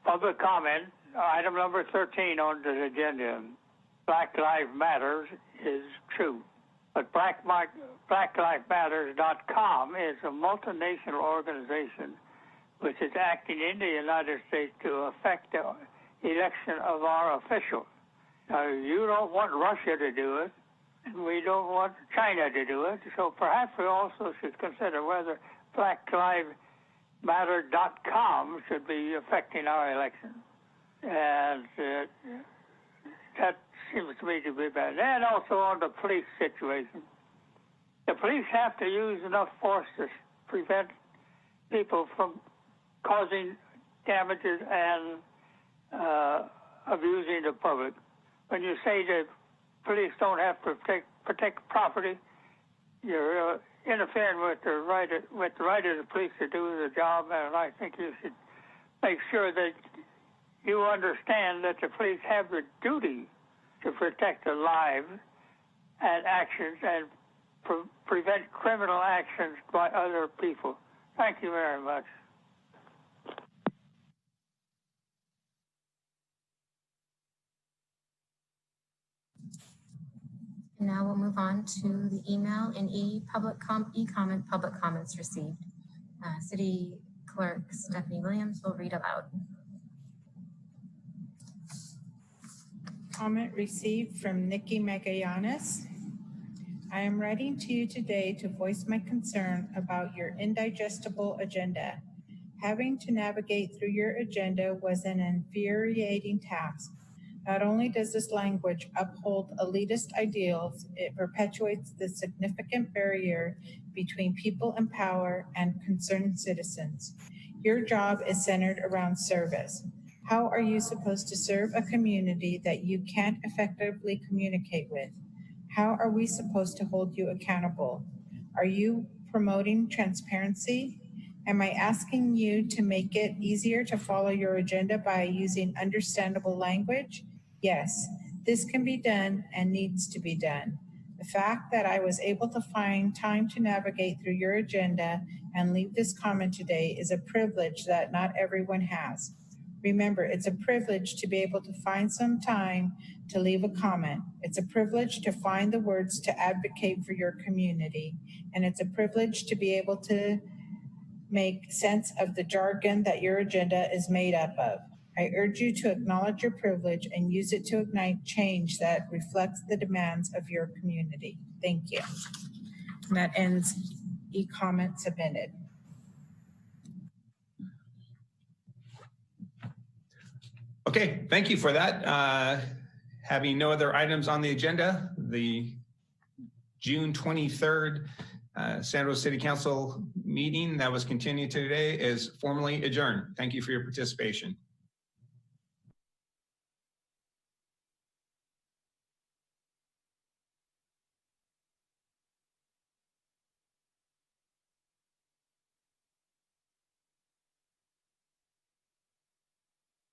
[SPEAKER 2] Public comment, item number 13 on the agenda. Black Lives Matter is true. But BlackLivesMatters.com is a multinational organization which is acting in the United States to affect the election of our officials. Now, you don't want Russia to do it, and we don't want China to do it, so perhaps we also should consider whether BlackLivesMatter.com should be affecting our election. And that seems to me to be bad. And also on the police situation. The police have to use enough force to prevent people from causing damages and abusing the public. When you say that police don't have to protect property, you're interfering with the right of the police to do the job, and I think you should make sure that you understand that the police have the duty to protect the lives and actions and prevent criminal actions by other people. Thank you very much.
[SPEAKER 18] And now we'll move on to the email and e-comment public comments received. City Clerk Stephanie Williams will read aloud.
[SPEAKER 4] Comment received from Nikki Magallanes. I am writing to you today to voice my concern about your indigestible agenda. Having to navigate through your agenda was an infuriating task. Not only does this language uphold elitist ideals, it perpetuates the significant barrier between people in power and concerned citizens. Your job is centered around service. How are you supposed to serve a community that you can't effectively communicate with? How are we supposed to hold you accountable? Are you promoting transparency? Am I asking you to make it easier to follow your agenda by using understandable language? Yes, this can be done and needs to be done. The fact that I was able to find time to navigate through your agenda and leave this comment today is a privilege that not everyone has. Remember, it's a privilege to be able to find some time to leave a comment. It's a privilege to find the words to advocate for your community. And it's a privilege to be able to make sense of the jargon that your agenda is made up of. I urge you to acknowledge your privilege and use it to ignite change that reflects the demands of your community. Thank you. And that ends e-comment submitted.
[SPEAKER 3] Okay.
[SPEAKER 26] Okay, thank you for that. Having no other items on the agenda, the June 23rd Santa Rosa City Council meeting that was continued today is formally adjourned. Thank you for your participation.